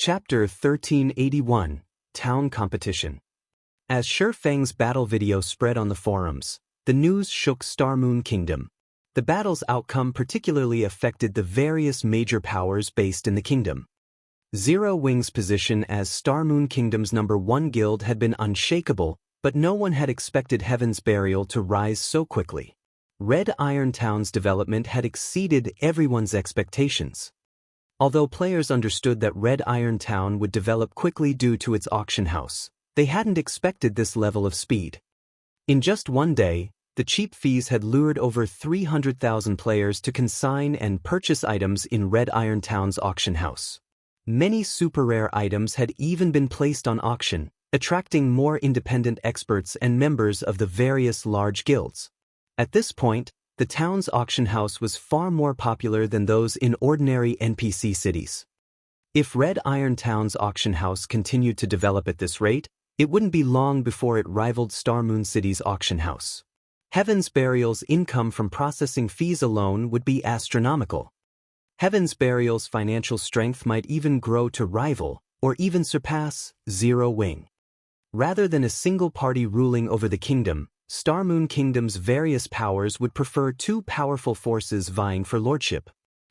Chapter 1381, Town Competition. As Shi Feng's battle video spread on the forums, the news shook Star Moon Kingdom. The battle's outcome particularly affected the various major powers based in the kingdom. Zero Wing's position as Star Moon Kingdom's #1 guild had been unshakable, but no one had expected Heaven's Burial to rise so quickly. Red Iron Town's development had exceeded everyone's expectations. Although players understood that Red Iron Town would develop quickly due to its auction house, they hadn't expected this level of speed. In just one day, the cheap fees had lured over 300,000 players to consign and purchase items in Red Iron Town's auction house. Many super rare items had even been placed on auction, attracting more independent experts and members of the various large guilds. At this point, the town's auction house was far more popular than those in ordinary NPC cities. If Red Iron Town's auction house continued to develop at this rate, it wouldn't be long before it rivaled Star Moon City's auction house. Heaven's Burial's income from processing fees alone would be astronomical. Heaven's Burial's financial strength might even grow to rival, or even surpass, Zero Wing. Rather than a single party ruling over the kingdom, Star Moon Kingdom's various powers would prefer two powerful forces vying for lordship.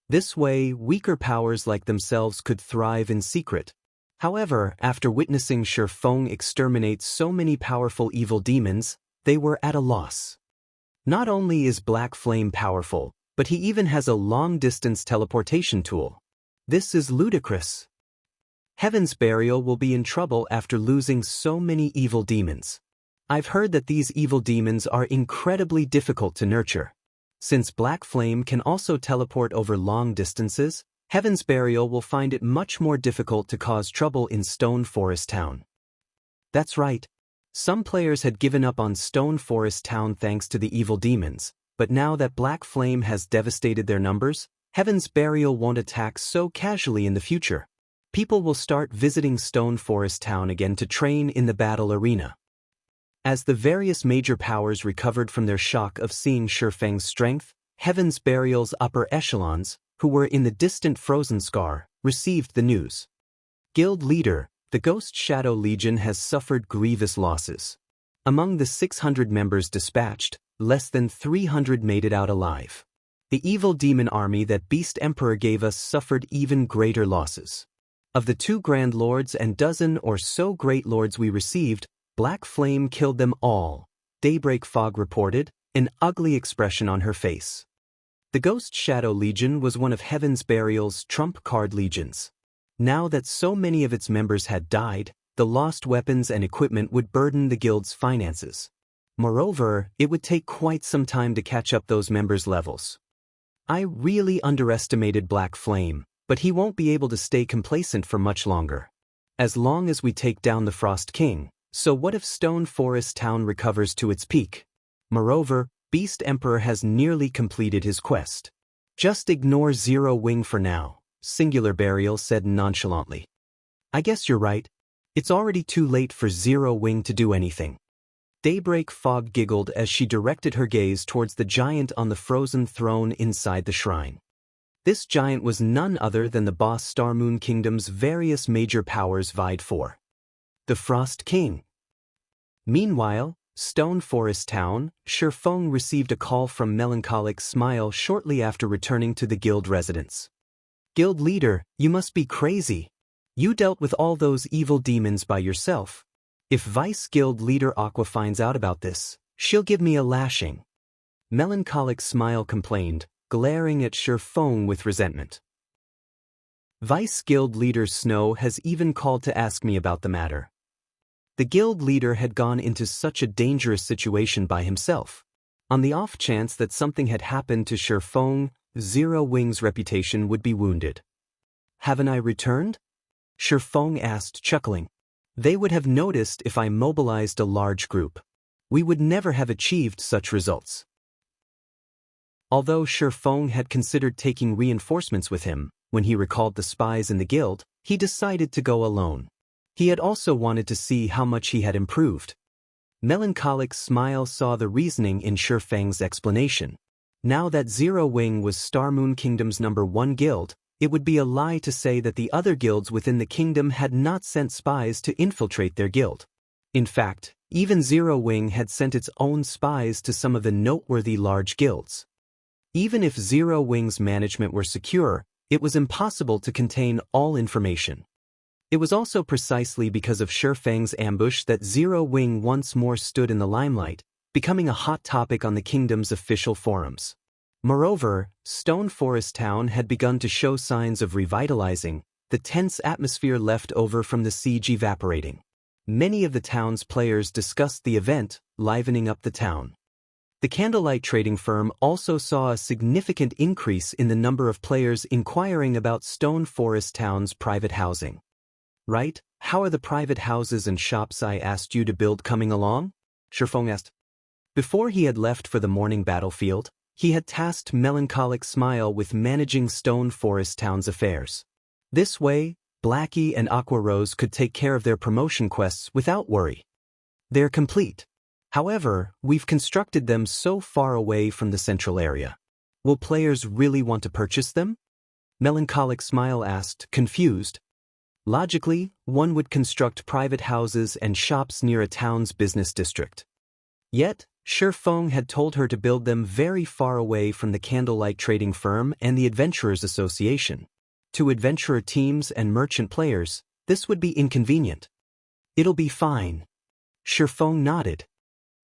This way, weaker powers like themselves could thrive in secret. However, after witnessing Shi Feng exterminate so many powerful evil demons, they were at a loss. Not only is Black Flame powerful, but he even has a long-distance teleportation tool. This is ludicrous. Heaven's Burial will be in trouble after losing so many evil demons. I've heard that these evil demons are incredibly difficult to nurture. Since Black Flame can also teleport over long distances, Heaven's Burial will find it much more difficult to cause trouble in Stone Forest Town. That's right. Some players had given up on Stone Forest Town thanks to the evil demons, but now that Black Flame has devastated their numbers, Heaven's Burial won't attack so casually in the future. People will start visiting Stone Forest Town again to train in the battle arena. As the various major powers recovered from their shock of seeing Shi Feng's strength, Heaven's Burial's upper echelons, who were in the distant Frozen Scar, received the news. Guild leader, the Ghost Shadow Legion has suffered grievous losses. Among the 600 members dispatched, less than 300 made it out alive. The evil demon army that Beast Emperor gave us suffered even greater losses. Of the 2 Grand Lords and dozen or so Great Lords we received, Black Flame killed them all, Daybreak Fog reported, an ugly expression on her face. The Ghost Shadow Legion was one of Heaven's Burial's trump card legions. Now that so many of its members had died, the lost weapons and equipment would burden the guild's finances. Moreover, it would take quite some time to catch up those members' levels. I really underestimated Black Flame, but he won't be able to stay complacent for much longer. As long as we take down the Frost King, so what if Stone Forest Town recovers to its peak? Moreover, Beast Emperor has nearly completed his quest. Just ignore Zero Wing for now, Singular Burial said nonchalantly. I guess you're right. It's already too late for Zero Wing to do anything. Daybreak Fog giggled as she directed her gaze towards the giant on the frozen throne inside the shrine. This giant was none other than the boss Star Moon Kingdom's various major powers vied for. The Frost King. Meanwhile, Stone Forest Town, Shi Feng received a call from Melancholic Smile shortly after returning to the guild residence. Guild leader, you must be crazy. You dealt with all those evil demons by yourself. If Vice Guild leader Aqua finds out about this, she'll give me a lashing. Melancholic Smile complained, glaring at Shi Feng with resentment. Vice Guild leader Snow has even called to ask me about the matter. The guild leader had gone into such a dangerous situation by himself. On the off chance that something had happened to Shi Feng, Zero Wing's reputation would be wounded. Haven't I returned? Shi Feng asked, chuckling. They would have noticed if I mobilized a large group. We would never have achieved such results. Although Shi Feng had considered taking reinforcements with him, when he recalled the spies in the guild, he decided to go alone. He had also wanted to see how much he had improved. Melancholic Smile saw the reasoning in Shi Feng's explanation. Now that Zero Wing was Star Moon Kingdom's #1 guild, it would be a lie to say that the other guilds within the kingdom had not sent spies to infiltrate their guild. In fact, even Zero Wing had sent its own spies to some of the noteworthy large guilds. Even if Zero Wing's management were secure, it was impossible to contain all information. It was also precisely because of Shifeng's ambush that Zero Wing once more stood in the limelight, becoming a hot topic on the kingdom's official forums. Moreover, Stone Forest Town had begun to show signs of revitalizing, the tense atmosphere left over from the siege evaporating. Many of the town's players discussed the event, livening up the town. The candlelight trading firm also saw a significant increase in the number of players inquiring about Stone Forest Town's private housing. Right, how are the private houses and shops I asked you to build coming along? Shifeng asked. Before he had left for the morning battlefield, he had tasked Melancholic Smile with managing Stone Forest Town's affairs. This way, Blackie and Aqua Rose could take care of their promotion quests without worry. They're complete. However, we've constructed them so far away from the central area. Will players really want to purchase them? Melancholic Smile asked, confused. Logically, one would construct private houses and shops near a town's business district. Yet, Shifeng had told her to build them very far away from the candlelight trading firm and the Adventurers Association. To adventurer teams and merchant players, this would be inconvenient. It'll be fine. Shifeng nodded.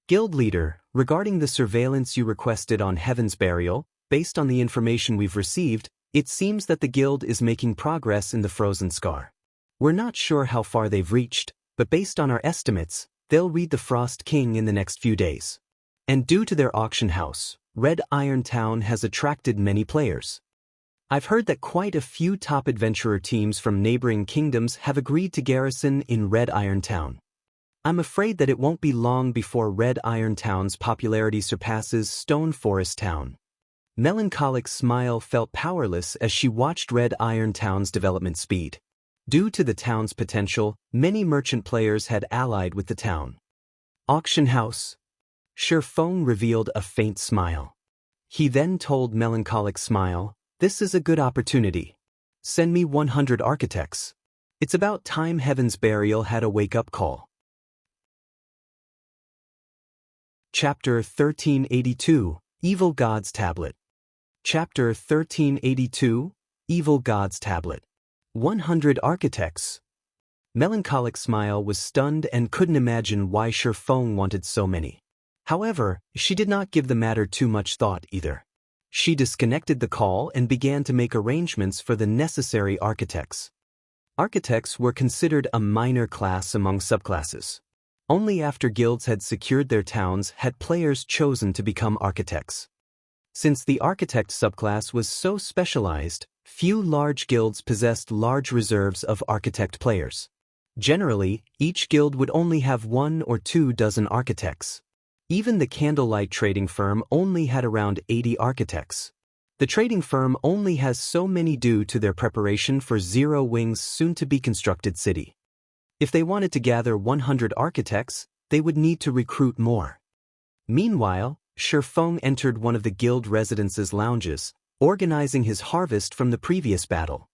Guild leader, regarding the surveillance you requested on Heaven's Burial, based on the information we've received, it seems that the guild is making progress in the Frozen Scar. We're not sure how far they've reached, but based on our estimates, they'll read the Frost King in the next few days. And due to their auction house, Red Iron Town has attracted many players. I've heard that quite a few top adventurer teams from neighboring kingdoms have agreed to garrison in Red Iron Town. I'm afraid that it won't be long before Red Iron Town's popularity surpasses Stone Forest Town. Melancholic Smile felt powerless as she watched Red Iron Town's development speed. Due to the town's potential, many merchant players had allied with the town. Auction house. Shifeng revealed a faint smile. He then told Melancholic Smile, this is a good opportunity. Send me 100 architects. It's about time Heaven's Burial had a wake-up call. Chapter 1382, Evil God's Tablet. Chapter 1382, Evil God's Tablet. 100 architects. Melancholic Smile was stunned and couldn't imagine why Shifeng wanted so many. However, she did not give the matter too much thought either. She disconnected the call and began to make arrangements for the necessary architects. Architects were considered a minor class among subclasses. Only after guilds had secured their towns had players chosen to become architects. Since the architect subclass was so specialized, few large guilds possessed large reserves of architect players. Generally, each guild would only have 1 or 2 dozen architects. Even the candlelight trading firm only had around 80 architects. The trading firm only has so many due to their preparation for Zero Wing's soon-to-be-constructed city. If they wanted to gather 100 architects, they would need to recruit more. Meanwhile, Shifeng entered one of the guild residence's lounges, organizing his harvest from the previous battle.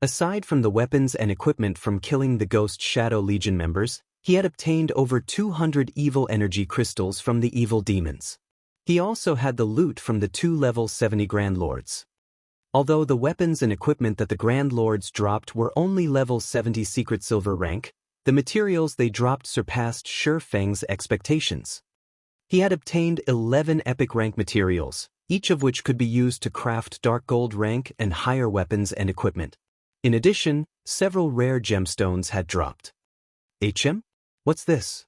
Aside from the weapons and equipment from killing the Ghost Shadow Legion members, he had obtained over 200 evil energy crystals from the evil demons. He also had the loot from the 2 level 70 Grand Lords. Although the weapons and equipment that the Grand Lords dropped were only level 70 secret silver rank, the materials they dropped surpassed Shifeng's expectations. He had obtained 11 epic rank materials, each of which could be used to craft dark gold rank and higher weapons and equipment. In addition, several rare gemstones had dropped. HM? What's this?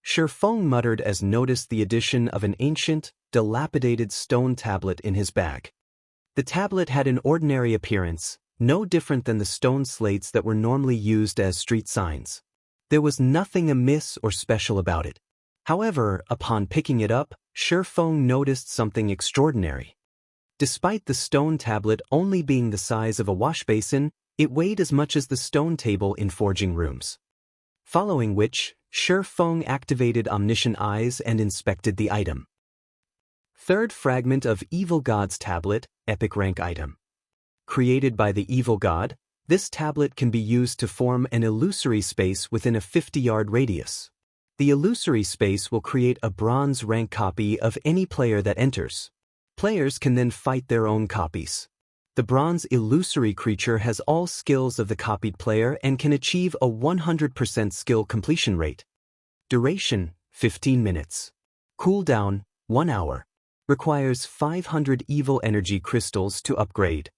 Shifeng muttered as noticed the addition of an ancient, dilapidated stone tablet in his bag. The tablet had an ordinary appearance, no different than the stone slates that were normally used as street signs. There was nothing amiss or special about it. However, upon picking it up, Shifeng noticed something extraordinary. Despite the stone tablet only being the size of a wash basin, it weighed as much as the stone table in forging rooms. Following which, Shifeng activated Omniscient Eyes and inspected the item. Third fragment of Evil God's Tablet, Epic Rank item. created by the evil god, this tablet can be used to form an illusory space within a 50-yard radius. The illusory space will create a bronze rank copy of any player that enters. Players can then fight their own copies. The bronze illusory creature has all skills of the copied player and can achieve a 100% skill completion rate. Duration, 15 minutes. Cooldown, 1 hour. Requires 500 evil energy crystals to upgrade.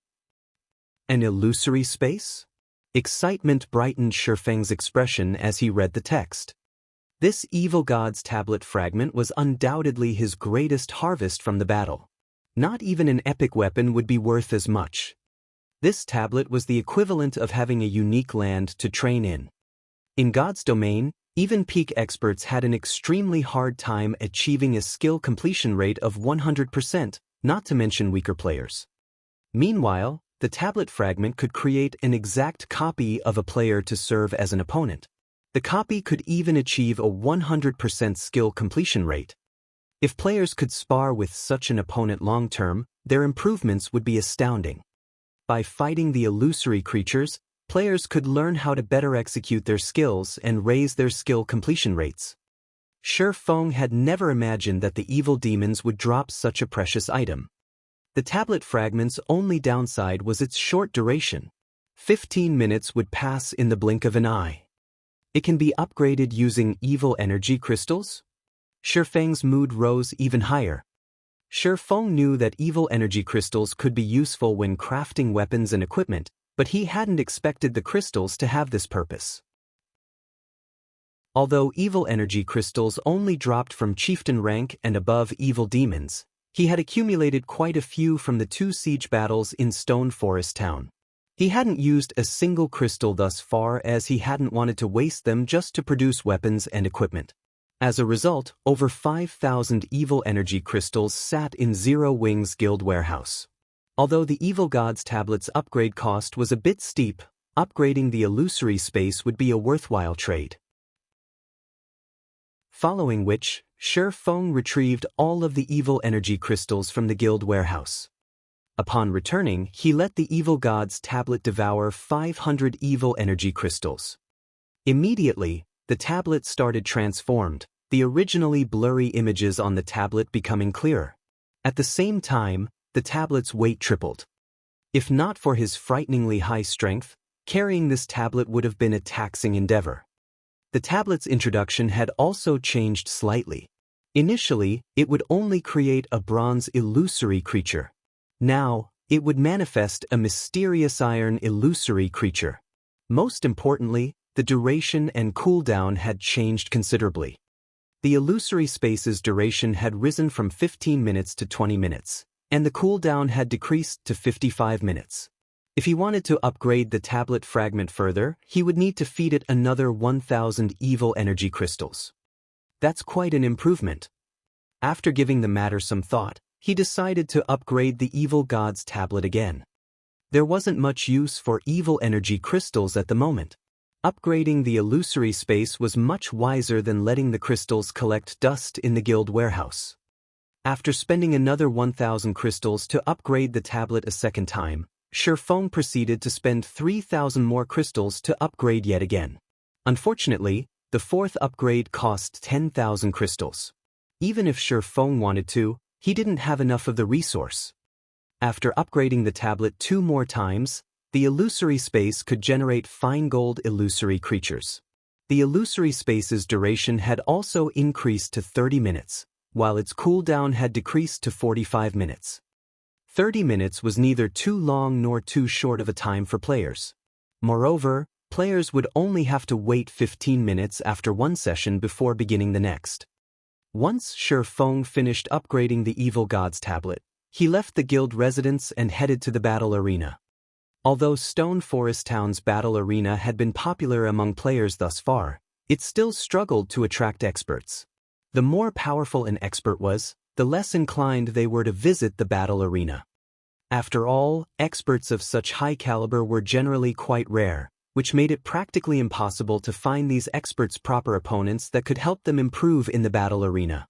An illusory space? Excitement brightened Shifeng's expression as he read the text. This evil god's tablet fragment was undoubtedly his greatest harvest from the battle. Not even an epic weapon would be worth as much. This tablet was the equivalent of having a unique land to train in. In God's domain, even peak experts had an extremely hard time achieving a skill completion rate of 100%, not to mention weaker players. Meanwhile, the tablet fragment could create an exact copy of a player to serve as an opponent. The copy could even achieve a 100% skill completion rate. If players could spar with such an opponent long-term, their improvements would be astounding. By fighting the illusory creatures, players could learn how to better execute their skills and raise their skill completion rates. Shifeng had never imagined that the evil demons would drop such a precious item. The tablet fragment's only downside was its short duration. 15 minutes would pass in the blink of an eye. It can be upgraded using evil energy crystals? Shifeng's mood rose even higher. Shifeng knew that evil energy crystals could be useful when crafting weapons and equipment, but he hadn't expected the crystals to have this purpose. Although evil energy crystals only dropped from chieftain rank and above evil demons, he had accumulated quite a few from the 2 siege battles in Stone Forest Town. He hadn't used a single crystal thus far as he hadn't wanted to waste them just to produce weapons and equipment. As a result, over 5,000 evil energy crystals sat in Zero Wings Guild warehouse. Although the evil god's tablet's upgrade cost was a bit steep, upgrading the illusory space would be a worthwhile trade. Following which, Shifeng retrieved all of the evil energy crystals from the guild warehouse. Upon returning, he let the evil god's tablet devour 500 evil energy crystals. Immediately, the tablet started transformed, the originally blurry images on the tablet becoming clearer. At the same time, the tablet's weight tripled. If not for his frighteningly high strength, carrying this tablet would have been a taxing endeavor. The tablet's introduction had also changed slightly. Initially, it would only create a bronze illusory creature. Now, it would manifest a mysterious iron illusory creature. Most importantly, the duration and cooldown had changed considerably. The illusory space's duration had risen from 15 minutes to 20 minutes, and the cooldown had decreased to 55 minutes. If he wanted to upgrade the tablet fragment further, he would need to feed it another 1,000 evil energy crystals. That's quite an improvement. After giving the matter some thought, he decided to upgrade the evil god's tablet again. There wasn't much use for evil energy crystals at the moment. Upgrading the illusory space was much wiser than letting the crystals collect dust in the guild warehouse. After spending another 1,000 crystals to upgrade the tablet a second time, Shifeng proceeded to spend 3,000 more crystals to upgrade yet again. Unfortunately, the fourth upgrade cost 10,000 crystals. Even if Shifeng wanted to, he didn't have enough of the resource. After upgrading the tablet 2 more times, the illusory space could generate fine gold illusory creatures. The illusory space's duration had also increased to 30 minutes, while its cooldown had decreased to 45 minutes. 30 minutes was neither too long nor too short of a time for players. Moreover, players would only have to wait 15 minutes after one session before beginning the next. Once Shifeng finished upgrading the evil god's tablet, he left the guild residence and headed to the battle arena. Although Stone Forest Town's battle arena had been popular among players thus far, it still struggled to attract experts. The more powerful an expert was, the less inclined they were to visit the battle arena. After all, experts of such high caliber were generally quite rare, which made it practically impossible to find these experts proper opponents that could help them improve in the battle arena.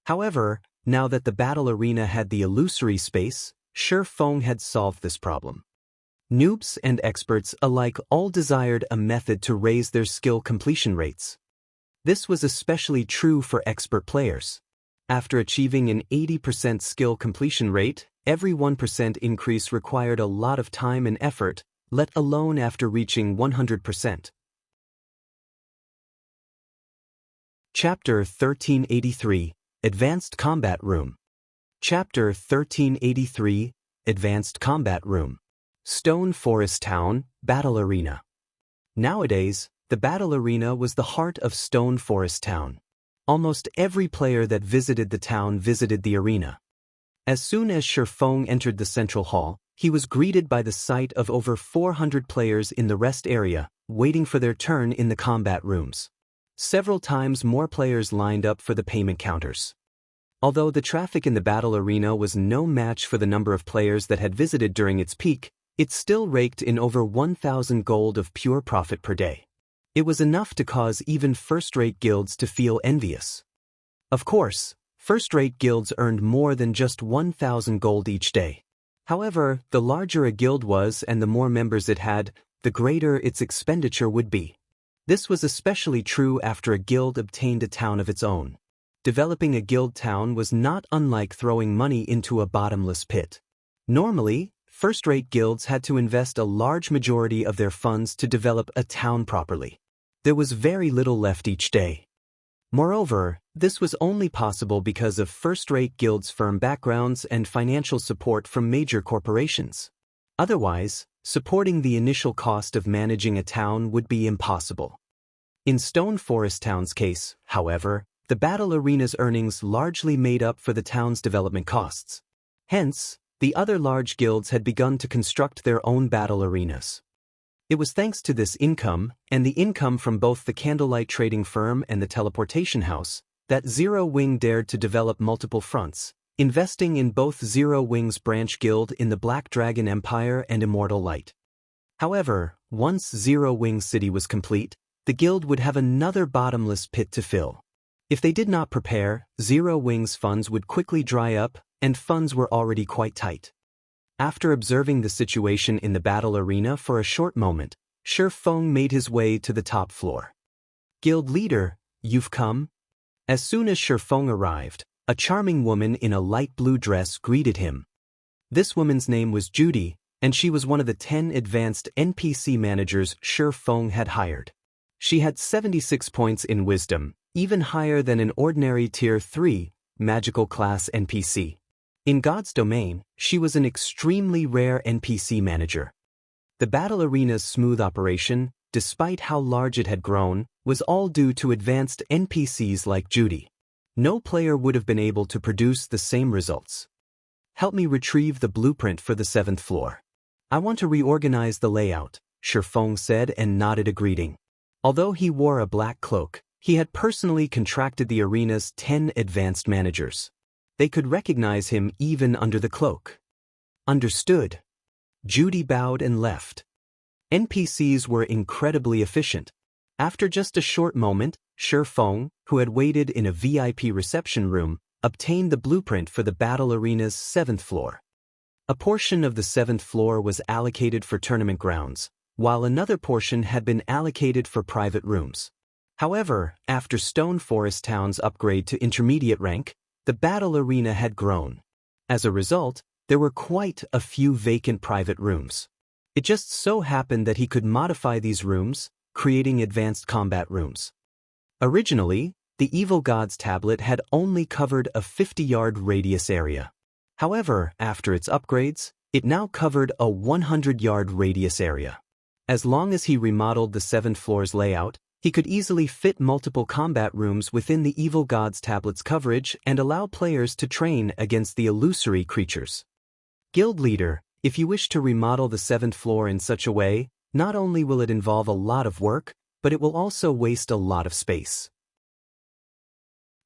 However, now that the battle arena had the illusory space, Shifeng had solved this problem. Noobs and experts alike all desired a method to raise their skill completion rates. This was especially true for expert players. After achieving an 80% skill completion rate, every 1% increase required a lot of time and effort, let alone after reaching 100%. Chapter 1383, Advanced Combat Room. Chapter 1383, Advanced Combat Room. Stone Forest Town, Battle Arena. Nowadays, the Battle Arena was the heart of Stone Forest Town. Almost every player that visited the town visited the arena. As soon as Shifeng entered the central hall, he was greeted by the sight of over 400 players in the rest area, waiting for their turn in the combat rooms. Several times more players lined up for the payment counters. Although the traffic in the battle arena was no match for the number of players that had visited during its peak, it still raked in over 1,000 gold of pure profit per day. It was enough to cause even first-rate guilds to feel envious. Of course, first-rate guilds earned more than just 1,000 gold each day. However, the larger a guild was and the more members it had, the greater its expenditure would be. This was especially true after a guild obtained a town of its own. Developing a guild town was not unlike throwing money into a bottomless pit. Normally, first-rate guilds had to invest a large majority of their funds to develop a town properly. There was very little left each day. Moreover, this was only possible because of first-rate guilds' firm backgrounds and financial support from major corporations. Otherwise, supporting the initial cost of managing a town would be impossible. In Stone Forest Town's case, however, the battle arena's earnings largely made up for the town's development costs. Hence, the other large guilds had begun to construct their own battle arenas. It was thanks to this income, and the income from both the candlelight trading firm and the teleportation house, that Zero Wing dared to develop multiple fronts, investing in both Zero Wing's branch guild in the Black Dragon Empire and Immortal Light. However, once Zero Wing City was complete, the guild would have another bottomless pit to fill. If they did not prepare, Zero Wing's funds would quickly dry up, and funds were already quite tight. After observing the situation in the battle arena for a short moment, Shifeng made his way to the top floor. "Guild leader, you've come?" As soon as Shifeng arrived, a charming woman in a light blue dress greeted him. This woman's name was Judy, and she was one of the 10 advanced NPC managers Shifeng had hired. She had 76 points in wisdom, even higher than an ordinary Tier 3 magical class NPC. In God's domain, she was an extremely rare NPC manager. The battle arena's smooth operation, despite how large it had grown, was all due to advanced NPCs like Judy. No player would have been able to produce the same results. "Help me retrieve the blueprint for the 7th floor. I want to reorganize the layout," Shifeng said and nodded a greeting. Although he wore a black cloak, he had personally contracted the arena's 10 advanced managers. They could recognize him even under the cloak. "Understood." Judy bowed and left. NPCs were incredibly efficient. After just a short moment, Shifeng, who had waited in a VIP reception room, obtained the blueprint for the battle arena's 7th floor. A portion of the 7th floor was allocated for tournament grounds, while another portion had been allocated for private rooms. However, after Stone Forest Town's upgrade to intermediate rank, the battle arena had grown. As a result, there were quite a few vacant private rooms. It just so happened that he could modify these rooms, creating advanced combat rooms. Originally, the Evil God's tablet had only covered a 50-yard radius area. However, after its upgrades, it now covered a 100-yard radius area. As long as he remodeled the 7th floor's layout, he could easily fit multiple combat rooms within the Evil God's tablet's coverage and allow players to train against the illusory creatures. "Guild leader, if you wish to remodel the 7th floor in such a way, not only will it involve a lot of work, but it will also waste a lot of space.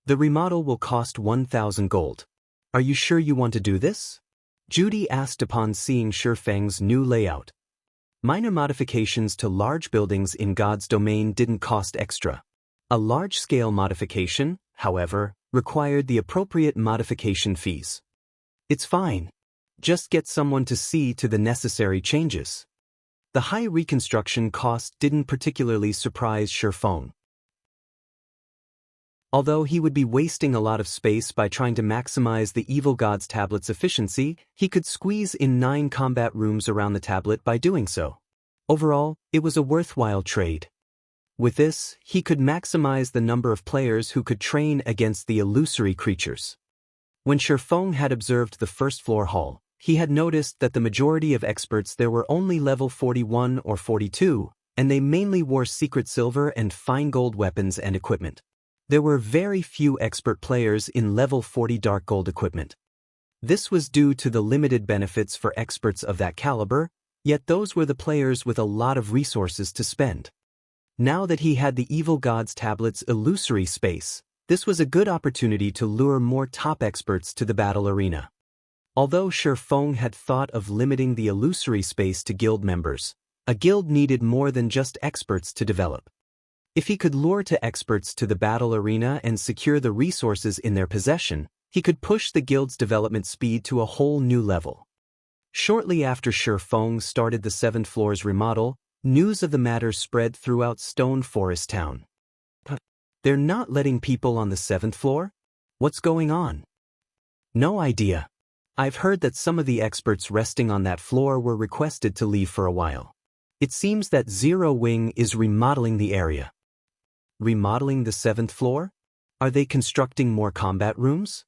The remodel will cost 1,000 gold. Are you sure you want to do this?" Judy asked upon seeing Shifeng's new layout. Minor modifications to large buildings in God's domain didn't cost extra. A large-scale modification, however, required the appropriate modification fees. "It's fine. Just get someone to see to the necessary changes." The high reconstruction cost didn't particularly surprise Shifeng. Although he would be wasting a lot of space by trying to maximize the Evil God's tablet's efficiency, he could squeeze in 9 combat rooms around the tablet by doing so. Overall, it was a worthwhile trade. With this, he could maximize the number of players who could train against the illusory creatures. When Shifeng had observed the first floor hall, he had noticed that the majority of experts there were only level 41 or 42, and they mainly wore secret silver and fine gold weapons and equipment. There were very few expert players in level 40 dark gold equipment. This was due to the limited benefits for experts of that caliber, yet those were the players with a lot of resources to spend. Now that he had the Evil God's tablet's illusory space, this was a good opportunity to lure more top experts to the battle arena. Although Shifeng had thought of limiting the illusory space to guild members, a guild needed more than just experts to develop. If he could lure to experts to the battle arena and secure the resources in their possession, he could push the guild's development speed to a whole new level. Shortly after Shifeng started the 7th floor's remodel, news of the matter spread throughout Stone Forest Town. They're not letting people on the 7th floor? What's going on? No idea. I've heard that some of the experts resting on that floor were requested to leave for a while. It seems that Zero Wing is remodeling the area. Remodeling the 7th floor? Are they constructing more combat rooms?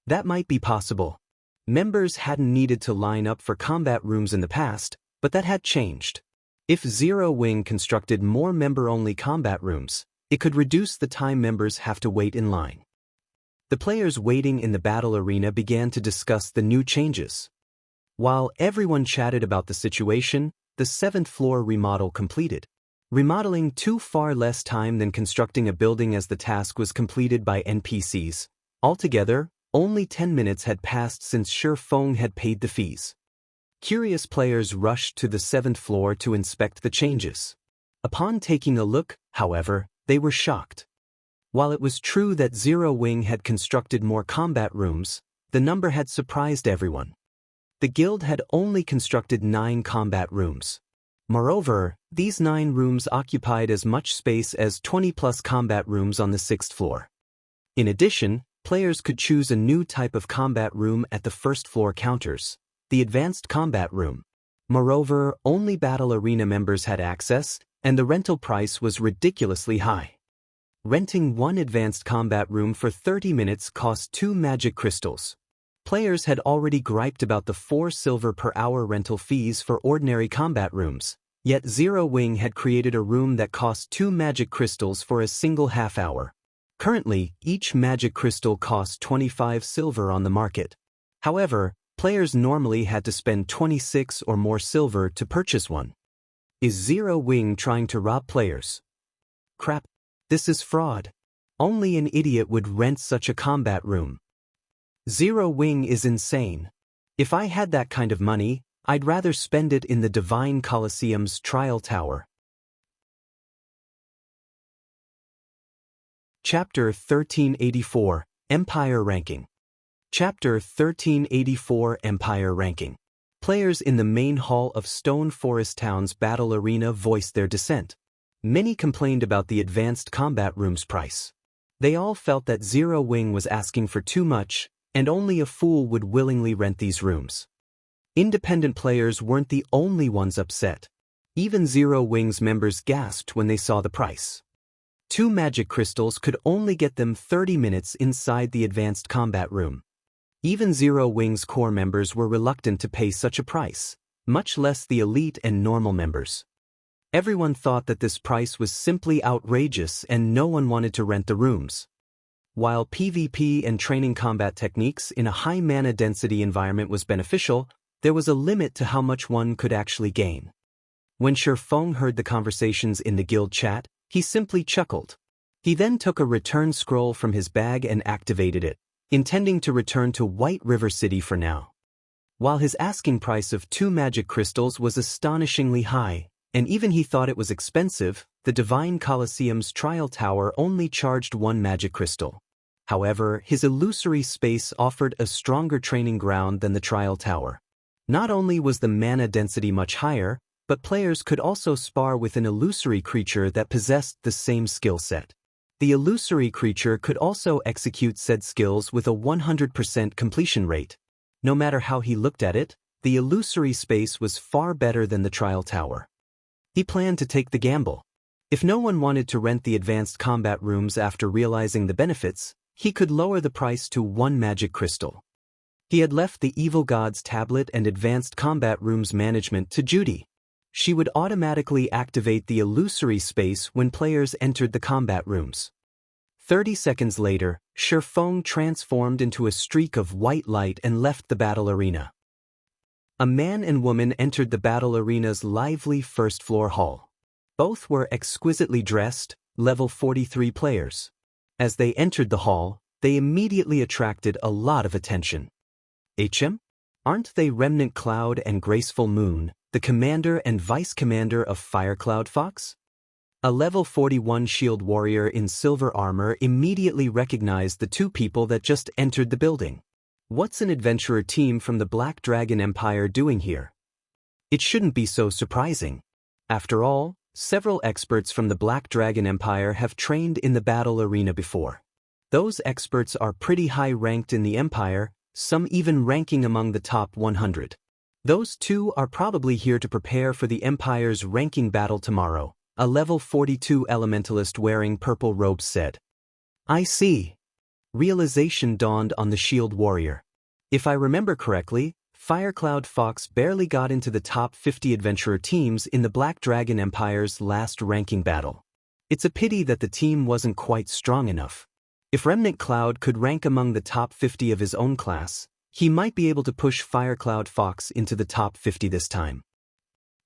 That might be possible. Members hadn't needed to line up for combat rooms in the past, but that had changed. If Zero Wing constructed more member-only combat rooms, it could reduce the time members have to wait in line. The players waiting in the battle arena began to discuss the new changes. While everyone chatted about the situation, the 7th floor remodel completed. Remodeling took far less time than constructing a building as the task was completed by NPCs. Altogether, only 10 minutes had passed since Shifeng had paid the fees. Curious players rushed to the 7th floor to inspect the changes. Upon taking a look, however, they were shocked. While it was true that Zero Wing had constructed more combat rooms, the number had surprised everyone. The guild had only constructed 9 combat rooms. Moreover, these 9 rooms occupied as much space as 20+ combat rooms on the 6th floor. In addition, players could choose a new type of combat room at the 1st floor counters, the Advanced Combat Room. Moreover, only Battle Arena members had access, and the rental price was ridiculously high. Renting one Advanced Combat Room for 30 minutes cost 2 magic crystals. Players had already griped about the 4 silver per hour rental fees for ordinary combat rooms, yet Zero Wing had created a room that cost 2 magic crystals for a single half hour. Currently, each magic crystal costs 25 silver on the market. However, players normally had to spend 26 or more silver to purchase one. Is Zero Wing trying to rob players? Crap, this is fraud. Only an idiot would rent such a combat room. Zero Wing is insane. If I had that kind of money, I'd rather spend it in the Divine Colosseum's Trial Tower. Chapter 1384, Empire Ranking. Chapter 1384, Empire Ranking. Players in the main hall of Stone Forest Town's battle arena voiced their dissent. Many complained about the advanced combat room's price. They all felt that Zero Wing was asking for too much, and only a fool would willingly rent these rooms. Independent players weren't the only ones upset. Even Zero Wing's members gasped when they saw the price. 2 magic crystals could only get them 30 minutes inside the advanced combat room. Even Zero Wing's core members were reluctant to pay such a price, much less the elite and normal members. Everyone thought that this price was simply outrageous and no one wanted to rent the rooms. While PvP and training combat techniques in a high mana density environment was beneficial, there was a limit to how much one could actually gain. When Shifeng heard the conversations in the guild chat, he simply chuckled. He then took a return scroll from his bag and activated it, intending to return to White River City for now. While his asking price of 2 magic crystals was astonishingly high, and even he thought it was expensive, the Divine Colosseum's Trial Tower only charged 1 magic crystal. However, his illusory space offered a stronger training ground than the Trial Tower. Not only was the mana density much higher, but players could also spar with an illusory creature that possessed the same skill set. The illusory creature could also execute said skills with a 100% completion rate. No matter how he looked at it, the illusory space was far better than the trial tower. He planned to take the gamble. If no one wanted to rent the advanced combat rooms after realizing the benefits, he could lower the price to 1 magic crystal. He had left the Evil God's tablet and advanced combat rooms management to Judy. She would automatically activate the illusory space when players entered the combat rooms. 30 seconds later, Shifeng transformed into a streak of white light and left the battle arena. A man and woman entered the battle arena's lively first-floor hall. Both were exquisitely dressed, level 43 players. As they entered the hall, they immediately attracted a lot of attention. Aren't they Remnant Cloud and Graceful Moon, the commander and vice-commander of Firecloud Fox? A level 41 shield warrior in silver armor immediately recognized the two people that just entered the building. What's an adventurer team from the Black Dragon Empire doing here? It shouldn't be so surprising. After all, several experts from the Black Dragon Empire have trained in the battle arena before. Those experts are pretty high ranked in the Empire, some even ranking among the top 100. Those two are probably here to prepare for the Empire's ranking battle tomorrow, a level 42 elementalist wearing purple robes said. I see. Realization dawned on the shield warrior. If I remember correctly, Firecloud Fox barely got into the top 50 adventurer teams in the Black Dragon Empire's last ranking battle. It's a pity that the team wasn't quite strong enough. If Remnant Cloud could rank among the top 50 of his own class, he might be able to push Firecloud Fox into the top 50 this time.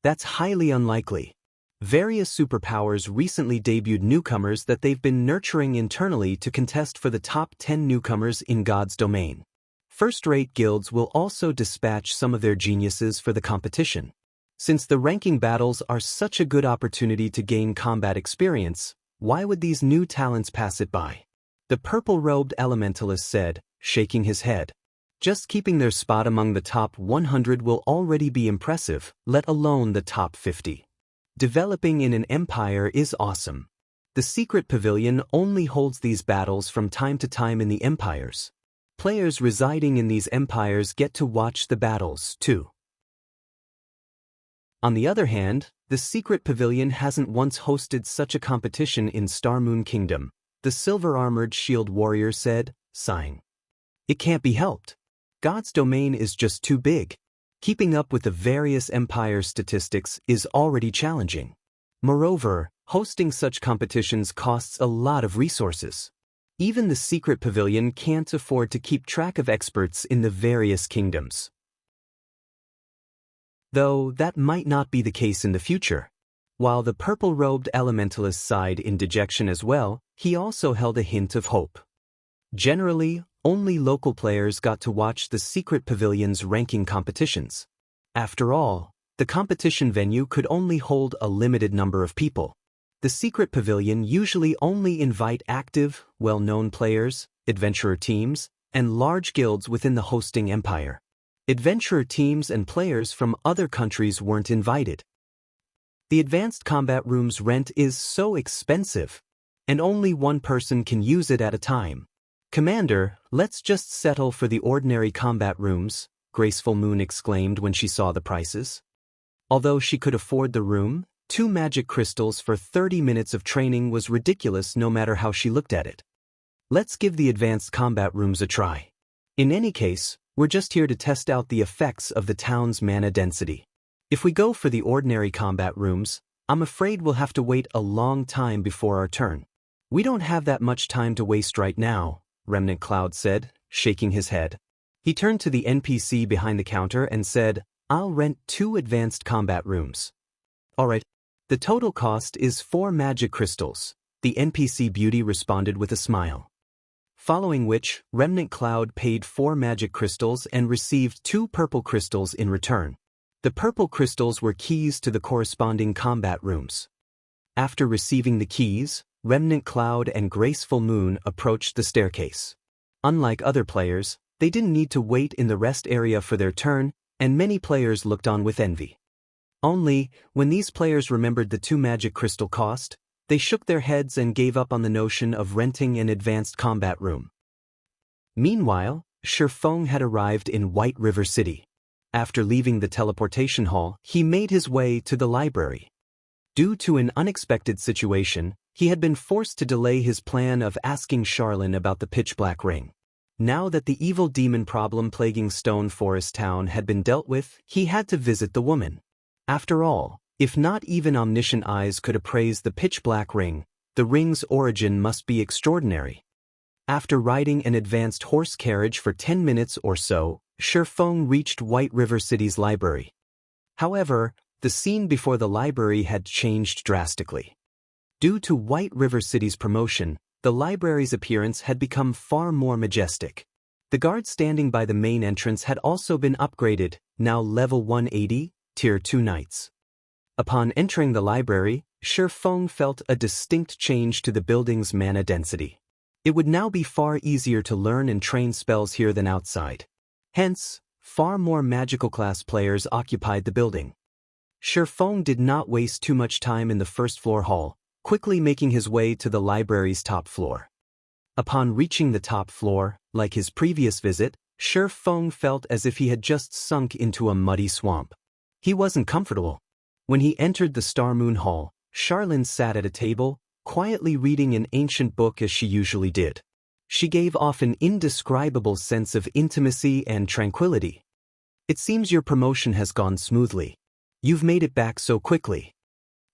That's highly unlikely. Various superpowers recently debuted newcomers that they've been nurturing internally to contest for the top 10 newcomers in God's domain. First-rate guilds will also dispatch some of their geniuses for the competition. Since the ranking battles are such a good opportunity to gain combat experience, why would these new talents pass it by? The purple-robed elementalist said, shaking his head. Just keeping their spot among the top 100 will already be impressive, let alone the top 50. Developing in an empire is awesome. The secret pavilion only holds these battles from time to time in the empires. Players residing in these empires get to watch the battles, too. On the other hand, the secret pavilion hasn't once hosted such a competition in Starmoon Kingdom, the silver-armored shield warrior said, sighing. It can't be helped. God's domain is just too big. Keeping up with the various empire statistics is already challenging. Moreover, hosting such competitions costs a lot of resources. Even the secret pavilion can't afford to keep track of experts in the various kingdoms. Though that might not be the case in the future. While the purple-robed elementalist sighed in dejection as well, he also held a hint of hope. Generally, only local players got to watch the secret pavilion's ranking competitions. After all, the competition venue could only hold a limited number of people. The secret pavilion usually only invite active, well-known players, adventurer teams, and large guilds within the hosting empire. Adventurer teams and players from other countries weren't invited. The advanced combat room's rent is so expensive, and only one person can use it at a time. Commander, let's just settle for the ordinary combat rooms, Graceful Moon exclaimed when she saw the prices. Although she could afford the room, 2 magic crystals for 30 minutes of training was ridiculous no matter how she looked at it. Let's give the advanced combat rooms a try. In any case, we're just here to test out the effects of the town's mana density. If we go for the ordinary combat rooms, I'm afraid we'll have to wait a long time before our turn. We don't have that much time to waste right now, Remnant Cloud said, shaking his head. He turned to the NPC behind the counter and said, I'll rent 2 advanced combat rooms. Alright. The total cost is 4 magic crystals, the NPC beauty responded with a smile. Following which, Remnant Cloud paid 4 magic crystals and received 2 purple crystals in return. The purple crystals were keys to the corresponding combat rooms. After receiving the keys, Remnant Cloud and Graceful Moon approached the staircase. Unlike other players, they didn't need to wait in the rest area for their turn, and many players looked on with envy. Only, when these players remembered the 2 magic crystal cost, they shook their heads and gave up on the notion of renting an advanced combat room. Meanwhile, Shifeng had arrived in White River City. After leaving the teleportation hall, he made his way to the library. Due to an unexpected situation, he had been forced to delay his plan of asking Charlene about the pitch-black ring. Now that the evil demon problem plaguing Stone Forest Town had been dealt with, he had to visit the woman. After all, if not even omniscient eyes could appraise the pitch-black ring, the ring's origin must be extraordinary. After riding an advanced horse carriage for 10 minutes or so, Shifeng reached White River City's library. However, the scene before the library had changed drastically. Due to White River City's promotion, the library's appearance had become far more majestic. The guards standing by the main entrance had also been upgraded, now level 180, Tier 2 knights. Upon entering the library, Shifeng felt a distinct change to the building's mana density. It would now be far easier to learn and train spells here than outside. Hence, far more magical class players occupied the building. Shifeng did not waste too much time in the first-floor hall, quickly making his way to the library's top floor. Upon reaching the top floor, like his previous visit, Shifeng felt as if he had just sunk into a muddy swamp. He wasn't comfortable. When he entered the Star Moon Hall, Charlene sat at a table, quietly reading an ancient book as she usually did. She gave off an indescribable sense of intimacy and tranquility. "It seems your promotion has gone smoothly. You've made it back so quickly."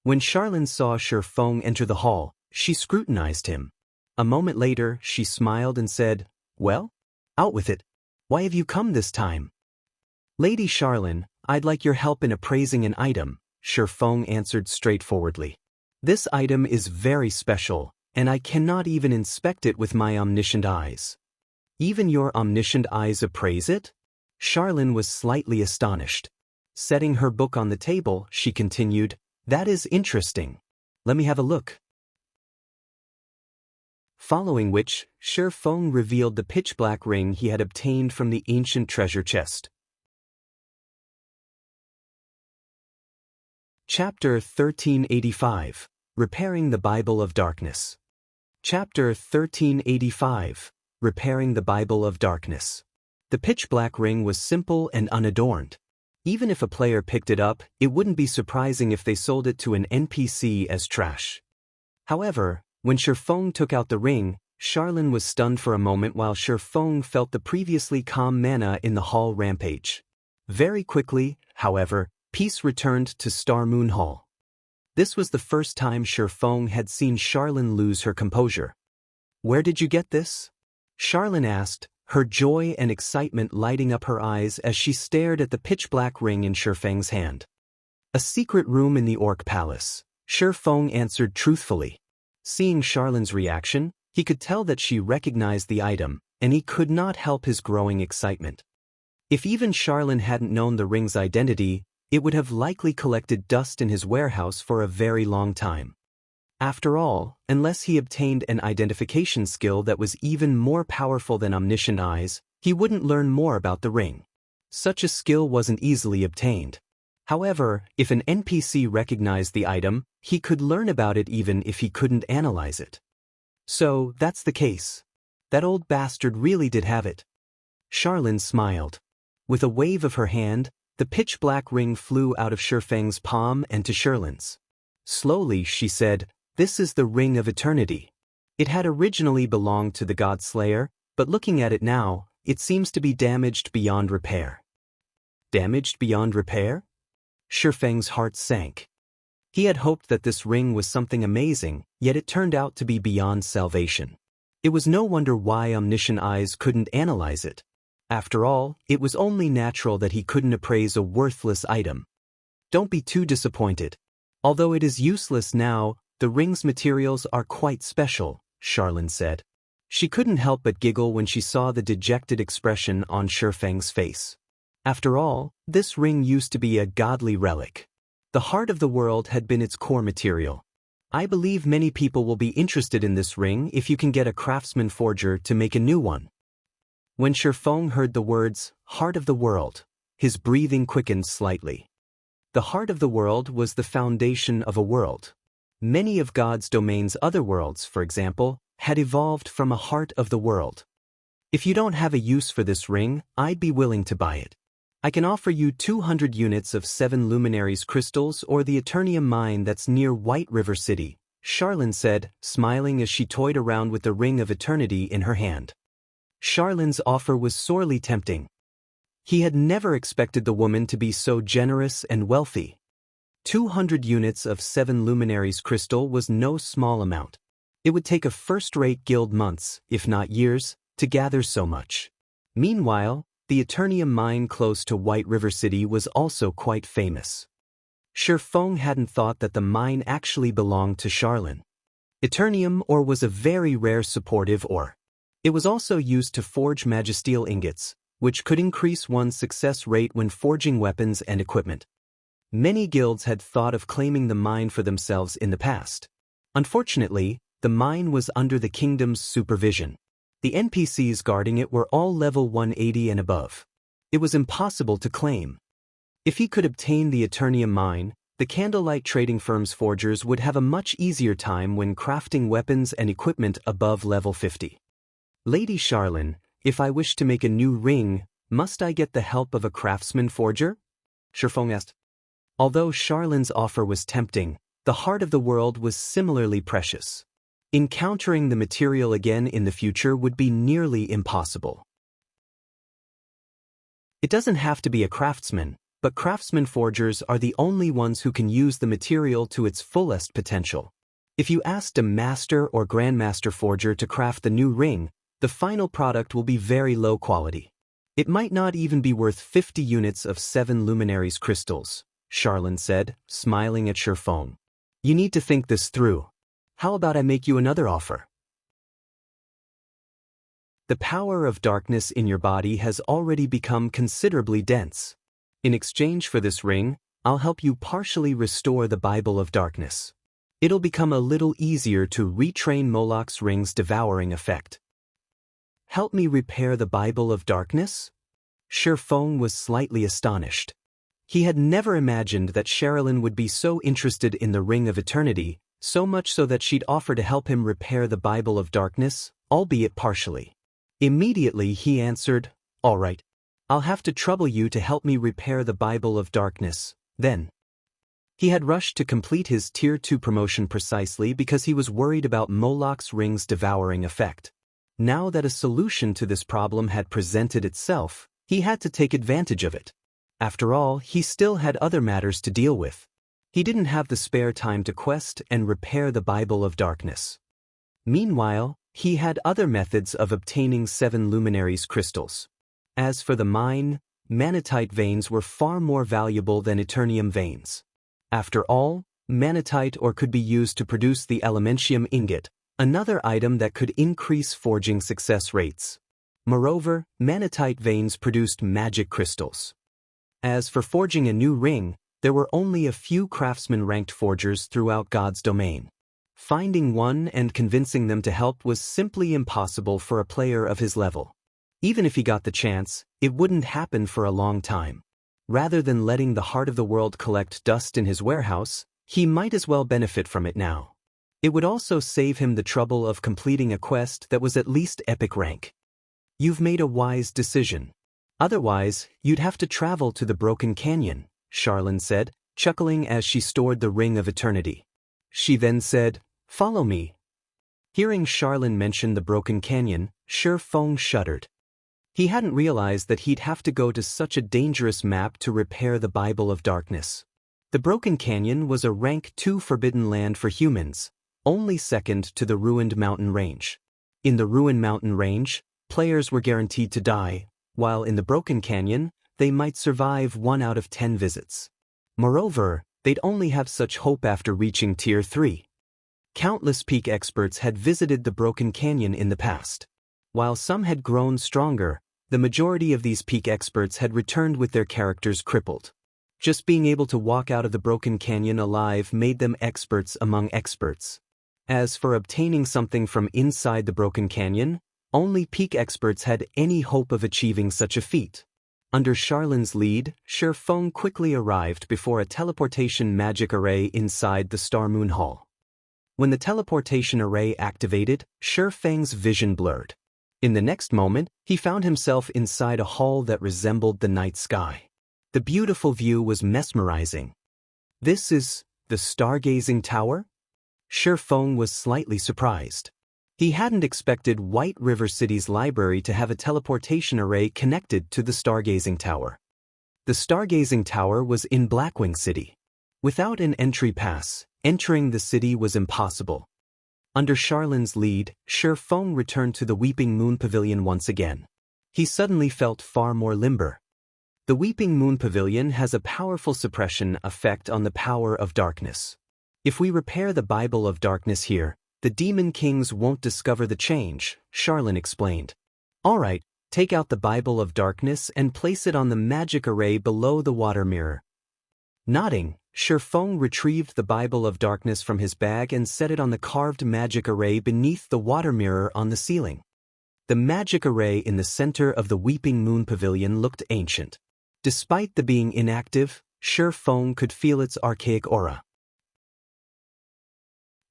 When Charlene saw Shifeng enter the hall, she scrutinized him. A moment later, she smiled and said, "Well, out with it. Why have you come this time?" "Lady Charlene, I'd like your help in appraising an item," Shifeng answered straightforwardly. "This item is very special, and I cannot even inspect it with my omniscient eyes." "Even your omniscient eyes appraise it?" Charlene was slightly astonished. Setting her book on the table, she continued, "That is interesting. Let me have a look." Following which, Shifeng revealed the pitch-black ring he had obtained from the ancient treasure chest. Chapter 1385. Repairing the Bible of Darkness. Chapter 1385. Repairing the Bible of Darkness. The pitch-black ring was simple and unadorned. Even if a player picked it up, it wouldn't be surprising if they sold it to an NPC as trash. However, when Shifeng took out the ring, Charlene was stunned for a moment while Shifeng felt the previously calm mana in the hall rampage. Very quickly, however, peace returned to Star Moon Hall. This was the first time Shifeng had seen Charlene lose her composure. "Where did you get this?" Charlene asked, her joy and excitement lighting up her eyes as she stared at the pitch-black ring in Shifeng's hand. "A secret room in the Orc Palace," Shifeng answered truthfully. Seeing Charlene's reaction, he could tell that she recognized the item, and he could not help his growing excitement. If even Charlene hadn't known the ring's identity, it would have likely collected dust in his warehouse for a very long time. After all, unless he obtained an identification skill that was even more powerful than omniscient eyes, he wouldn't learn more about the ring. Such a skill wasn't easily obtained. However, if an NPC recognized the item, he could learn about it even if he couldn't analyze it. So, that's the case. That old bastard really did have it. Charlene smiled. With a wave of her hand, the pitch-black ring flew out of Shifeng's palm and to Charlene's. Slowly, she said, "This is the Ring of Eternity. It had originally belonged to the God Slayer, but looking at it now, it seems to be damaged beyond repair." Damaged beyond repair? Shifeng's heart sank. He had hoped that this ring was something amazing, yet it turned out to be beyond salvation. It was no wonder why omniscient eyes couldn't analyze it. After all, it was only natural that he couldn't appraise a worthless item. "Don't be too disappointed. Although it is useless now, the ring's materials are quite special," Charlene said. She couldn't help but giggle when she saw the dejected expression on Shifeng's face. After all, this ring used to be a godly relic. The heart of the world had been its core material. "I believe many people will be interested in this ring if you can get a craftsman forger to make a new one." When Shifeng heard the words, "heart of the world," his breathing quickened slightly. The heart of the world was the foundation of a world. Many of God's domain's other worlds, for example, had evolved from a heart of the world. If you don't have a use for this ring, I'd be willing to buy it. I can offer you 200 units of 7 Luminaries crystals or the Eternium mine that's near White River City, Charlene said, smiling as she toyed around with the Ring of Eternity in her hand. Charlene's offer was sorely tempting. He had never expected the woman to be so generous and wealthy. 200 units of 7 Luminaries crystal was no small amount. It would take a first-rate guild months, if not years, to gather so much. Meanwhile, the Eternium mine close to White River City was also quite famous. Shi Feng hadn't thought that the mine actually belonged to Charlene. Eternium ore was a very rare supportive ore. It was also used to forge magisteel ingots, which could increase one's success rate when forging weapons and equipment. Many guilds had thought of claiming the mine for themselves in the past. Unfortunately, the mine was under the kingdom's supervision. The NPCs guarding it were all level 180 and above. It was impossible to claim. If he could obtain the Eternium mine, the Candlelight trading firm's forgers would have a much easier time when crafting weapons and equipment above level 50. Lady Charlene, if I wish to make a new ring, must I get the help of a craftsman forger? Shi Feng asked. Although Charlene's offer was tempting, the heart of the world was similarly precious. Encountering the material again in the future would be nearly impossible. It doesn't have to be a craftsman, but craftsman forgers are the only ones who can use the material to its fullest potential. If you asked a master or grandmaster forger to craft the new ring, the final product will be very low quality. It might not even be worth 50 units of 7 Luminaries crystals, Charlene said, smiling at Shi Feng. You need to think this through. How about I make you another offer? The power of darkness in your body has already become considerably dense. In exchange for this ring, I'll help you partially restore the Bible of Darkness. It'll become a little easier to retrain Moloch's ring's devouring effect. Help me repair the Bible of Darkness? Shi Feng was slightly astonished. He had never imagined that Charlene would be so interested in the Ring of Eternity, so much so that she'd offer to help him repair the Bible of Darkness, albeit partially. Immediately he answered, "All right. I'll have to trouble you to help me repair the Bible of Darkness, then." He had rushed to complete his Tier 2 promotion precisely because he was worried about Moloch's ring's devouring effect. Now that a solution to this problem had presented itself, he had to take advantage of it. After all, he still had other matters to deal with. He didn't have the spare time to quest and repair the Bible of Darkness. Meanwhile, he had other methods of obtaining 7 Luminaries crystals. As for the mine, Manatite veins were far more valuable than Eternium veins. After all, Manatite ore could be used to produce the Elementium ingot, another item that could increase forging success rates. Moreover, Manatite veins produced magic crystals. As for forging a new ring, there were only a few craftsman-ranked forgers throughout God's domain. Finding one and convincing them to help was simply impossible for a player of his level. Even if he got the chance, it wouldn't happen for a long time. Rather than letting the heart of the world collect dust in his warehouse, he might as well benefit from it now. It would also save him the trouble of completing a quest that was at least epic rank. You've made a wise decision. Otherwise, you'd have to travel to the Broken Canyon, Charlene said, chuckling as she stored the Ring of Eternity. She then said, "Follow me." Hearing Charlene mention the Broken Canyon, Shi Feng shuddered. He hadn't realized that he'd have to go to such a dangerous map to repair the Bible of Darkness. The Broken Canyon was a rank 2 forbidden land for humans, only second to the Ruined Mountain Range. In the Ruined Mountain Range, players were guaranteed to die, while in the Broken Canyon, they might survive 1 out of 10 visits. Moreover, they'd only have such hope after reaching Tier 3. Countless peak experts had visited the Broken Canyon in the past. While some had grown stronger, the majority of these peak experts had returned with their characters crippled. Just being able to walk out of the Broken Canyon alive made them experts among experts. As for obtaining something from inside the Broken Canyon, only peak experts had any hope of achieving such a feat. Under Charlin's lead, Shi Feng quickly arrived before a teleportation magic array inside the Star Moon Hall. When the teleportation array activated, Shi Feng's vision blurred. In the next moment, he found himself inside a hall that resembled the night sky. The beautiful view was mesmerizing. This is the Stargazing Tower? Shi Feng was slightly surprised. He hadn't expected White River City's library to have a teleportation array connected to the Stargazing Tower. The Stargazing Tower was in Blackwing City. Without an entry pass, entering the city was impossible. Under Charlin's lead, Shi Feng returned to the Weeping Moon Pavilion once again. He suddenly felt far more limber. The Weeping Moon Pavilion has a powerful suppression effect on the power of darkness. If we repair the Bible of Darkness here, the Demon Kings won't discover the change, Charlin explained. Alright, take out the Bible of Darkness and place it on the magic array below the water mirror. Nodding, Shi Feng retrieved the Bible of Darkness from his bag and set it on the carved magic array beneath the water mirror on the ceiling. The magic array in the center of the Weeping Moon Pavilion looked ancient. Despite the being inactive, Shi Feng could feel its archaic aura.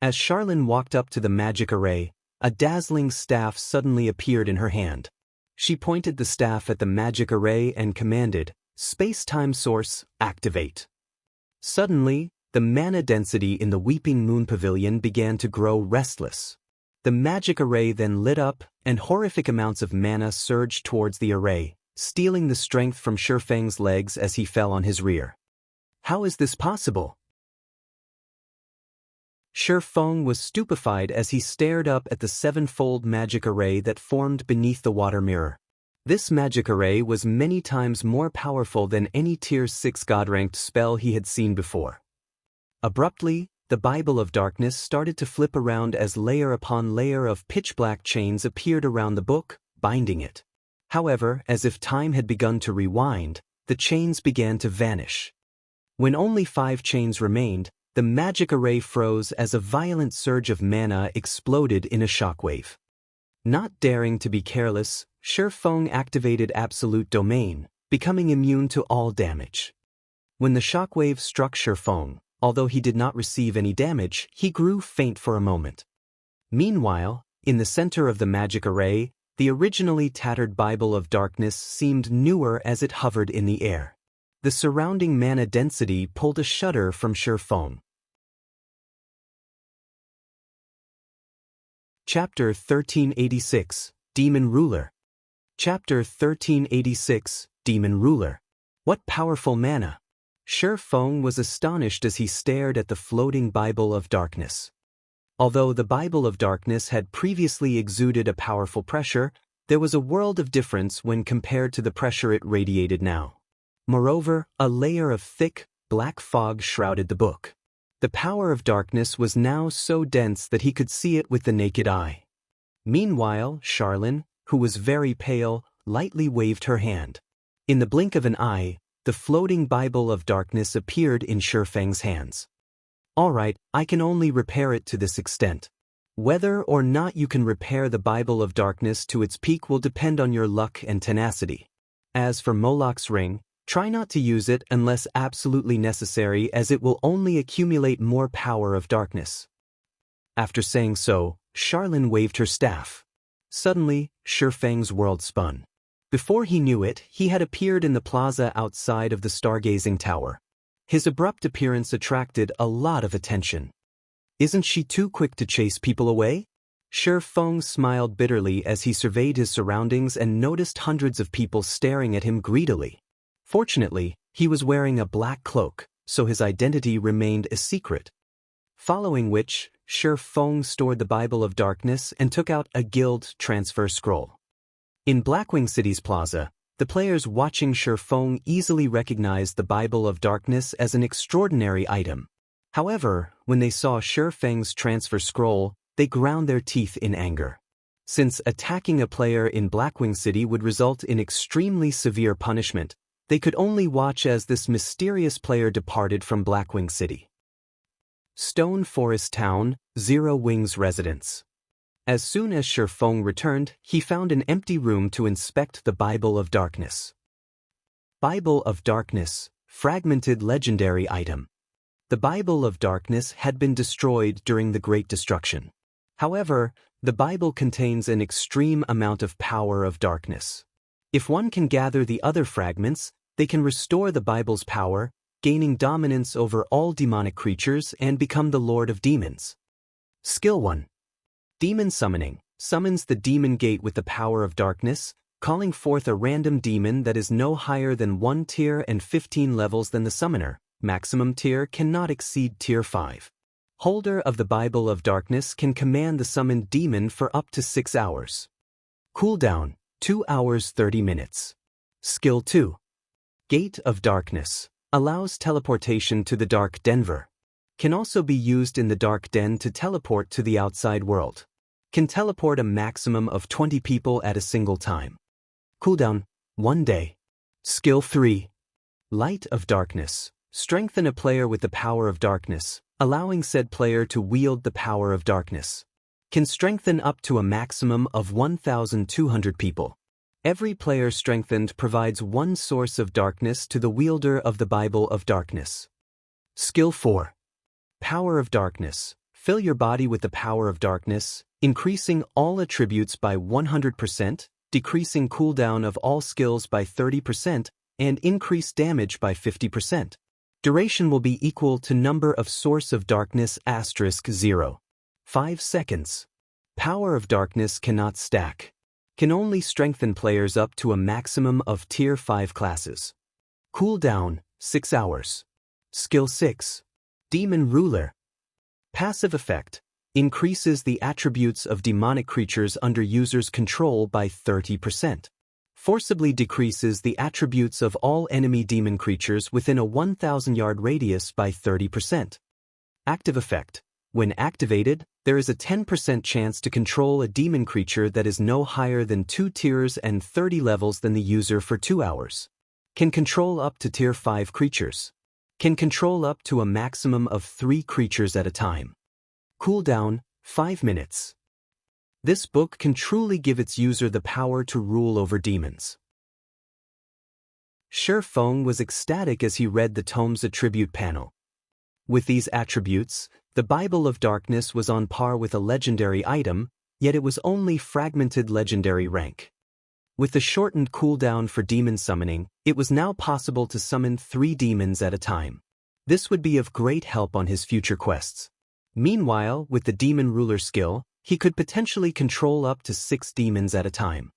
As Charlin walked up to the magic array, a dazzling staff suddenly appeared in her hand. She pointed the staff at the magic array and commanded, "Space-time source, activate." Suddenly, the mana density in the Weeping Moon Pavilion began to grow restless. The magic array then lit up, and horrific amounts of mana surged towards the array, stealing the strength from Shi Feng's legs as he fell on his rear. How is this possible? Shi Feng was stupefied as he stared up at the sevenfold magic array that formed beneath the water mirror. This magic array was many times more powerful than any Tier 6 God-ranked spell he had seen before. Abruptly, the Bible of Darkness started to flip around as layer upon layer of pitch-black chains appeared around the book, binding it. However, as if time had begun to rewind, the chains began to vanish. When only 5 chains remained, the magic array froze as a violent surge of mana exploded in a shockwave. Not daring to be careless, Shi Feng activated Absolute Domain, becoming immune to all damage. When the shockwave struck Shi Feng, although he did not receive any damage, he grew faint for a moment. Meanwhile, in the center of the magic array, the originally tattered Bible of Darkness seemed newer as it hovered in the air. The surrounding mana density pulled a shudder from Shi Feng. Chapter 1386, Demon Ruler. Chapter 1386, Demon Ruler. What powerful mana! Shi Feng was astonished as he stared at the floating Bible of Darkness. Although the Bible of Darkness had previously exuded a powerful pressure, there was a world of difference when compared to the pressure it radiated now. Moreover, a layer of thick, black fog shrouded the book. The power of darkness was now so dense that he could see it with the naked eye. Meanwhile, Charlin, who was very pale, lightly waved her hand. In the blink of an eye, the floating Bible of Darkness appeared in Shi Feng's hands. Alright, I can only repair it to this extent. Whether or not you can repair the Bible of Darkness to its peak will depend on your luck and tenacity. As for Moloch's ring, try not to use it unless absolutely necessary, as it will only accumulate more power of darkness. After saying so, Charlin waved her staff. Suddenly, Shi Feng's world spun. Before he knew it, he had appeared in the plaza outside of the Stargazing Tower. His abrupt appearance attracted a lot of attention. Isn't she too quick to chase people away? Shi Feng smiled bitterly as he surveyed his surroundings and noticed hundreds of people staring at him greedily. Fortunately, he was wearing a black cloak, so his identity remained a secret. Following which, Shi Feng stored the Bible of Darkness and took out a guild transfer scroll. In Blackwing City's plaza, the players watching Shi Feng easily recognized the Bible of Darkness as an extraordinary item. However, when they saw Shi Feng's transfer scroll, they ground their teeth in anger. Since attacking a player in Blackwing City would result in extremely severe punishment, they could only watch as this mysterious player departed from Blackwing City. Stone Forest Town, Zero Wing's residence. As soon as Shi Feng returned, he found an empty room to inspect the Bible of Darkness. Bible of Darkness, fragmented legendary item. The Bible of Darkness had been destroyed during the Great Destruction. However, the Bible contains an extreme amount of power of darkness. If one can gather the other fragments, they can restore the Bible's power, gaining dominance over all demonic creatures and become the Lord of Demons. Skill 1. Demon Summoning. Summons the demon gate with the power of darkness, calling forth a random demon that is no higher than 1 tier and 15 levels than the summoner. Maximum tier cannot exceed tier 5. Holder of the Bible of Darkness can command the summoned demon for up to 6 hours. Cooldown, 2 hours 30 minutes. Skill 2. Gate of Darkness. Allows teleportation to the Dark Denver. Can also be used in the Dark Den to teleport to the outside world. Can teleport a maximum of 20 people at a single time. Cooldown, 1 day. Skill 3. Light of Darkness. Strengthen a player with the power of darkness, allowing said player to wield the power of darkness. Can strengthen up to a maximum of 1,200 people. Every player strengthened provides 1 source of darkness to the wielder of the Bible of Darkness. Skill 4. Power of Darkness. Fill your body with the power of darkness, increasing all attributes by 100%, decreasing cooldown of all skills by 30%, and increase damage by 50%. Duration will be equal to number of source of darkness *0. 5 seconds. Power of darkness cannot stack. Can only strengthen players up to a maximum of tier 5 classes. Cooldown, 6 hours. Skill 6. Demon Ruler. Passive effect. Increases the attributes of demonic creatures under user's control by 30%. Forcibly decreases the attributes of all enemy demon creatures within a 1,000-yard radius by 30%. Active effect. When activated, there is a 10% chance to control a demon creature that is no higher than 2 tiers and 30 levels than the user for 2 hours. Can control up to tier 5 creatures. Can control up to a maximum of 3 creatures at a time. Cooldown, 5 minutes. This book can truly give its user the power to rule over demons. Shi Feng was ecstatic as he read the tome's attribute panel. With these attributes, the Bible of Darkness was on par with a legendary item, yet it was only fragmented legendary rank. With the shortened cooldown for demon summoning, it was now possible to summon 3 demons at a time. This would be of great help on his future quests. Meanwhile, with the Demon Ruler skill, he could potentially control up to 6 demons at a time.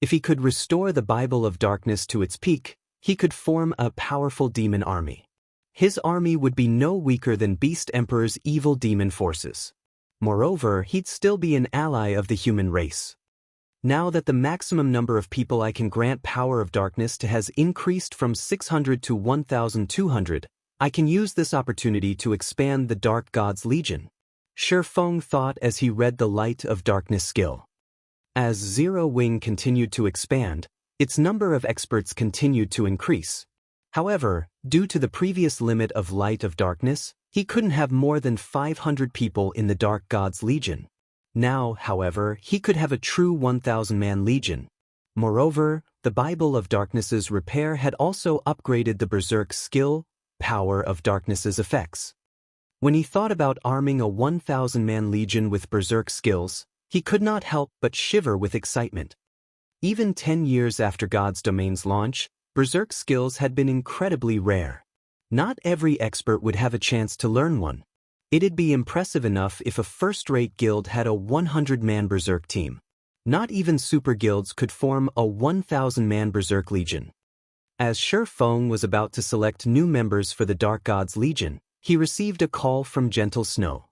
If he could restore the Bible of Darkness to its peak, he could form a powerful demon army. His army would be no weaker than Beast Emperor's evil demon forces. Moreover, he'd still be an ally of the human race. Now that the maximum number of people I can grant Power of Darkness to has increased from 600 to 1,200, I can use this opportunity to expand the Dark God's Legion. Shi Feng thought as he read the Light of Darkness skill. As Zero Wing continued to expand, its number of experts continued to increase. However, due to the previous limit of Light of Darkness, he couldn't have more than 500 people in the Dark God's Legion. Now, however, he could have a true 1,000-man legion. Moreover, the Bible of Darkness's repair had also upgraded the Berserk skill, Power of Darkness's effects. When he thought about arming a 1,000-man legion with Berserk skills, he could not help but shiver with excitement. Even 10 years after God's Domain's launch, Berserk skills had been incredibly rare. Not every expert would have a chance to learn one. It'd be impressive enough if a first-rate guild had a 100-man Berserk team. Not even super guilds could form a 1,000-man Berserk legion. As Shi Feng was about to select new members for the Dark God's Legion, he received a call from Gentle Snow.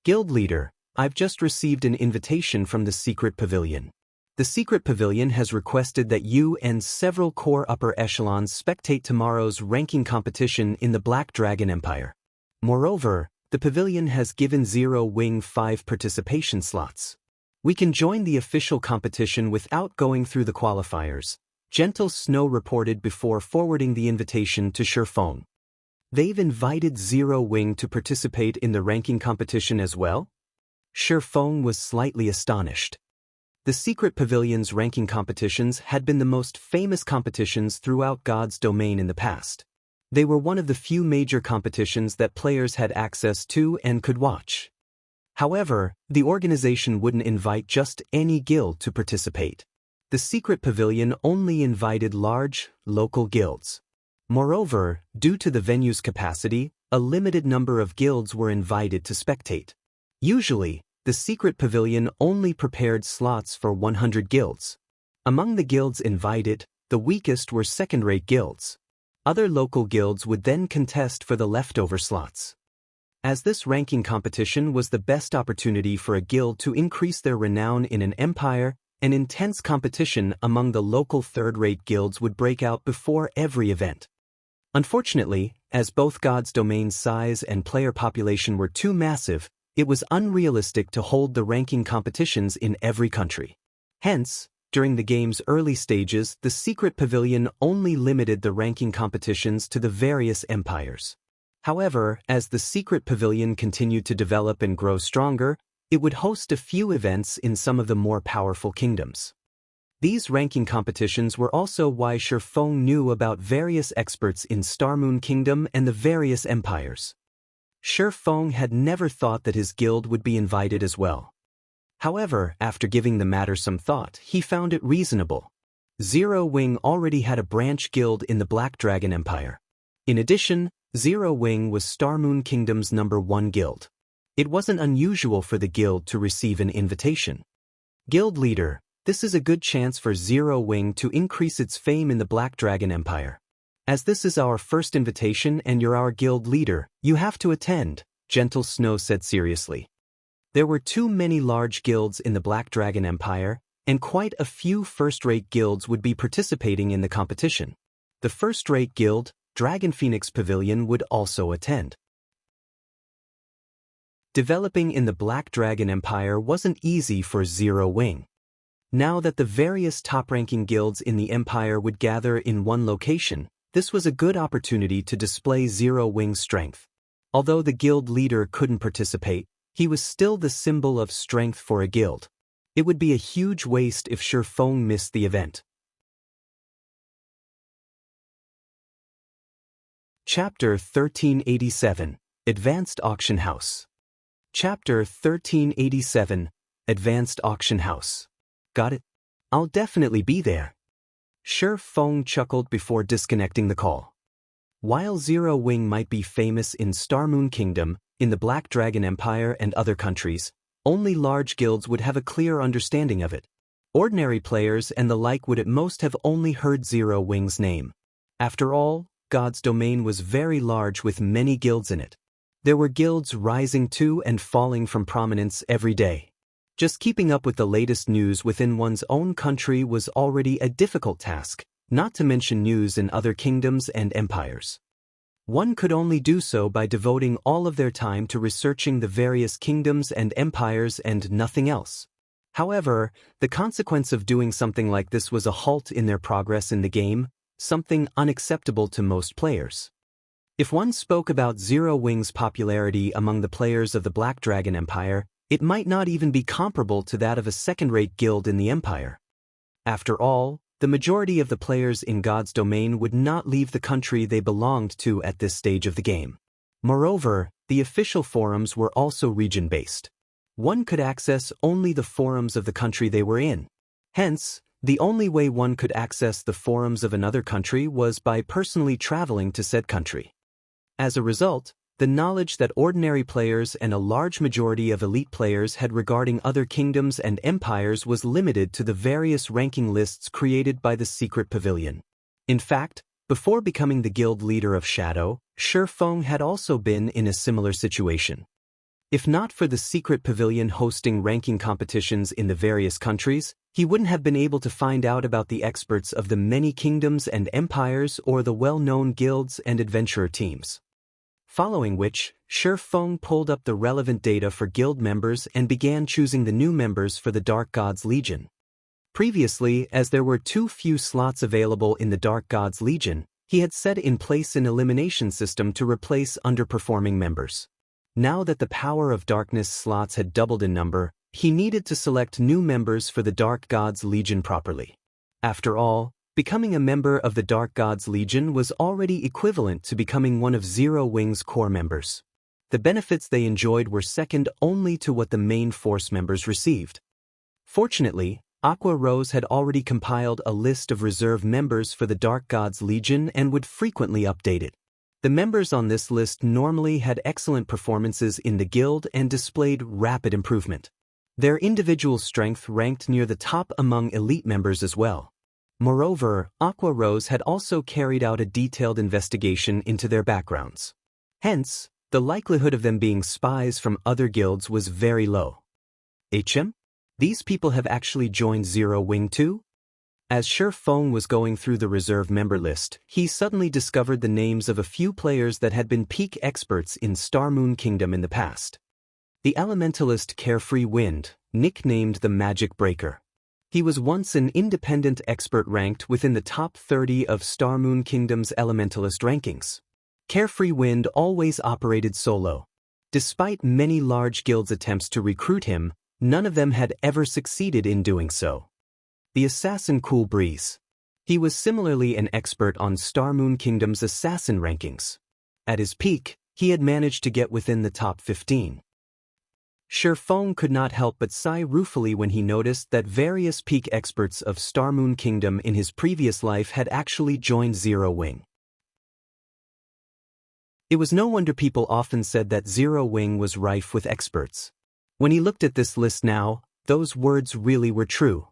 Guild leader, I've just received an invitation from the Secret Pavilion. The Secret Pavilion has requested that you and several core upper echelons spectate tomorrow's ranking competition in the Black Dragon Empire. Moreover, the Pavilion has given Zero Wing 5 participation slots. We can join the official competition without going through the qualifiers, Gentle Snow reported before forwarding the invitation to Shi Feng. They've invited Zero Wing to participate in the ranking competition as well? Shi Feng was slightly astonished. The Secret Pavilion's ranking competitions had been the most famous competitions throughout God's domain in the past. They were one of the few major competitions that players had access to and could watch. However, the organization wouldn't invite just any guild to participate. The Secret Pavilion only invited large, local guilds. Moreover, due to the venue's capacity, a limited number of guilds were invited to spectate. Usually, the Secret Pavilion only prepared slots for 100 guilds. Among the guilds invited, the weakest were second-rate guilds. Other local guilds would then contest for the leftover slots. As this ranking competition was the best opportunity for a guild to increase their renown in an empire, an intense competition among the local third-rate guilds would break out before every event. Unfortunately, as both God's domain's size and player population were too massive, it was unrealistic to hold the ranking competitions in every country. Hence, during the game's early stages, the Secret Pavilion only limited the ranking competitions to the various empires. However, as the Secret Pavilion continued to develop and grow stronger, it would host a few events in some of the more powerful kingdoms. These ranking competitions were also why Shi Feng knew about various experts in Starmoon Kingdom and the various empires. Shi Feng had never thought that his guild would be invited as well. However, after giving the matter some thought, he found it reasonable. Zero Wing already had a branch guild in the Black Dragon Empire. In addition, Zero Wing was Starmoon Kingdom's #1 guild. It wasn't unusual for the guild to receive an invitation. Guild leader, this is a good chance for Zero Wing to increase its fame in the Black Dragon Empire. As this is our first invitation and you're our guild leader, you have to attend, Gentle Snow said seriously. There were too many large guilds in the Black Dragon Empire, and quite a few first-rate guilds would be participating in the competition. The first-rate guild, Dragon Phoenix Pavilion, would also attend. Developing in the Black Dragon Empire wasn't easy for Zero Wing. Now that the various top-ranking guilds in the Empire would gather in one location, this was a good opportunity to display Zero Wing's strength. Although the guild leader couldn't participate, he was still the symbol of strength for a guild. It would be a huge waste if Shi Feng missed the event. Chapter 1387, Advanced Auction House. Chapter 1387, Advanced Auction House. Got it? I'll definitely be there. Shi Feng chuckled before disconnecting the call. While Zero Wing might be famous in Starmoon Kingdom, in the Black Dragon Empire and other countries, only large guilds would have a clear understanding of it. Ordinary players and the like would at most have only heard Zero Wing's name. After all, God's domain was very large with many guilds in it. There were guilds rising to and falling from prominence every day. Just keeping up with the latest news within one's own country was already a difficult task, not to mention news in other kingdoms and empires. One could only do so by devoting all of their time to researching the various kingdoms and empires and nothing else. However, the consequence of doing something like this was a halt in their progress in the game, something unacceptable to most players. If one spoke about Zero Wing's popularity among the players of the Black Dragon Empire, it might not even be comparable to that of a second-rate guild in the Empire. After all, the majority of the players in God's domain would not leave the country they belonged to at this stage of the game. Moreover, the official forums were also region-based. One could access only the forums of the country they were in. Hence, the only way one could access the forums of another country was by personally traveling to said country. As a result, the knowledge that ordinary players and a large majority of elite players had regarding other kingdoms and empires was limited to the various ranking lists created by the Secret Pavilion. In fact, before becoming the guild leader of Shadow, Shi Feng had also been in a similar situation. If not for the Secret Pavilion hosting ranking competitions in the various countries, he wouldn't have been able to find out about the experts of the many kingdoms and empires or the well-known guilds and adventurer teams. Following which, Shi Feng pulled up the relevant data for guild members and began choosing the new members for the Dark Gods Legion. Previously, as there were too few slots available in the Dark Gods Legion, he had set in place an elimination system to replace underperforming members. Now that the Power of Darkness slots had doubled in number, He needed to select new members for the Dark Gods Legion properly. After all, becoming a member of the Dark Gods Legion was already equivalent to becoming one of Zero Wing's core members. The benefits they enjoyed were second only to what the main force members received. Fortunately, Aqua Rose had already compiled a list of reserve members for the Dark Gods Legion and would frequently update it. The members on this list normally had excellent performances in the guild and displayed rapid improvement. Their individual strength ranked near the top among elite members as well. Moreover, Aqua Rose had also carried out a detailed investigation into their backgrounds. Hence, the likelihood of them being spies from other guilds was very low. These people have actually joined Zero Wing too? As Shi Feng was going through the reserve member list, he suddenly discovered the names of a few players that had been peak experts in Star Moon Kingdom in the past. The elementalist Carefree Wind, nicknamed the Magic Breaker. He was once an independent expert ranked within the top 30 of Star Moon Kingdom's elementalist rankings. Carefree Wind always operated solo. Despite many large guilds' attempts to recruit him, none of them had ever succeeded in doing so. The assassin Cool Breeze. He was similarly an expert on Star Moon Kingdom's assassin rankings. At his peak, he had managed to get within the top 15. Shi Feng could not help but sigh ruefully when he noticed that various peak experts of Star Moon Kingdom in his previous life had actually joined Zero Wing. It was no wonder people often said that Zero Wing was rife with experts. When he looked at this list now, those words really were true.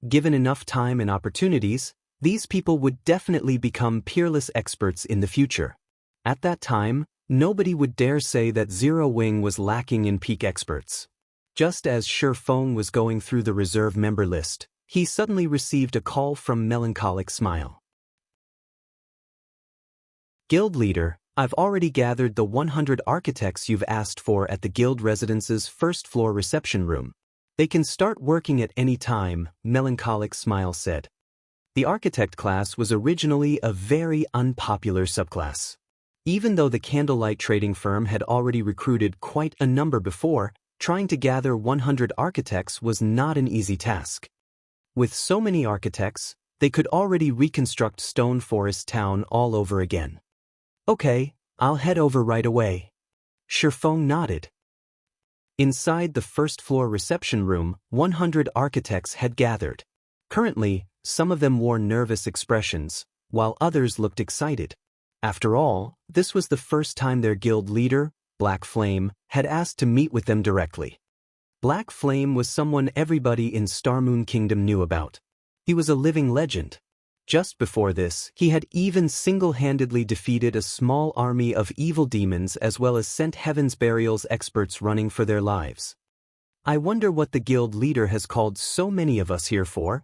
Given enough time and opportunities, these people would definitely become peerless experts in the future. At that time, nobody would dare say that Zero Wing was lacking in peak experts. Just as Shi Feng was going through the reserve member list, he suddenly received a call from Melancholic Smile. Guild Leader, I've already gathered the 100 architects you've asked for at the guild residence's first-floor reception room. They can start working at any time, Melancholic Smile said. The architect class was originally a very unpopular subclass. Even though the candlelight trading firm had already recruited quite a number before, trying to gather 100 architects was not an easy task. With so many architects, they could already reconstruct Stone Forest Town all over again. Okay, I'll head over right away. Shi Feng nodded. Inside the first-floor reception room, 100 architects had gathered. Currently, some of them wore nervous expressions, while others looked excited. After all, this was the first time their guild leader, Black Flame, had asked to meet with them directly. Black Flame was someone everybody in Star Moon Kingdom knew about. He was a living legend. Just before this, he had even single-handedly defeated a small army of evil demons as well as sent Heaven's Burial's experts running for their lives. I wonder what the guild leader has called so many of us here for?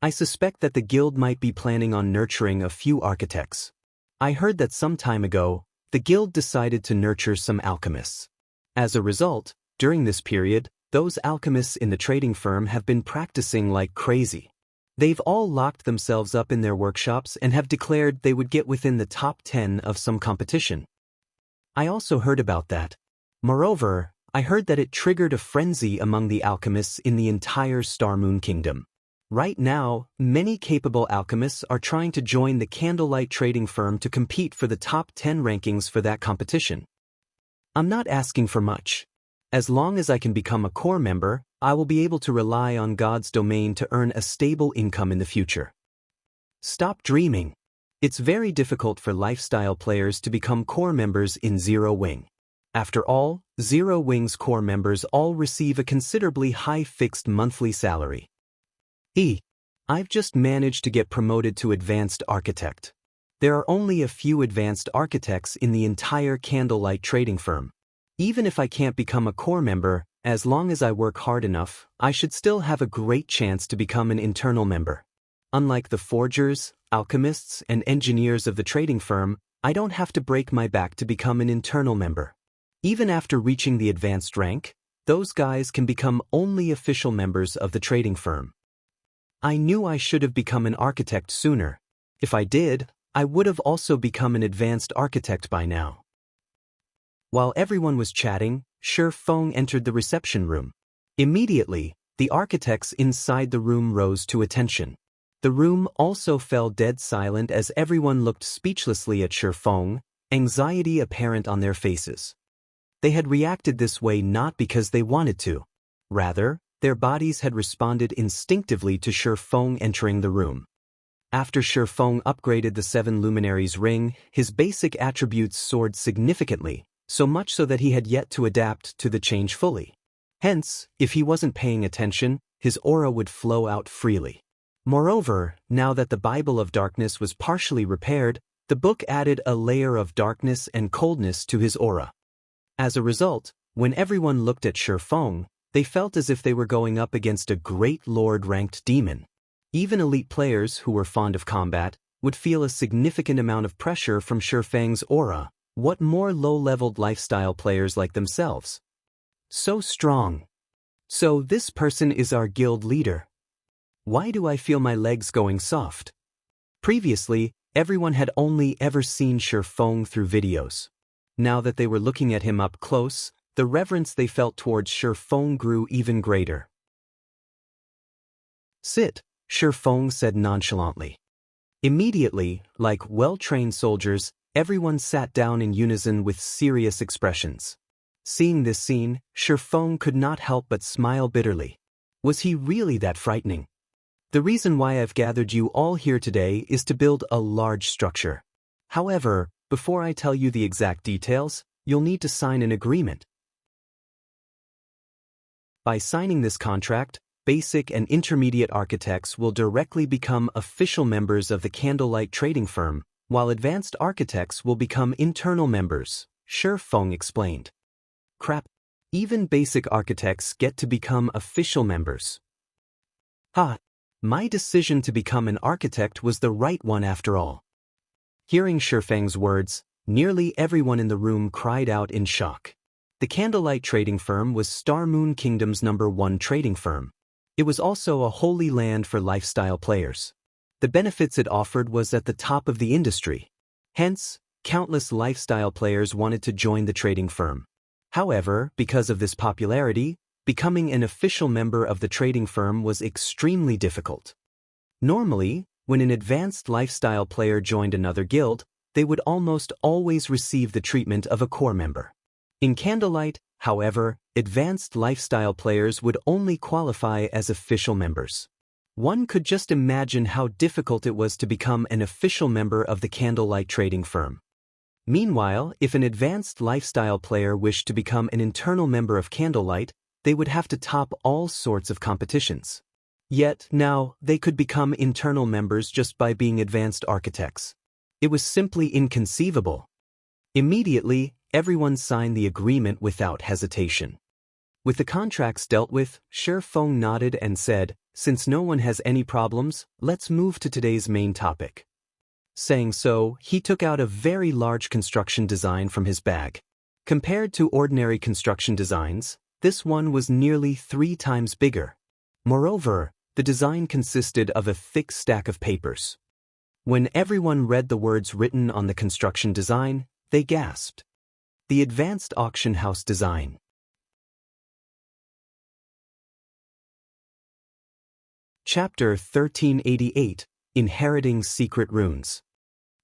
I suspect that the guild might be planning on nurturing a few architects. I heard that some time ago, the guild decided to nurture some alchemists. As a result, during this period, those alchemists in the trading firm have been practicing like crazy. They've all locked themselves up in their workshops and have declared they would get within the top 10 of some competition. I also heard about that. Moreover, I heard that it triggered a frenzy among the alchemists in the entire Star Moon Kingdom. Right now, many capable alchemists are trying to join the candlelight trading firm to compete for the top 10 rankings for that competition. I'm not asking for much. As long as I can become a core member, I will be able to rely on God's domain to earn a stable income in the future. Stop dreaming. It's very difficult for lifestyle players to become core members in Zero Wing. After all, Zero Wing's core members all receive a considerably high fixed monthly salary. I've just managed to get promoted to Advanced Architect. There are only a few Advanced Architects in the entire candlelight trading firm. Even if I can't become a core member, as long as I work hard enough, I should still have a great chance to become an internal member. Unlike the forgers, alchemists, and engineers of the trading firm, I don't have to break my back to become an internal member. Even after reaching the advanced rank, those guys can become only official members of the trading firm. I knew I should have become an architect sooner. If I did, I would have also become an advanced architect by now. While everyone was chatting, Shi Feng entered the reception room. Immediately, the architects inside the room rose to attention. The room also fell dead silent as everyone looked speechlessly at Shifeng, anxiety apparent on their faces. They had reacted this way not because they wanted to. Rather, their bodies had responded instinctively to Shifeng entering the room. After Shifeng upgraded the 7 Luminaries ring, his basic attributes soared significantly, so much so that he had yet to adapt to the change fully. Hence, if he wasn't paying attention, his aura would flow out freely. Moreover, now that the Bible of Darkness was partially repaired, the book added a layer of darkness and coldness to his aura. As a result, when everyone looked at Shifeng, they felt as if they were going up against a great lord-ranked demon. Even elite players who were fond of combat would feel a significant amount of pressure from Shifeng's aura. What more low-leveled lifestyle players like themselves? So strong. So this person is our guild leader. Why do I feel my legs going soft? Previously, everyone had only ever seen Shifeng through videos. Now that they were looking at him up close, the reverence they felt towards Shifeng grew even greater. Sit, Shifeng said nonchalantly. Immediately, like well-trained soldiers, everyone sat down in unison with serious expressions. Seeing this scene, Shifeng could not help but smile bitterly. Was he really that frightening? The reason why I've gathered you all here today is to build a large structure. However, before I tell you the exact details, you'll need to sign an agreement. By signing this contract, basic and intermediate architects will directly become official members of the Candlelight Trading Firm, while advanced architects will become internal members, Shifeng explained. Crap, even basic architects get to become official members. Ha! My decision to become an architect was the right one after all. Hearing Shifeng's words, nearly everyone in the room cried out in shock. The Candlelight Trading Firm was Star Moon Kingdom's #1 trading firm. It was also a holy land for lifestyle players. The benefits it offered was at the top of the industry. Hence, countless lifestyle players wanted to join the trading firm. However, because of this popularity, becoming an official member of the trading firm was extremely difficult. Normally, when an advanced lifestyle player joined another guild, they would almost always receive the treatment of a core member. In Candlelight, however, advanced lifestyle players would only qualify as official members. One could just imagine how difficult it was to become an official member of the Candlelight Trading Firm. Meanwhile, if an advanced lifestyle player wished to become an internal member of Candlelight, they would have to top all sorts of competitions. Yet, now, they could become internal members just by being advanced architects. It was simply inconceivable. Immediately, everyone signed the agreement without hesitation. With the contracts dealt with, Shifeng nodded and said, "Since no one has any problems, let's move to today's main topic." Saying so, he took out a very large construction design from his bag. Compared to ordinary construction designs, this one was nearly 3 times bigger. Moreover, the design consisted of a thick stack of papers. When everyone read the words written on the construction design, they gasped. The Advanced Auction House Design. Chapter 1388, Inheriting Secret Runes.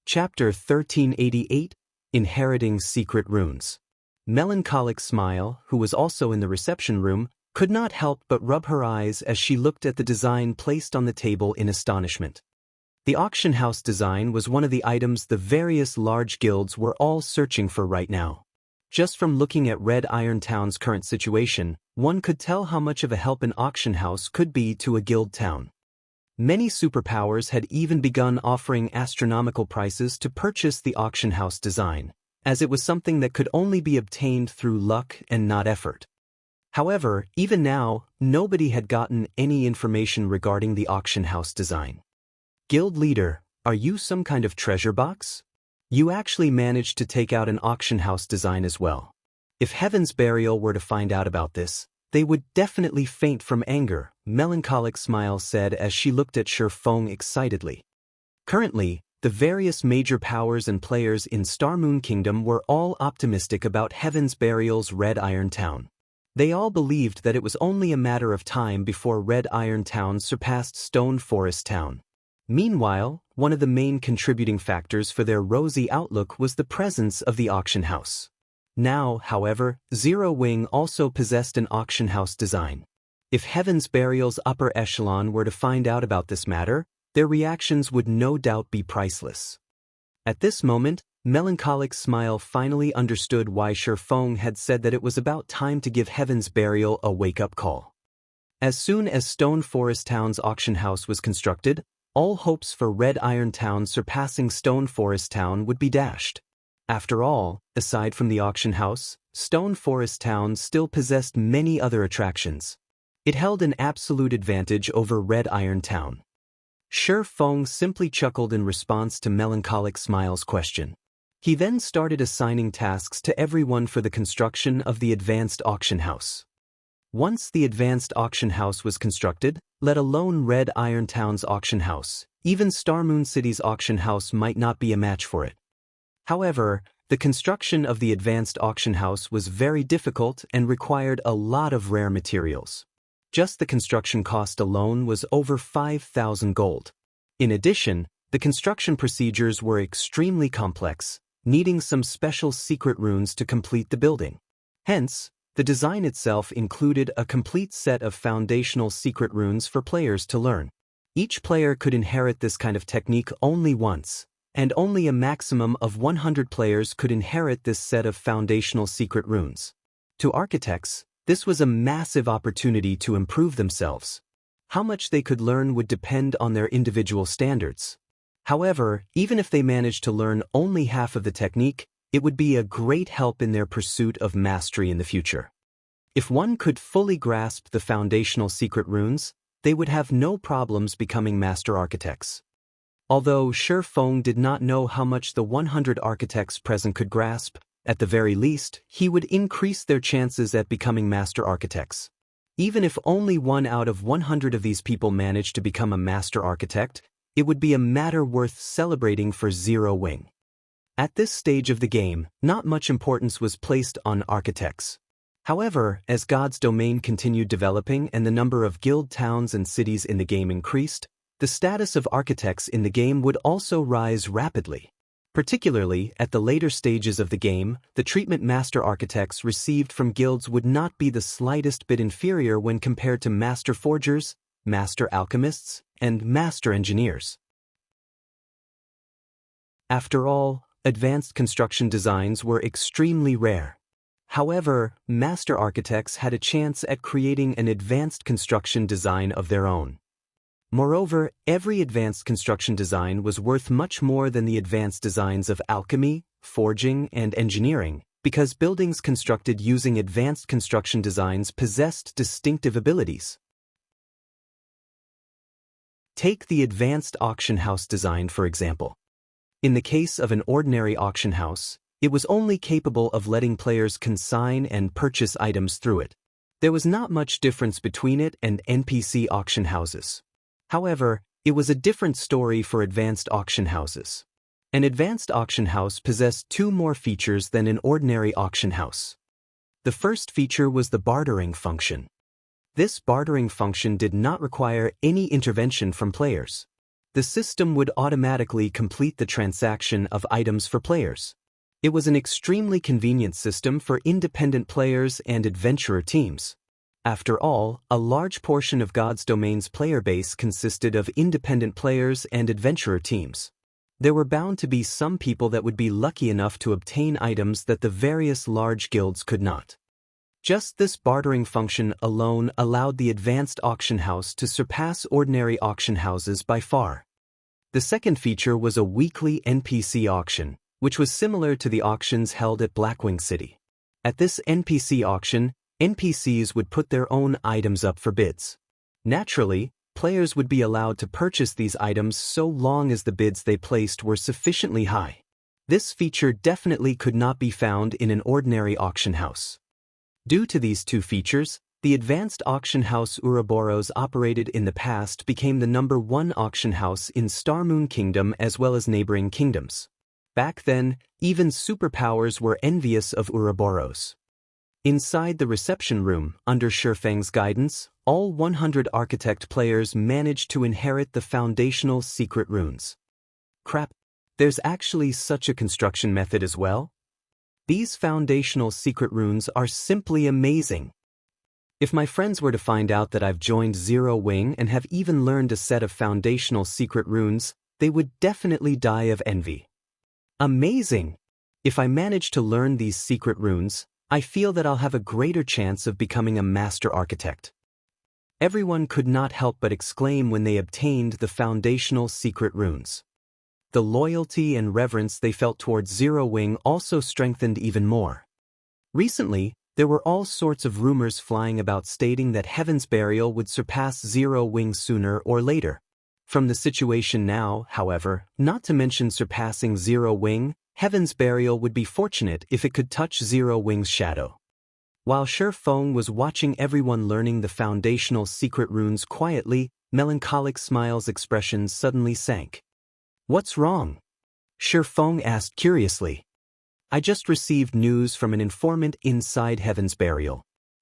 Chapter 1388, Inheriting Secret Runes. Melancholic Smile, who was also in the reception room, could not help but rub her eyes as she looked at the design placed on the table in astonishment. The auction house design was one of the items the various large guilds were all searching for right now. Just from looking at Red Iron Town's current situation, one could tell how much of a help an auction house could be to a guild town. Many superpowers had even begun offering astronomical prices to purchase the auction house design, as it was something that could only be obtained through luck and not effort. However, even now, nobody had gotten any information regarding the auction house design. Guild leader, are you some kind of treasure box? You actually managed to take out an auction house design as well. If Heaven's Burial were to find out about this, they would definitely faint from anger, Melancholic Smile said as she looked at Shifeng excitedly. Currently, the various major powers and players in Star Moon Kingdom were all optimistic about Heaven's Burial's Red Iron Town. They all believed that it was only a matter of time before Red Iron Town surpassed Stone Forest Town. Meanwhile, one of the main contributing factors for their rosy outlook was the presence of the auction house. Now, however, Zero Wing also possessed an auction house design. If Heaven's Burial's upper echelon were to find out about this matter, their reactions would no doubt be priceless. At this moment, Melancholic Smile finally understood why Shi Feng had said that it was about time to give Heaven's Burial a wake-up call. As soon as Stone Forest Town's auction house was constructed, all hopes for Red Iron Town surpassing Stone Forest Town would be dashed. After all, aside from the auction house, Stone Forest Town still possessed many other attractions. It held an absolute advantage over Red Iron Town. Shi Feng simply chuckled in response to Melancholic Smile's question. He then started assigning tasks to everyone for the construction of the advanced auction house. Once the advanced auction house was constructed, let alone Red Iron Town's auction house, even Star Moon City's auction house might not be a match for it. However, the construction of the advanced auction house was very difficult and required a lot of rare materials. Just the construction cost alone was over 5,000 gold. In addition, the construction procedures were extremely complex, needing some special secret runes to complete the building. Hence, the design itself included a complete set of foundational secret runes for players to learn. Each player could inherit this kind of technique only once, and only a maximum of 100 players could inherit this set of foundational secret runes. To architects, this was a massive opportunity to improve themselves. How much they could learn would depend on their individual standards. However, even if they managed to learn only half of the technique, it would be a great help in their pursuit of mastery in the future. If one could fully grasp the foundational secret runes, they would have no problems becoming master architects. Although Shi Feng did not know how much the 100 architects present could grasp, at the very least, he would increase their chances at becoming master architects. Even if only 1 out of 100 of these people managed to become a master architect, it would be a matter worth celebrating for Zero Wing. At this stage of the game, not much importance was placed on architects. However, as God's domain continued developing and the number of guild towns and cities in the game increased, the status of architects in the game would also rise rapidly. Particularly, at the later stages of the game, the treatment master architects received from guilds would not be the slightest bit inferior when compared to master forgers, master alchemists, and master engineers. After all, advanced construction designs were extremely rare. However, master architects had a chance at creating an advanced construction design of their own. Moreover, every advanced construction design was worth much more than the advanced designs of alchemy, forging, and engineering, because buildings constructed using advanced construction designs possessed distinctive abilities. Take the advanced auction house design, for example. In the case of an ordinary auction house, it was only capable of letting players consign and purchase items through it. There was not much difference between it and NPC auction houses. However, it was a different story for advanced auction houses. An advanced auction house possessed 2 more features than an ordinary auction house. The first feature was the bartering function. This bartering function did not require any intervention from players. The system would automatically complete the transaction of items for players. It was an extremely convenient system for independent players and adventurer teams. After all, a large portion of God's Domain's player base consisted of independent players and adventurer teams. There were bound to be some people that would be lucky enough to obtain items that the various large guilds could not. Just this bartering function alone allowed the advanced auction house to surpass ordinary auction houses by far. The second feature was a weekly NPC auction, which was similar to the auctions held at Blackwing City. At this NPC auction, NPCs would put their own items up for bids. Naturally, players would be allowed to purchase these items so long as the bids they placed were sufficiently high. This feature definitely could not be found in an ordinary auction house. Due to these 2 features, the advanced auction house Ouroboros operated in the past became the #1 auction house in Star Moon Kingdom as well as neighboring kingdoms. Back then, even superpowers were envious of Ouroboros. Inside the reception room, under Shifeng's guidance, all 100 architect players managed to inherit the foundational secret runes. Crap, there's actually such a construction method as well? These foundational secret runes are simply amazing. If my friends were to find out that I've joined Zero Wing and have even learned a set of foundational secret runes, they would definitely die of envy. Amazing! If I manage to learn these secret runes, I feel that I'll have a greater chance of becoming a master architect. Everyone could not help but exclaim when they obtained the foundational secret runes. The loyalty and reverence they felt towards Zero Wing also strengthened even more. Recently, there were all sorts of rumors flying about stating that Heaven's Burial would surpass Zero Wing sooner or later. From the situation now, however, not to mention surpassing Zero Wing, Heaven's Burial would be fortunate if it could touch Zero Wing's shadow. While Shifeng was watching everyone learning the foundational secret runes quietly, Melancholic Smile's expression suddenly sank. "What's wrong?" Shifeng asked curiously. "I just received news from an informant inside Heaven's Burial.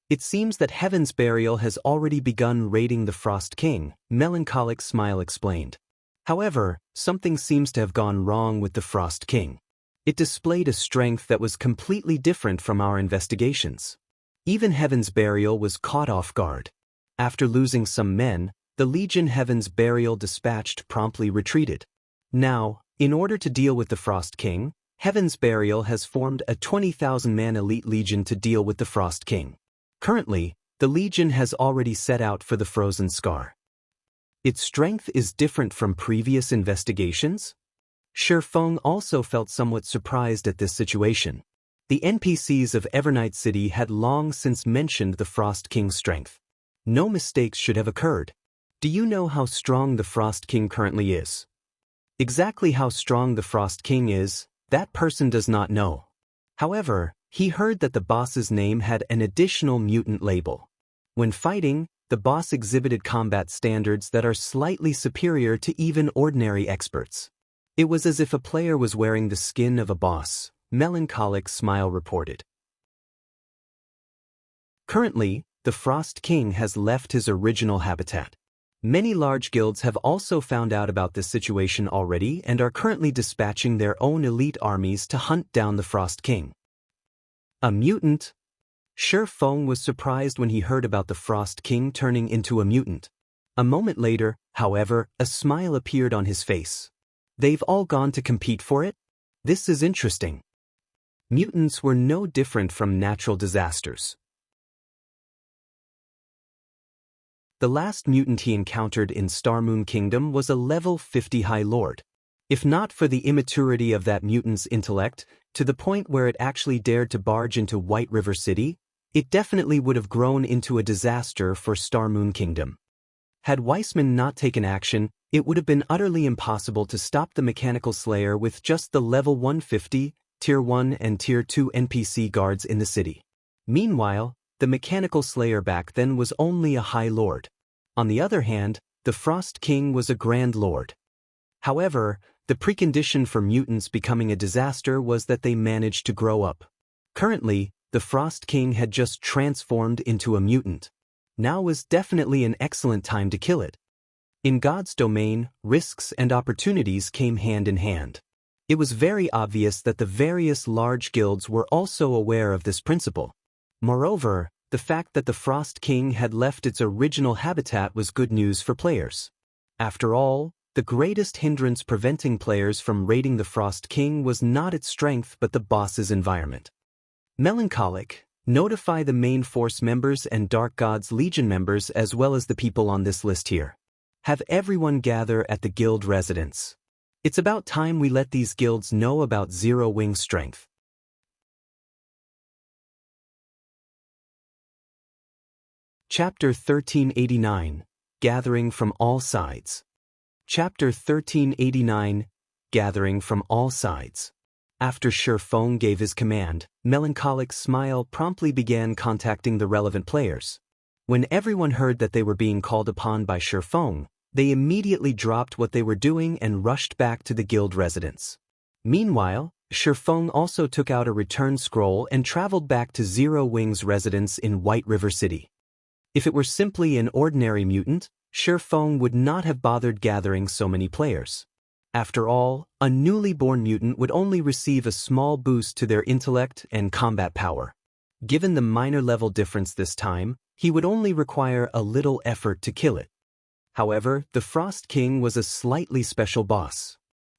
It seems that Heaven's Burial has already begun raiding the Frost King," Melancholic Smile explained. "However, something seems to have gone wrong with the Frost King. It displayed a strength that was completely different from our investigations. Even Heaven's Burial was caught off guard. After losing some men, the Legion Heaven's Burial dispatched promptly retreated. Now, in order to deal with the Frost King, Heaven's Burial has formed a 20,000-man elite legion to deal with the Frost King. Currently, the legion has already set out for the Frozen Scar. Its strength is different from previous investigations?" Shifeng also felt somewhat surprised at this situation. The NPCs of Evernight City had long since mentioned the Frost King's strength. No mistakes should have occurred. "Do you know how strong the Frost King currently is?" Exactly how strong the Frost King is, that person does not know. However, he heard that the boss's name had an additional mutant label. When fighting, the boss exhibited combat standards that are slightly superior to even ordinary experts. It was as if a player was wearing the skin of a boss, Melancholic Smile reported. Currently, the Frost King has left his original habitat. Many large guilds have also found out about this situation already and are currently dispatching their own elite armies to hunt down the Frost King. A mutant? Shifeng was surprised when he heard about the Frost King turning into a mutant. A moment later, however, a smile appeared on his face. "They've all gone to compete for it? This is interesting." Mutants were no different from natural disasters. The last mutant he encountered in Starmoon Kingdom was a level 50 High Lord. If not for the immaturity of that mutant's intellect, to the point where it actually dared to barge into White River City, it definitely would have grown into a disaster for Starmoon Kingdom. Had Weissman not taken action, it would have been utterly impossible to stop the Mechanical Slayer with just the level 150, Tier 1 and Tier 2 NPC guards in the city. Meanwhile, the Mechanical Slayer back then was only a High Lord. On the other hand, the Frost King was a Grand Lord. However, the precondition for mutants becoming a disaster was that they managed to grow up. Currently, the Frost King had just transformed into a mutant. Now was definitely an excellent time to kill it. In God's domain, risks and opportunities came hand in hand. It was very obvious that the various large guilds were also aware of this principle. Moreover, the fact that the Frost King had left its original habitat was good news for players. After all, the greatest hindrance preventing players from raiding the Frost King was not its strength but the boss's environment. Melancholic, notify the main force members and Dark God's Legion members as well as the people on this list here. Have everyone gather at the guild residence. It's about time we let these guilds know about Zero Wing's strength. Chapter 1389, Gathering from All Sides. Chapter 1389, Gathering from All Sides. After Shifeng gave his command, Melancholic Smile promptly began contacting the relevant players. When everyone heard that they were being called upon by Shifeng, they immediately dropped what they were doing and rushed back to the guild residence. Meanwhile, Shifeng also took out a return scroll and traveled back to Zero Wing's residence in White River City. If it were simply an ordinary mutant, Shifeng would not have bothered gathering so many players. After all, a newly born mutant would only receive a small boost to their intellect and combat power. Given the minor level difference this time, he would only require a little effort to kill it. However, the Frost King was a slightly special boss.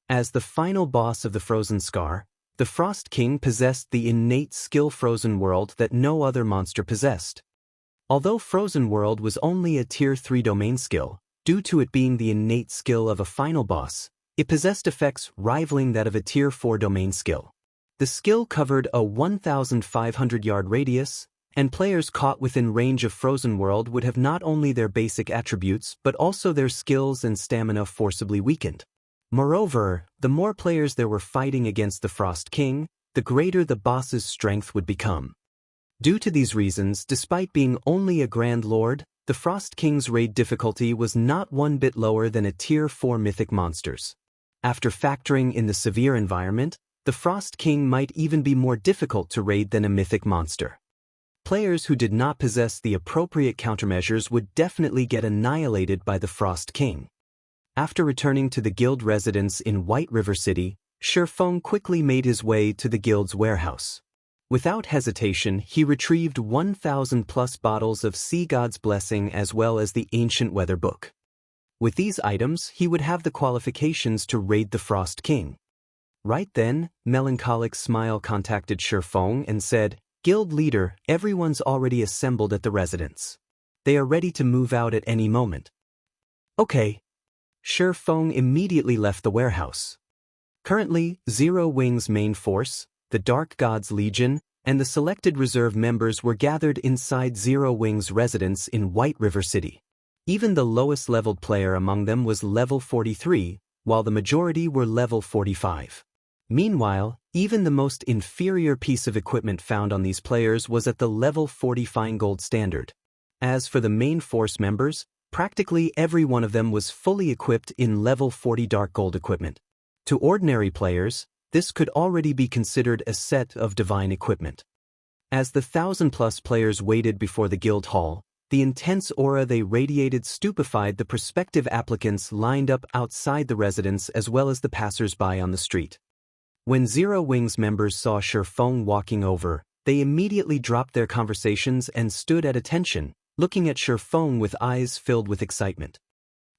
As the final boss of the Frozen Scar, the Frost King possessed the innate skill Frozen World that no other monster possessed. Although Frozen World was only a Tier 3 domain skill, due to it being the innate skill of a final boss, it possessed effects rivaling that of a Tier 4 domain skill. The skill covered a 1,500-yard radius, and players caught within range of Frozen World would have not only their basic attributes but also their skills and stamina forcibly weakened. Moreover, the more players there were fighting against the Frost King, the greater the boss's strength would become. Due to these reasons, despite being only a Grand Lord, the Frost King's raid difficulty was not one bit lower than a Tier 4 mythic monsters. After factoring in the severe environment, the Frost King might even be more difficult to raid than a mythic monster. Players who did not possess the appropriate countermeasures would definitely get annihilated by the Frost King. After returning to the guild residence in White River City, Shifeng quickly made his way to the guild's warehouse. Without hesitation, he retrieved 1,000+ bottles of Sea God's Blessing as well as the Ancient Weather Book. With these items, he would have the qualifications to raid the Frost King. Right then, Melancholic Smile contacted Shifeng and said, "Guild leader, everyone's already assembled at the residence. They are ready to move out at any moment." Okay. Shifeng immediately left the warehouse. Currently, Zero Wing's main force, the Dark Gods Legion, and the selected reserve members were gathered inside Zero Wing's residence in White River City. Even the lowest leveled player among them was level 43, while the majority were level 45. Meanwhile, even the most inferior piece of equipment found on these players was at the level 40 Fine Gold standard. As for the main force members, practically every one of them was fully equipped in level 40 Dark Gold equipment. To ordinary players, this could already be considered a set of divine equipment. As the 1,000+ players waited before the guild hall, the intense aura they radiated stupefied the prospective applicants lined up outside the residence as well as the passers-by on the street. When Zero Wing's members saw Shifeng walking over, they immediately dropped their conversations and stood at attention, looking at Shifeng with eyes filled with excitement.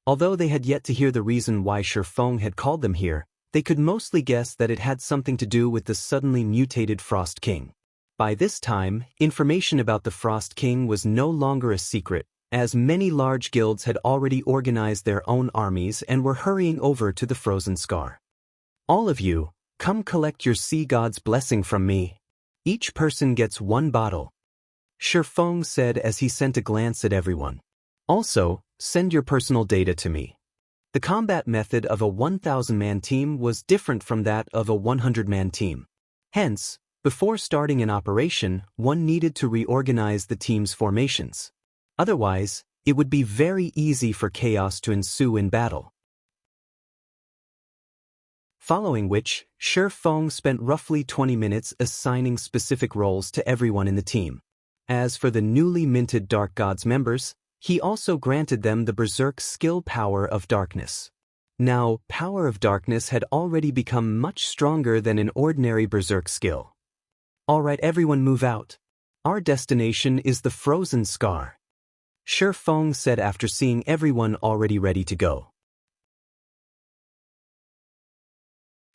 Although they had yet to hear the reason why Shifeng had called them here, they could mostly guess that it had something to do with the suddenly mutated Frost King. By this time, information about the Frost King was no longer a secret, as many large guilds had already organized their own armies and were hurrying over to the Frozen Scar. "All of you, come collect your Sea God's Blessing from me. Each person gets 1 bottle," Shifeng said as he sent a glance at everyone. "Also, send your personal data to me." The combat method of a 1,000-man team was different from that of a 100-man team. Hence, before starting an operation, one needed to reorganize the team's formations. Otherwise, it would be very easy for chaos to ensue in battle. Following which, Shifeng spent roughly 20 minutes assigning specific roles to everyone in the team. As for the newly minted Dark Gods members, he also granted them the Berserk skill Power of Darkness. Now, Power of Darkness had already become much stronger than an ordinary Berserk skill. "Alright, everyone move out. Our destination is the Frozen Scar," Shifeng said after seeing everyone already ready to go.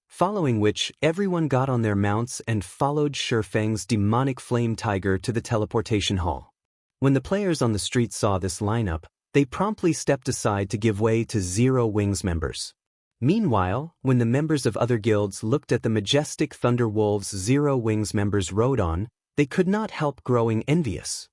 Following which, everyone got on their mounts and followed Shifeng's demonic flame tiger to the teleportation hall. When the players on the street saw this lineup, they promptly stepped aside to give way to Zero Wing's members. Meanwhile, when the members of other guilds looked at the majestic Thunder Wolves Zero Wing's members rode on, they could not help growing envious.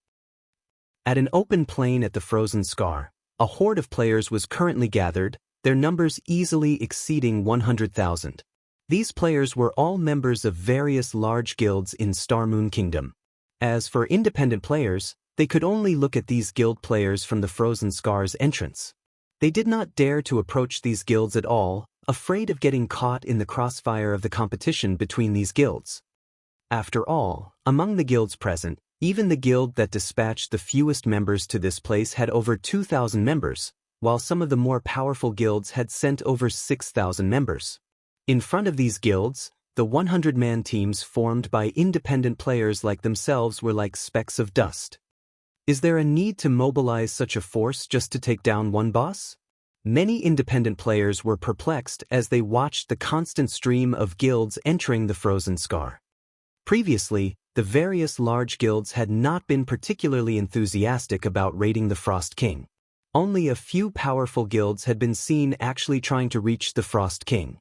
At an open plain at the Frozen Scar, a horde of players was currently gathered, their numbers easily exceeding 100,000. These players were all members of various large guilds in Star Moon Kingdom. As for independent players, they could only look at these guild players from the Frozen Scar's entrance. They did not dare to approach these guilds at all, afraid of getting caught in the crossfire of the competition between these guilds. After all, among the guilds present, even the guild that dispatched the fewest members to this place had over 2,000 members, while some of the more powerful guilds had sent over 6,000 members. In front of these guilds, the 100-man teams formed by independent players like themselves were like specks of dust. Is there a need to mobilize such a force just to take down one boss? Many independent players were perplexed as they watched the constant stream of guilds entering the Frozen Scar. Previously, the various large guilds had not been particularly enthusiastic about raiding the Frost King. Only a few powerful guilds had been seen actually trying to reach the Frost King.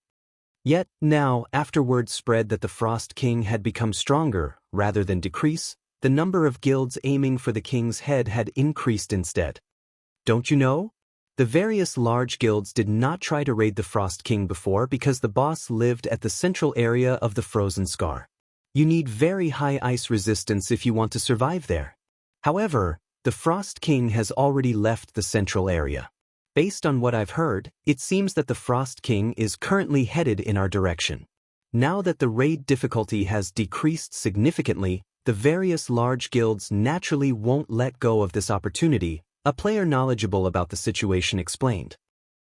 Yet, now, after word spread that the Frost King had become stronger, rather than decrease, the number of guilds aiming for the king's head had increased instead. Don't you know? The various large guilds did not try to raid the Frost King before because the boss lived at the central area of the Frozen Scar. You need very high ice resistance if you want to survive there. However, the Frost King has already left the central area. Based on what I've heard, it seems that the Frost King is currently headed in our direction. Now that the raid difficulty has decreased significantly, the various large guilds naturally won't let go of this opportunity, a player knowledgeable about the situation explained.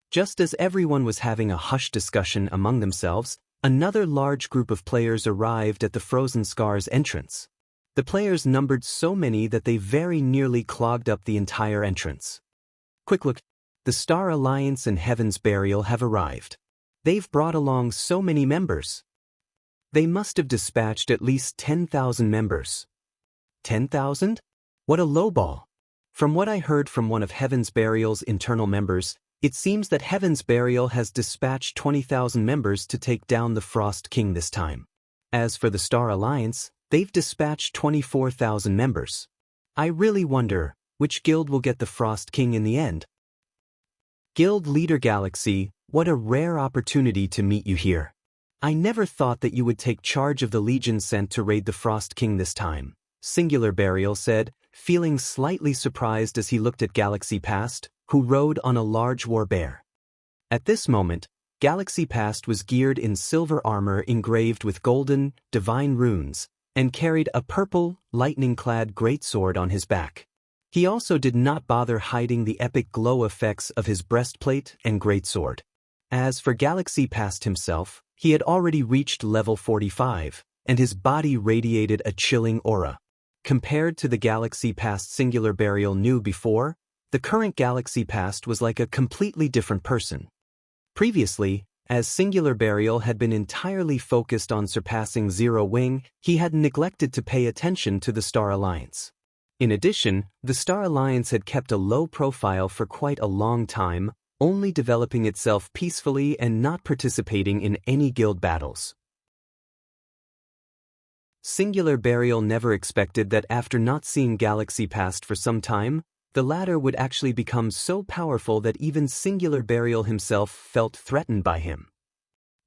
Just as everyone was having a hushed discussion among themselves, another large group of players arrived at the Frozen Scar's entrance. The players numbered so many that they very nearly clogged up the entire entrance. Quick look, the Star Alliance and Heaven's Burial have arrived. They've brought along so many members. They must have dispatched at least 10,000 members. 10,000? What a lowball. From what I heard from one of Heaven's Burial's internal members, it seems that Heaven's Burial has dispatched 20,000 members to take down the Frost King this time. As for the Star Alliance, they've dispatched 24,000 members. I really wonder, which guild will get the Frost King in the end? Guild Leader Galaxy, what a rare opportunity to meet you here. I never thought that you would take charge of the legion sent to raid the Frost King this time, Singular Burial said, feeling slightly surprised as he looked at Galaxy Past, who rode on a large war bear. At this moment, Galaxy Past was geared in silver armor engraved with golden, divine runes, and carried a purple, lightning-clad greatsword on his back. He also did not bother hiding the epic glow effects of his breastplate and greatsword. As for Galaxy Past himself, he had already reached level 45, and his body radiated a chilling aura. Compared to the Galaxy Past Singular Burial knew before, the current Galaxy Past was like a completely different person. Previously, as Singular Burial had been entirely focused on surpassing Zero Wing, he had neglected to pay attention to the Star Alliance. In addition, the Star Alliance had kept a low profile for quite a long time, only developing itself peacefully and not participating in any guild battles. Singular Burial never expected that after not seeing Galaxy Past for some time, the latter would actually become so powerful that even Singular Burial himself felt threatened by him.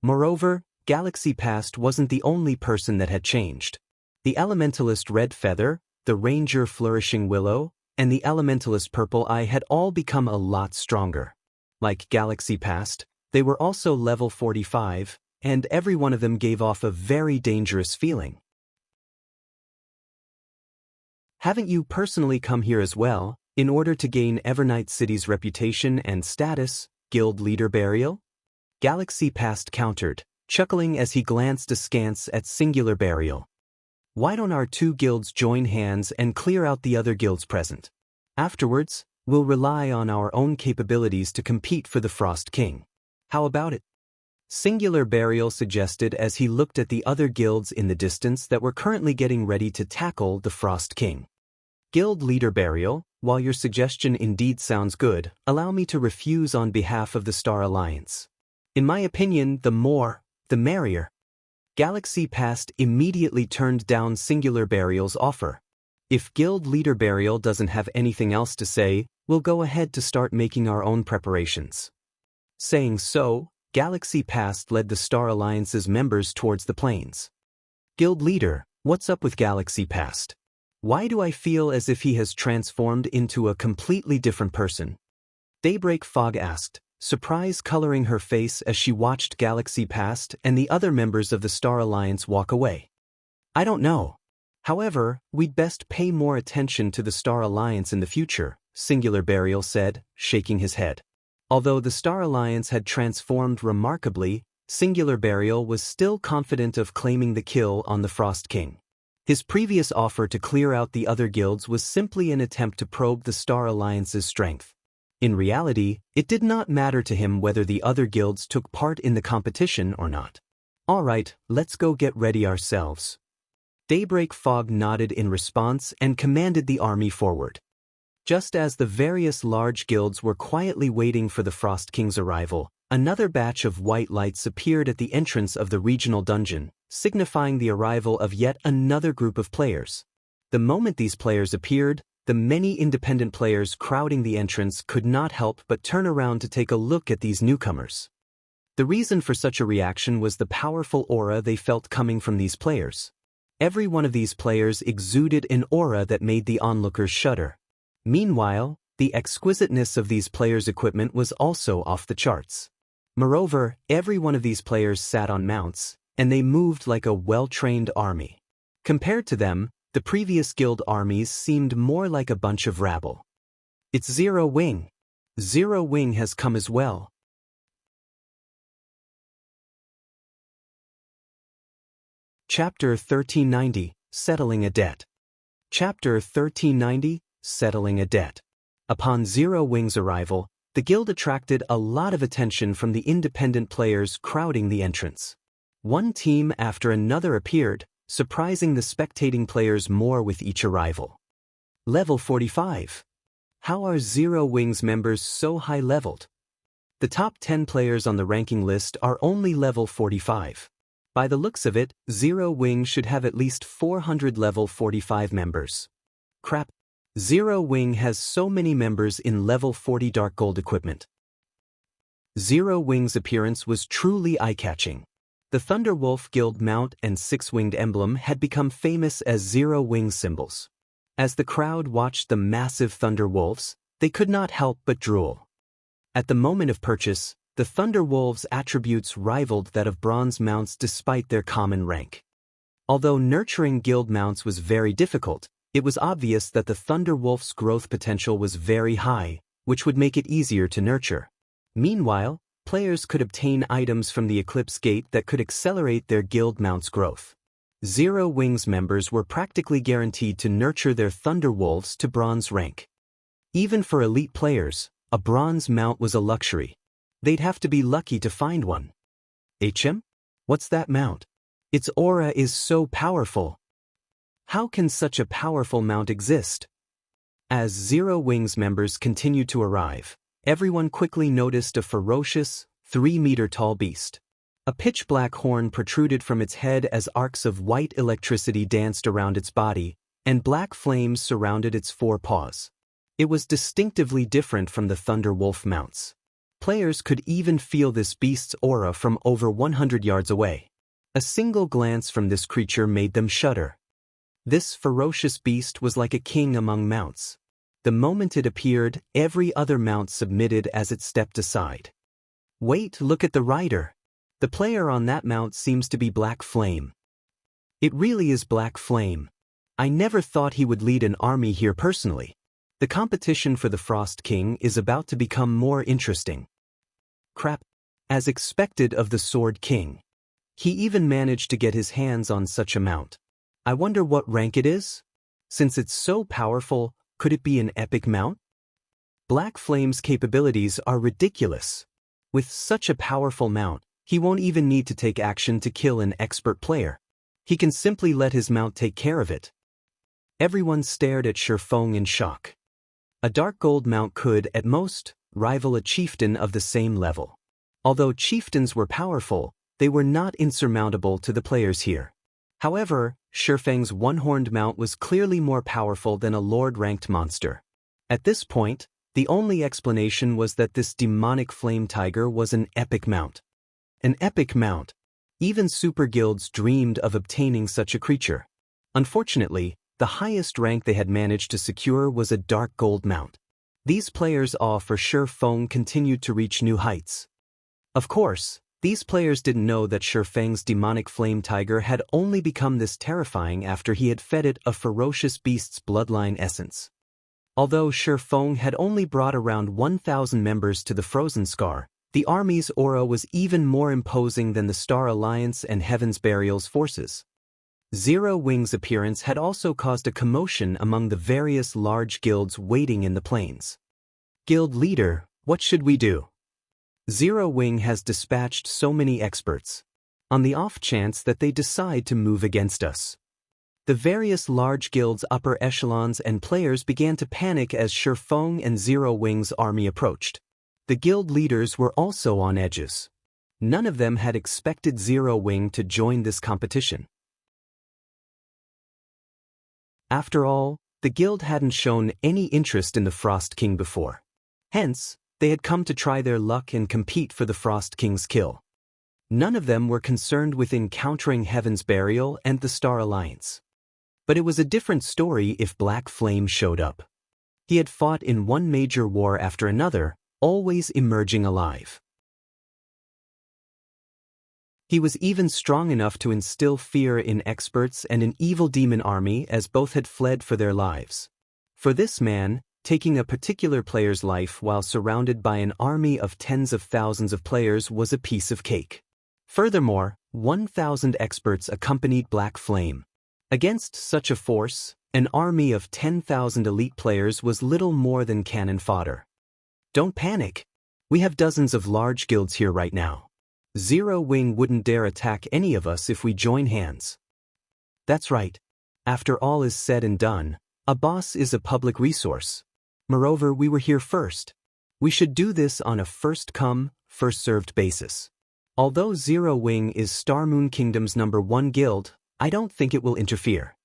Moreover, Galaxy Past wasn't the only person that had changed. The Elementalist Red Feather, the Ranger Flourishing Willow, and the Elementalist Purple Eye had all become a lot stronger. Like Galaxy Past, they were also level 45, and every one of them gave off a very dangerous feeling. Haven't you personally come here as well, in order to gain Evernight City's reputation and status, Guild Leader Burial? Galaxy Past countered, chuckling as he glanced askance at Singular Burial. Why don't our two guilds join hands and clear out the other guilds present? Afterwards, we'll rely on our own capabilities to compete for the Frost King. How about it? Singular Burial suggested as he looked at the other guilds in the distance that were currently getting ready to tackle the Frost King. Guild Leader Burial, while your suggestion indeed sounds good, allow me to refuse on behalf of the Star Alliance. In my opinion, the more, the merrier. Galaxy Past immediately turned down Singular Burial's offer. If Guild Leader Burial doesn't have anything else to say, we'll go ahead to start making our own preparations. Saying so, Galaxy Past led the Star Alliance's members towards the plains. Guild Leader, what's up with Galaxy Past? Why do I feel as if he has transformed into a completely different person? Daybreak Fog asked, surprise coloring her face as she watched Galaxy Past and the other members of the Star Alliance walk away. I don't know. However, we'd best pay more attention to the Star Alliance in the future, Singular Burial said, shaking his head. Although the Star Alliance had transformed remarkably, Singular Burial was still confident of claiming the kill on the Frost King. His previous offer to clear out the other guilds was simply an attempt to probe the Star Alliance's strength. In reality, it did not matter to him whether the other guilds took part in the competition or not. All right, let's go get ready ourselves. Daybreak Fog nodded in response and commanded the army forward. Just as the various large guilds were quietly waiting for the Frost King's arrival, another batch of white lights appeared at the entrance of the regional dungeon, signifying the arrival of yet another group of players. The moment these players appeared, the many independent players crowding the entrance could not help but turn around to take a look at these newcomers. The reason for such a reaction was the powerful aura they felt coming from these players. Every one of these players exuded an aura that made the onlookers shudder. Meanwhile, the exquisiteness of these players' equipment was also off the charts. Moreover, every one of these players sat on mounts, and they moved like a well-trained army. Compared to them, the previous guild armies seemed more like a bunch of rabble. It's Zero Wing. Zero Wing has come as well. Chapter 1390, Settling a Debt. Chapter 1390, Settling a Debt. Upon Zero Wing's arrival, the guild attracted a lot of attention from the independent players crowding the entrance. One team after another appeared, surprising the spectating players more with each arrival. Level 45. How are Zero Wing's members so high-leveled? The top 10 players on the ranking list are only level 45. By the looks of it, Zero Wing should have at least 400 level 45 members. Crap. Zero Wing has so many members in level 40 Dark Gold equipment. Zero Wing's appearance was truly eye-catching. The Thunderwolf Guild mount and six-winged emblem had become famous as Zero Wing symbols. As the crowd watched the massive Thunderwolves, they could not help but drool. At the moment of purchase, the Thunderwolves' attributes rivaled that of bronze mounts despite their common rank. Although nurturing guild mounts was very difficult, it was obvious that the Thunderwolf's growth potential was very high, which would make it easier to nurture. Meanwhile, players could obtain items from the Eclipse Gate that could accelerate their guild mount's growth. Zero Wing's members were practically guaranteed to nurture their Thunderwolves to bronze rank. Even for elite players, a bronze mount was a luxury. They'd have to be lucky to find one. HM? What's that mount? Its aura is so powerful. How can such a powerful mount exist? As Zero Wing's members continued to arrive, everyone quickly noticed a ferocious, 3-meter-tall beast. A pitch-black horn protruded from its head as arcs of white electricity danced around its body, and black flames surrounded its 4 paws. It was distinctively different from the Thunderwolf mounts. Players could even feel this beast's aura from over 100 yards away. A single glance from this creature made them shudder. This ferocious beast was like a king among mounts. The moment it appeared, every other mount submitted as it stepped aside. Wait, look at the rider. The player on that mount seems to be Black Flame. It really is Black Flame. I never thought he would lead an army here personally. The competition for the Frost King is about to become more interesting. Crap. As expected of the Sword King. He even managed to get his hands on such a mount. I wonder what rank it is? Since it's so powerful, could it be an epic mount? Black Flame's capabilities are ridiculous. With such a powerful mount, he won't even need to take action to kill an expert player. He can simply let his mount take care of it. Everyone stared at Shifeng in shock. A Dark Gold mount could, at most, rival a chieftain of the same level. Although chieftains were powerful, they were not insurmountable to the players here. However, Shifeng's one-horned mount was clearly more powerful than a lord-ranked monster. At this point, the only explanation was that this demonic flame tiger was an epic mount. An epic mount. Even super guilds dreamed of obtaining such a creature. Unfortunately, the highest rank they had managed to secure was a Dark Gold mount. These players' awe for Shi Feng continued to reach new heights. Of course, these players didn't know that Shi Feng's demonic flame tiger had only become this terrifying after he had fed it a ferocious beast's bloodline essence. Although Shi Feng had only brought around 1,000 members to the Frozen Scar, the army's aura was even more imposing than the Star Alliance and Heaven's Burial's forces. Zero Wing's appearance had also caused a commotion among the various large guilds waiting in the plains. Guild leader, what should we do? Zero Wing has dispatched so many experts. On the off chance that they decide to move against us. The various large guilds' upper echelons and players began to panic as Shi Feng and Zero Wing's army approached. The guild leaders were also on edges. None of them had expected Zero Wing to join this competition. After all, the guild hadn't shown any interest in the Frost King before. Hence, they had come to try their luck and compete for the Frost King's kill. None of them were concerned with encountering Heaven's Burial and the Star Alliance. But it was a different story if Black Flame showed up. He had fought in one major war after another, always emerging alive. He was even strong enough to instill fear in experts and an evil demon army as both had fled for their lives. For this man, taking a particular player's life while surrounded by an army of tens of thousands of players was a piece of cake. Furthermore, 1,000 experts accompanied Black Flame. Against such a force, an army of 10,000 elite players was little more than cannon fodder. Don't panic. We have dozens of large guilds here right now. Zero Wing wouldn't dare attack any of us if we join hands. That's right. After all is said and done, a boss is a public resource. Moreover, we were here first. We should do this on a first-come, first-served basis. Although Zero Wing is Star Moon Kingdom's #1 guild, I don't think it will interfere.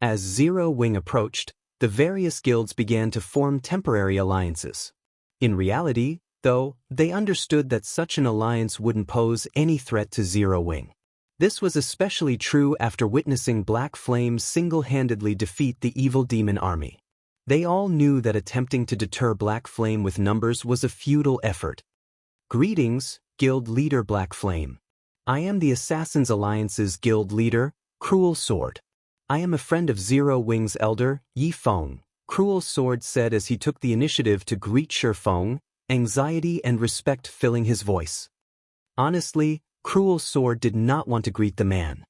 As Zero Wing approached, the various guilds began to form temporary alliances. In reality, though, they understood that such an alliance wouldn't pose any threat to Zero Wing. This was especially true after witnessing Black Flame single-handedly defeat the evil demon army. They all knew that attempting to deter Black Flame with numbers was a futile effort. Greetings, Guild Leader Black Flame. I am the Assassins Alliance's Guild Leader, Cruel Sword. I am a friend of Zero Wing's elder, Yi Feng, Cruel Sword said as he took the initiative to greet Shi Feng, anxiety and respect filling his voice. Honestly, Cruel Sword did not want to greet the man.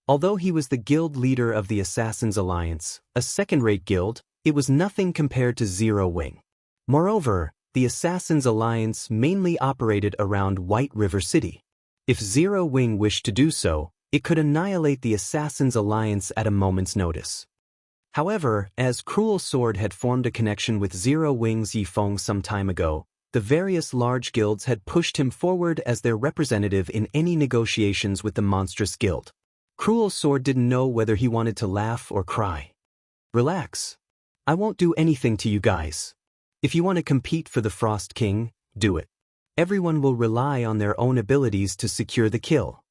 Although he was the guild leader of the Assassins Alliance, a second-rate guild, it was nothing compared to Zero Wing. Moreover, the Assassins Alliance mainly operated around White River City. If Zero Wing wished to do so, it could annihilate the Assassins Alliance at a moment's notice. However, as Cruel Sword had formed a connection with Zero Wing's Yi Feng some time ago, the various large guilds had pushed him forward as their representative in any negotiations with the Monstrous Guild. Cruel Sword didn't know whether he wanted to laugh or cry. Relax. I won't do anything to you guys. If you want to compete for the Frost King, do it. Everyone will rely on their own abilities to secure the kill.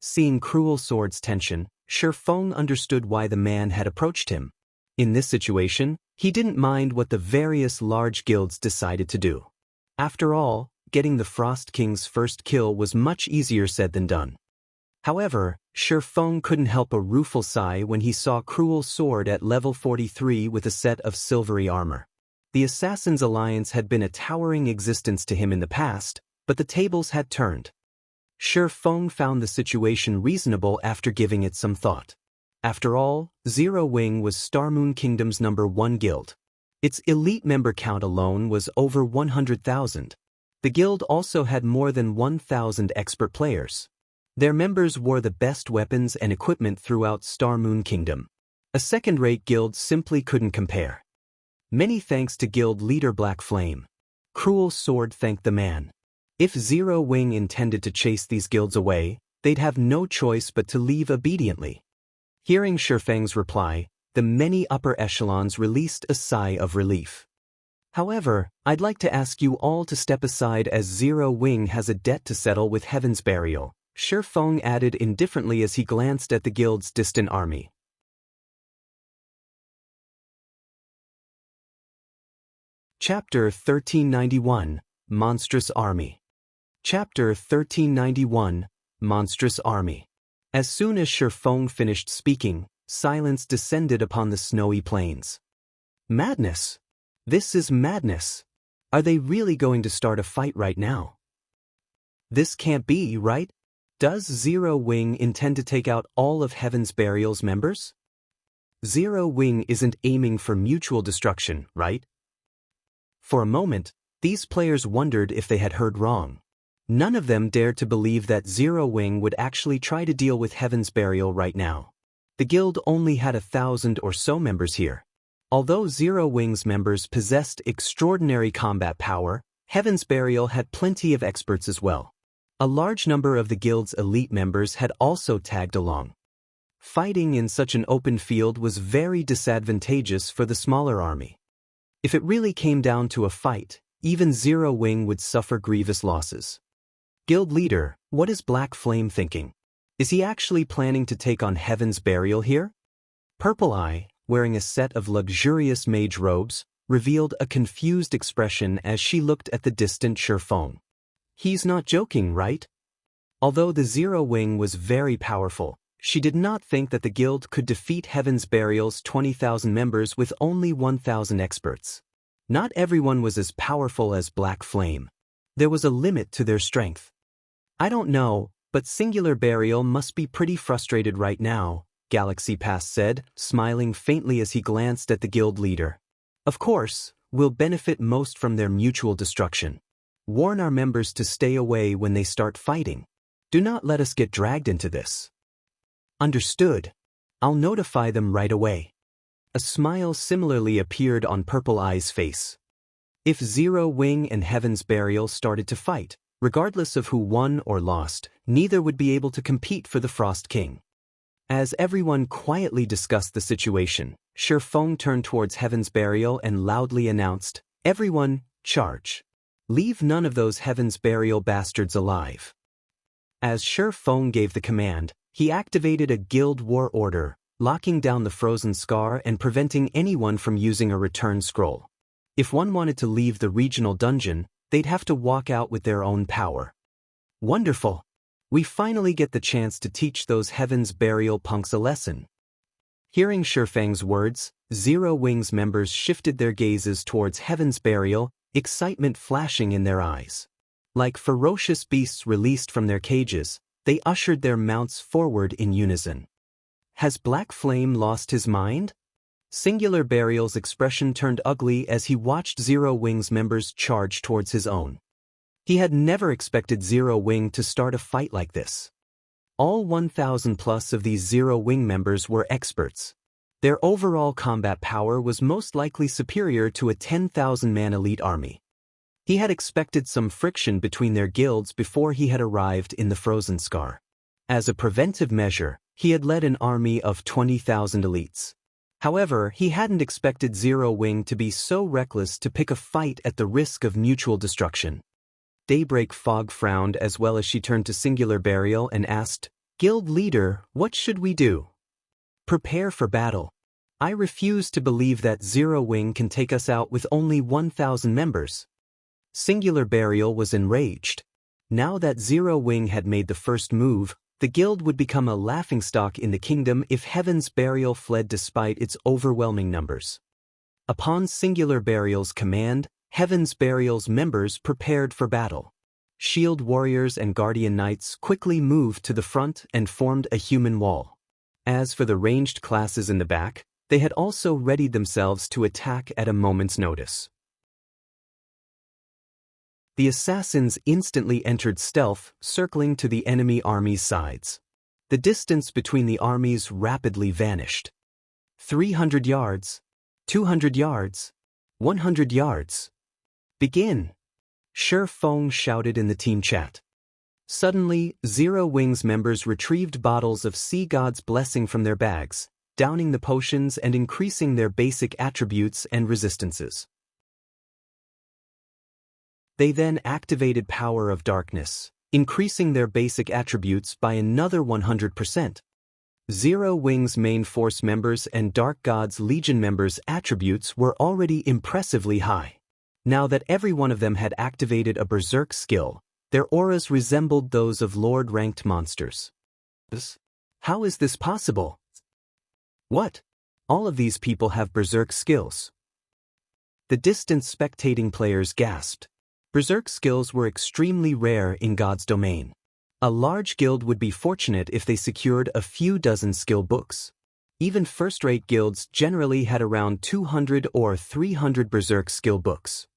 Seeing Cruel Sword's tension, Shi Feng understood why the man had approached him. In this situation, he didn't mind what the various large guilds decided to do. After all, getting the Frost King's first kill was much easier said than done. However, Shi Feng couldn't help a rueful sigh when he saw Cruel Sword at level 43 with a set of silvery armor. The Assassins Alliance had been a towering existence to him in the past, but the tables had turned. Shi Feng found the situation reasonable after giving it some thought. After all, Zero Wing was Star Moon Kingdom's #1 guild. Its elite member count alone was over 100,000. The guild also had more than 1,000 expert players. Their members wore the best weapons and equipment throughout Star Moon Kingdom. A second-rate guild simply couldn't compare. Many thanks to Guild Leader Black Flame. Cruel Sword thanked the man. If Zero Wing intended to chase these guilds away, they'd have no choice but to leave obediently. Hearing Shi Feng's reply, the many upper echelons released a sigh of relief. However, I'd like to ask you all to step aside as Zero Wing has a debt to settle with Heaven's Burial, Shi Feng added indifferently as he glanced at the guild's distant army. Chapter 1391, Monstrous Army. Chapter 1391, Monstrous Army. As soon as Shifeng finished speaking, silence descended upon the snowy plains. Madness! This is madness! Are they really going to start a fight right now? This can't be, right? Does Zero Wing intend to take out all of Heaven's Burial's members? Zero Wing isn't aiming for mutual destruction, right? For a moment, these players wondered if they had heard wrong. None of them dared to believe that Zero Wing would actually try to deal with Heaven's Burial right now. The guild only had 1,000 or so members here. Although Zero Wing's members possessed extraordinary combat power, Heaven's Burial had plenty of experts as well. A large number of the guild's elite members had also tagged along. Fighting in such an open field was very disadvantageous for the smaller army. If it really came down to a fight, even Zero Wing would suffer grievous losses. Guild leader, what is Black Flame thinking? Is he actually planning to take on Heaven's Burial here? Purple Eye, wearing a set of luxurious mage robes, revealed a confused expression as she looked at the distant Shifeng. He's not joking, right? Although the Zero Wing was very powerful, she did not think that the guild could defeat Heaven's Burial's 20,000 members with only 1,000 experts. Not everyone was as powerful as Black Flame. There was a limit to their strength. I don't know, but Singular Burial must be pretty frustrated right now, Galaxy Pass said, smiling faintly as he glanced at the guild leader. Of course, we'll benefit most from their mutual destruction. Warn our members to stay away when they start fighting. Do not let us get dragged into this. Understood. I'll notify them right away. A smile similarly appeared on Purple Eye's face. If Zero Wing and Heaven's Burial started to fight, regardless of who won or lost, neither would be able to compete for the Frost King. As everyone quietly discussed the situation, Shifeng turned towards Heaven's Burial and loudly announced, "Everyone, charge. Leave none of those Heaven's Burial bastards alive." As Shifeng gave the command, he activated a guild war order, locking down the frozen scar and preventing anyone from using a return scroll. If one wanted to leave the regional dungeon, they'd have to walk out with their own power. Wonderful! We finally get the chance to teach those Heaven's Burial punks a lesson. Hearing Shifeng's words, Zero Wing's members shifted their gazes towards Heaven's Burial, excitement flashing in their eyes. Like ferocious beasts released from their cages, they ushered their mounts forward in unison. Has Black Flame lost his mind? Singular Burial's expression turned ugly as he watched Zero Wing's members charge towards his own. He had never expected Zero Wing to start a fight like this. All 1,000 plus of these Zero Wing members were experts. Their overall combat power was most likely superior to a 10,000-man elite army. He had expected some friction between their guilds before he had arrived in the Frozen Scar. As a preventive measure, he had led an army of 20,000 elites. However, he hadn't expected Zero Wing to be so reckless to pick a fight at the risk of mutual destruction. Daybreak Fog frowned as well as she turned to Singular Burial and asked, "Guild leader, what should we do?" "Prepare for battle. I refuse to believe that Zero Wing can take us out with only 1,000 members." Singular Burial was enraged. Now that Zero Wing had made the first move, the guild would become a laughingstock in the kingdom if Heaven's Burial fled despite its overwhelming numbers. Upon Singular Burial's command, Heaven's Burial's members prepared for battle. Shield warriors and guardian knights quickly moved to the front and formed a human wall. As for the ranged classes in the back, they had also readied themselves to attack at a moment's notice. The assassins instantly entered stealth, circling to the enemy army's sides. The distance between the armies rapidly vanished. 300 yards, 200 yards, 100 yards. Begin! Shifeng shouted in the team chat. Suddenly, Zero Wing's members retrieved bottles of Sea God's Blessing from their bags, downing the potions and increasing their basic attributes and resistances. They then activated Power of Darkness, increasing their basic attributes by another 100%. Zero Wing's main force members and Dark God's Legion members' attributes were already impressively high. Now that every one of them had activated a berserk skill, their auras resembled those of Lord-ranked monsters. How is this possible? What? All of these people have berserk skills. The distant spectating players gasped. Berserk skills were extremely rare in God's domain. A large guild would be fortunate if they secured a few dozen skill books. Even first-rate guilds generally had around 200 or 300 berserk skill books.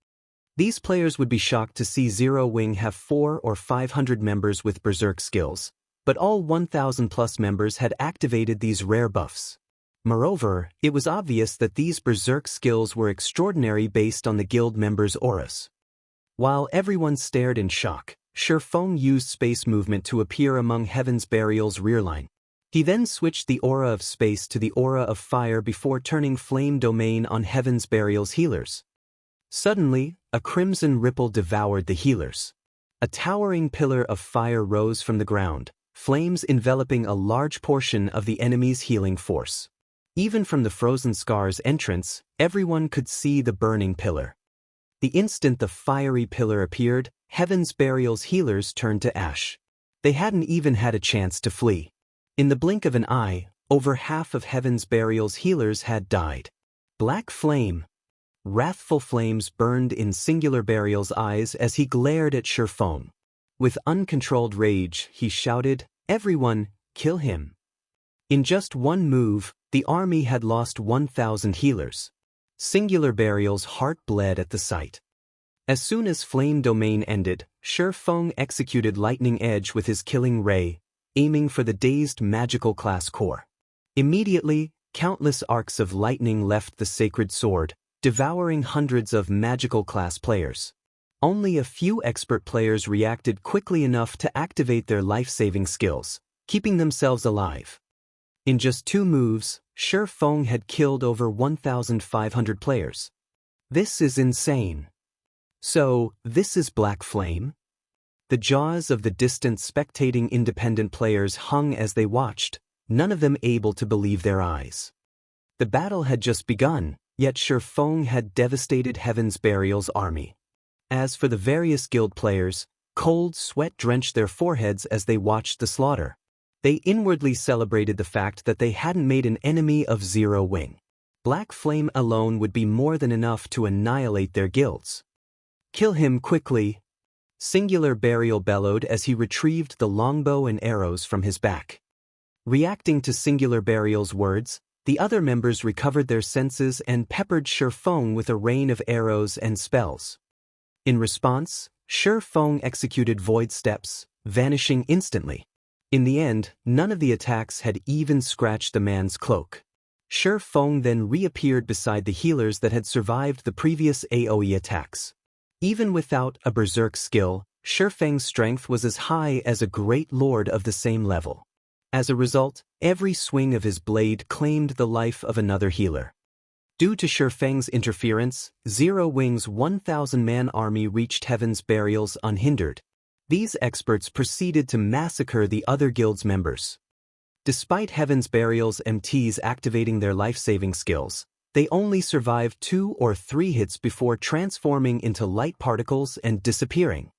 These players would be shocked to see Zero Wing have 400 or 500 members with berserk skills, but all 1,000+ members had activated these rare buffs. Moreover, it was obvious that these berserk skills were extraordinary based on the guild members' auras. While everyone stared in shock, Shifeng used space movement to appear among Heaven's Burial's rear line. He then switched the aura of space to the aura of fire before turning flame domain on Heaven's Burial's healers. Suddenly, a crimson ripple devoured the healers. A towering pillar of fire rose from the ground, flames enveloping a large portion of the enemy's healing force. Even from the Frozen Scar's entrance, everyone could see the burning pillar. The instant the fiery pillar appeared, Heaven's Burial's healers turned to ash. They hadn't even had a chance to flee. In the blink of an eye, over half of Heaven's Burial's healers had died. Black flame. Wrathful flames burned in Singular Burial's eyes as he glared at Shifeng. With uncontrolled rage, he shouted, "Everyone, kill him." In just one move, the army had lost 1,000 healers. Singular Burial's heart bled at the sight. As soon as Flame Domain ended, Shifeng executed Lightning Edge with his killing ray, aiming for the dazed magical class core. Immediately, countless arcs of lightning left the sacred sword, devouring hundreds of magical class players. Only a few expert players reacted quickly enough to activate their life-saving skills, keeping themselves alive. In just 2 moves, Shifeng had killed over 1,500 players. This is insane. So, this is Black Flame? The jaws of the distant spectating independent players hung as they watched, none of them able to believe their eyes. The battle had just begun, yet Shifeng had devastated Heaven's Burial's army. As for the various guild players, cold sweat drenched their foreheads as they watched the slaughter. They inwardly celebrated the fact that they hadn't made an enemy of Zero Wing. Black Flame alone would be more than enough to annihilate their guilds. "Kill him quickly!" Singular Burial bellowed as he retrieved the longbow and arrows from his back. Reacting to Singular Burial's words, the other members recovered their senses and peppered Shifeng with a rain of arrows and spells. In response, Shifeng executed void steps, vanishing instantly. In the end, none of the attacks had even scratched the man's cloak. Shifeng then reappeared beside the healers that had survived the previous AoE attacks. Even without a berserk skill, Shifeng's strength was as high as a great lord of the same level. As a result, every swing of his blade claimed the life of another healer. Due to Shifeng's interference, Zero Wing's 1,000-man army reached Heaven's Burials unhindered. These experts proceeded to massacre the other guild's members. Despite Heaven's Burial's MTs activating their life-saving skills, they only survived 2 or 3 hits before transforming into light particles and disappearing.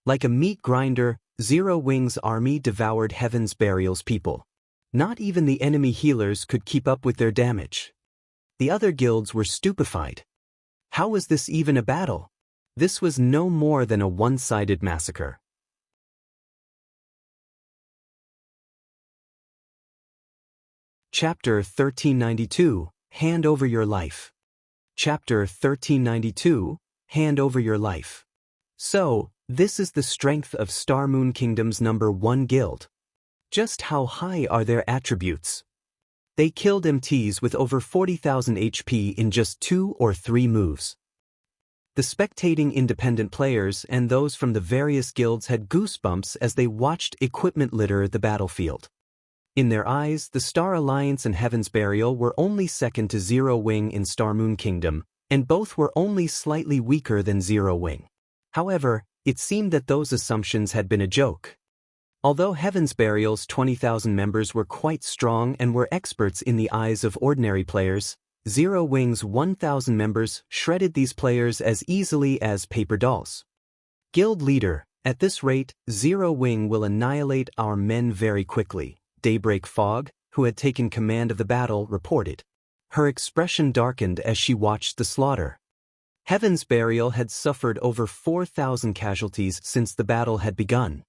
Like a meat grinder, Zero Wing's army devoured Heaven's Burial's people. Not even the enemy healers could keep up with their damage. The other guilds were stupefied. How was this even a battle? This was no more than a one-sided massacre. Chapter 1392, Hand Over Your Life. Chapter 1392, Hand Over Your Life. So, this is the strength of Star Moon Kingdom's #1 guild. Just how high are their attributes? They killed MTs with over 40,000 HP in just 2 or 3 moves. The spectating independent players and those from the various guilds had goosebumps as they watched equipment litter the battlefield. In their eyes, the Star Alliance and Heaven's Burial were only second to Zero Wing in Star Moon Kingdom, and both were only slightly weaker than Zero Wing. However, it seemed that those assumptions had been a joke. Although Heaven's Burial's 20,000 members were quite strong and were experts in the eyes of ordinary players, Zero Wing's 1,000 members shredded these players as easily as paper dolls. Guild leader, at this rate, Zero Wing will annihilate our men very quickly, Daybreak Fog, who had taken command of the battle, reported. Her expression darkened as she watched the slaughter. Heaven's Burial had suffered over 4,000 casualties since the battle had begun.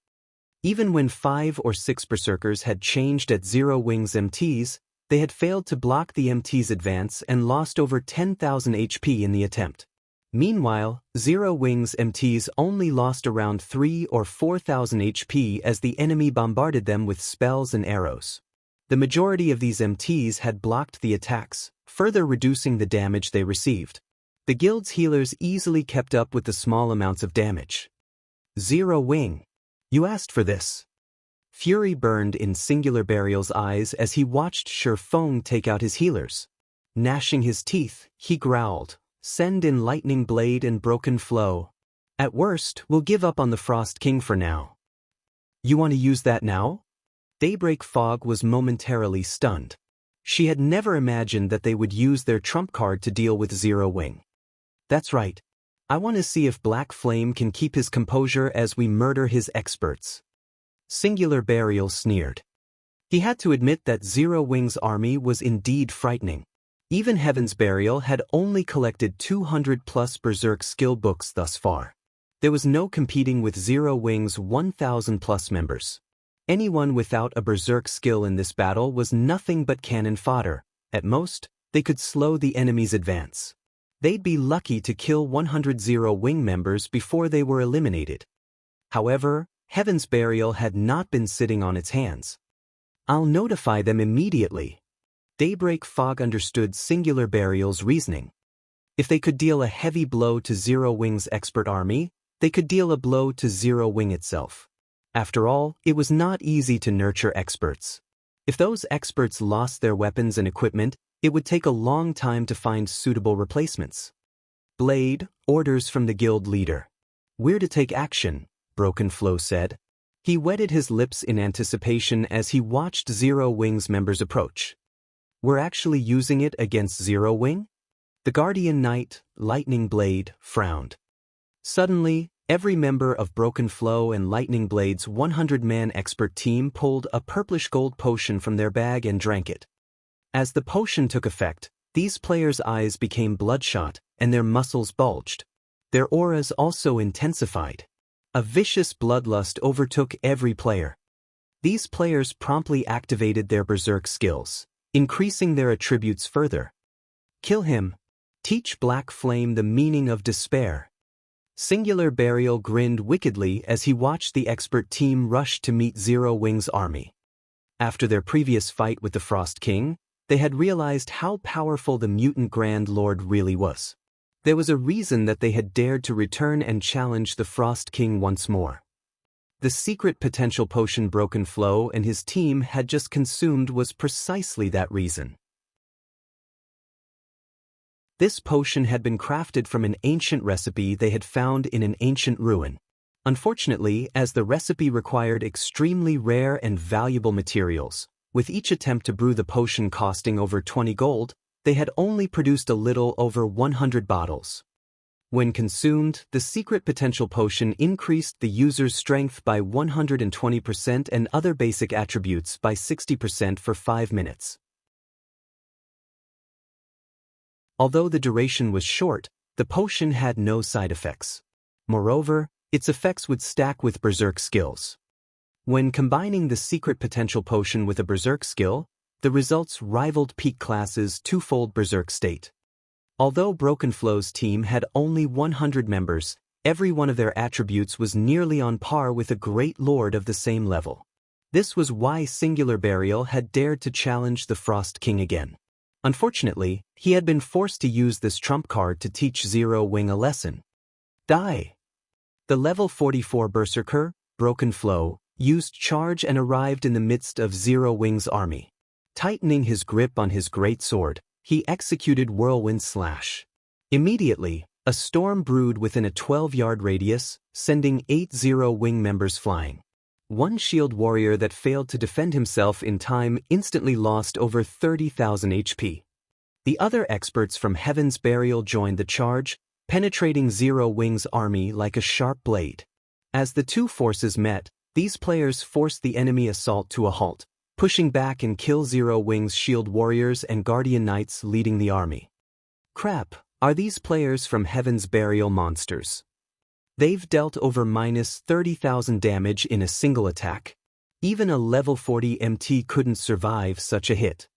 Even when 5 or 6 berserkers had changed at Zero Wing's MTs, they had failed to block the MT's advance and lost over 10,000 HP in the attempt. Meanwhile, Zero Wing's MTs only lost around 3 or 4,000 HP as the enemy bombarded them with spells and arrows. The majority of these MTs had blocked the attacks, further reducing the damage they received. The guild's healers easily kept up with the small amounts of damage. Zero Wing. You asked for this. Fury burned in Singular Burial's eyes as he watched Shi Feng take out his healers. Gnashing his teeth, he growled, "Send in Lightning Blade and Broken Flow. At worst, we'll give up on the Frost King for now." "You want to use that now?" Daybreak Fog was momentarily stunned. She had never imagined that they would use their trump card to deal with Zero Wing. "That's right. I want to see if Black Flame can keep his composure as we murder his experts." Singular Burial sneered. He had to admit that Zero Wing's army was indeed frightening. Even Heaven's Burial had only collected 200+ Berserk skill books thus far. There was no competing with Zero Wing's 1,000+ members. Anyone without a Berserk skill in this battle was nothing but cannon fodder. At most, they could slow the enemy's advance. They'd be lucky to kill 100 Zero Wing members before they were eliminated. However, Heaven's Burial had not been sitting on its hands. "I'll notify them immediately." Daybreak Fog understood Singular Burial's reasoning. If they could deal a heavy blow to Zero Wing's expert army, they could deal a blow to Zero Wing itself. After all, it was not easy to nurture experts. If those experts lost their weapons and equipment, it would take a long time to find suitable replacements. Blade, orders from the guild leader. "We're to take action," Broken Flow said. He wetted his lips in anticipation as he watched Zero Wing's members approach. "We're actually using it against Zero Wing?" The Guardian Knight, Lightning Blade, frowned. Suddenly, every member of Broken Flow and Lightning Blade's 100-man expert team pulled a purplish gold potion from their bag and drank it. As the potion took effect, these players' eyes became bloodshot and their muscles bulged. Their auras also intensified. A vicious bloodlust overtook every player. These players promptly activated their Berserk skills, increasing their attributes further. "Kill him. Teach Black Flame the meaning of despair." Singular Burial grinned wickedly as he watched the expert team rush to meet Zero Wing's army. After their previous fight with the Frost King, they had realized how powerful the Mutant Grand Lord really was. There was a reason that they had dared to return and challenge the Frost King once more. The secret potential potion Broken Flow and his team had just consumed was precisely that reason. This potion had been crafted from an ancient recipe they had found in an ancient ruin. Unfortunately, as the recipe required extremely rare and valuable materials, with each attempt to brew the potion costing over 20 gold, they had only produced a little over 100 bottles. When consumed, the secret potential potion increased the user's strength by 120% and other basic attributes by 60% for 5 minutes. Although the duration was short, the potion had no side effects. Moreover, its effects would stack with Berserk skills. When combining the secret potential potion with a Berserk skill, the results rivaled Peak Class's twofold Berserk state. Although Broken Flow's team had only 100 members, every one of their attributes was nearly on par with a Great Lord of the same level. This was why Singular Burial had dared to challenge the Frost King again. Unfortunately, he had been forced to use this trump card to teach Zero Wing a lesson. Die! The level 44 Berserker, Broken Flow, used charge and arrived in the midst of Zero Wing's army. Tightening his grip on his great sword, he executed Whirlwind Slash. Immediately, a storm brewed within a 12-yard radius, sending 8 Zero Wing members flying. One shield warrior that failed to defend himself in time instantly lost over 30,000 HP. The other experts from Heaven's Burial joined the charge, penetrating Zero Wing's army like a sharp blade. As the two forces met, these players forced the enemy assault to a halt, pushing back and kill Zero Wing's shield warriors and guardian knights leading the army. Crap, are these players from Heaven's Burial monsters? They've dealt over minus 30,000 damage in a single attack. Even a level 40 MT couldn't survive such a hit.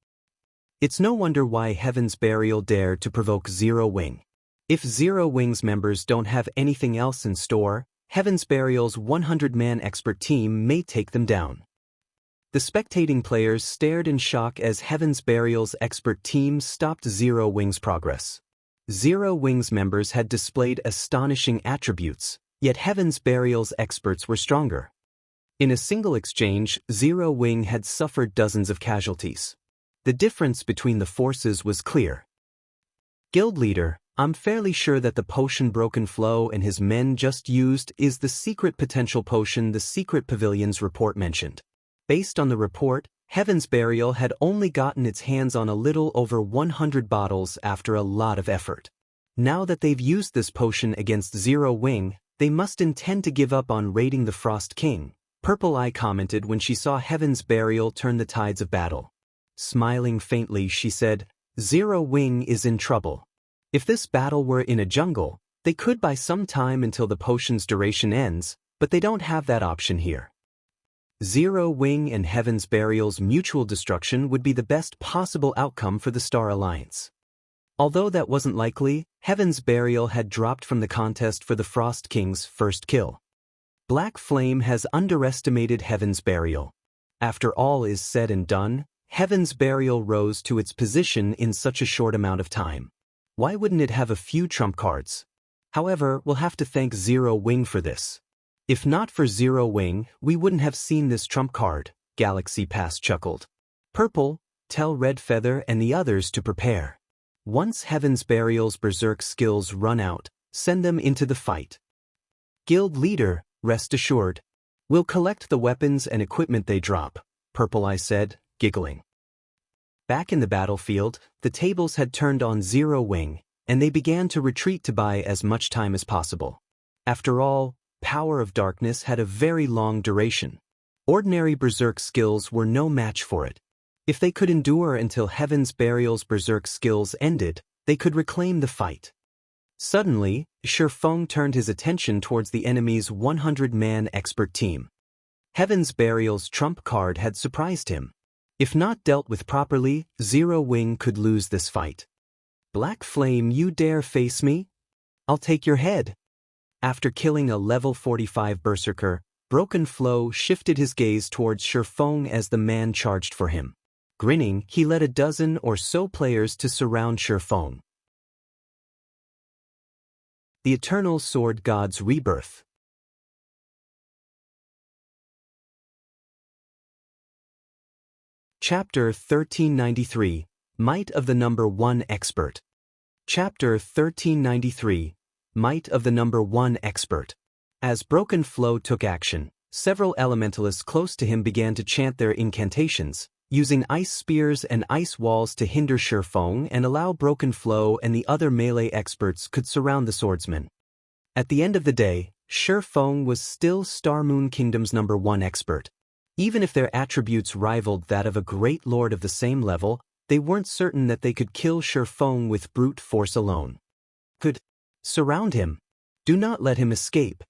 It's no wonder why Heaven's Burial dared to provoke Zero Wing. If Zero Wing's members don't have anything else in store, Heaven's Burial's 100-man expert team may take them down. The spectating players stared in shock as Heaven's Burial's expert team stopped Zero Wing's progress. Zero Wing's members had displayed astonishing attributes, yet Heaven's Burial's experts were stronger. In a single exchange, Zero Wing had suffered dozens of casualties. The difference between the forces was clear. Guild leader, I'm fairly sure that the potion Broken Flow and his men just used is the secret potential potion the Secret Pavilion's report mentioned. Based on the report, Heaven's Burial had only gotten its hands on a little over 100 bottles after a lot of effort. Now that they've used this potion against Zero Wing, they must intend to give up on raiding the Frost King, Purple Eye commented when she saw Heaven's Burial turn the tides of battle. Smiling faintly, she said, Zero Wing is in trouble. If this battle were in a jungle, they could buy some time until the potion's duration ends, but they don't have that option here. Zero Wing and Heaven's Burial's mutual destruction would be the best possible outcome for the Star Alliance. Although that wasn't likely, Heaven's Burial had dropped from the contest for the Frost King's first kill. Black Flame has underestimated Heaven's Burial. After all is said and done, Heaven's Burial rose to its position in such a short amount of time. Why wouldn't it have a few trump cards? However, we'll have to thank Zero Wing for this. If not for Zero Wing, we wouldn't have seen this trump card, Galaxy Pass chuckled. Purple, tell Red Feather and the others to prepare. Once Heaven's Burial's berserk skills run out, send them into the fight. Guild leader, rest assured. We'll collect the weapons and equipment they drop, Purple Eye said, giggling. Back in the battlefield, the tables had turned on Zero Wing, and they began to retreat to buy as much time as possible. After all, Power of Darkness had a very long duration. Ordinary berserk skills were no match for it. If they could endure until Heaven's Burial's berserk skills ended, they could reclaim the fight. Suddenly, Shifeng turned his attention towards the enemy's 100-man expert team. Heaven's Burial's trump card had surprised him. If not dealt with properly, Zero Wing could lose this fight. Black Flame, you dare face me? I'll take your head. After killing a level 45 berserker, Broken Flow shifted his gaze towards Shifeng as the man charged for him. Grinning, he led a dozen or so players to surround Shifeng. The Eternal Sword God's Rebirth. Chapter 1393, Might of the Number 1 Expert. Chapter 1393, Might of the Number 1 Expert. As Broken Flow took action, several elementalists close to him began to chant their incantations, using ice spears and ice walls to hinder Shifeng and allow Broken Flow and the other melee experts could surround the swordsman. At the end of the day, Shifeng was still Star Moon Kingdom's number 1 expert. Even if their attributes rivaled that of a great lord of the same level, they weren't certain that they could kill Shifeng with brute force alone. Surround him. Do not let him escape.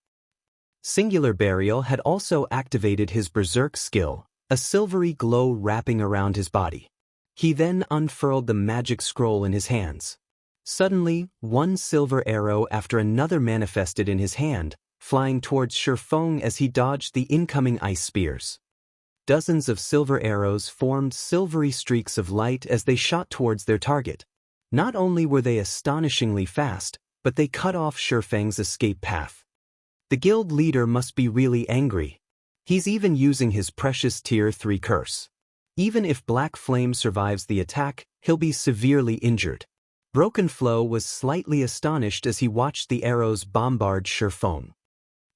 Singular Burial had also activated his berserk skill, a silvery glow wrapping around his body. He then unfurled the magic scroll in his hands. Suddenly, one silver arrow after another manifested in his hand, flying towards Shifeng as he dodged the incoming ice spears. Dozens of silver arrows formed silvery streaks of light as they shot towards their target. Not only were they astonishingly fast, but they cut off Shifeng's escape path. The guild leader must be really angry. He's even using his precious Tier 3 curse. Even if Black Flame survives the attack, he'll be severely injured. Broken Flow was slightly astonished as he watched the arrows bombard Shifeng.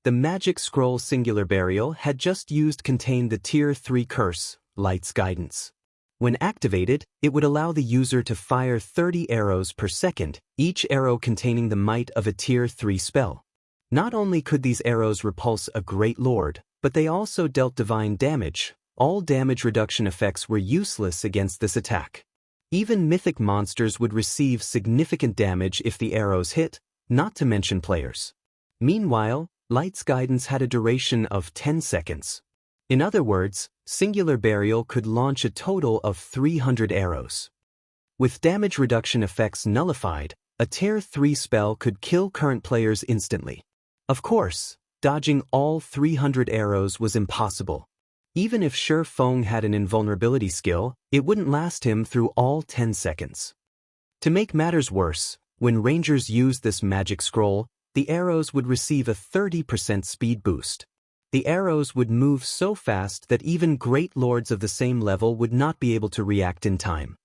The magic scroll Singular Burial had just used contained the Tier 3 curse, Light's Guidance. When activated, it would allow the user to fire 30 arrows per second, each arrow containing the might of a Tier 3 spell. Not only could these arrows repulse a Great Lord, but they also dealt divine damage. All damage reduction effects were useless against this attack. Even mythic monsters would receive significant damage if the arrows hit, not to mention players. Meanwhile, Light's guidance had a duration of 10 seconds. In other words, Singular Burial could launch a total of 300 arrows. With damage reduction effects nullified, a Tier 3 spell could kill current players instantly. Of course, dodging all 300 arrows was impossible. Even if Shi Feng had an invulnerability skill, it wouldn't last him through all 10 seconds. To make matters worse, when Rangers used this magic scroll, the arrows would receive a 30% speed boost. The arrows would move so fast that even Great Lords of the same level would not be able to react in time.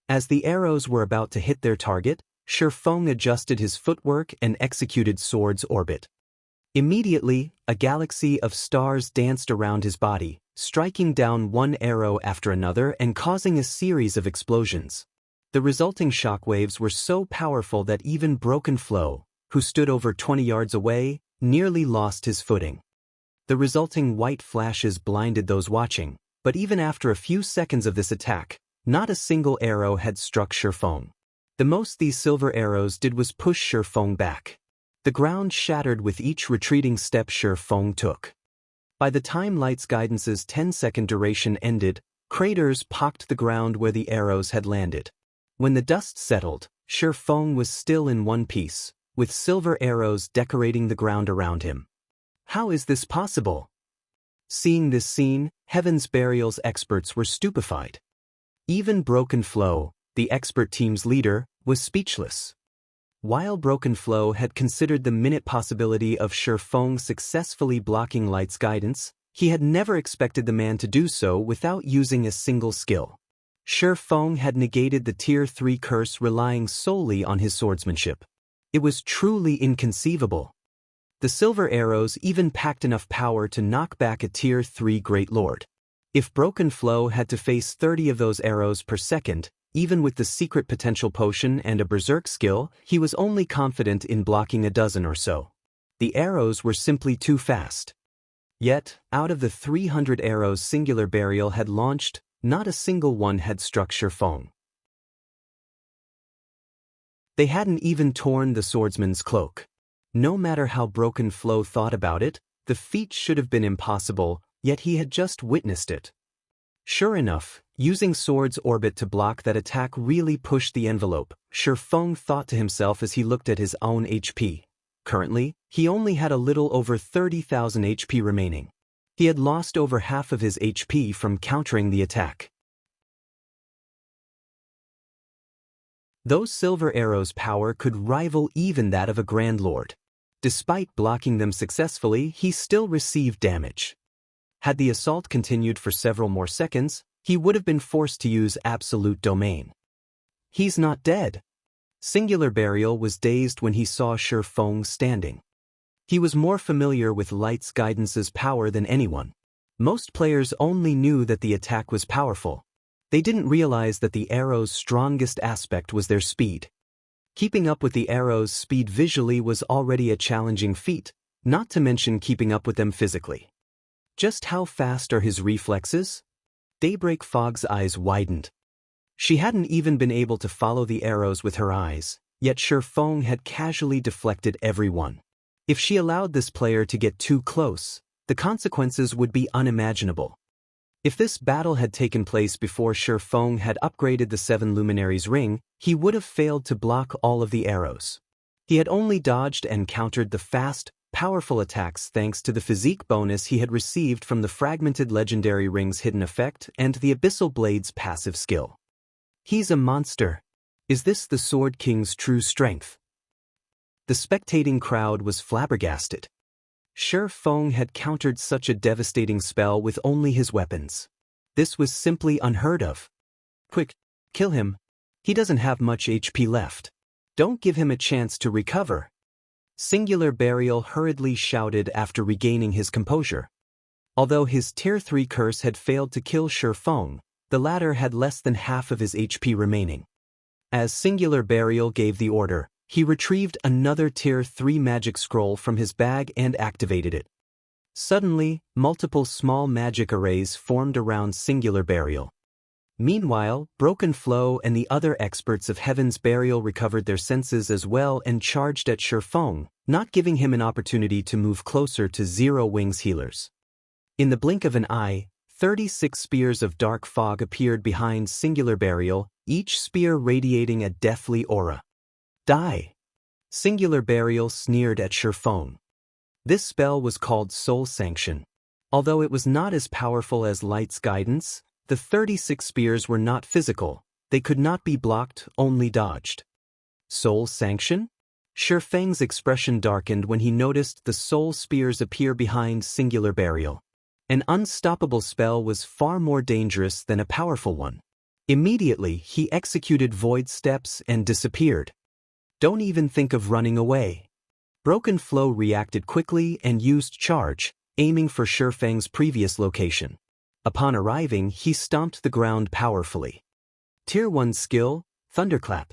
As the arrows were about to hit their target, Shi Feng adjusted his footwork and executed Sword's Orbit. Immediately, a galaxy of stars danced around his body, striking down one arrow after another and causing a series of explosions. The resulting shockwaves were so powerful that even Broken Flow, who stood over 20 yards away, nearly lost his footing. The resulting white flashes blinded those watching, but even after a few seconds of this attack, not a single arrow had struck Shi Feng. The most these silver arrows did was push Shi Feng back. The ground shattered with each retreating step Shi Feng took. By the time Light's guidance's 10-second duration ended, craters pocked the ground where the arrows had landed. When the dust settled, Shi Feng was still in one piece, with silver arrows decorating the ground around him. How is this possible? Seeing this scene, Heaven's Burial's experts were stupefied. Even Broken Flow, the expert team's leader, was speechless. While Broken Flow had considered the minute possibility of Shi Feng successfully blocking Light's guidance, he had never expected the man to do so without using a single skill. Shi Feng had negated the Tier 3 curse relying solely on his swordsmanship. It was truly inconceivable. The silver arrows even packed enough power to knock back a Tier 3 Great Lord. If Broken Flow had to face 30 of those arrows per second, even with the secret potential potion and a berserk skill, he was only confident in blocking a dozen or so. The arrows were simply too fast. Yet, out of the 300 arrows Singular Burial had launched, not a single one had struck Shi Feng. They hadn't even torn the swordsman's cloak. No matter how Broken Flow thought about it, the feat should have been impossible, yet he had just witnessed it. Sure enough, using Sword's Orbit to block that attack really pushed the envelope, Shi Feng thought to himself as he looked at his own HP. Currently, he only had a little over 30,000 HP remaining. He had lost over half of his HP from countering the attack. Those silver arrows' power could rival even that of a Grand Lord. Despite blocking them successfully, he still received damage. Had the assault continued for several more seconds, he would have been forced to use Absolute Domain. He's not dead. Singular Burial was dazed when he saw Shi Feng standing. He was more familiar with Light's guidance's power than anyone. Most players only knew that the attack was powerful. They didn't realize that the arrow's strongest aspect was their speed. Keeping up with the arrow's speed visually was already a challenging feat, not to mention keeping up with them physically. Just how fast are his reflexes? Daybreak Fog's eyes widened. She hadn't even been able to follow the arrows with her eyes, yet Shi Feng had casually deflected every one. If she allowed this player to get too close, the consequences would be unimaginable. If this battle had taken place before Shi Feng had upgraded the Seven Luminaries ring, he would have failed to block all of the arrows. He had only dodged and countered the fast, powerful attacks thanks to the physique bonus he had received from the Fragmented Legendary Ring's hidden effect and the Abyssal Blade's passive skill. He's a monster. Is this the Sword King's true strength? The spectating crowd was flabbergasted. Shi Feng had countered such a devastating spell with only his weapons. This was simply unheard of. Quick, kill him. He doesn't have much HP left. Don't give him a chance to recover. Singular Burial hurriedly shouted after regaining his composure. Although his Tier 3 curse had failed to kill Shi Feng, The latter had less than half of his HP remaining. As Singular Burial gave the order, he retrieved another Tier 3 magic scroll from his bag and activated it. Suddenly, multiple small magic arrays formed around Singular Burial. Meanwhile, Broken Flow and the other experts of Heaven's Burial recovered their senses as well and charged at Shifeng, not giving him an opportunity to move closer to Zero Wings healers. In the blink of an eye, 36 spears of dark fog appeared behind Singular Burial, each spear radiating a deathly aura. Die! Singular Burial sneered at Shifeng. This spell was called Soul Sanction. Although it was not as powerful as Light's guidance, the 36 spears were not physical. They could not be blocked, only dodged. Soul Sanction? Shifeng's expression darkened when he noticed the soul spears appear behind Singular Burial. An unstoppable spell was far more dangerous than a powerful one. Immediately, he executed void steps and disappeared. Don't even think of running away. Broken Flow reacted quickly and used charge, aiming for Shifeng's previous location. Upon arriving, he stomped the ground powerfully. Tier 1 skill, Thunderclap.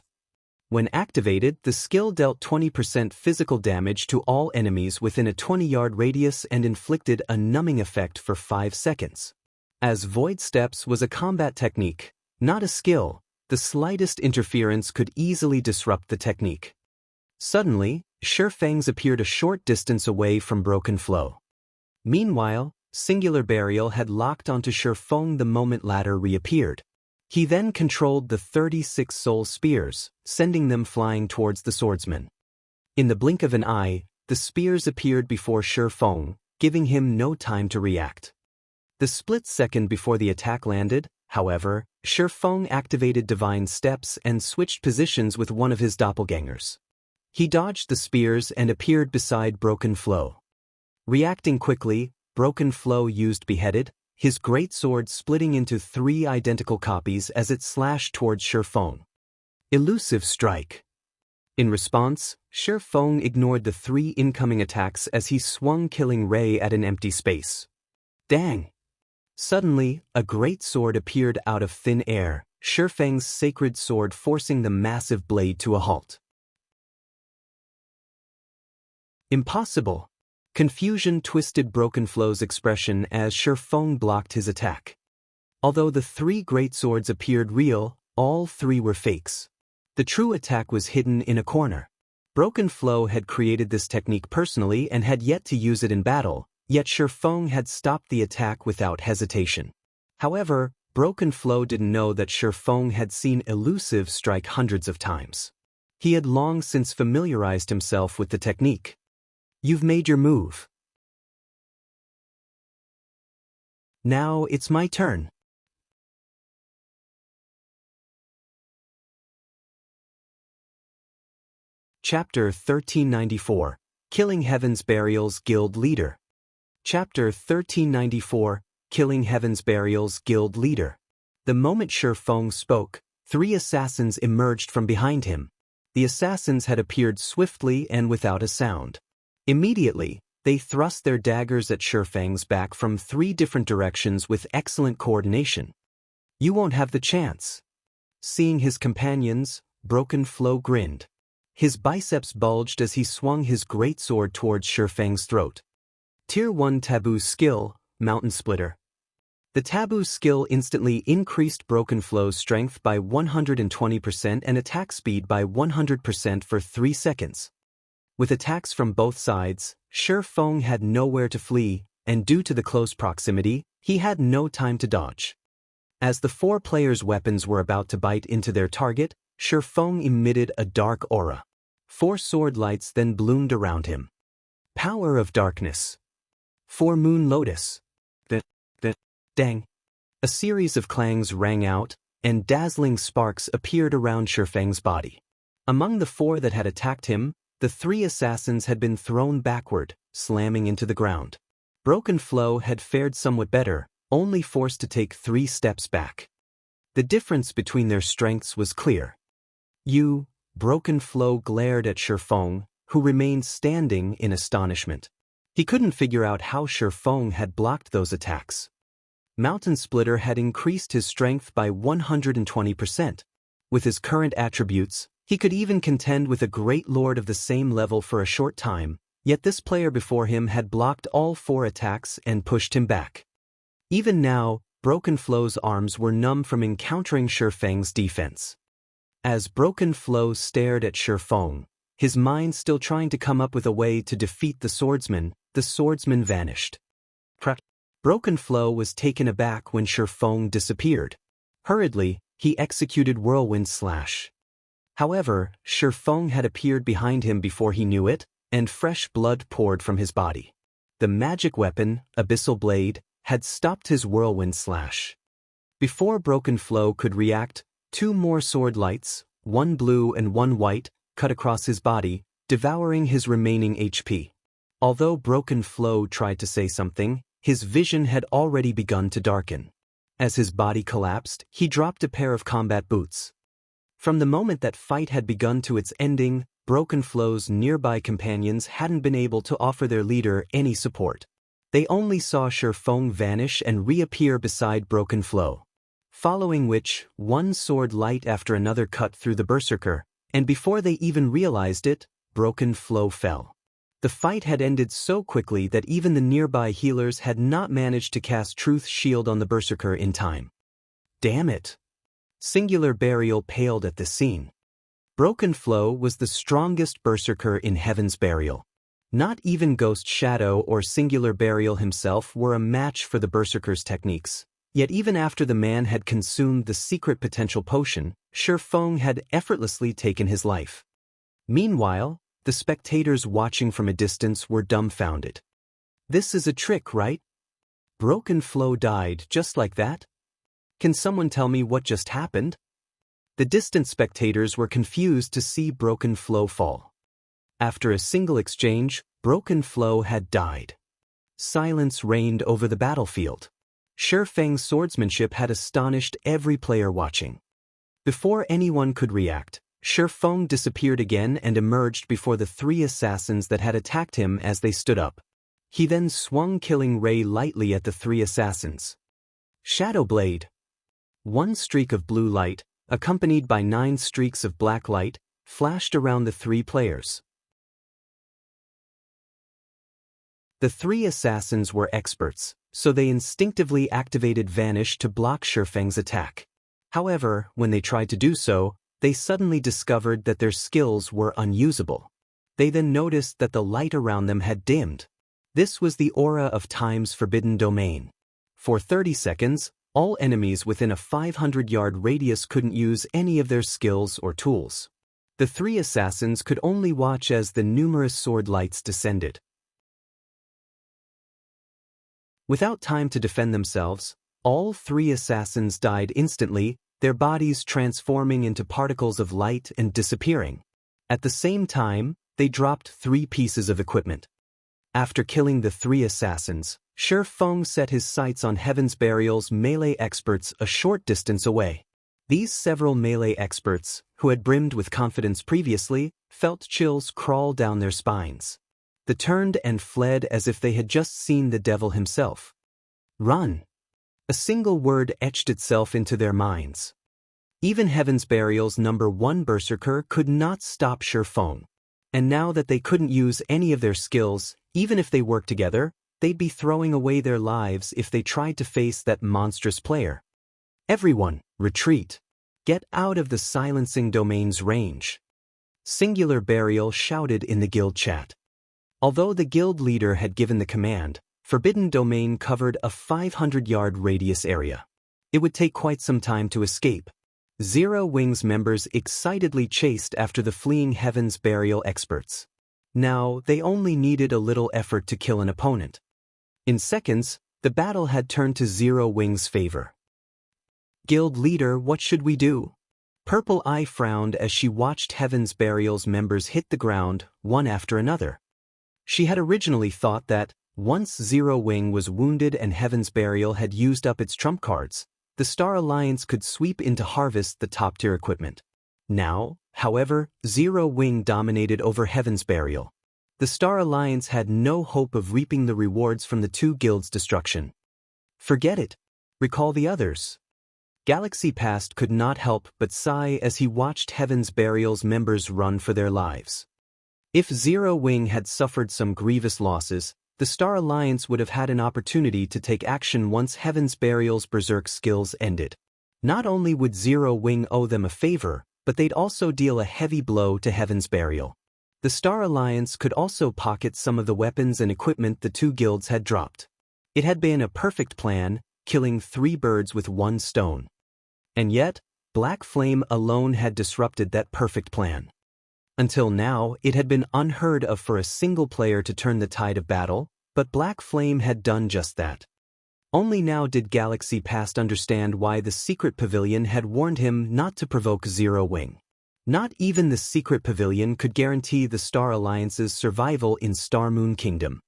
When activated, the skill dealt 20% physical damage to all enemies within a 20-yard radius and inflicted a numbing effect for 5 seconds. As Void Steps was a combat technique, not a skill, the slightest interference could easily disrupt the technique. Suddenly, Shifeng's appeared a short distance away from Broken Flow. Meanwhile, Singular Burial had locked onto Shifeng the moment latter reappeared. He then controlled the 36 soul spears, sending them flying towards the swordsman. In the blink of an eye, the spears appeared before Shifeng, giving him no time to react. The split second before the attack landed, however, Shifeng activated Divine Steps and switched positions with one of his doppelgangers. He dodged the spears and appeared beside Broken Flow. Reacting quickly, Broken Flow used Beheaded, his greatsword splitting into 3 identical copies as it slashed towards Shifeng. Elusive Strike. In response, Shifeng ignored the 3 incoming attacks as he swung Killing Ray at an empty space. Dang! Suddenly, a greatsword appeared out of thin air, Shifeng's sacred sword forcing the massive blade to a halt. Impossible! Confusion twisted Broken Flow's expression as Shifeng blocked his attack. Although the 3 greatswords appeared real, all 3 were fakes. The true attack was hidden in a corner. Broken Flow had created this technique personally and had yet to use it in battle, yet Shifeng had stopped the attack without hesitation. However, Broken Flow didn't know that Shifeng had seen Elusive Strike hundreds of times. He had long since familiarized himself with the technique. You've made your move. Now it's my turn. Chapter 1394, Killing Heaven's Burial's Guild Leader. Chapter 1394, Killing Heaven's Burial's Guild Leader. The moment Shifeng spoke, 3 assassins emerged from behind him. The assassins had appeared swiftly and without a sound. Immediately, they thrust their daggers at Shifeng's back from 3 different directions with excellent coordination. You won't have the chance. Seeing his companions, Broken Flow grinned. His biceps bulged as he swung his greatsword towards Shifeng's throat. Tier 1 Taboo Skill, Mountain Splitter. The Taboo skill instantly increased Broken Flow's strength by 120% and attack speed by 100% for 3 seconds. With attacks from both sides, Shifeng had nowhere to flee, and due to the close proximity, he had no time to dodge. As the 4 players' weapons were about to bite into their target, Shifeng emitted a dark aura. 4 sword lights then bloomed around him. Power of Darkness. 4 Moon Lotus. Dang. A series of clangs rang out, and dazzling sparks appeared around Shifeng's body. Among the 4 that had attacked him, the 3 assassins had been thrown backward, slamming into the ground. Broken Flow had fared somewhat better, only forced to take 3 steps back. The difference between their strengths was clear. Broken Flow glared at Shifeng, who remained standing in astonishment. He couldn't figure out how Shifeng had blocked those attacks. Mountain Splitter had increased his strength by 120%. With his current attributes, he could even contend with a great lord of the same level for a short time, yet this player before him had blocked all 4 attacks and pushed him back. Even now, Broken Flow's arms were numb from encountering Shifeng's defense. As Broken Flow stared at Shifeng, his mind still trying to come up with a way to defeat the swordsman vanished. Broken Flow was taken aback when Shifeng disappeared. Hurriedly, he executed Whirlwind Slash. However, Shifeng had appeared behind him before he knew it, and fresh blood poured from his body. The magic weapon, Abyssal Blade, had stopped his Whirlwind Slash. Before Broken Flow could react, 2 more sword lights, 1 blue and 1 white, cut across his body, devouring his remaining HP. Although Broken Flow tried to say something, his vision had already begun to darken. As his body collapsed, he dropped a pair of combat boots. From the moment that fight had begun to its ending, Broken Flow's nearby companions hadn't been able to offer their leader any support. They only saw Shifeng vanish and reappear beside Broken Flow. Following which, 1 sword light after another cut through the berserker, and before they even realized it, Broken Flow fell. The fight had ended so quickly that even the nearby healers had not managed to cast Truth Shield on the berserker in time. Damn it! Singular Burial paled at this scene. Broken Flow was the strongest berserker in Heaven's Burial. Not even Ghost Shadow or Singular Burial himself were a match for the berserker's techniques. Yet even after the man had consumed the secret potential potion, Shifeng had effortlessly taken his life. Meanwhile, the spectators watching from a distance were dumbfounded. This is a trick, right? Broken Flow died just like that? Can someone tell me what just happened? The distant spectators were confused to see Broken Flow fall. After a single exchange, Broken Flow had died. Silence reigned over the battlefield. Shifeng's swordsmanship had astonished every player watching. Before anyone could react, Shifeng disappeared again and emerged before the 3 assassins that had attacked him as they stood up. He then swung Killing Ray lightly at the 3 assassins. Shadow Blade. 1 streak of blue light, accompanied by 9 streaks of black light, flashed around the 3 players. The 3 assassins were experts, so they instinctively activated Vanish to block Shifeng's attack. However, when they tried to do so, they suddenly discovered that their skills were unusable. They then noticed that the light around them had dimmed. This was the aura of Time's forbidden domain. For 30 seconds, all enemies within a 500-yard radius couldn't use any of their skills or tools. The 3 assassins could only watch as the numerous sword lights descended. Without time to defend themselves, all 3 assassins died instantly, their bodies transforming into particles of light and disappearing. At the same time, they dropped 3 pieces of equipment. After killing the 3 assassins, Shifeng set his sights on Heaven's Burial's melee experts a short distance away. These several melee experts, who had brimmed with confidence previously, felt chills crawl down their spines. They turned and fled as if they had just seen the devil himself. Run! A single word etched itself into their minds. Even Heaven's Burial's #1 berserker could not stop Shifeng. And now that they couldn't use any of their skills, even if they worked together, they'd be throwing away their lives if they tried to face that monstrous player. Everyone, retreat. Get out of the silencing domain's range. Singular Burial shouted in the guild chat. Although the guild leader had given the command, Forbidden Domain covered a 500-yard radius area. It would take quite some time to escape. Zero Wings members excitedly chased after the fleeing Heaven's Burial experts. Now, they only needed a little effort to kill an opponent. In seconds, the battle had turned to Zero Wings' favor. Guild leader, what should we do? Purple Eye frowned as she watched Heaven's Burial's members hit the ground, one after another. She had originally thought that, once Zero Wing was wounded and Heaven's Burial had used up its trump cards, the Star Alliance could sweep in to harvest the top-tier equipment. Now, however, Zero Wing dominated over Heaven's Burial. The Star Alliance had no hope of reaping the rewards from the 2 guilds' destruction. Forget it. Recall the others. Galaxy Past could not help but sigh as he watched Heaven's Burial's members run for their lives. If Zero Wing had suffered some grievous losses, the Star Alliance would have had an opportunity to take action once Heaven's Burial's berserk skills ended. Not only would Zero Wing owe them a favor, but they'd also deal a heavy blow to Heaven's Burial. The Star Alliance could also pocket some of the weapons and equipment the two guilds had dropped. It had been a perfect plan, killing 3 birds with 1 stone. And yet, Black Flame alone had disrupted that perfect plan. Until now, it had been unheard of for a single player to turn the tide of battle, but Black Flame had done just that. Only now did Galaxy Past understand why the Secret Pavilion had warned him not to provoke Zero Wing. Not even the Secret Pavilion could guarantee the Star Alliance's survival in Star Moon Kingdom.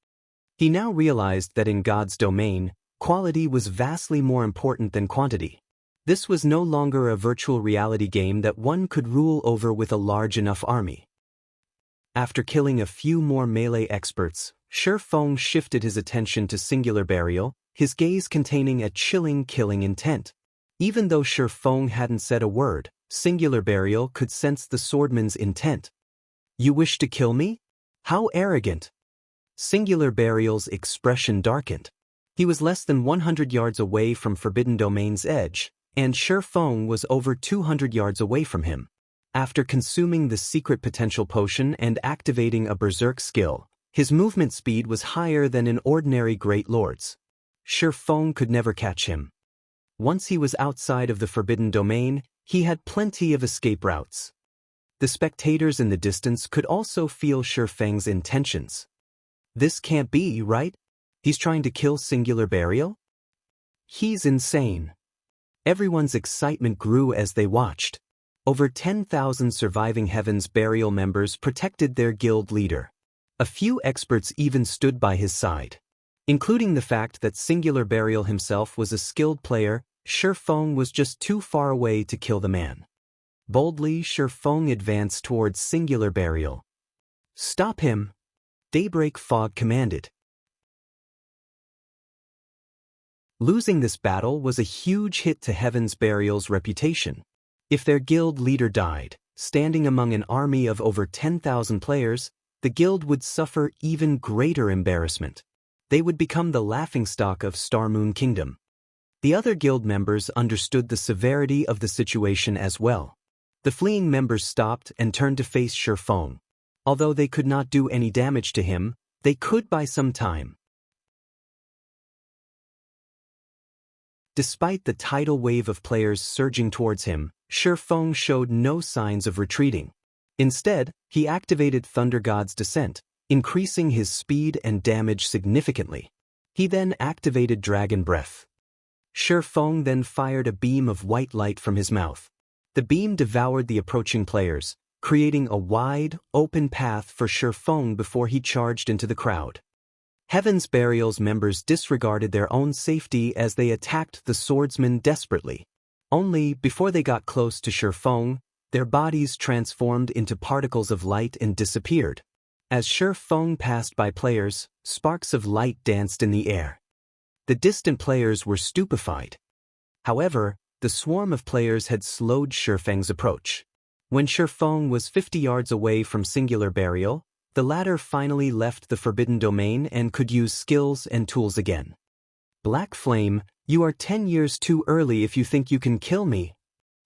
He now realized that in God's domain, quality was vastly more important than quantity. This was no longer a virtual reality game that one could rule over with a large enough army. After killing a few more melee experts, Shi Feng shifted his attention to Singular Burial, his gaze containing a chilling killing intent. Even though Shi Feng hadn't said a word, Singular Burial could sense the swordman's intent. "You wish to kill me? How arrogant!" Singular Burial's expression darkened. He was less than 100 yards away from Forbidden Domain's edge, and Shi Feng was over 200 yards away from him. After consuming the secret potential potion and activating a berserk skill, his movement speed was higher than an ordinary Great Lord's. Shi Feng could never catch him. Once he was outside of the Forbidden Domain, he had plenty of escape routes. The spectators in the distance could also feel Shi Feng's intentions. This can't be, right? He's trying to kill Singular Burial? He's insane. Everyone's excitement grew as they watched. Over 10,000 surviving Heaven's Burial members protected their guild leader. A few experts even stood by his side. Including the fact that Singular Burial himself was a skilled player, Shi Feng was just too far away to kill the man. Boldly, Shi Feng advanced towards Singular Burial. "Stop him!" Daybreak Fog commanded. Losing this battle was a huge hit to Heaven's Burial's reputation. If their guild leader died, standing among an army of over 10,000 players, the guild would suffer even greater embarrassment. They would become the laughingstock of Star Moon Kingdom. The other guild members understood the severity of the situation as well. The fleeing members stopped and turned to face Shi Feng. Although they could not do any damage to him, they could buy some time. Despite the tidal wave of players surging towards him, Shi Feng showed no signs of retreating. Instead, he activated Thunder God's Descent, increasing his speed and damage significantly. He then activated Dragon Breath. Shi Feng then fired a beam of white light from his mouth. The beam devoured the approaching players, creating a wide, open path for Shi Feng before he charged into the crowd. Heaven's Burial's members disregarded their own safety as they attacked the swordsman desperately. Only, before they got close to Shi Feng, their bodies transformed into particles of light and disappeared. As Shi Feng passed by players, sparks of light danced in the air. The distant players were stupefied. However, the swarm of players had slowed Shi Feng's approach. When Shi Feng was 50 yards away from Singular Burial, the latter finally left the Forbidden Domain and could use skills and tools again. "Black Flame, you are 10 years too early if you think you can kill me."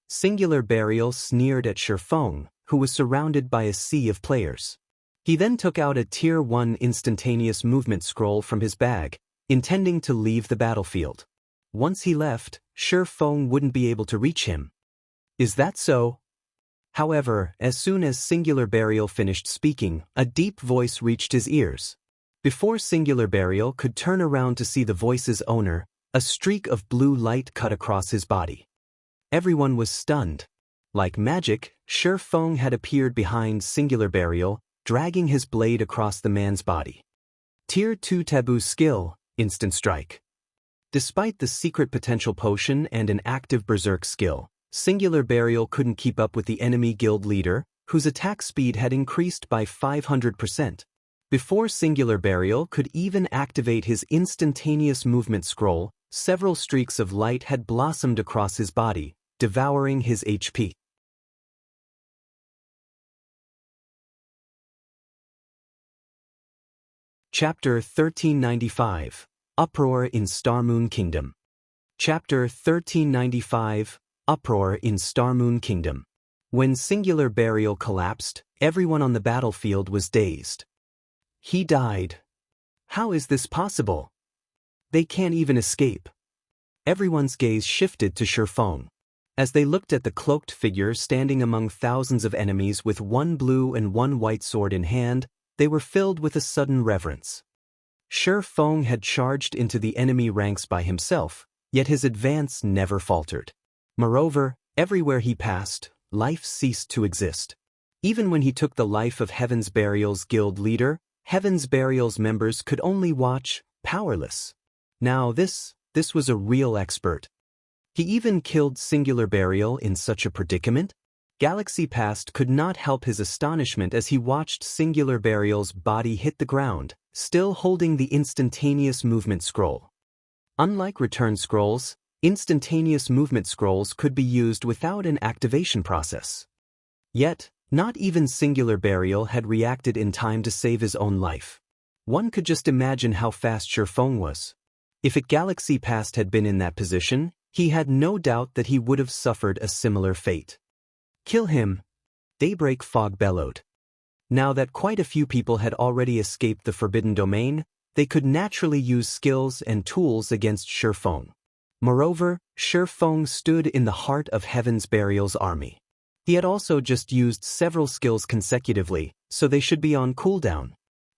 Singular Burial sneered at Shi Feng, who was surrounded by a sea of players. He then took out a Tier 1 instantaneous movement scroll from his bag, intending to leave the battlefield. Once he left, Shi Feng wouldn't be able to reach him. "Is that so?" However, as soon as Singular Burial finished speaking, a deep voice reached his ears. Before Singular Burial could turn around to see the voice's owner, a streak of blue light cut across his body. Everyone was stunned. Like magic, Shi Feng had appeared behind Singular Burial, dragging his blade across the man's body. Tier 2 Taboo Skill, Instant Strike. Despite the secret potential potion and an active berserk skill, Singular Burial couldn't keep up with the enemy guild leader, whose attack speed had increased by 500%. Before Singular Burial could even activate his instantaneous movement scroll, Several streaks of light had blossomed across his body, devouring his HP. Chapter 1395, Uproar in Starmoon Kingdom. Chapter 1395, Uproar in Starmoon Kingdom. When Singular Burial collapsed, everyone on the battlefield was dazed. He died. How is this possible? They can't even escape. Everyone's gaze shifted to Shifeng. As they looked at the cloaked figure standing among thousands of enemies with one blue and one white sword in hand, they were filled with a sudden reverence. Shifeng had charged into the enemy ranks by himself, yet his advance never faltered. Moreover, everywhere he passed, life ceased to exist. Even when he took the life of Heaven's Burial's guild leader, Heaven's Burial's members could only watch, powerless. Now this was a real expert. He even killed Singular Burial in such a predicament? Galaxy Past could not help his astonishment as he watched Singular Burial's body hit the ground, still holding the instantaneous movement scroll. Unlike return scrolls, instantaneous movement scrolls could be used without an activation process. Yet, not even Singular Burial had reacted in time to save his own life. One could just imagine how fast Shifeng was. If Galaxy Past had been in that position, he had no doubt that he would have suffered a similar fate. Kill him! Daybreak Fog bellowed. Now that quite a few people had already escaped the Forbidden Domain, they could naturally use skills and tools against Shifeng. Moreover, Shifeng stood in the heart of Heaven's Burial's army. He had also just used several skills consecutively, so they should be on cooldown.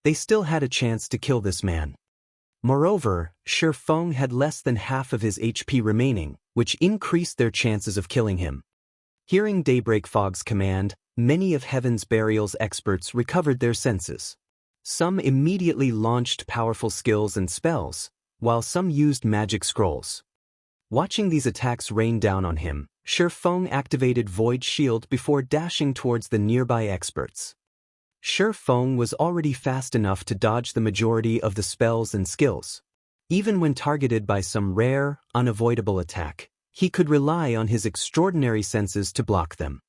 They still had a chance to kill this man. Moreover, Shifeng had less than half of his HP remaining, which increased their chances of killing him. Hearing Daybreak Fog's command, many of Heaven's Burial's experts recovered their senses. Some immediately launched powerful skills and spells, while some used magic scrolls. Watching these attacks rain down on him, Shifeng activated Void Shield before dashing towards the nearby experts. Shifeng was already fast enough to dodge the majority of the spells and skills. Even when targeted by some rare, unavoidable attack, he could rely on his extraordinary senses to block them.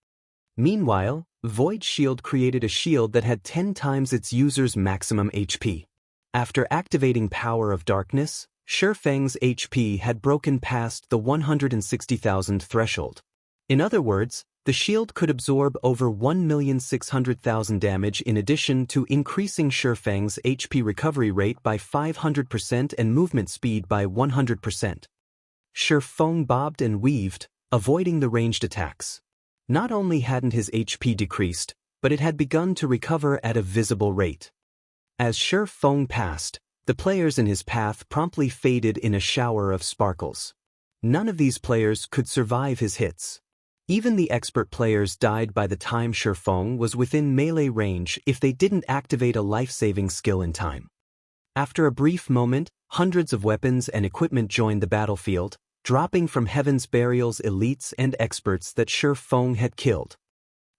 Meanwhile, Void Shield created a shield that had 10 times its user's maximum HP. After activating Power of Darkness, Shifeng's HP had broken past the 160,000 threshold. In other words, the shield could absorb over 1,600,000 damage in addition to increasing Shifeng's HP recovery rate by 500% and movement speed by 100%. Shifeng bobbed and weaved, avoiding the ranged attacks. Not only hadn't his HP decreased, but it had begun to recover at a visible rate. As Shifeng passed, the players in his path promptly faded in a shower of sparkles. None of these players could survive his hits. Even the expert players died by the time Shifeng was within melee range if they didn't activate a life-saving skill in time. After a brief moment, hundreds of weapons and equipment joined the battlefield, dropping from Heaven's Burial's elites and experts that Shifeng had killed.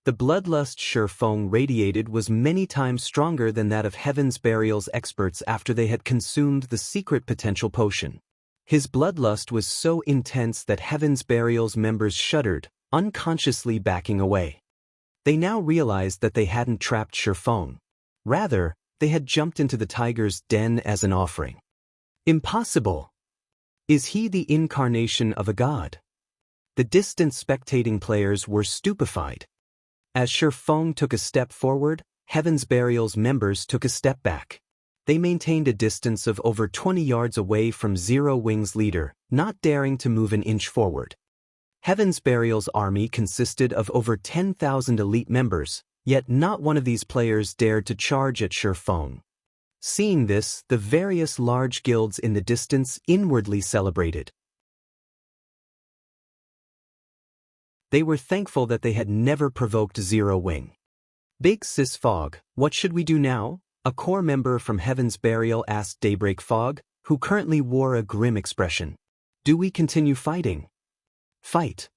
The bloodlust Shifeng radiated was many times stronger than that of Heaven's Burial's experts after they had consumed the secret potential potion. His bloodlust was so intense that Heaven's Burial's members shuddered, unconsciously backing away. They now realized that they hadn't trapped Shifeng. Rather, they had jumped into the tiger's den as an offering. Impossible! Is he the incarnation of a god? The distant spectating players were stupefied. As Shifeng took a step forward, Heaven's Burial's members took a step back. They maintained a distance of over 20 yards away from Zero Wing's leader, not daring to move an inch forward. Heaven's Burial's army consisted of over 10,000 elite members, yet not one of these players dared to charge at Shifeng. Seeing this, the various large guilds in the distance inwardly celebrated. They were thankful that they had never provoked Zero Wing. Big Sis Fog, what should we do now? A core member from Heaven's Burial asked Daybreak Fog, who currently wore a grim expression. Do we continue fighting? Fight.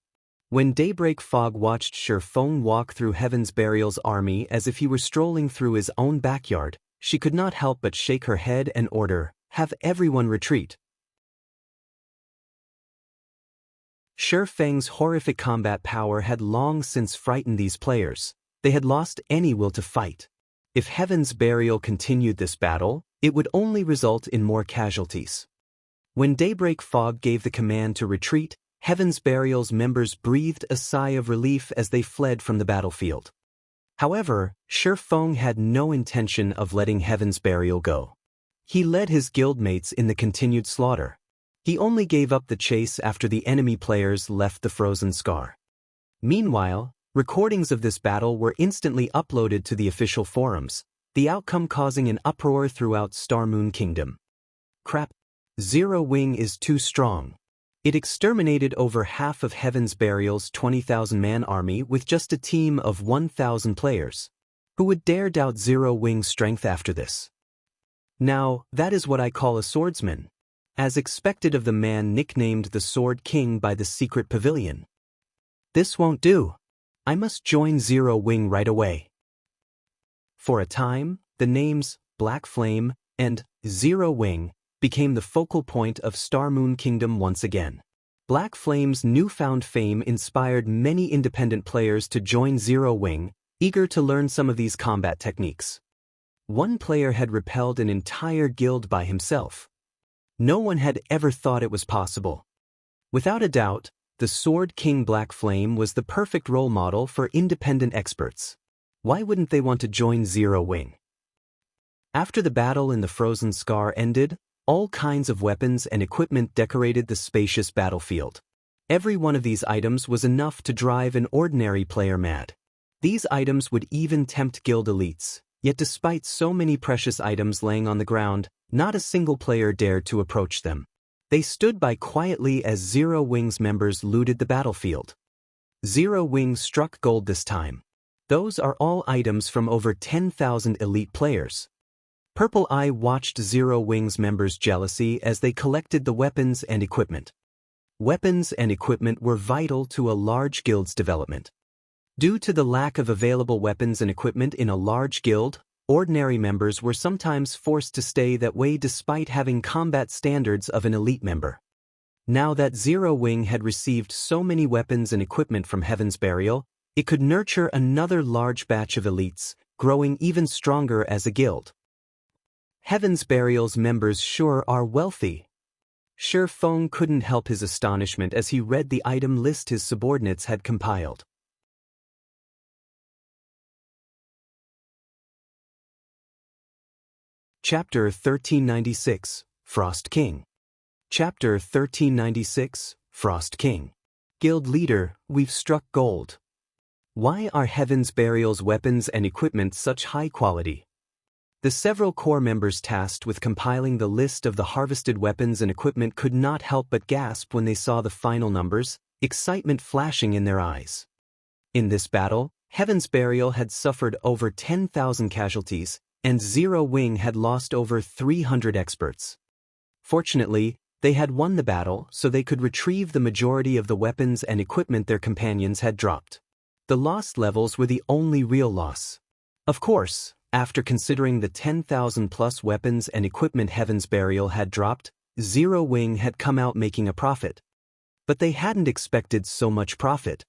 When Daybreak Fog watched Shifeng walk through Heaven's Burial's army as if he were strolling through his own backyard, she could not help but shake her head and order, have everyone retreat. Shi Feng's horrific combat power had long since frightened these players. They had lost any will to fight. If Heaven's Burial continued this battle, it would only result in more casualties. When Daybreak Fog gave the command to retreat, Heaven's Burial's members breathed a sigh of relief as they fled from the battlefield. However, Shi Feng had no intention of letting Heaven's Burial go. He led his guildmates in the continued slaughter. He only gave up the chase after the enemy players left the frozen scar. Meanwhile, recordings of this battle were instantly uploaded to the official forums, the outcome causing an uproar throughout Star Moon Kingdom. Crap. Zero Wing is too strong. It exterminated over half of Heaven's Burial's 20,000-man army with just a team of 1,000 players. Who would dare doubt Zero Wing's strength after this? Now, that is what I call a swordsman. As expected of the man nicknamed the Sword King by the secret pavilion. This won't do. I must join Zero Wing right away. For a time, the names Black Flame and Zero Wing became the focal point of Star Moon Kingdom once again. Black Flame's newfound fame inspired many independent players to join Zero Wing, eager to learn some of these combat techniques. One player had repelled an entire guild by himself. No one had ever thought it was possible. Without a doubt, the Sword King Black Flame was the perfect role model for independent experts. Why wouldn't they want to join Zero Wing? After the battle in the Frozen Scar ended, all kinds of weapons and equipment decorated the spacious battlefield. Every one of these items was enough to drive an ordinary player mad. These items would even tempt guild elites, yet despite so many precious items laying on the ground, not a single player dared to approach them. They stood by quietly as Zero Wing's members looted the battlefield. Zero Wing struck gold this time. Those are all items from over 10,000 elite players. Purple Eye watched Zero Wing's members jealously as they collected the weapons and equipment. Weapons and equipment were vital to a large guild's development. Due to the lack of available weapons and equipment in a large guild, ordinary members were sometimes forced to stay that way despite having combat standards of an elite member. Now that Zero Wing had received so many weapons and equipment from Heaven's Burial, it could nurture another large batch of elites, growing even stronger as a guild. Heaven's Burial's members sure are wealthy. Shi Feng couldn't help his astonishment as he read the item list his subordinates had compiled. Chapter 1396, Frost King. Chapter 1396, Frost King. Guild Leader, we've struck gold. Why are Heaven's Burial's weapons and equipment such high quality? The several core members tasked with compiling the list of the harvested weapons and equipment could not help but gasp when they saw the final numbers, excitement flashing in their eyes. In this battle, Heaven's Burial had suffered over 10,000 casualties, and Zero Wing had lost over 300 experts. Fortunately, they had won the battle so they could retrieve the majority of the weapons and equipment their companions had dropped. The lost levels were the only real loss. Of course, after considering the 10,000+ weapons and equipment Heaven's Burial had dropped, Zero Wing had come out making a profit. But they hadn't expected so much profit.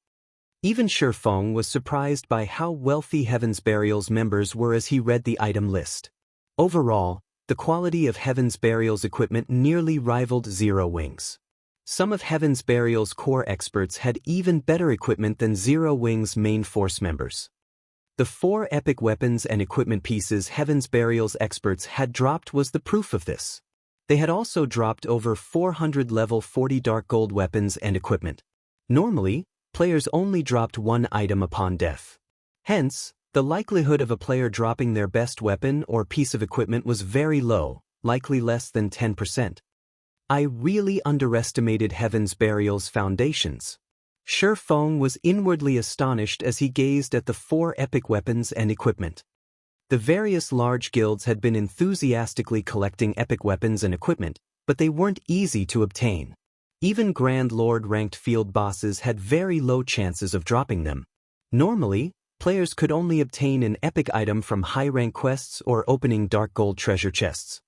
Even Shi Feng was surprised by how wealthy Heaven's Burial's members were as he read the item list. Overall, the quality of Heaven's Burial's equipment nearly rivaled Zero Wing's. Some of Heaven's Burial's core experts had even better equipment than Zero Wing's main force members. The 4 epic weapons and equipment pieces Heaven's Burial's experts had dropped was the proof of this. They had also dropped over 400 level 40 dark gold weapons and equipment. Normally, players only dropped 1 item upon death. Hence, the likelihood of a player dropping their best weapon or piece of equipment was very low, likely less than 10%. I really underestimated Heaven's Burial's foundations. Shi Feng was inwardly astonished as he gazed at the 4 epic weapons and equipment. The various large guilds had been enthusiastically collecting epic weapons and equipment, but they weren't easy to obtain. Even Grand Lord-ranked field bosses had very low chances of dropping them. Normally, players could only obtain an epic item from high-rank quests or opening dark gold treasure chests.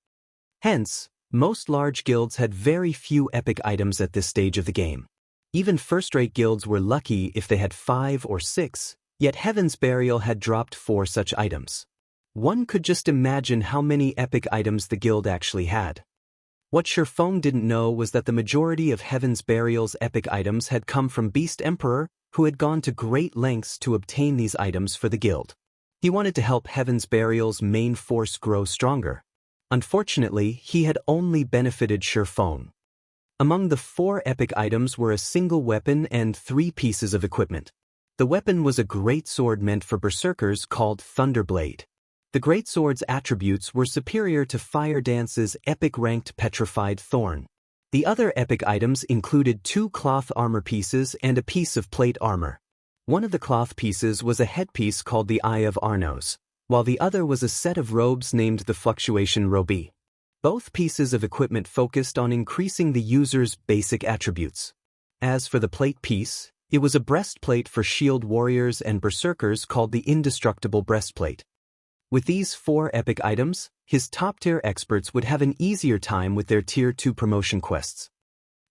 Hence, most large guilds had very few epic items at this stage of the game. Even first-rate guilds were lucky if they had 5 or 6, yet Heaven's Burial had dropped 4 such items. One could just imagine how many epic items the guild actually had. What Shifeng didn't know was that the majority of Heaven's Burial's epic items had come from Beast Emperor, who had gone to great lengths to obtain these items for the guild. He wanted to help Heaven's Burial's main force grow stronger. Unfortunately, he had only benefited Shifeng. Among the 4 epic items were a single weapon and 3 pieces of equipment. The weapon was a great sword meant for berserkers called Thunderblade. The greatsword's attributes were superior to Fire Dance's epic-ranked Petrified Thorn. The other epic items included 2 cloth armor pieces and a piece of plate armor. One of the cloth pieces was a headpiece called the Eye of Arnos, while the other was a set of robes named the Fluctuation Robe. Both pieces of equipment focused on increasing the user's basic attributes. As for the plate piece, it was a breastplate for shield warriors and berserkers called the Indestructible Breastplate. With these 4 epic items, his top-tier experts would have an easier time with their Tier 2 promotion quests.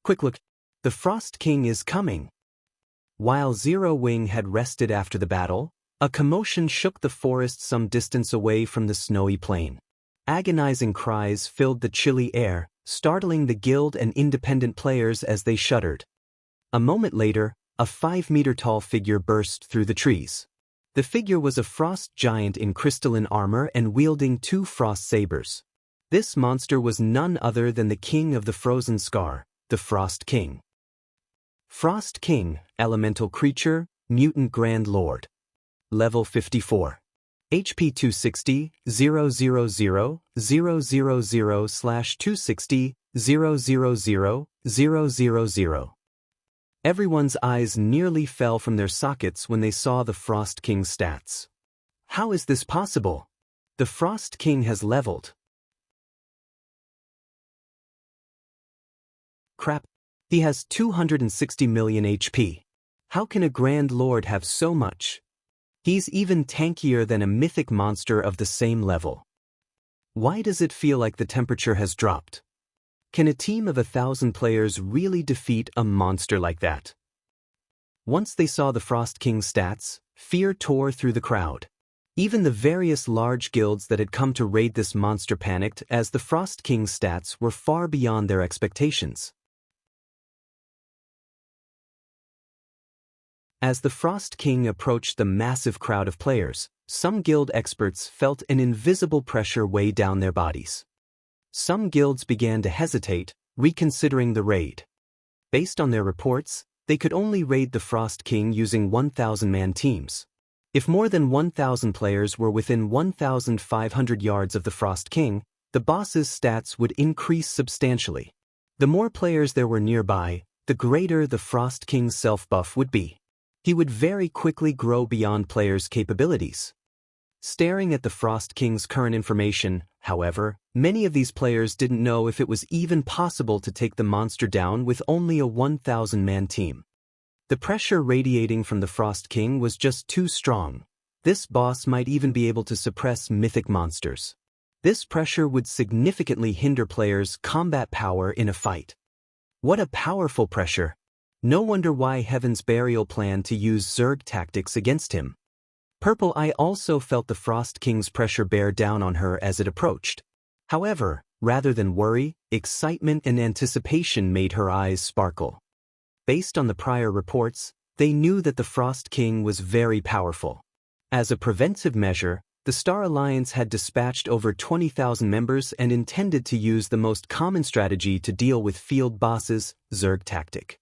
Quick look, the Frost King is coming. While Zero Wing had rested after the battle, a commotion shook the forest some distance away from the snowy plain. Agonizing cries filled the chilly air, startling the guild and independent players as they shuddered. A moment later, a 5-meter-tall figure burst through the trees. The figure was a frost giant in crystalline armor and wielding 2 frost sabers. This monster was none other than the king of the Frozen Scar, the Frost King. Frost King, elemental creature, mutant grand lord. Level 54. HP 260, 000/260, 000/000. Everyone's eyes nearly fell from their sockets when they saw the Frost King's stats. How is this possible? The Frost King has leveled. Crap. He has 260 million HP. How can a Grand Lord have so much? He's even tankier than a mythic monster of the same level. Why does it feel like the temperature has dropped? Can a team of 1,000 players really defeat a monster like that? Once they saw the Frost King's stats, fear tore through the crowd. Even the various large guilds that had come to raid this monster panicked as the Frost King's stats were far beyond their expectations. As the Frost King approached the massive crowd of players, some guild experts felt an invisible pressure weigh down their bodies. Some guilds began to hesitate, reconsidering the raid. Based on their reports, they could only raid the Frost King using 1,000-man teams. If more than 1,000 players were within 1,500 yards of the Frost King, the boss's stats would increase substantially. The more players there were nearby, the greater the Frost King's self-buff would be. He would very quickly grow beyond players' capabilities. Staring at the Frost King's current information, however, many of these players didn't know if it was even possible to take the monster down with only a 1,000-man team. The pressure radiating from the Frost King was just too strong. This boss might even be able to suppress mythic monsters. This pressure would significantly hinder players' combat power in a fight. What a powerful pressure! No wonder why Heaven's Burial planned to use Zerg tactics against him. Purple Eye also felt the Frost King's pressure bear down on her as it approached. However, rather than worry, excitement and anticipation made her eyes sparkle. Based on the prior reports, they knew that the Frost King was very powerful. As a preventive measure, the Star Alliance had dispatched over 20,000 members and intended to use the most common strategy to deal with field bosses, Zerg tactic.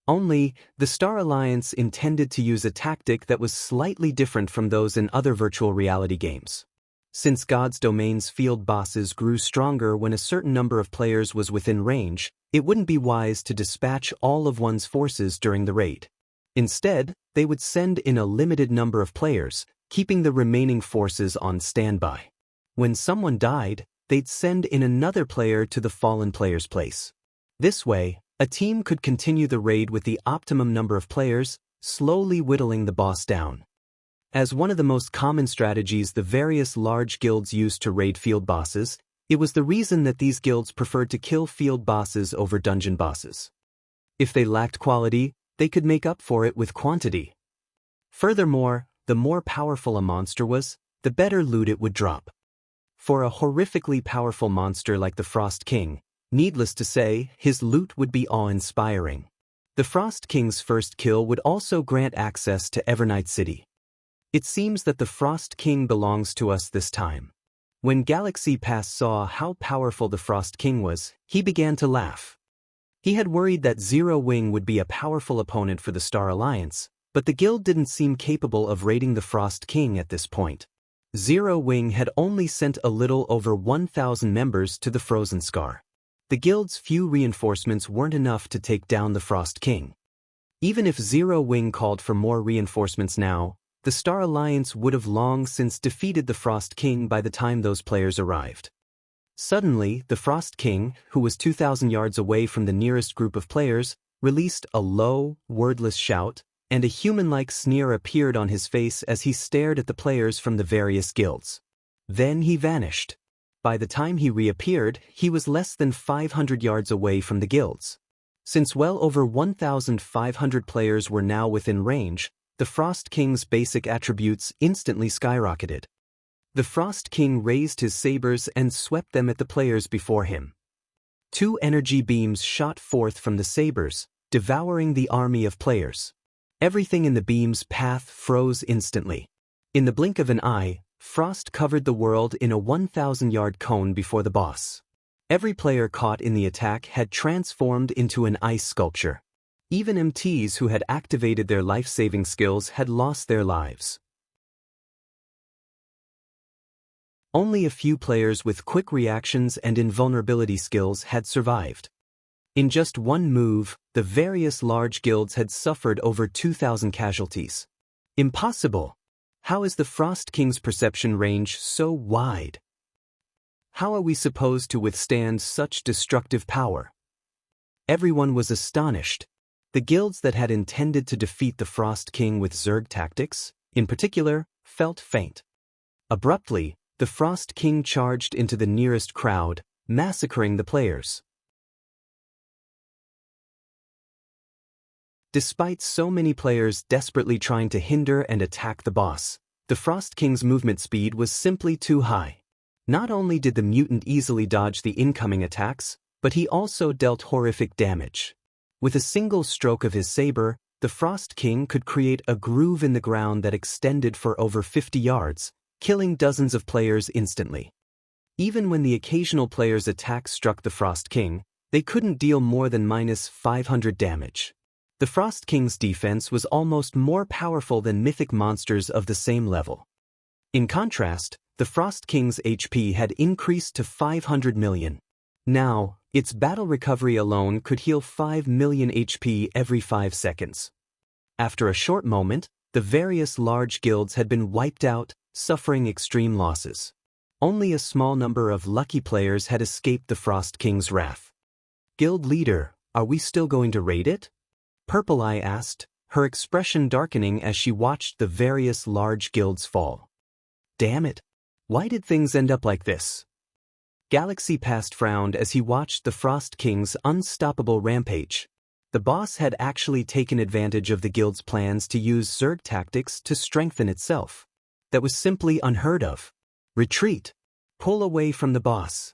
Only, the Star Alliance intended to use a tactic that was slightly different from those in other virtual reality games. Since God's Domain's field bosses grew stronger when a certain number of players was within range, it wouldn't be wise to dispatch all of one's forces during the raid. Instead, they would send in a limited number of players, keeping the remaining forces on standby. When someone died, they'd send in another player to the fallen player's place. This way, a team could continue the raid with the optimum number of players, slowly whittling the boss down. As one of the most common strategies the various large guilds used to raid field bosses, it was the reason that these guilds preferred to kill field bosses over dungeon bosses. If they lacked quality, they could make up for it with quantity. Furthermore, the more powerful a monster was, the better loot it would drop. For a horrifically powerful monster like the Frost King, needless to say, his loot would be awe-inspiring. The Frost King's first kill would also grant access to Evernight City. It seems that the Frost King belongs to us this time. When Galaxy Pass saw how powerful the Frost King was, he began to laugh. He had worried that Zero Wing would be a powerful opponent for the Star Alliance, but the guild didn't seem capable of raiding the Frost King at this point. Zero Wing had only sent a little over 1,000 members to the Frozen Scar. The guild's few reinforcements weren't enough to take down the Frost King. Even if Zero Wing called for more reinforcements now, the Star Alliance would have long since defeated the Frost King by the time those players arrived. Suddenly, the Frost King, who was 2,000 yards away from the nearest group of players, released a low, wordless shout, and a human-like sneer appeared on his face as he stared at the players from the various guilds. Then he vanished. By the time he reappeared, he was less than 500 yards away from the guilds. Since well over 1,500 players were now within range, the Frost King's basic attributes instantly skyrocketed. The Frost King raised his sabers and swept them at the players before him. 2 energy beams shot forth from the sabers, devouring the army of players. Everything in the beam's path froze instantly. In the blink of an eye, Frost covered the world in a 1,000-yard cone before the boss. Every player caught in the attack had transformed into an ice sculpture. Even MTs who had activated their life-saving skills had lost their lives. Only a few players with quick reactions and invulnerability skills had survived. In just one move, the various large guilds had suffered over 2,000 casualties. Impossible! How is the Frost King's perception range so wide? How are we supposed to withstand such destructive power? Everyone was astonished. The guilds that had intended to defeat the Frost King with Zerg tactics, in particular, felt faint. Abruptly, the Frost King charged into the nearest crowd, massacring the players. Despite so many players desperately trying to hinder and attack the boss, the Frost King's movement speed was simply too high. Not only did the mutant easily dodge the incoming attacks, but he also dealt horrific damage. With a single stroke of his saber, the Frost King could create a groove in the ground that extended for over 50 yards, killing dozens of players instantly. Even when the occasional player's attack struck the Frost King, they couldn't deal more than -500 damage. The Frost King's defense was almost more powerful than mythic monsters of the same level. In contrast, the Frost King's HP had increased to 500 million. Now, its battle recovery alone could heal 5 million HP every 5 seconds. After a short moment, the various large guilds had been wiped out, suffering extreme losses. Only a small number of lucky players had escaped the Frost King's wrath. "Guild leader, are we still going to raid it?" Purple Eye asked, her expression darkening as she watched the various large guilds fall. Damn it! Why did things end up like this? Galaxy Past frowned as he watched the Frost King's unstoppable rampage. The boss had actually taken advantage of the guild's plans to use Zerg tactics to strengthen itself. That was simply unheard of. Retreat! Pull away from the boss.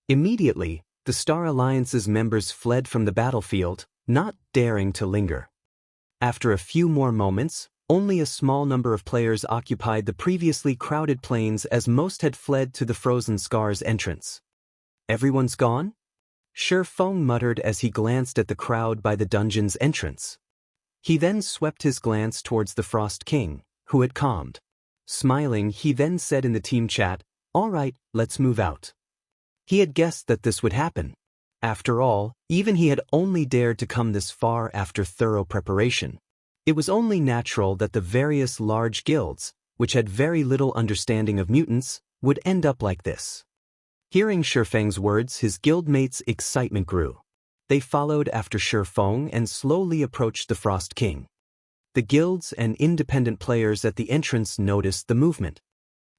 Immediately, the Star Alliance's members fled from the battlefield, not daring to linger. After a few more moments, only a small number of players occupied the previously crowded plains as most had fled to the Frozen Scar's entrance. "Everyone's gone?" Feng muttered as he glanced at the crowd by the dungeon's entrance. He then swept his glance towards the Frost King, who had calmed. Smiling, he then said in the team chat, "All right, let's move out." He had guessed that this would happen. After all, even he had only dared to come this far after thorough preparation. It was only natural that the various large guilds, which had very little understanding of mutants, would end up like this. Hearing Feng's words, his guildmates' excitement grew. They followed after Feng and slowly approached the Frost King. The guilds and independent players at the entrance noticed the movement.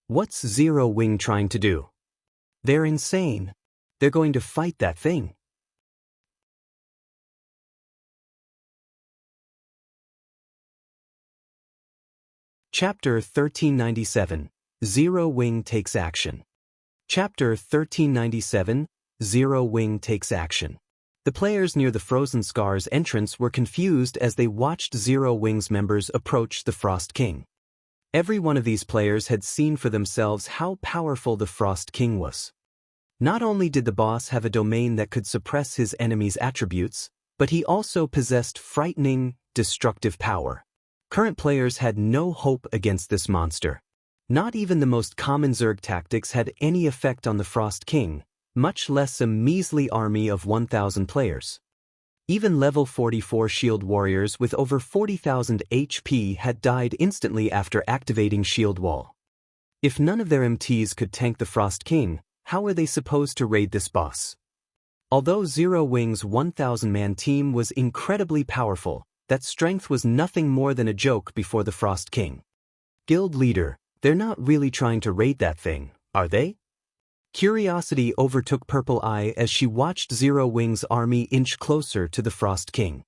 What's Zero Wing trying to do? They're insane. They're going to fight that thing. Chapter 1397, Zero Wing Takes Action. Chapter 1397, Zero Wing Takes Action. The players near the Frozen Scar's entrance were confused as they watched Zero Wing's members approach the Frost King. Every one of these players had seen for themselves how powerful the Frost King was. Not only did the boss have a domain that could suppress his enemies' attributes, but he also possessed frightening, destructive power. Current players had no hope against this monster. Not even the most common Zerg tactics had any effect on the Frost King, much less a measly army of 1,000 players. Even level 44 shield warriors with over 40,000 HP had died instantly after activating Shield Wall. If none of their MTs could tank the Frost King, how were they supposed to raid this boss? Although Zero Wing's 1,000-man team was incredibly powerful, that strength was nothing more than a joke before the Frost King. Guild leader, they're not really trying to raid that thing, are they? Curiosity overtook Purple Eye as she watched Zero Wing's army inch closer to the Frost King.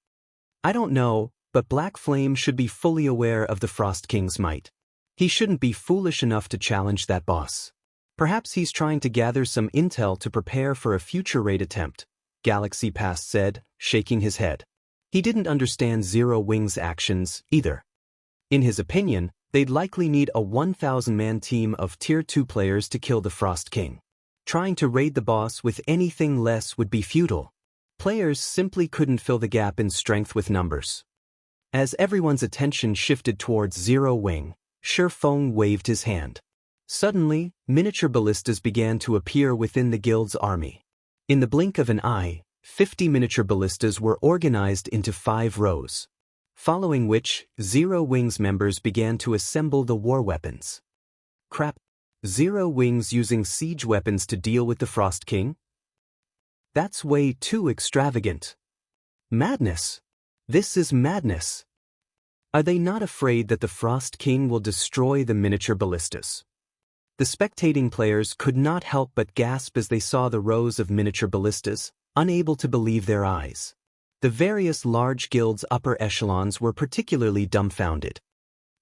I don't know, but Black Flame should be fully aware of the Frost King's might. He shouldn't be foolish enough to challenge that boss. Perhaps he's trying to gather some intel to prepare for a future raid attempt, Galaxy Past said, shaking his head. He didn't understand Zero Wing's actions, either. In his opinion, they'd likely need a 1,000-man team of Tier 2 players to kill the Frost King. Trying to raid the boss with anything less would be futile. Players simply couldn't fill the gap in strength with numbers. As everyone's attention shifted towards Zero Wing, Shifeng waved his hand. Suddenly, miniature ballistas began to appear within the guild's army. In the blink of an eye, 50 miniature ballistas were organized into 5 rows. Following which, Zero Wing's members began to assemble the war weapons. Crap. Zero Wing's using siege weapons to deal with the Frost King? That's way too extravagant. Madness. This is madness. Are they not afraid that the Frost King will destroy the miniature ballistas? The spectating players could not help but gasp as they saw the rows of miniature ballistas, unable to believe their eyes. The various large guilds' upper echelons were particularly dumbfounded.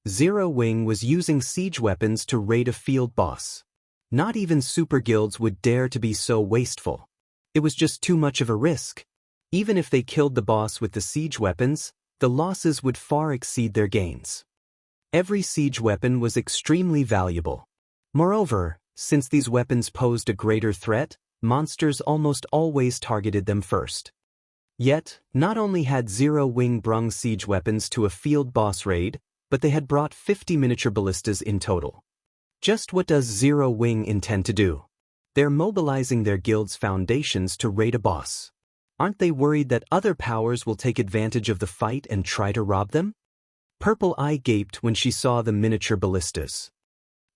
Zero Wing was using siege weapons to raid a field boss. Not even super guilds would dare to be so wasteful. It was just too much of a risk. Even if they killed the boss with the siege weapons, the losses would far exceed their gains. Every siege weapon was extremely valuable. Moreover, since these weapons posed a greater threat, monsters almost always targeted them first. Yet, not only had Zero Wing brung siege weapons to a field boss raid, but they had brought 50 miniature ballistas in total. Just what does Zero Wing intend to do? They're mobilizing their guild's foundations to raid a boss. Aren't they worried that other powers will take advantage of the fight and try to rob them? Purple Eye gaped when she saw the miniature ballistas.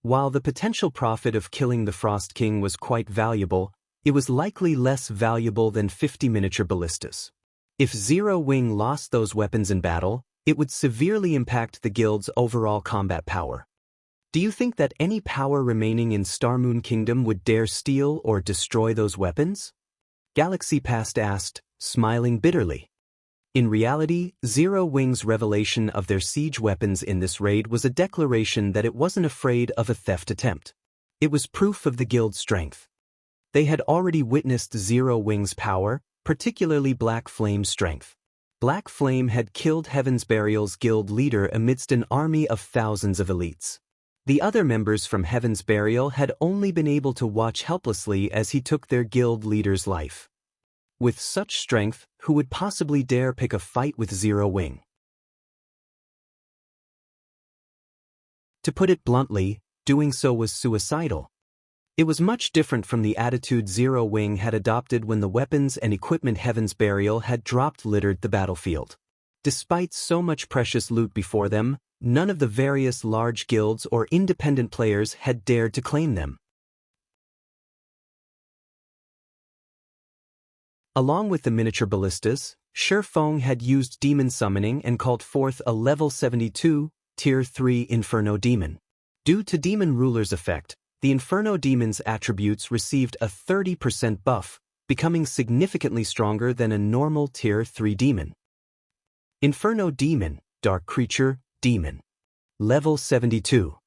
While the potential profit of killing the Frost King was quite valuable, it was likely less valuable than 50 miniature ballistas. If Zero Wing lost those weapons in battle, it would severely impact the guild's overall combat power. Do you think that any power remaining in Starmoon Kingdom would dare steal or destroy those weapons? Galaxy Past asked, smiling bitterly. In reality, Zero Wing's revelation of their siege weapons in this raid was a declaration that it wasn't afraid of a theft attempt. It was proof of the guild's strength. They had already witnessed Zero Wing's power, particularly Black Flame's strength. Black Flame had killed Heaven's Burial's guild leader amidst an army of thousands of elites. The other members from Heaven's Burial had only been able to watch helplessly as he took their guild leader's life. With such strength, who would possibly dare pick a fight with Zero Wing? To put it bluntly, doing so was suicidal. It was much different from the attitude Zero Wing had adopted when the weapons and equipment Heaven's Burial had dropped littered the battlefield. Despite so much precious loot before them, none of the various large guilds or independent players had dared to claim them. Along with the miniature ballistas, Shifeng had used demon summoning and called forth a level 72, Tier 3 Inferno Demon. Due to Demon Ruler's effect, the Inferno Demon's attributes received a 30% buff, becoming significantly stronger than a normal Tier 3 demon. Inferno Demon, Dark Creature, Demon. Level 72.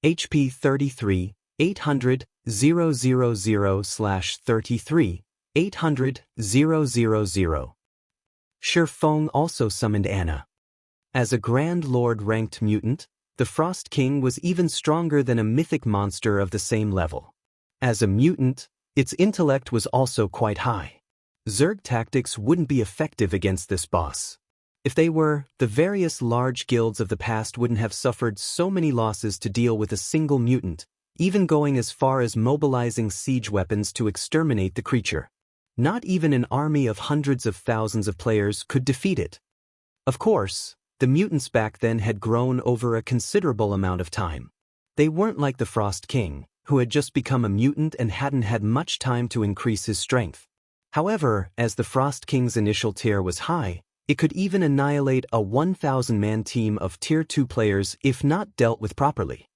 HP 33, 800, 000/33, 800, 000. Shi Feng also summoned Anna. As a Grand Lord-ranked mutant, the Frost King was even stronger than a mythic monster of the same level. As a mutant, its intellect was also quite high. Zerg tactics wouldn't be effective against this boss. If they were, the various large guilds of the past wouldn't have suffered so many losses to deal with a single mutant, even going as far as mobilizing siege weapons to exterminate the creature. Not even an army of hundreds of thousands of players could defeat it. Of course, the mutants back then had grown over a considerable amount of time. They weren't like the Frost King, who had just become a mutant and hadn't had much time to increase his strength. However, as the Frost King's initial tier was high, it could even annihilate a 1,000-man team of Tier 2 players if not dealt with properly.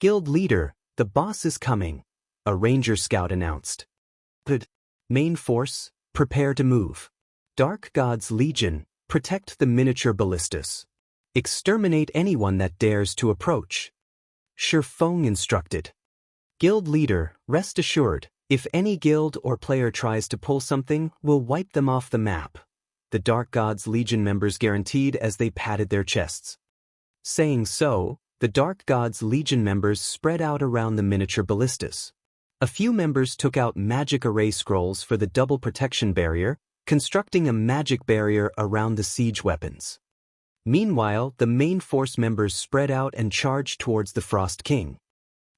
Guild leader, the boss is coming, a ranger scout announced. Good. Main force, prepare to move. Dark God's Legion, protect the miniature ballistas. Exterminate anyone that dares to approach. Shi Feng instructed. Guild leader, rest assured, if any guild or player tries to pull something, we'll wipe them off the map. The Dark God's Legion members guaranteed as they patted their chests. Saying so, the Dark God's Legion members spread out around the miniature ballistas. A few members took out magic array scrolls for the double protection barrier, constructing a magic barrier around the siege weapons. Meanwhile, the main force members spread out and charged towards the Frost King.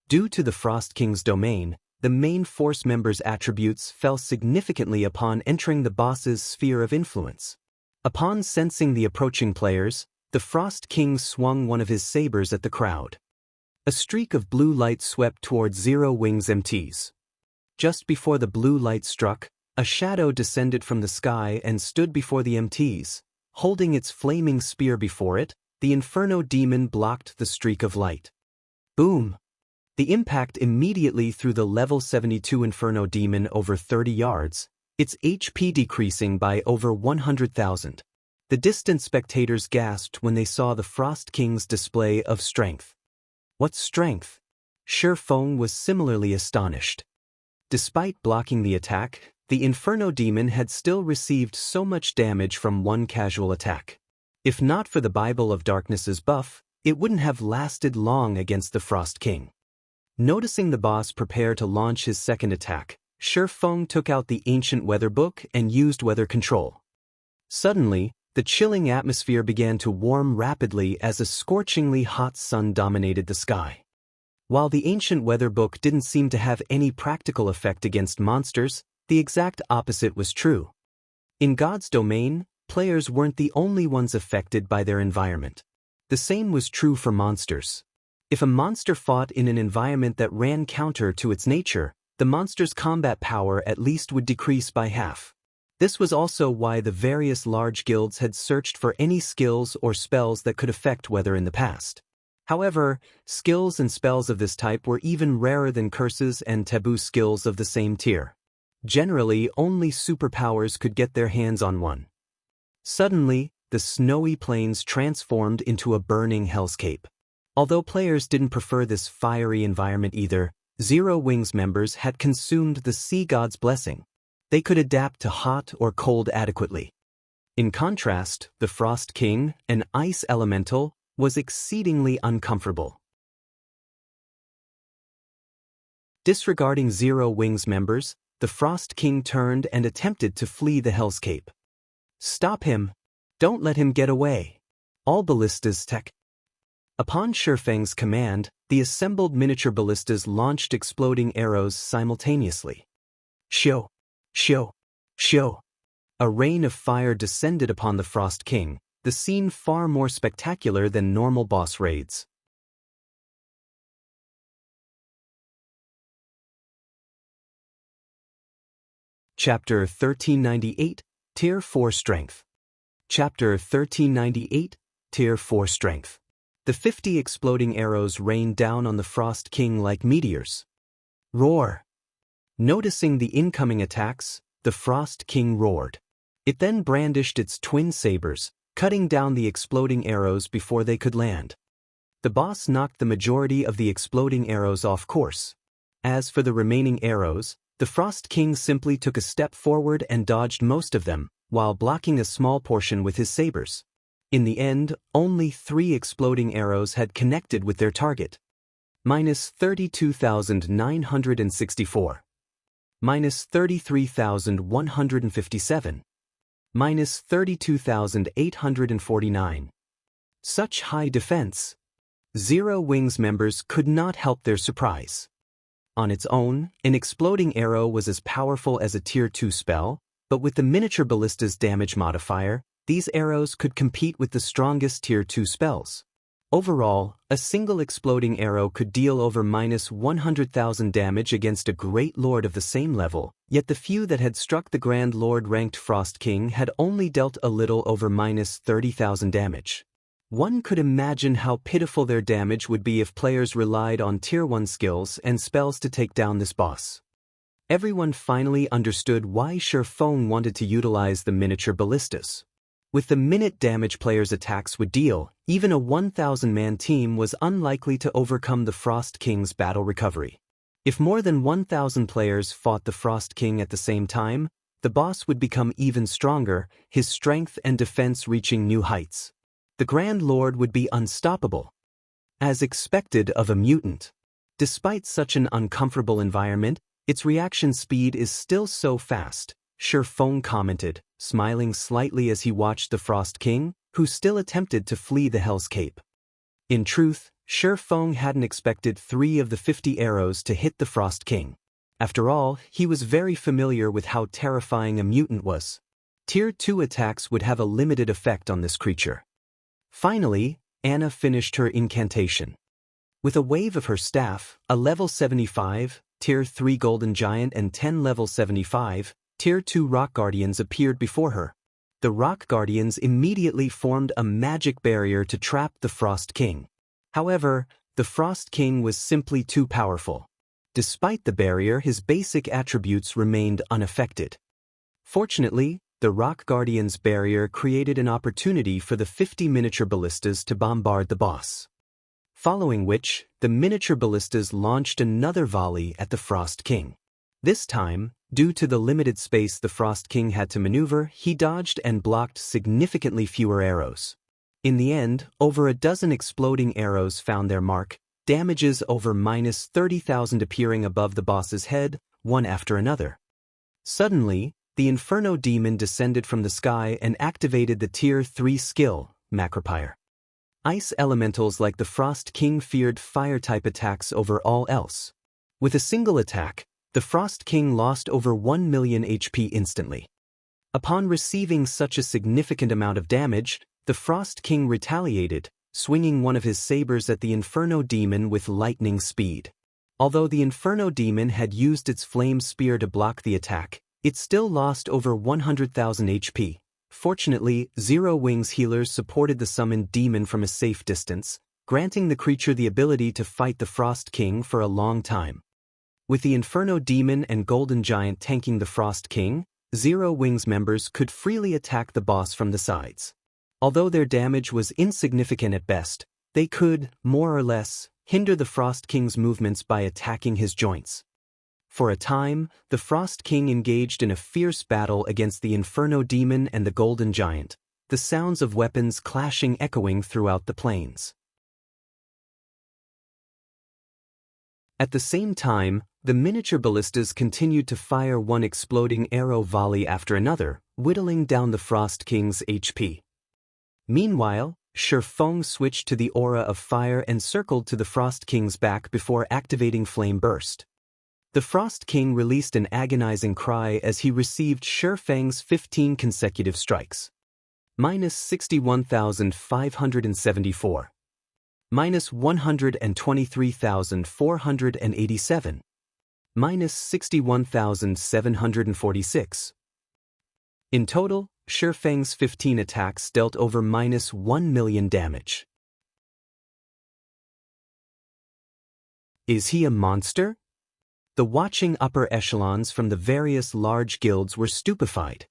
Due to the Frost King's domain, the main force members' attributes fell significantly upon entering the boss's sphere of influence. Upon sensing the approaching players, the Frost King swung one of his sabers at the crowd. A streak of blue light swept towards Zero Wings MTs. Just before the blue light struck, a shadow descended from the sky and stood before the MTs. Holding its flaming spear before it, the Inferno Demon blocked the streak of light. Boom! The impact immediately threw the level 72 Inferno Demon over 30 yards, its HP decreasing by over 100,000. The distant spectators gasped when they saw the Frost King's display of strength. What strength? Shi Feng was similarly astonished. Despite blocking the attack, the Inferno Demon had still received so much damage from one casual attack. If not for the Bible of Darkness's buff, it wouldn't have lasted long against the Frost King. Noticing the boss prepare to launch his second attack, Shi Feng took out the ancient weather book and used weather control. Suddenly, the chilling atmosphere began to warm rapidly as a scorchingly hot sun dominated the sky. While the ancient weather book didn't seem to have any practical effect against monsters, the exact opposite was true. In God's domain, players weren't the only ones affected by their environment. The same was true for monsters. If a monster fought in an environment that ran counter to its nature, the monster's combat power at least would decrease by half. This was also why the various large guilds had searched for any skills or spells that could affect weather in the past. However, skills and spells of this type were even rarer than curses and taboo skills of the same tier. Generally, only superpowers could get their hands on one. Suddenly, the snowy plains transformed into a burning hellscape. Although players didn't prefer this fiery environment either, Zero Wings members had consumed the Sea God's blessing. They could adapt to hot or cold adequately. In contrast, the Frost King, an ice elemental, was exceedingly uncomfortable. Disregarding Zero Wings members, the Frost King turned and attempted to flee the hellscape. Stop him! Don't let him get away! All ballistas tech. Upon Shi Feng's command, the assembled miniature ballistas launched exploding arrows simultaneously. Shoo! Shoo! Shoo! A rain of fire descended upon the Frost King, the scene far more spectacular than normal boss raids. Chapter 1398, Tier 4 Strength. Chapter 1398, Tier 4 Strength. The 50 exploding arrows rained down on the Frost King like meteors. Roar! Noticing the incoming attacks, the Frost King roared. It then brandished its twin sabers, cutting down the exploding arrows before they could land. The boss knocked the majority of the exploding arrows off course. As for the remaining arrows, the Frost King simply took a step forward and dodged most of them, while blocking a small portion with his sabers. In the end, only 3 exploding arrows had connected with their target. Minus 32,964. Minus 33,157. Minus 32,849. Such high defense. Zero Wings members could not help their surprise. On its own, an exploding arrow was as powerful as a Tier 2 spell, but with the miniature ballista's damage modifier, these arrows could compete with the strongest Tier 2 spells. Overall, a single exploding arrow could deal over minus 100,000 damage against a Great Lord of the same level, yet the few that had struck the Grand Lord-ranked Frost King had only dealt a little over minus 30,000 damage. One could imagine how pitiful their damage would be if players relied on Tier 1 skills and spells to take down this boss. Everyone finally understood why Shi Feng wanted to utilize the miniature ballistas. With the minute damage players' attacks would deal, even a 1,000-man team was unlikely to overcome the Frost King's battle recovery. If more than 1,000 players fought the Frost King at the same time, the boss would become even stronger, his strength and defense reaching new heights. The Grand Lord would be unstoppable. As expected of a mutant. Despite such an uncomfortable environment, its reaction speed is still so fast, Shi Feng commented, smiling slightly as he watched the Frost King, who still attempted to flee the Hell's Cape. In truth, Shi Feng hadn't expected 3 of the 50 arrows to hit the Frost King. After all, he was very familiar with how terrifying a mutant was. Tier 2 attacks would have a limited effect on this creature. Finally, Anna finished her incantation. With a wave of her staff, a level 75, Tier 3 Golden Giant and 10 level 75, Tier 2 Rock Guardians appeared before her. The Rock Guardians immediately formed a magic barrier to trap the Frost King. However, the Frost King was simply too powerful. Despite the barrier, his basic attributes remained unaffected. Fortunately, the Rock Guardians' barrier created an opportunity for the 50 miniature ballistas to bombard the boss. Following which, the miniature ballistas launched another volley at the Frost King. This time, due to the limited space the Frost King had to maneuver, he dodged and blocked significantly fewer arrows. In the end, over a dozen exploding arrows found their mark, damages over minus 30,000 appearing above the boss's head, one after another. Suddenly, the Inferno Demon descended from the sky and activated the Tier 3 skill, Macropyre. Ice elementals like the Frost King feared fire-type attacks over all else. With a single attack, the Frost King lost over 1 million HP instantly. Upon receiving such a significant amount of damage, the Frost King retaliated, swinging one of his sabers at the Inferno Demon with lightning speed. Although the Inferno Demon had used its flame spear to block the attack, it still lost over 100,000 HP. Fortunately, Zero Wings healers supported the summoned demon from a safe distance, granting the creature the ability to fight the Frost King for a long time. With the Inferno Demon and Golden Giant tanking the Frost King, Zero Wings members could freely attack the boss from the sides. Although their damage was insignificant at best, they could, more or less, hinder the Frost King's movements by attacking his joints. For a time, the Frost King engaged in a fierce battle against the Inferno Demon and the Golden Giant, the sounds of weapons clashing echoing throughout the plains. At the same time, the miniature ballistas continued to fire one exploding arrow volley after another, whittling down the Frost King's HP. Meanwhile, Shi Feng switched to the aura of fire and circled to the Frost King's back before activating Flame Burst. The Frost King released an agonizing cry as he received Shi Feng's 15 consecutive strikes. Minus 61,574. Minus 123,487. Minus 61,746. In total, Shi Feng's 15 attacks dealt over minus 1 million damage. Is he a monster? The watching upper echelons from the various large guilds were stupefied.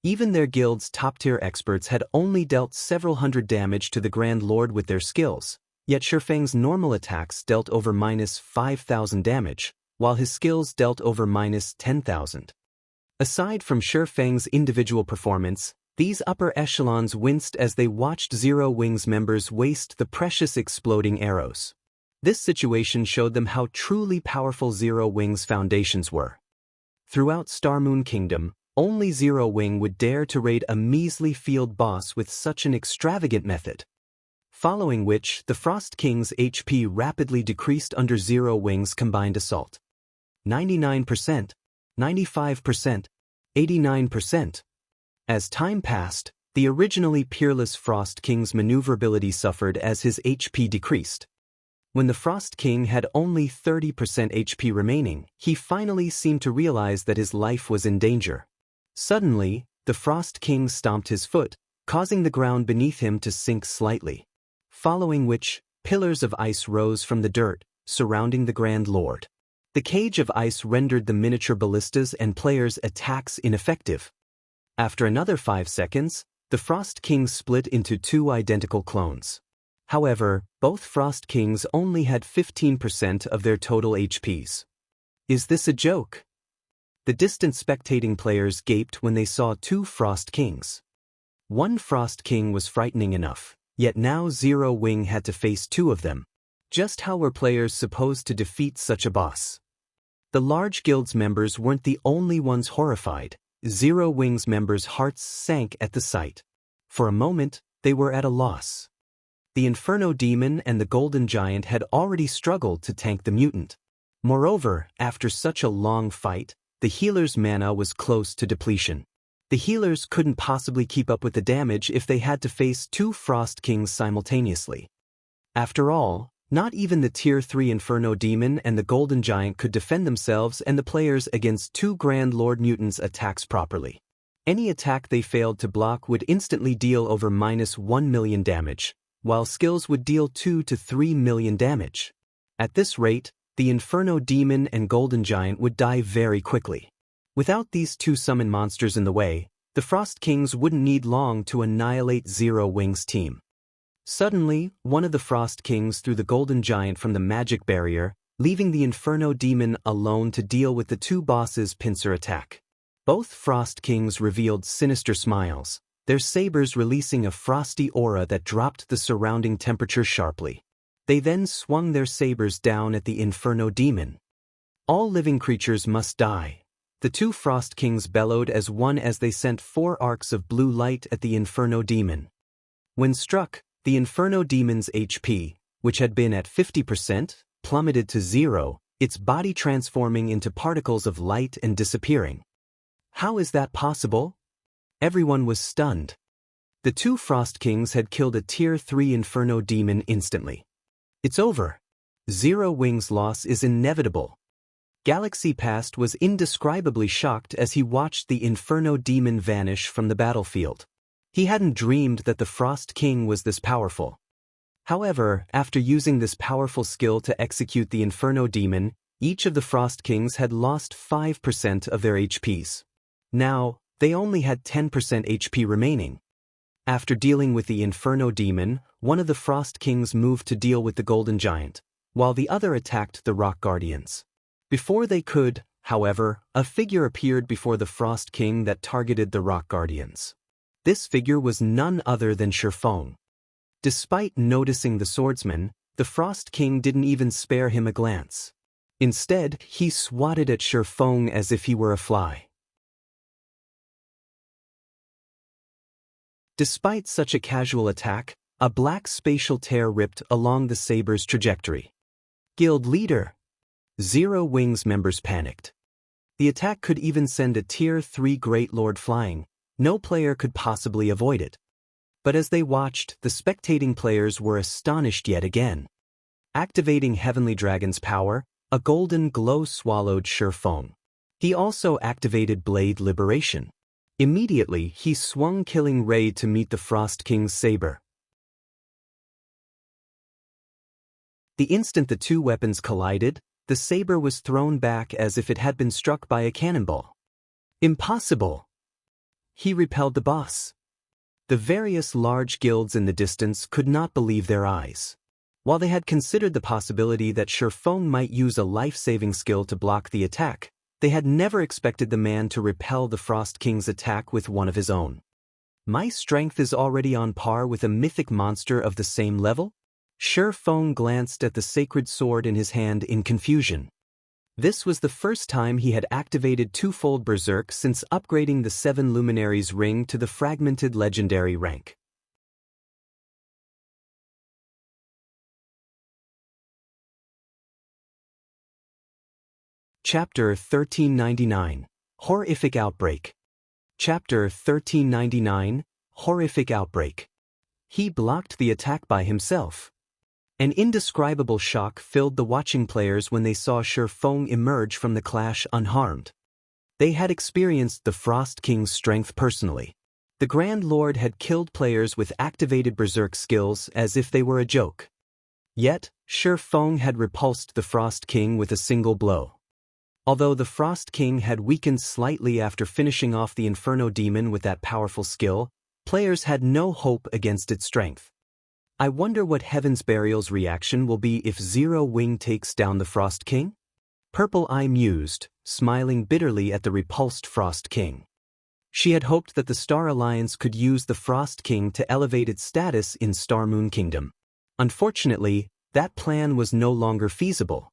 Even their guild's top-tier experts had only dealt several hundred damage to the Grand Lord with their skills, Yet Shifeng's normal attacks dealt over -5,000 damage, while his skills dealt over -10,000. Aside from Shifeng's individual performance, these upper echelons winced as they watched Zero Wings members waste the precious exploding arrows. This situation showed them how truly powerful Zero Wing's foundations were. Throughout Star Moon Kingdom, only Zero Wing would dare to raid a measly field boss with such an extravagant method. Following which, the Frost King's HP rapidly decreased under Zero Wing's combined assault. 99%, 95%, 89%. As time passed, the originally peerless Frost King's maneuverability suffered as his HP decreased. When the Frost King had only 30% HP remaining, he finally seemed to realize that his life was in danger. Suddenly, the Frost King stomped his foot, causing the ground beneath him to sink slightly. Following which, pillars of ice rose from the dirt, surrounding the Grand Lord. The cage of ice rendered the miniature ballistas and players' attacks ineffective. After another 5 seconds, the Frost King split into 2 identical clones. However, both Frost Kings only had 15% of their total HPs. Is this a joke? The distant spectating players gaped when they saw 2 Frost Kings. One Frost King was frightening enough, yet now Zero Wing had to face 2 of them. Just how were players supposed to defeat such a boss? The large guild's members weren't the only ones horrified. Zero Wing's members' hearts sank at the sight. For a moment, they were at a loss. The Inferno Demon and the Golden Giant had already struggled to tank the mutant. Moreover, after such a long fight, the healer's mana was close to depletion. The healers couldn't possibly keep up with the damage if they had to face 2 Frost Kings simultaneously. After all, not even the Tier 3 Inferno Demon and the Golden Giant could defend themselves and the players against 2 Grand Lord mutants' attacks properly. Any attack they failed to block would instantly deal over -1 million damage, while skills would deal 2 to 3 million damage. At this rate, the Inferno Demon and Golden Giant would die very quickly. Without these 2 summon monsters in the way, the Frost Kings wouldn't need long to annihilate Zero Wing's team. Suddenly, one of the Frost Kings threw the Golden Giant from the magic barrier, leaving the Inferno Demon alone to deal with the 2 bosses' pincer attack. Both Frost Kings revealed sinister smiles, their sabers releasing a frosty aura that dropped the surrounding temperature sharply. They then swung their sabers down at the Inferno Demon. All living creatures must die. The 2 Frost Kings bellowed as one as they sent 4 arcs of blue light at the Inferno Demon. When struck, the Inferno Demon's HP, which had been at 50%, plummeted to 0, its body transforming into particles of light and disappearing. How is that possible? Everyone was stunned. The 2 Frost Kings had killed a Tier 3 Inferno Demon instantly. It's over. Zero Wing's loss is inevitable. Galaxy Past was indescribably shocked as he watched the Inferno Demon vanish from the battlefield. He hadn't dreamed that the Frost King was this powerful. However, after using this powerful skill to execute the Inferno Demon, each of the Frost Kings had lost 5% of their HPs. Now, they only had 10% HP remaining. After dealing with the Inferno Demon, one of the Frost Kings moved to deal with the Golden Giant, while the other attacked the Rock Guardians. Before they could, however, a figure appeared before the Frost King that targeted the Rock Guardians. This figure was none other than Shifeng. Despite noticing the swordsman, the Frost King didn't even spare him a glance. Instead, he swatted at Shifeng as if he were a fly. Despite such a casual attack, a black spatial tear ripped along the saber's trajectory. Guild leader! Zero Wing's members panicked. The attack could even send a Tier 3 Great Lord flying. No player could possibly avoid it. But as they watched, the spectating players were astonished yet again. Activating Heavenly Dragon's power, a golden glow swallowed Shifeng. He also activated Blade Liberation. Immediately, he swung Killing Ray to meet the Frost King's saber. The instant the 2 weapons collided, the saber was thrown back as if it had been struck by a cannonball. Impossible! He repelled the boss. The various large guilds in the distance could not believe their eyes. While they had considered the possibility that Shi Feng might use a life-saving skill to block the attack, they had never expected the man to repel the Frost King's attack with one of his own. My strength is already on par with a mythic monster of the same level? Shi Feng glanced at the sacred sword in his hand in confusion. This was the first time he had activated twofold Berserk since upgrading the 7 Luminaries ring to the fragmented legendary rank. Chapter 1399, Horrific Outbreak. Chapter 1399, Horrific Outbreak. He blocked the attack by himself. An indescribable shock filled the watching players when they saw Shi Feng emerge from the clash unharmed. They had experienced the Frost King's strength personally. The Grand Lord had killed players with activated Berserk skills as if they were a joke. Yet, Shi Feng had repulsed the Frost King with a single blow. Although the Frost King had weakened slightly after finishing off the Inferno Demon with that powerful skill, players had no hope against its strength. I wonder what Heaven's Burial's reaction will be if Zero Wing takes down the Frost King? Purple Eye mused, smiling bitterly at the repulsed Frost King. She had hoped that the Star Alliance could use the Frost King to elevate its status in Star Moon Kingdom. Unfortunately, that plan was no longer feasible.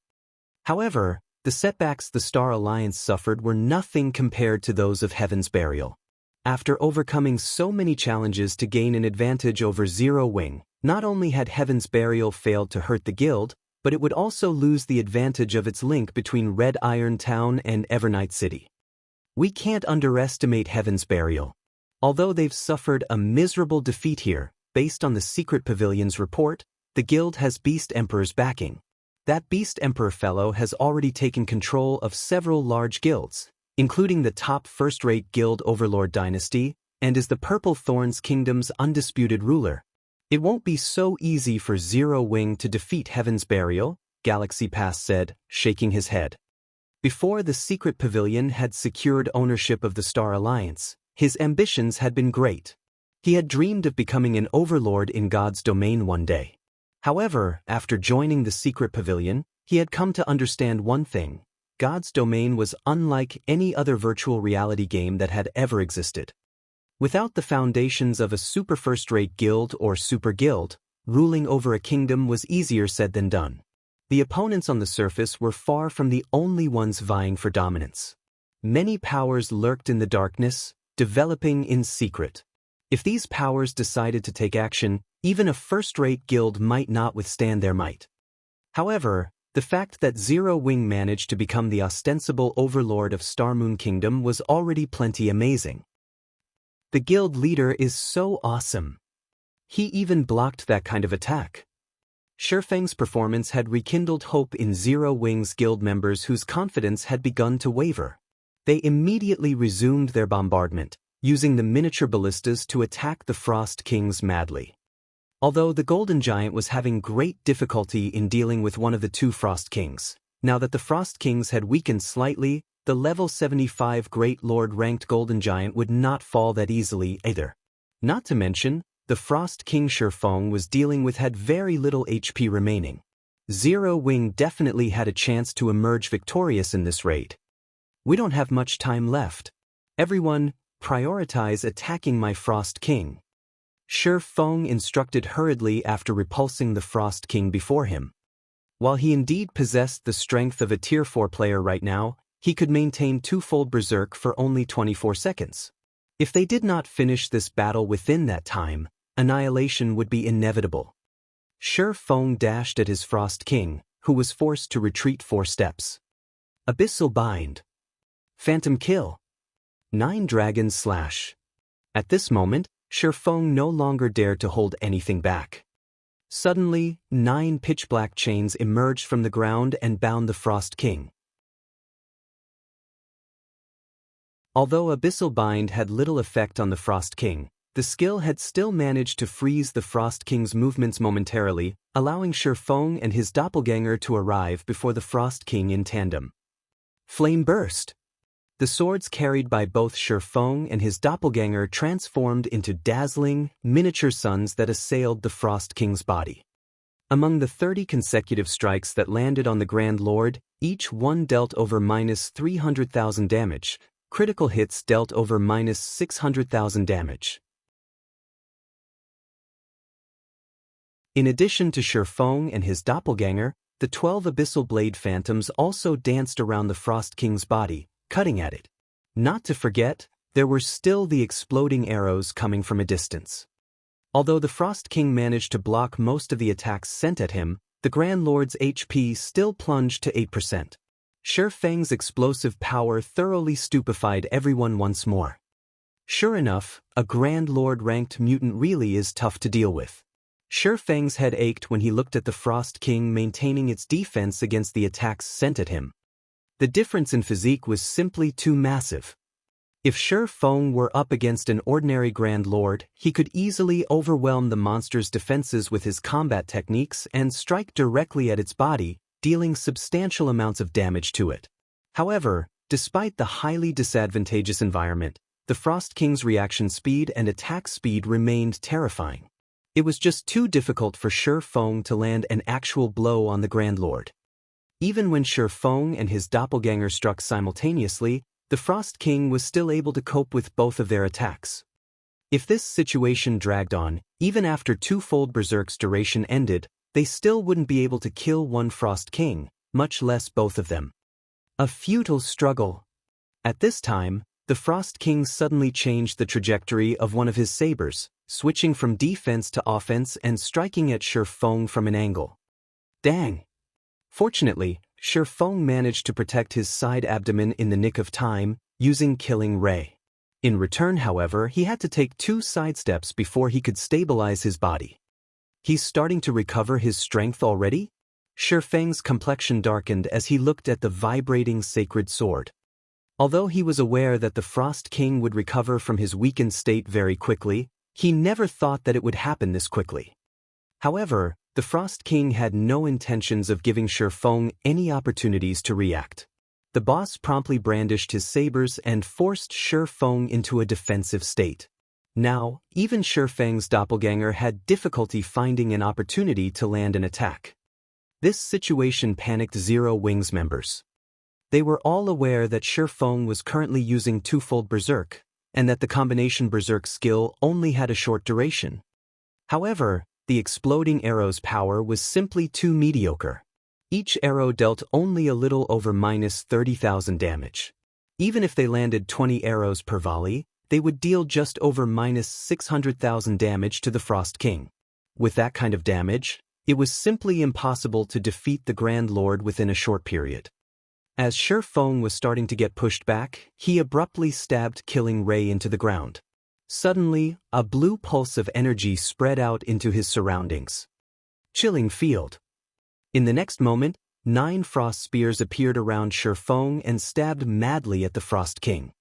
However, the setbacks the Star Alliance suffered were nothing compared to those of Heaven's Burial. After overcoming so many challenges to gain an advantage over Zero Wing, not only had Heaven's Burial failed to hurt the guild, but it would also lose the advantage of its link between Red Iron Town and Evernight City. We can't underestimate Heaven's Burial. Although they've suffered a miserable defeat here, based on the Secret Pavilion's report, the guild has Beast Emperor's backing. That Beast Emperor fellow has already taken control of several large guilds, including the top first-rate guild Overlord Dynasty, and is the Purple Thorns Kingdom's undisputed ruler. It won't be so easy for Zero Wing to defeat Heaven's Burial, Galaxy Pass said, shaking his head. Before the Secret Pavilion had secured ownership of the Star Alliance, his ambitions had been great. He had dreamed of becoming an overlord in God's domain one day. However, after joining the Secret Pavilion, he had come to understand one thing: God's domain was unlike any other virtual reality game that had ever existed. Without the foundations of a super first-rate guild or super guild, ruling over a kingdom was easier said than done. The opponents on the surface were far from the only ones vying for dominance. Many powers lurked in the darkness, developing in secret. If these powers decided to take action, even a first-rate guild might not withstand their might. However, the fact that Zero Wing managed to become the ostensible overlord of Star Moon Kingdom was already plenty amazing. The guild leader is so awesome. He even blocked that kind of attack. Shi Feng's performance had rekindled hope in Zero Wing's guild members whose confidence had begun to waver. They immediately resumed their bombardment, using the miniature ballistas to attack the Frost Kings madly. Although the Golden Giant was having great difficulty in dealing with one of the two Frost Kings, now that the Frost Kings had weakened slightly, the level 75 Great Lord ranked Golden Giant would not fall that easily either. Not to mention, the Frost King Shi Feng was dealing with had very little HP remaining. Zero Wing definitely had a chance to emerge victorious in this raid. We don't have much time left. Everyone, prioritize attacking my Frost King. Shi Feng instructed hurriedly after repulsing the Frost King before him. While he indeed possessed the strength of a Tier 4 player right now, he could maintain twofold Berserk for only 24 seconds. If they did not finish this battle within that time, annihilation would be inevitable. Shi Feng dashed at his Frost King, who was forced to retreat 4 steps. Abyssal Bind. Phantom Kill. 9 Dragon Slash. At this moment, Shi Feng no longer dared to hold anything back. Suddenly, 9 pitch-black chains emerged from the ground and bound the Frost King. Although Abyssal Bind had little effect on the Frost King, the skill had still managed to freeze the Frost King's movements momentarily, allowing Shi Feng and his doppelganger to arrive before the Frost King in tandem. Flame Burst. The swords carried by both Shi Feng and his doppelganger transformed into dazzling, miniature suns that assailed the Frost King's body. Among the 30 consecutive strikes that landed on the Grand Lord, each one dealt over -300,000 damage. Critical hits dealt over -600,000 damage. In addition to Shi Feng and his doppelganger, the 12 Abyssal Blade Phantoms also danced around the Frost King's body, cutting at it. Not to forget, there were still the exploding arrows coming from a distance. Although the Frost King managed to block most of the attacks sent at him, the Grand Lord's HP still plunged to 8%. Shi Feng's explosive power thoroughly stupefied everyone once more. Sure enough, a Grand Lord-ranked mutant really is tough to deal with. Shi Feng's head ached when he looked at the Frost King maintaining its defense against the attacks sent at him. The difference in physique was simply too massive. If Shi Feng were up against an ordinary Grand Lord, he could easily overwhelm the monster's defenses with his combat techniques and strike directly at its body, dealing substantial amounts of damage to it. However, despite the highly disadvantageous environment, the Frost King's reaction speed and attack speed remained terrifying. It was just too difficult for Shi Feng to land an actual blow on the Grand Lord. Even when Shi Feng and his doppelganger struck simultaneously, the Frost King was still able to cope with both of their attacks. If this situation dragged on, even after twofold Berserk's duration ended, they still wouldn't be able to kill one Frost King, much less both of them. A futile struggle. At this time, the Frost King suddenly changed the trajectory of one of his sabers, switching from defense to offense and striking at Shi Feng from an angle. Dang! Fortunately, Shi Feng managed to protect his side abdomen in the nick of time, using Killing Ray. In return, however, he had to take 2 sidesteps before he could stabilize his body. He's starting to recover his strength already? Shi Feng's complexion darkened as he looked at the vibrating sacred sword. Although he was aware that the Frost King would recover from his weakened state very quickly, he never thought that it would happen this quickly. However, the Frost King had no intentions of giving Shi Feng any opportunities to react. The boss promptly brandished his sabers and forced Shi Feng into a defensive state. Now, even Shi Feng's doppelganger had difficulty finding an opportunity to land an attack. This situation panicked Zero Wing's members. They were all aware that Shi Feng was currently using twofold Berserk, and that the combination Berserk skill only had a short duration. However, the exploding arrow's power was simply too mediocre. Each arrow dealt only a little over -30,000 damage. Even if they landed 20 arrows per volley, they would deal just over -600,000 damage to the Frost King. With that kind of damage, it was simply impossible to defeat the Grand Lord within a short period. As Shi Feng was starting to get pushed back, he abruptly stabbed Killing Ray into the ground. Suddenly, a blue pulse of energy spread out into his surroundings. Chilling field. In the next moment, 9 frost spears appeared around Shi Feng and stabbed madly at the Frost King.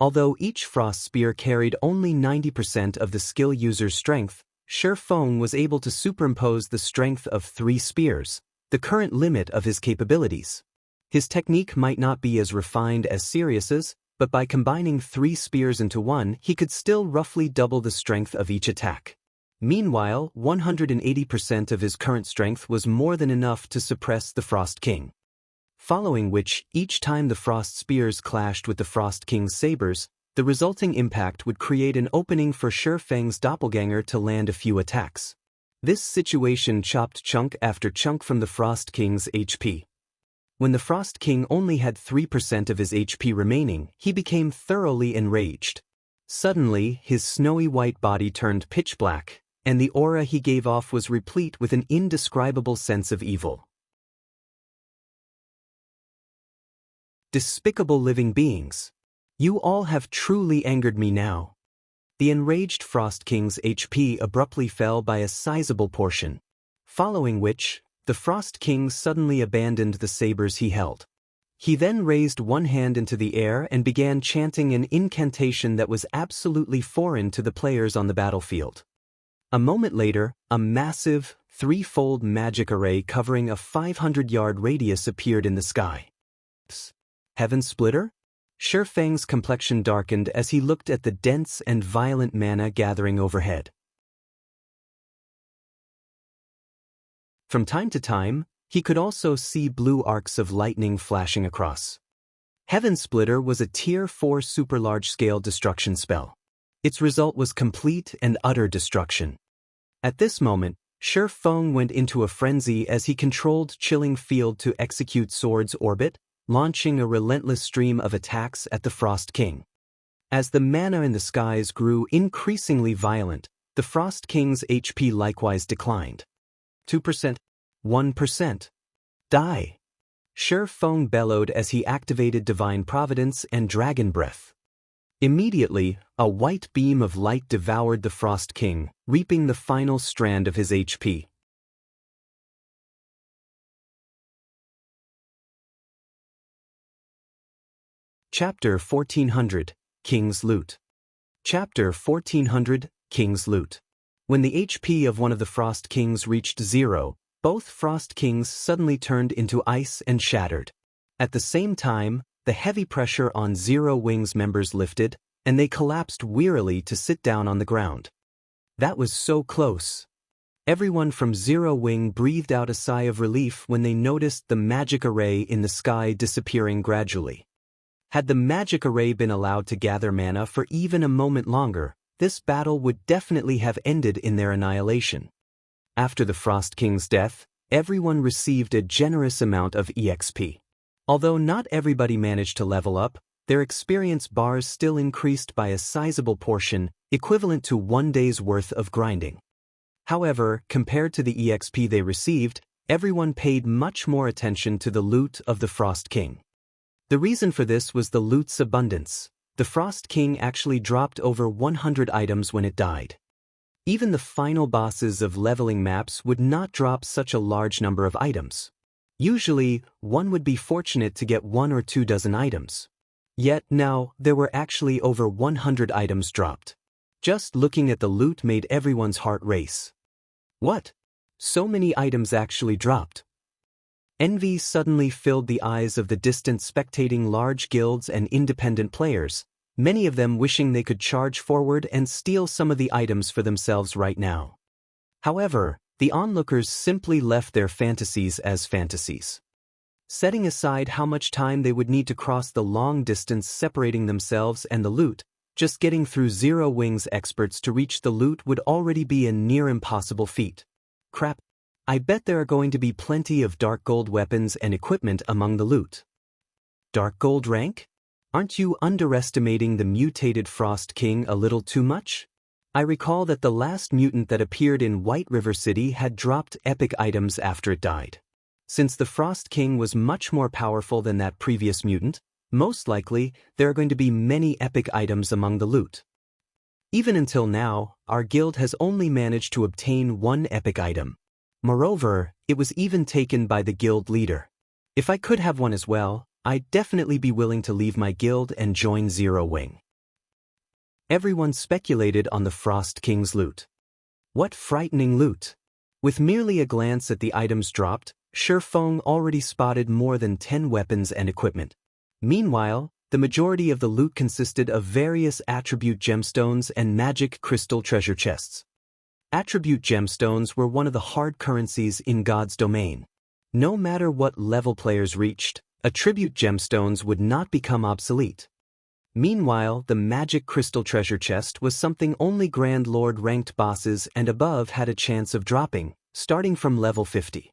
Although each frost spear carried only 90% of the skill user's strength, Shi Feng was able to superimpose the strength of 3 spears, the current limit of his capabilities. His technique might not be as refined as Sirius's, but by combining 3 spears into one, he could still roughly double the strength of each attack. Meanwhile, 180% of his current strength was more than enough to suppress the Frost King. Following which, each time the Frost Spears clashed with the Frost King's sabers, the resulting impact would create an opening for Shi Feng's doppelganger to land a few attacks. This situation chopped chunk after chunk from the Frost King's HP. When the Frost King only had 3% of his HP remaining, he became thoroughly enraged. Suddenly, his snowy white body turned pitch black, and the aura he gave off was replete with an indescribable sense of evil. Despicable living beings! You all have truly angered me now. The enraged Frost King's HP abruptly fell by a sizable portion. Following which, the Frost King suddenly abandoned the sabers he held. He then raised one hand into the air and began chanting an incantation that was absolutely foreign to the players on the battlefield. A moment later, a massive, 3-fold magic array covering a 500-yard radius appeared in the sky. Heaven Splitter? Shi Feng's complexion darkened as he looked at the dense and violent mana gathering overhead. From time to time, he could also see blue arcs of lightning flashing across. Heaven Splitter was a Tier 4 super large-scale destruction spell. Its result was complete and utter destruction. At this moment, Shi Feng went into a frenzy as he controlled Chilling Field to execute Sword's Orbit, launching a relentless stream of attacks at the Frost King. As the mana in the skies grew increasingly violent, the Frost King's HP likewise declined. 2%, 1%. Die! Shi Feng bellowed as he activated Divine Providence and Dragon Breath. Immediately, a white beam of light devoured the Frost King, reaping the final strand of his HP. Chapter 1400, King's Loot. Chapter 1400, King's Loot. When the HP of one of the Frost Kings reached 0, both Frost Kings suddenly turned into ice and shattered. At the same time, the heavy pressure on Zero Wing's members lifted, and they collapsed wearily to sit down on the ground. That was so close. Everyone from Zero Wing breathed out a sigh of relief when they noticed the magic array in the sky disappearing gradually. Had the magic array been allowed to gather mana for even a moment longer, this battle would definitely have ended in their annihilation. After the Frost King's death, everyone received a generous amount of EXP. Although not everybody managed to level up, their experience bars still increased by a sizable portion, equivalent to 1 day's worth of grinding. However, compared to the EXP they received, everyone paid much more attention to the loot of the Frost King. The reason for this was the loot's abundance. The Frost King actually dropped over 100 items when it died. Even the final bosses of leveling maps would not drop such a large number of items. Usually, one would be fortunate to get 1 or 2 dozen items. Yet now, there were actually over 100 items dropped. Just looking at the loot made everyone's heart race. What? So many items actually dropped. Envy suddenly filled the eyes of the distant spectating large guilds and independent players, many of them wishing they could charge forward and steal some of the items for themselves right now. However, the onlookers simply left their fantasies as fantasies. Setting aside how much time they would need to cross the long distance separating themselves and the loot, just getting through Zero Wing's experts to reach the loot would already be a near impossible feat. Crap. I bet there are going to be plenty of dark gold weapons and equipment among the loot. Dark gold rank? Aren't you underestimating the mutated Frost King a little too much? I recall that the last mutant that appeared in White River City had dropped epic items after it died. Since the Frost King was much more powerful than that previous mutant, most likely there are going to be many epic items among the loot. Even until now, our guild has only managed to obtain 1 epic item. Moreover, it was even taken by the guild leader. If I could have one as well, I'd definitely be willing to leave my guild and join Zero Wing. Everyone speculated on the Frost King's loot. What frightening loot! With merely a glance at the items dropped, Shi Feng already spotted more than 10 weapons and equipment. Meanwhile, the majority of the loot consisted of various attribute gemstones and magic crystal treasure chests. Attribute gemstones were one of the hard currencies in God's domain. No matter what level players reached, attribute gemstones would not become obsolete. Meanwhile, the magic crystal treasure chest was something only Grand Lord ranked bosses and above had a chance of dropping, starting from level 50.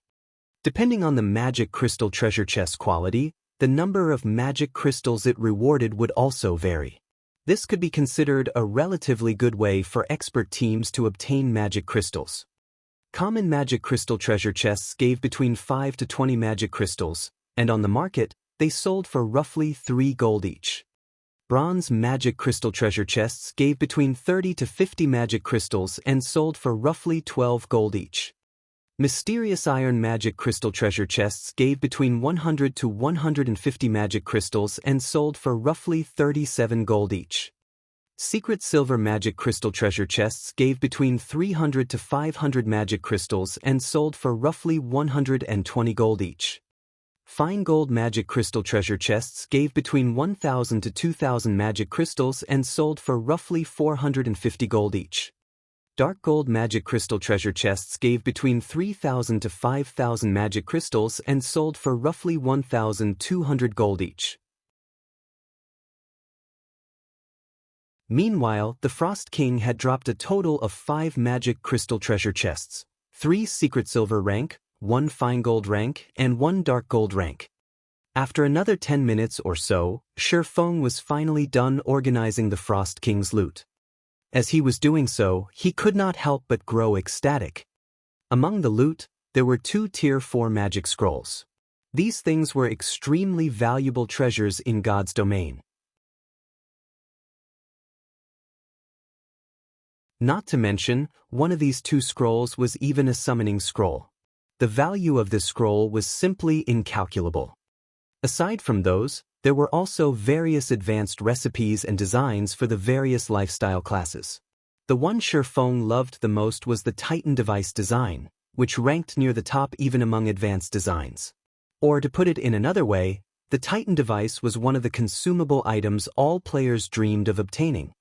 Depending on the magic crystal treasure chest quality, the number of magic crystals it rewarded would also vary. This could be considered a relatively good way for expert teams to obtain magic crystals. Common magic crystal treasure chests gave between 5 to 20 magic crystals, and on the market, they sold for roughly 3 gold each. Bronze magic crystal treasure chests gave between 30 to 50 magic crystals and sold for roughly 12 gold each. Mysterious iron magic crystal treasure chests gave between 100 to 150 magic crystals and sold for roughly 37 gold each. Secret silver magic crystal treasure chests gave between 300 to 500 magic crystals and sold for roughly 120 gold each. Fine gold magic crystal treasure chests gave between 1,000 to 2,000 magic crystals and sold for roughly 450 gold each. Dark gold magic crystal treasure chests gave between 3,000 to 5,000 magic crystals and sold for roughly 1,200 gold each. Meanwhile, the Frost King had dropped a total of 5 magic crystal treasure chests, 3 secret silver rank, 1 fine gold rank, and 1 dark gold rank. After another 10 minutes or so, Shi Feng was finally done organizing the Frost King's loot. As he was doing so, he could not help but grow ecstatic. Among the loot, there were 2 Tier 4 magic scrolls. These things were extremely valuable treasures in God's domain. Not to mention, one of these 2 scrolls was even a summoning scroll. The value of this scroll was simply incalculable. Aside from those, there were also various advanced recipes and designs for the various lifestyle classes. The one Shi Feng loved the most was the Titan device design, which ranked near the top even among advanced designs. Or to put it in another way, the Titan device was one of the consumable items all players dreamed of obtaining.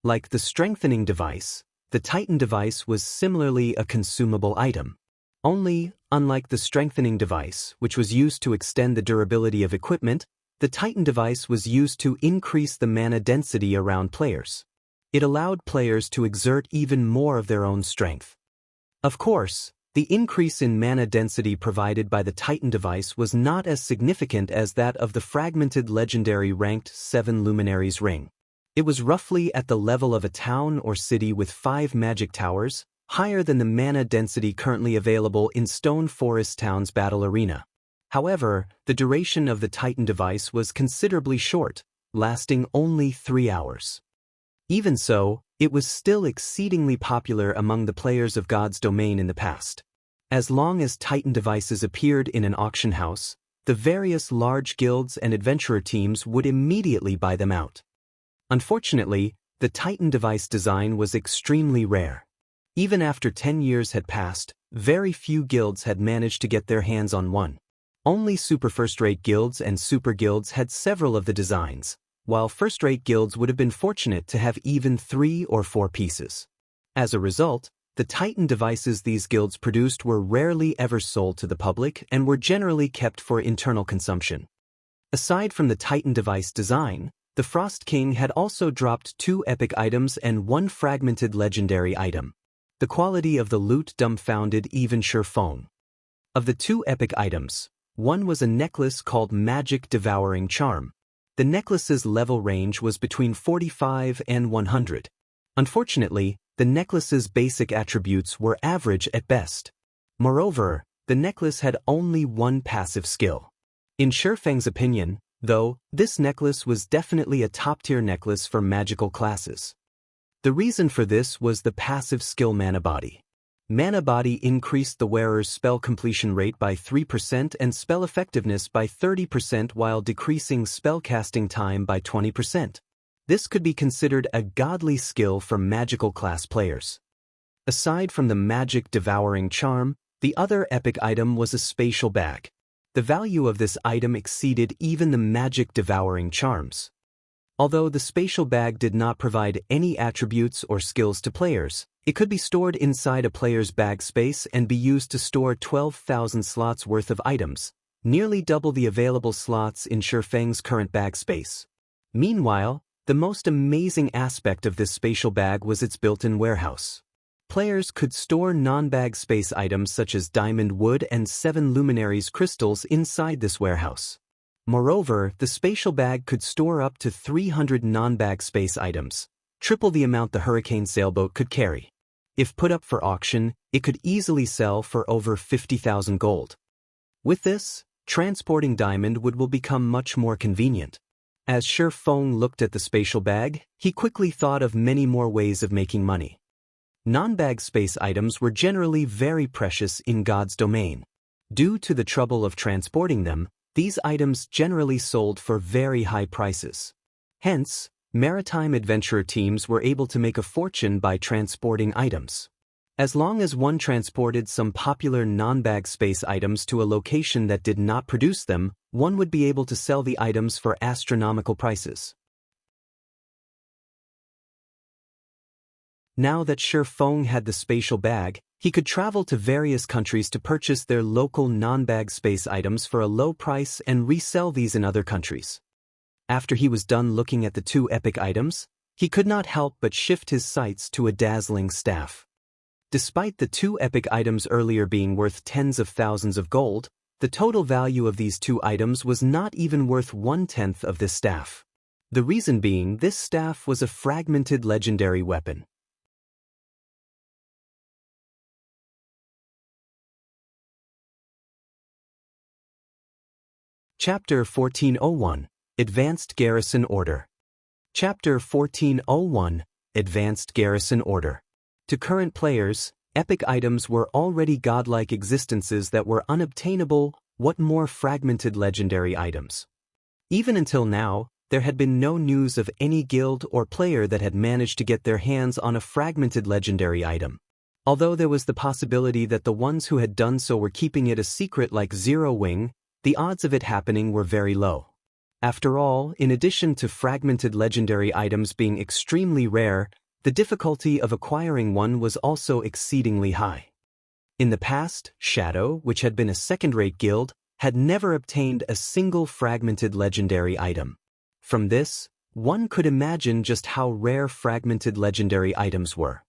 Like the strengthening device, the Titan device was similarly a consumable item. Only, unlike the strengthening device, which was used to extend the durability of equipment, the Titan device was used to increase the mana density around players. It allowed players to exert even more of their own strength. Of course, the increase in mana density provided by the Titan device was not as significant as that of the fragmented legendary ranked 7 Luminaries ring. It was roughly at the level of a town or city with 5 magic towers, higher than the mana density currently available in Stone Forest Town's battle arena. However, the duration of the Titan device was considerably short, lasting only 3 hours. Even so, it was still exceedingly popular among the players of God's domain in the past. As long as Titan devices appeared in an auction house, the various large guilds and adventurer teams would immediately buy them out. Unfortunately, the Titan device design was extremely rare. Even after 10 years had passed, very few guilds had managed to get their hands on one. Only super first-rate guilds and super guilds had several of the designs, while first-rate guilds would have been fortunate to have even 3 or 4 pieces. As a result, the Titan devices these guilds produced were rarely ever sold to the public and were generally kept for internal consumption. Aside from the Titan device design, the Frost King had also dropped 2 epic items and 1 fragmented legendary item. The quality of the loot dumbfounded even Shi Feng. Of the 2 epic items, one was a necklace called Magic Devouring Charm. The necklace's level range was between 45 and 100. Unfortunately, the necklace's basic attributes were average at best. Moreover, the necklace had only 1 passive skill. In Shi Feng's opinion, though, this necklace was definitely a top-tier necklace for magical classes. The reason for this was the passive skill Mana Body. Mana Body increased the wearer's spell completion rate by 3% and spell effectiveness by 30% while decreasing spell casting time by 20%. This could be considered a godly skill for magical class players. Aside from the Magic Devouring Charm, the other epic item was a spatial bag. The value of this item exceeded even the Magic Devouring Charms. Although the spatial bag did not provide any attributes or skills to players, it could be stored inside a player's bag space and be used to store 12,000 slots worth of items, nearly double the available slots in Shi Feng's current bag space. Meanwhile, the most amazing aspect of this spatial bag was its built-in warehouse. Players could store non-bag space items such as diamond wood and 7 luminaries crystals inside this warehouse. Moreover, the spatial bag could store up to 300 non-bag space items, triple the amount the hurricane sailboat could carry. If put up for auction, it could easily sell for over 50,000 gold. With this, transporting diamond wood will become much more convenient. As Shi Feng looked at the spatial bag, he quickly thought of many more ways of making money. Non-bag space items were generally very precious in God's domain. Due to the trouble of transporting them, these items generally sold for very high prices. Hence, maritime adventurer teams were able to make a fortune by transporting items. As long as one transported some popular non-bag space items to a location that did not produce them, one would be able to sell the items for astronomical prices. Now that Shi Feng had the spatial bag, he could travel to various countries to purchase their local non-bag space items for a low price and resell these in other countries. After he was done looking at the two epic items, he could not help but shift his sights to a dazzling staff. Despite the two epic items earlier being worth tens of thousands of gold, the total value of these two items was not even worth 1/10 of this staff. The reason being this staff was a fragmented legendary weapon. Chapter 1401, Advanced Garrison Order. Chapter 1401, Advanced Garrison Order. To current players, epic items were already godlike existences that were unobtainable. What more fragmented legendary items? Even until now, there had been no news of any guild or player that had managed to get their hands on a fragmented legendary item. Although there was the possibility that the ones who had done so were keeping it a secret like Zero Wing, the odds of it happening were very low. After all, in addition to fragmented legendary items being extremely rare, the difficulty of acquiring one was also exceedingly high. In the past, Shadow, which had been a second-rate guild, had never obtained a single fragmented legendary item. From this, one could imagine just how rare fragmented legendary items were.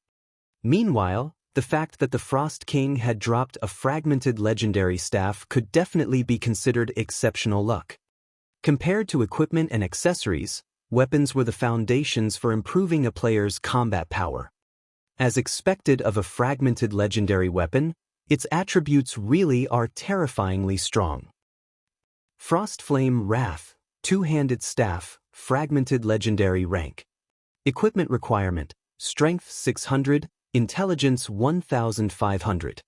Meanwhile, the fact that the Frost King had dropped a fragmented legendary staff could definitely be considered exceptional luck. Compared to equipment and accessories, weapons were the foundations for improving a player's combat power. As expected of a fragmented legendary weapon, its attributes really are terrifyingly strong. Frost Flame Wrath, Two-Handed Staff, Fragmented Legendary Rank. Equipment requirement, Strength 600, Intelligence 1500.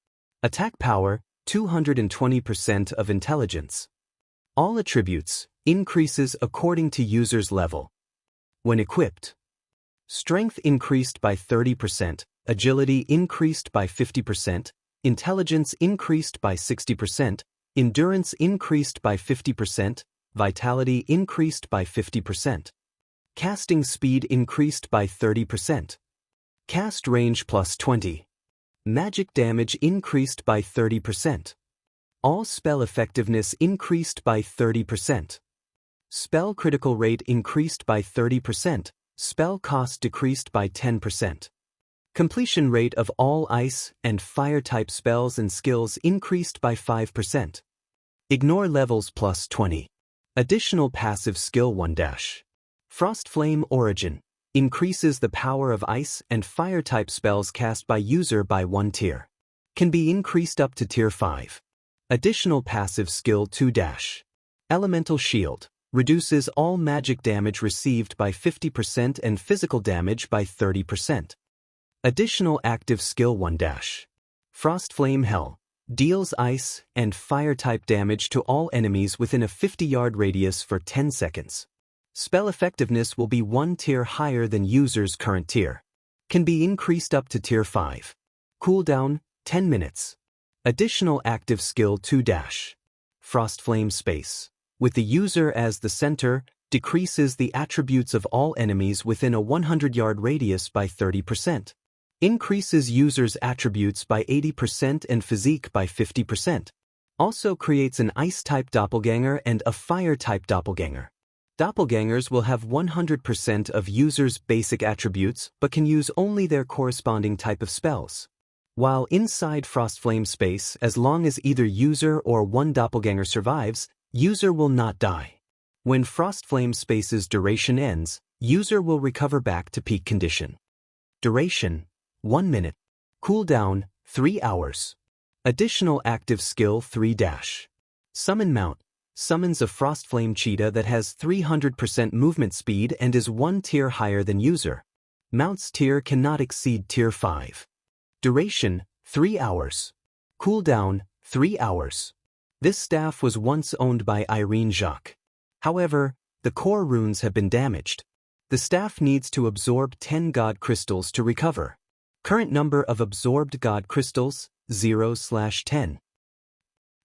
Attack power, 220% of intelligence. All attributes, increases according to user's level. When equipped, Strength increased by 30%, Agility increased by 50%, Intelligence increased by 60%, Endurance increased by 50%, Vitality increased by 50%. Casting speed increased by 30%. Cast range plus 20. Magic damage increased by 30%. All spell effectiveness increased by 30%. Spell critical rate increased by 30%, spell cost decreased by 10%. Completion rate of all ice and fire type spells and skills increased by 5%. Ignore levels plus 20. Additional passive skill 1-. Frost Flame Origin increases the power of ice and fire type spells cast by user by 1 tier. Can be increased up to tier 5. Additional passive skill 2-. Elemental Shield reduces all magic damage received by 50% and physical damage by 30%. Additional active skill 1-. Frost Flame Hell deals ice and fire type damage to all enemies within a 50-yard radius for 10 seconds. Spell effectiveness will be 1 tier higher than user's current tier. Can be increased up to tier 5. Cooldown 10 minutes. Additional active skill 2-. Frost Flame Space, with the user as the center, decreases the attributes of all enemies within a 100-yard radius by 30%. Increases user's attributes by 80% and physique by 50%. Also creates an ice-type doppelganger and a fire-type doppelganger. Doppelgangers will have 100% of users' basic attributes but can use only their corresponding type of spells. While inside Frostflame Space, as long as either user or one doppelganger survives, user will not die. When Frostflame Space's duration ends, user will recover back to peak condition. Duration 1 minute. Cooldown 3 hours. Additional active skill 3-. Summon Mount summons a Frostflame cheetah that has 300% movement speed and is 1 tier higher than user. Mount's tier cannot exceed tier 5. Duration 3 hours. Cooldown 3 hours. This staff was once owned by Irene Jacques. However, the core runes have been damaged. The staff needs to absorb 10 God Crystals to recover. Current number of absorbed God Crystals, 0/10.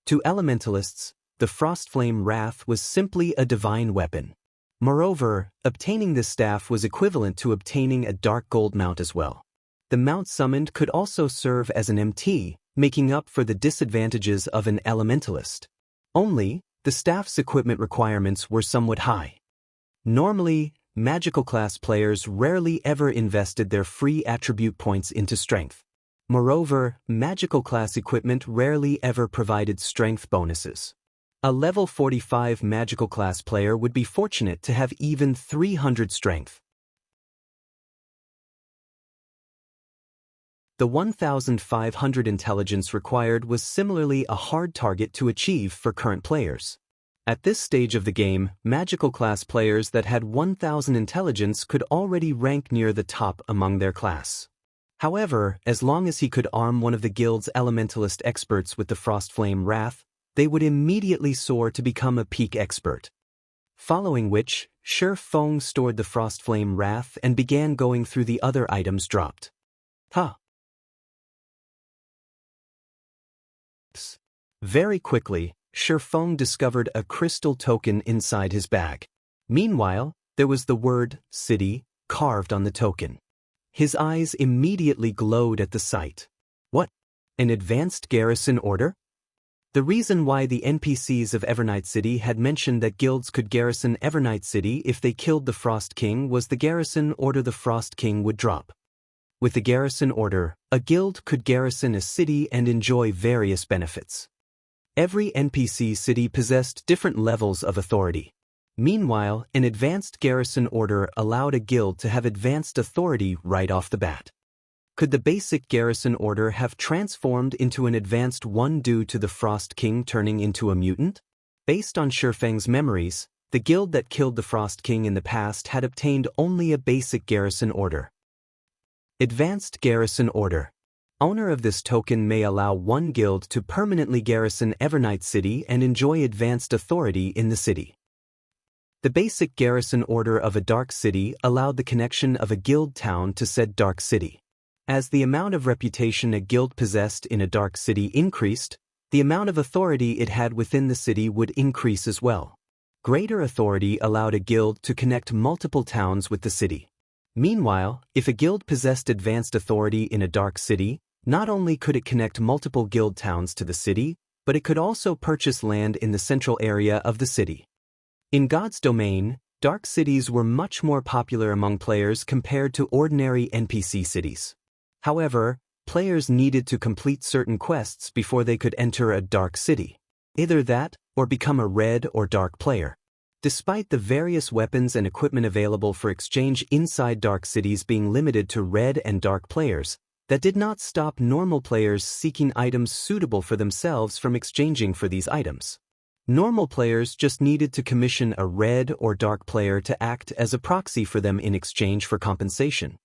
To Elementalists, the Frostflame Wrath was simply a divine weapon. Moreover, obtaining this staff was equivalent to obtaining a dark gold mount as well. the mount summoned could also serve as an MT, making up for the disadvantages of an elementalist. Only, the staff's equipment requirements were somewhat high. Normally, magical class players rarely ever invested their free attribute points into strength. Moreover, magical class equipment rarely ever provided strength bonuses. A level 45 magical class player would be fortunate to have even 300 strength. The 1,500 intelligence required was similarly a hard target to achieve for current players. At this stage of the game, magical class players that had 1,000 intelligence could already rank near the top among their class. However, as long as he could arm one of the guild's elementalist experts with the Frostflame Wrath, they would immediately soar to become a peak expert. Following which, Shi Feng stored the Frostflame Wrath and began going through the other items dropped. Very quickly, Shi Feng discovered a crystal token inside his bag. Meanwhile, there was the word "city" carved on the token. His eyes immediately glowed at the sight. What? An advanced garrison order? The reason why the NPCs of Evernight City had mentioned that guilds could garrison Evernight City if they killed the Frost King was the garrison order the Frost King would drop. With the garrison order, a guild could garrison a city and enjoy various benefits. Every NPC city possessed different levels of authority. Meanwhile, an advanced garrison order allowed a guild to have advanced authority right off the bat. Could the basic garrison order have transformed into an advanced one due to the Frost King turning into a mutant? Based on Shi Feng's memories, the guild that killed the Frost King in the past had obtained only a basic garrison order. Advanced garrison order. Owner of this token may allow one guild to permanently garrison Evernight City and enjoy advanced authority in the city. The basic garrison order of a dark city allowed the connection of a guild town to said dark city. As the amount of reputation a guild possessed in a dark city increased, the amount of authority it had within the city would increase as well. Greater authority allowed a guild to connect multiple towns with the city. Meanwhile, if a guild possessed advanced authority in a dark city, not only could it connect multiple guild towns to the city, but it could also purchase land in the central area of the city. In God's domain, dark cities were much more popular among players compared to ordinary NPC cities. However, players needed to complete certain quests before they could enter a dark city. Either that, or become a red or dark player. Despite the various weapons and equipment available for exchange inside dark cities being limited to red and dark players, that did not stop normal players seeking items suitable for themselves from exchanging for these items. Normal players just needed to commission a red or dark player to act as a proxy for them in exchange for compensation.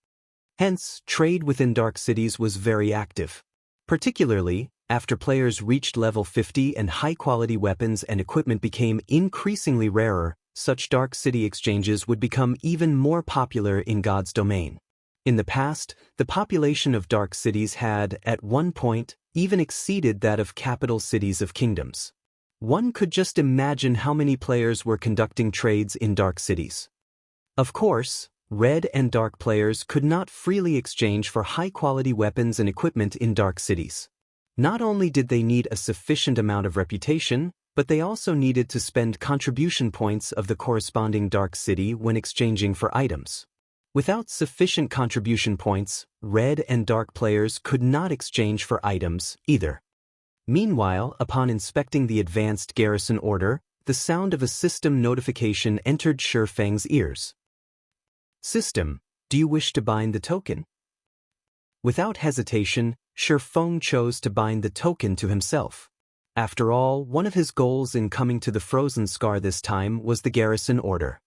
Hence, trade within dark cities was very active. Particularly, after players reached level 50 and high-quality weapons and equipment became increasingly rarer, such dark city exchanges would become even more popular in God's domain. In the past, the population of dark cities had, at one point, even exceeded that of capital cities of kingdoms. One could just imagine how many players were conducting trades in dark cities. Of course, red and dark players could not freely exchange for high-quality weapons and equipment in dark cities. Not only did they need a sufficient amount of reputation, but they also needed to spend contribution points of the corresponding dark city when exchanging for items. Without sufficient contribution points, red and dark players could not exchange for items either. Meanwhile, upon inspecting the advanced garrison order, the sound of a system notification entered Shi Feng's ears. System, do you wish to bind the token? Without hesitation, Shi Feng chose to bind the token to himself. After all, one of his goals in coming to the Frozen Scar this time was the garrison order.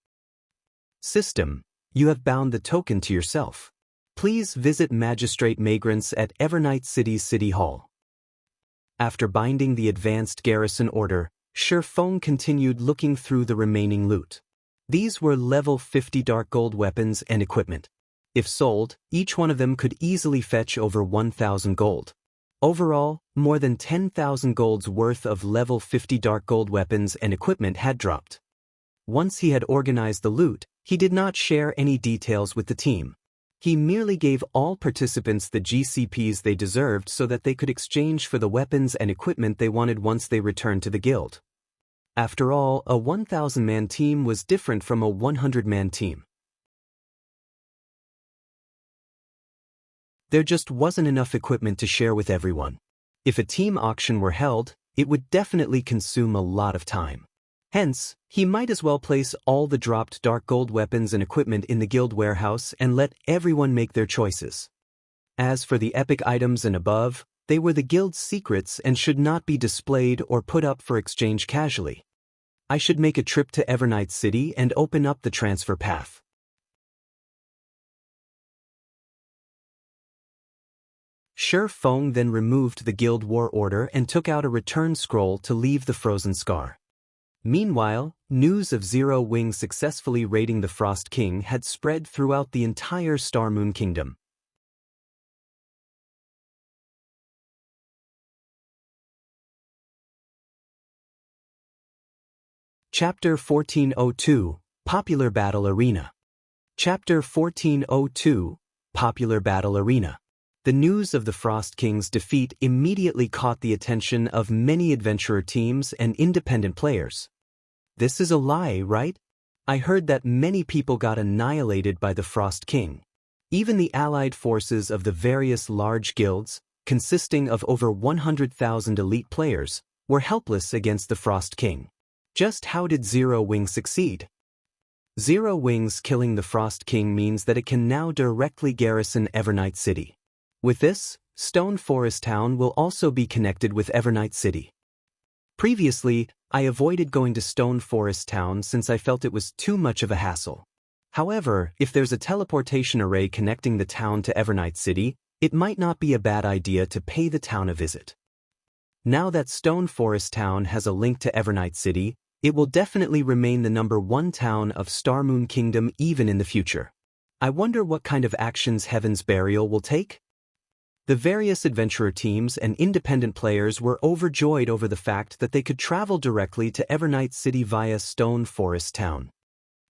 System, you have bound the token to yourself. Please visit Magistrate Magrants at Evernight City's City Hall. After binding the advanced garrison order, Shi Feng continued looking through the remaining loot. These were level 50 dark gold weapons and equipment. If sold, each one of them could easily fetch over 1,000 gold. Overall, more than 10,000 gold's worth of level 50 dark gold weapons and equipment had dropped. Once he had organized the loot, he did not share any details with the team. He merely gave all participants the GCPs they deserved so that they could exchange for the weapons and equipment they wanted once they returned to the guild. After all, a 1,000-man team was different from a 100-man team. There just wasn't enough equipment to share with everyone. If a team auction were held, it would definitely consume a lot of time. Hence, he might as well place all the dropped dark gold weapons and equipment in the guild warehouse and let everyone make their choices. As for the epic items and above, they were the guild's secrets and should not be displayed or put up for exchange casually. I should make a trip to Evernight City and open up the transfer path. Shi Feng then removed the guild war order and took out a return scroll to leave the frozen scar. Meanwhile, news of Zero Wing successfully raiding the Frost King had spread throughout the entire Star Moon Kingdom. Chapter 1402, Popular Battle Arena. Chapter 1402, Popular Battle Arena. The news of the Frost King's defeat immediately caught the attention of many adventurer teams and independent players. This is a lie, right? I heard that many people got annihilated by the Frost King. Even the allied forces of the various large guilds, consisting of over 100,000 elite players, were helpless against the Frost King. Just how did Zero Wing succeed? Zero Wing's killing the Frost King means that it can now directly garrison Evernight City. With this, Stone Forest Town will also be connected with Evernight City. Previously, I avoided going to Stone Forest Town since I felt it was too much of a hassle. However, if there's a teleportation array connecting the town to Evernight City, it might not be a bad idea to pay the town a visit. Now that Stone Forest Town has a link to Evernight City, it will definitely remain the #1 town of Star Moon Kingdom even in the future. I wonder what kind of actions Heaven's Burial will take? The various adventurer teams and independent players were overjoyed over the fact that they could travel directly to Evernight City via Stone Forest Town.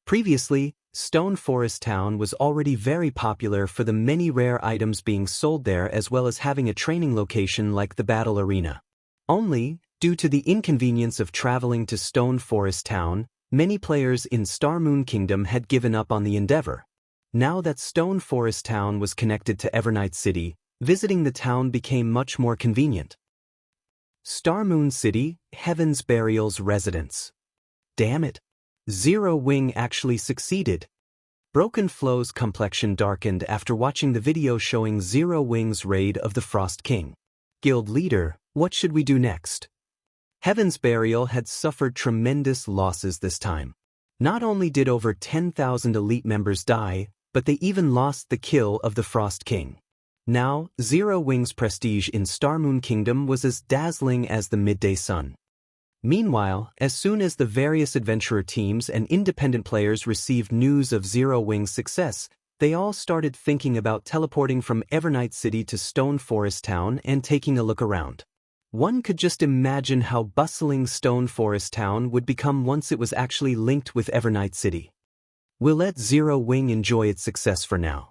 Previously, Stone Forest Town was already very popular for the many rare items being sold there as well as having a training location like the Battle Arena. Only, due to the inconvenience of traveling to Stone Forest Town, many players in Star Moon Kingdom had given up on the endeavor. Now that Stone Forest Town was connected to Evernight City, visiting the town became much more convenient. Star Moon City, Heaven's Burial's residence. Damn it. Zero Wing actually succeeded. Broken Flow's complexion darkened after watching the video showing Zero Wing's raid of the Frost King. Guild leader, what should we do next? Heaven's Burial had suffered tremendous losses this time. Not only did over 10,000 elite members die, but they even lost the kill of the Frost King. Now, Zero Wing's prestige in Star Moon Kingdom was as dazzling as the midday sun. Meanwhile, as soon as the various adventurer teams and independent players received news of Zero Wing's success, they all started thinking about teleporting from Evernight City to Stone Forest Town and taking a look around. One could just imagine how bustling Stone Forest Town would become once it was actually linked with Evernight City. We'll let Zero Wing enjoy its success for now.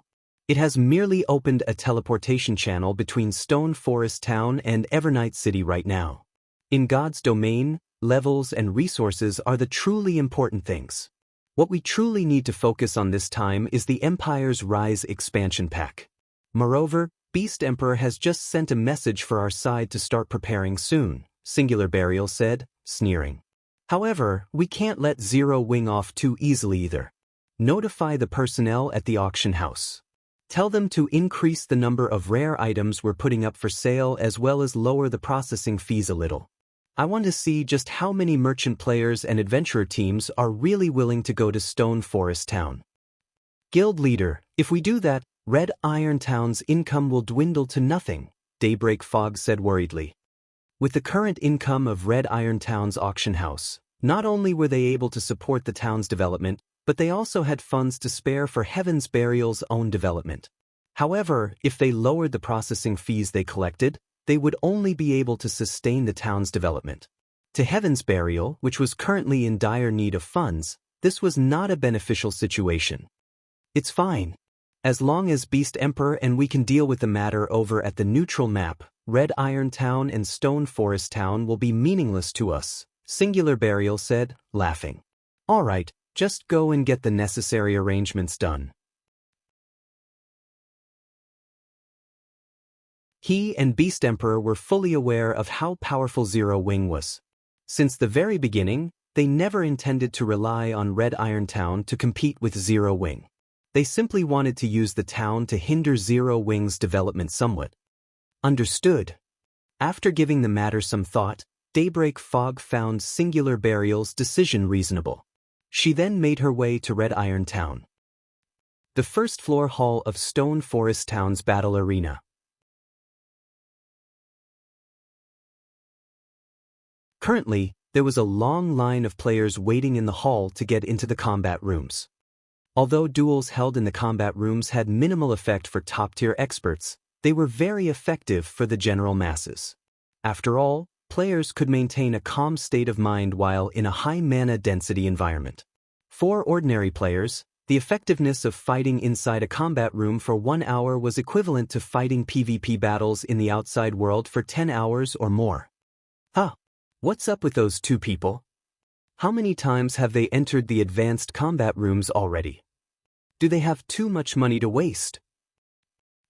It has merely opened a teleportation channel between Stone Forest Town and Evernight City right now. In God's domain, levels and resources are the truly important things. What we truly need to focus on this time is the Empire's Rise expansion pack. Moreover, Beast Emperor has just sent a message for our side to start preparing soon, Singular Burial said, sneering. However, we can't let Zero Wing off too easily either. Notify the personnel at the auction house. Tell them to increase the number of rare items we're putting up for sale as well as lower the processing fees a little. I want to see just how many merchant players and adventurer teams are really willing to go to Stone Forest Town. Guild leader, if we do that, Red Iron Town's income will dwindle to nothing, Daybreak Fog said worriedly. With the current income of Red Iron Town's auction house, not only were they able to support the town's development, but they also had funds to spare for Heaven's Burial's own development. However, if they lowered the processing fees they collected, they would only be able to sustain the town's development. To Heaven's Burial, which was currently in dire need of funds, this was not a beneficial situation. It's fine. As long as Beast Emperor and we can deal with the matter over at the neutral map, Red Iron Town and Stone Forest Town will be meaningless to us, Singular Burial said, laughing. All right, just go and get the necessary arrangements done. He and Beast Emperor were fully aware of how powerful Zero Wing was. Since the very beginning, they never intended to rely on Red Iron Town to compete with Zero Wing. They simply wanted to use the town to hinder Zero Wing's development somewhat. Understood. After giving the matter some thought, Daybreak Fog found Singular Burial's decision reasonable. She then made her way to Red Iron Town. The first floor hall of Stone Forest Town's battle arena. Currently, there was a long line of players waiting in the hall to get into the combat rooms. Although duels held in the combat rooms had minimal effect for top-tier experts, they were very effective for the general masses. After all, players could maintain a calm state of mind while in a high mana density environment. For ordinary players, the effectiveness of fighting inside a combat room for 1 hour was equivalent to fighting PvP battles in the outside world for 10 hours or more. Huh. What's up with those two people? How many times have they entered the advanced combat rooms already? Do they have too much money to waste?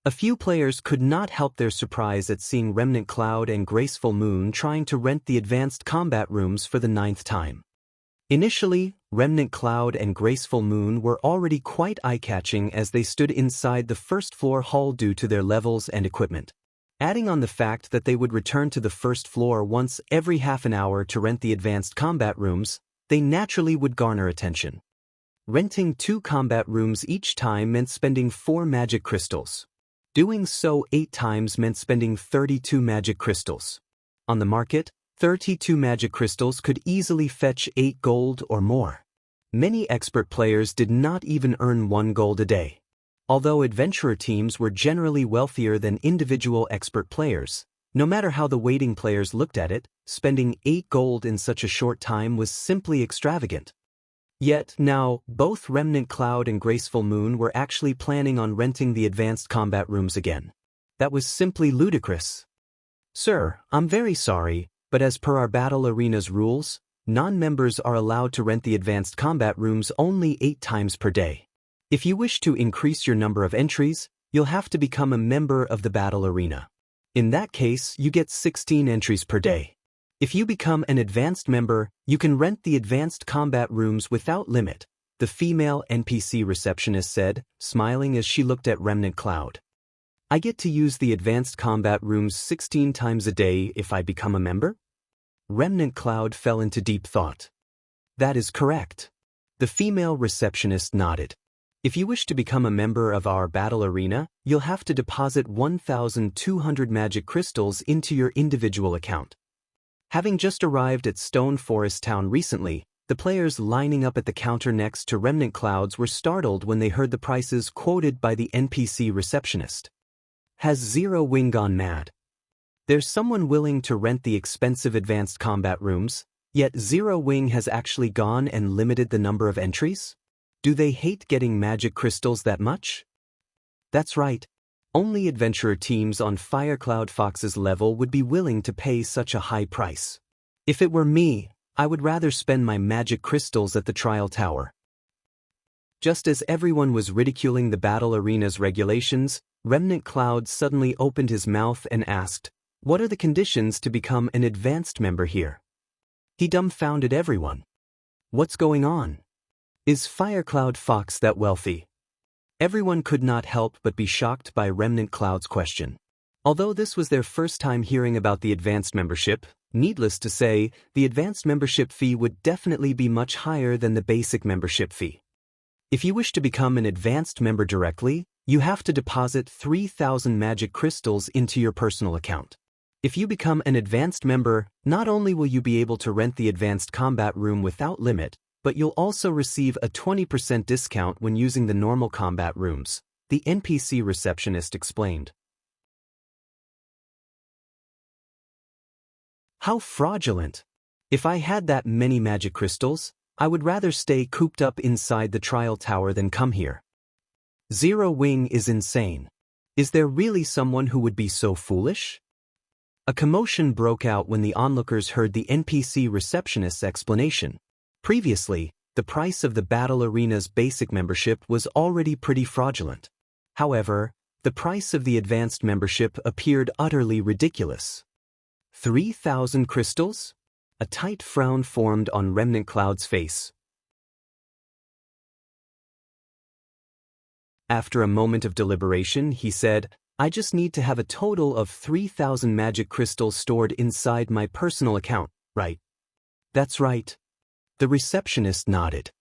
A few players could not help their surprise at seeing Remnant Cloud and Graceful Moon trying to rent the advanced combat rooms for the 9th time. Initially, Remnant Cloud and Graceful Moon were already quite eye-catching as they stood inside the first floor hall due to their levels and equipment. Adding on the fact that they would return to the first floor once every half an hour to rent the advanced combat rooms, they naturally would garner attention. Renting 2 combat rooms each time meant spending 4 magic crystals. Doing so 8 times meant spending 32 magic crystals. On the market, 32 magic crystals could easily fetch 8 gold or more. Many expert players did not even earn 1 gold a day. Although adventurer teams were generally wealthier than individual expert players, no matter how the waiting players looked at it, spending 8 gold in such a short time was simply extravagant. Yet now, both Remnant Cloud and Graceful Moon were actually planning on renting the advanced combat rooms again. That was simply ludicrous. Sir, I'm very sorry, but as per our battle arena's rules, non-members are allowed to rent the advanced combat rooms only 8 times per day. If you wish to increase your number of entries, you'll have to become a member of the battle arena. In that case, you get 16 entries per day. If you become an advanced member, you can rent the advanced combat rooms without limit, the female NPC receptionist said, smiling as she looked at Remnant Cloud. I get to use the advanced combat rooms 16 times a day if I become a member? Remnant Cloud fell into deep thought. That is correct. The female receptionist nodded. If you wish to become a member of our battle arena, you'll have to deposit 1,200 magic crystals into your individual account. Having just arrived at Stone Forest Town recently, the players lining up at the counter next to Remnant Clouds were startled when they heard the prices quoted by the NPC receptionist. Has Zero Wing gone mad? There's someone willing to rent the expensive advanced combat rooms, yet Zero Wing has actually gone and limited the number of entries? Do they hate getting magic crystals that much? That's right. Only adventurer teams on Firecloud Fox's level would be willing to pay such a high price. If it were me, I would rather spend my magic crystals at the trial tower. Just as everyone was ridiculing the battle arena's regulations, Remnant Cloud suddenly opened his mouth and asked, "What are the conditions to become an advanced member here?" He dumbfounded everyone. What's going on? Is Firecloud Fox that wealthy? Everyone could not help but be shocked by Remnant Cloud's question. Although this was their first time hearing about the advanced membership, needless to say, the advanced membership fee would definitely be much higher than the basic membership fee. If you wish to become an advanced member directly, you have to deposit 3,000 magic crystals into your personal account. If you become an advanced member, not only will you be able to rent the advanced combat room without limit, but you'll also receive a 20% discount when using the normal combat rooms, the NPC receptionist explained. How fraudulent! If I had that many magic crystals, I would rather stay cooped up inside the trial tower than come here. Zero Wing is insane. Is there really someone who would be so foolish? A commotion broke out when the onlookers heard the NPC receptionist's explanation. Previously, the price of the battle arena's basic membership was already pretty fraudulent. However, the price of the advanced membership appeared utterly ridiculous. 3,000 crystals? A tight frown formed on Remnant Cloud's face. After a moment of deliberation, he said, I just need to have a total of 3,000 magic crystals stored inside my personal account, right? That's right. The receptionist nodded.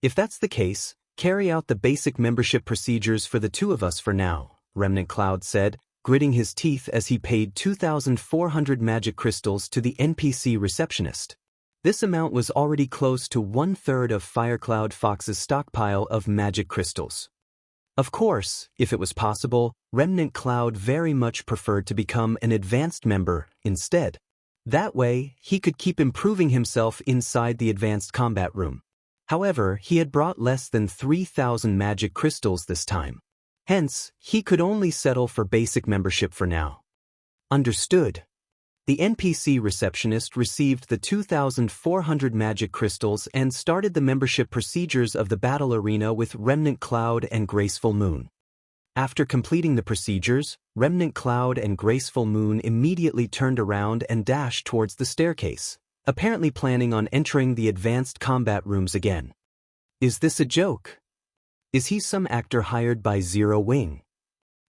If that's the case, carry out the basic membership procedures for the two of us for now, Remnant Cloud said, gritting his teeth as he paid 2,400 magic crystals to the NPC receptionist. This amount was already close to 1/3 of Firecloud Fox's stockpile of magic crystals. Of course, if it was possible, Remnant Cloud very much preferred to become an advanced member instead. That way, he could keep improving himself inside the advanced combat room. However, he had brought less than 3,000 magic crystals this time. Hence, he could only settle for basic membership for now. Understood. The NPC receptionist received the 2,400 magic crystals and started the membership procedures of the battle arena with Remnant Cloud and Graceful Moon. After completing the procedures, Remnant Cloud and Graceful Moon immediately turned around and dashed towards the staircase, apparently planning on entering the advanced combat rooms again. Is this a joke? Is he some actor hired by Zero Wing?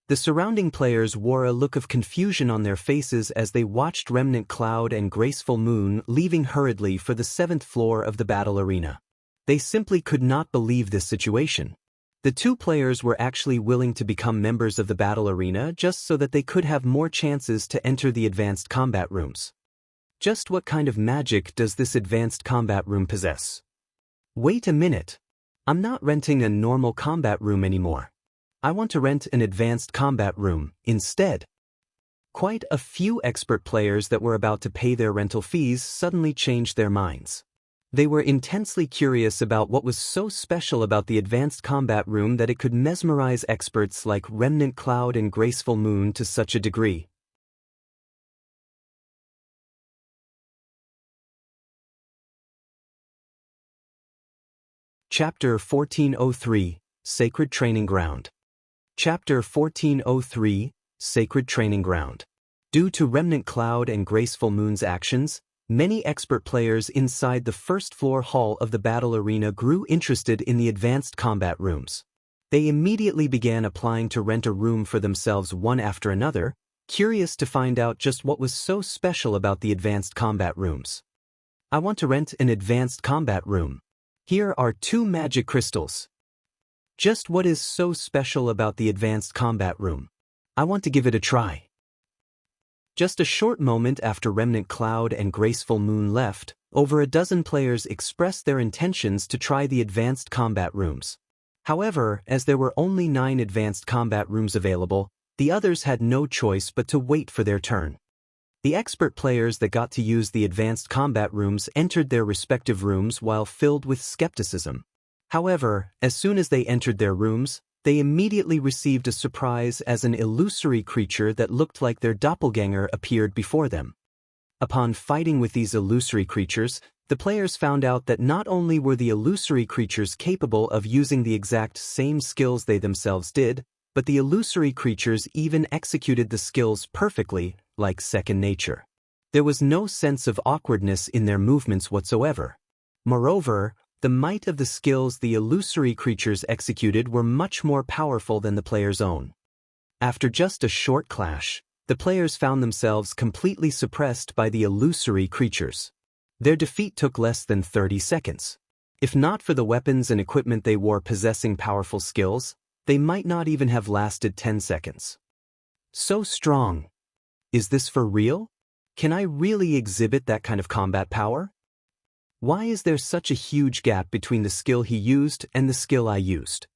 The surrounding players wore a look of confusion on their faces as they watched Remnant Cloud and Graceful Moon leaving hurriedly for the 7th floor of the battle arena. They simply could not believe this situation. The two players were actually willing to become members of the battle arena just so that they could have more chances to enter the advanced combat rooms. Just what kind of magic does this advanced combat room possess? Wait a minute. I'm not renting a normal combat room anymore. I want to rent an advanced combat room instead. Quite a few expert players that were about to pay their rental fees suddenly changed their minds. They were intensely curious about what was so special about the advanced combat room that it could mesmerize experts like Remnant Cloud and Graceful Moon to such a degree. Chapter 1403, Sacred Training Ground. Chapter 1403, Sacred Training Ground. Due to Remnant Cloud and Graceful Moon's actions, many expert players inside the first-floor hall of the battle arena grew interested in the advanced combat rooms. They immediately began applying to rent a room for themselves one after another, curious to find out just what was so special about the advanced combat rooms. I want to rent an advanced combat room. Here are 2 magic crystals. Just what is so special about the advanced combat room? I want to give it a try. Just a short moment after Remnant Cloud and Graceful Moon left, over a dozen players expressed their intentions to try the advanced combat rooms. However, as there were only 9 advanced combat rooms available, the others had no choice but to wait for their turn. The expert players that got to use the advanced combat rooms entered their respective rooms while filled with skepticism. However, as soon as they entered their rooms, they immediately received a surprise as an illusory creature that looked like their doppelganger appeared before them. Upon fighting with these illusory creatures, the players found out that not only were the illusory creatures capable of using the exact same skills they themselves did, but the illusory creatures even executed the skills perfectly, like second nature. There was no sense of awkwardness in their movements whatsoever. Moreover, the might of the skills the illusory creatures executed were much more powerful than the players' own. After just a short clash, the players found themselves completely suppressed by the illusory creatures. Their defeat took less than 30 seconds. If not for the weapons and equipment they wore possessing powerful skills, they might not even have lasted 10 seconds. So strong. Is this for real? Can I really exhibit that kind of combat power? Why is there such a huge gap between the skill he used and the skill I used?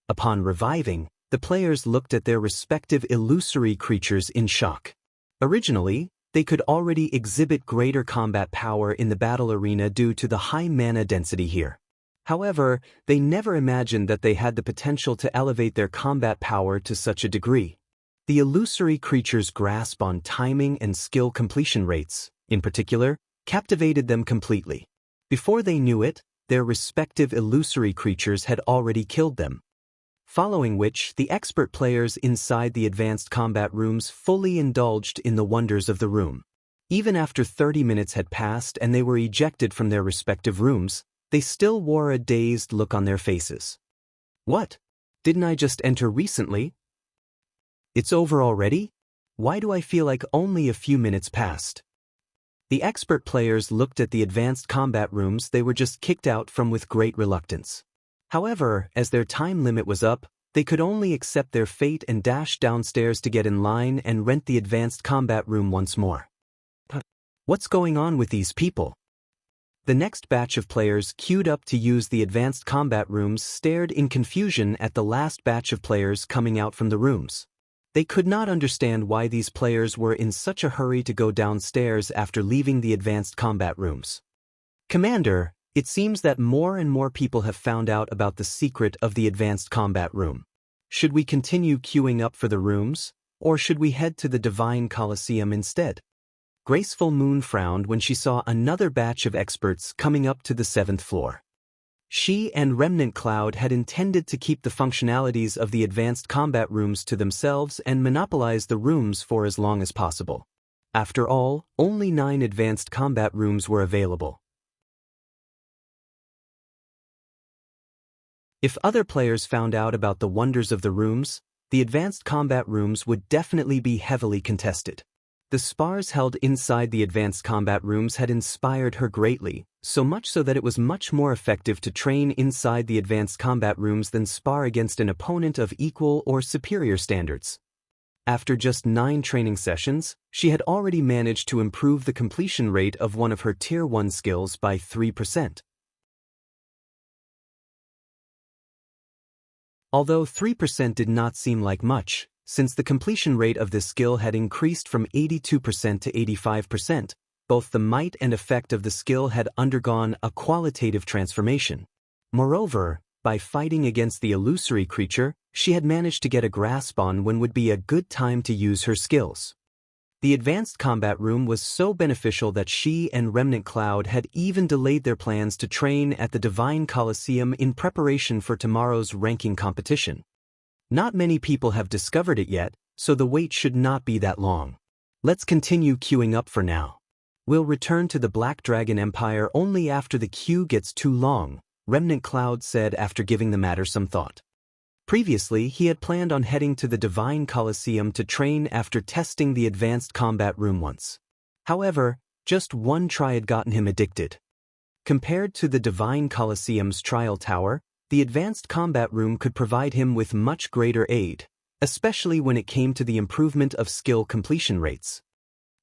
Upon reviving, the players looked at their respective illusory creatures in shock. Originally, they could already exhibit greater combat power in the battle arena due to the high mana density here. However, they never imagined that they had the potential to elevate their combat power to such a degree. The illusory creature's grasp on timing and skill completion rates, in particular, captivated them completely. Before they knew it, their respective illusory creatures had already killed them. Following which, the expert players inside the advanced combat rooms fully indulged in the wonders of the room. Even after 30 minutes had passed and they were ejected from their respective rooms, they still wore a dazed look on their faces. What? Didn't I just enter recently? It's over already? Why do I feel like only a few minutes passed? The expert players looked at the advanced combat rooms they were just kicked out from with great reluctance. However, as their time limit was up, they could only accept their fate and dash downstairs to get in line and rent the advanced combat room once more. What's going on with these people? The next batch of players queued up to use the advanced combat rooms stared in confusion at the last batch of players coming out from the rooms. They could not understand why these players were in such a hurry to go downstairs after leaving the advanced combat rooms. Commander, it seems that more and more people have found out about the secret of the advanced combat room. Should we continue queuing up for the rooms, or should we head to the Divine Colosseum instead? Graceful Moon frowned when she saw another batch of experts coming up to the 7th floor. She and Remnant Cloud had intended to keep the functionalities of the advanced combat rooms to themselves and monopolize the rooms for as long as possible. After all, only 9 advanced combat rooms were available. If other players found out about the wonders of the rooms, the advanced combat rooms would definitely be heavily contested. The spars held inside the advanced combat rooms had inspired her greatly, so much so that it was much more effective to train inside the advanced combat rooms than spar against an opponent of equal or superior standards. After just 9 training sessions, she had already managed to improve the completion rate of one of her Tier 1 skills by 3%. Although 3% did not seem like much, since the completion rate of this skill had increased from 82% to 85%, both the might and effect of the skill had undergone a qualitative transformation. Moreover, by fighting against the illusory creature, she had managed to get a grasp on when would be a good time to use her skills. The advanced combat room was so beneficial that she and Remnant Cloud had even delayed their plans to train at the Divine Colosseum in preparation for tomorrow's ranking competition. Not many people have discovered it yet, so the wait should not be that long. Let's continue queuing up for now. We'll return to the Black Dragon Empire only after the queue gets too long, Remnant Cloud said after giving the matter some thought. Previously, he had planned on heading to the Divine Colosseum to train after testing the advanced combat room once. However, just one try had gotten him addicted. Compared to the Divine Colosseum's trial tower, the advanced combat room could provide him with much greater aid, especially when it came to the improvement of skill completion rates.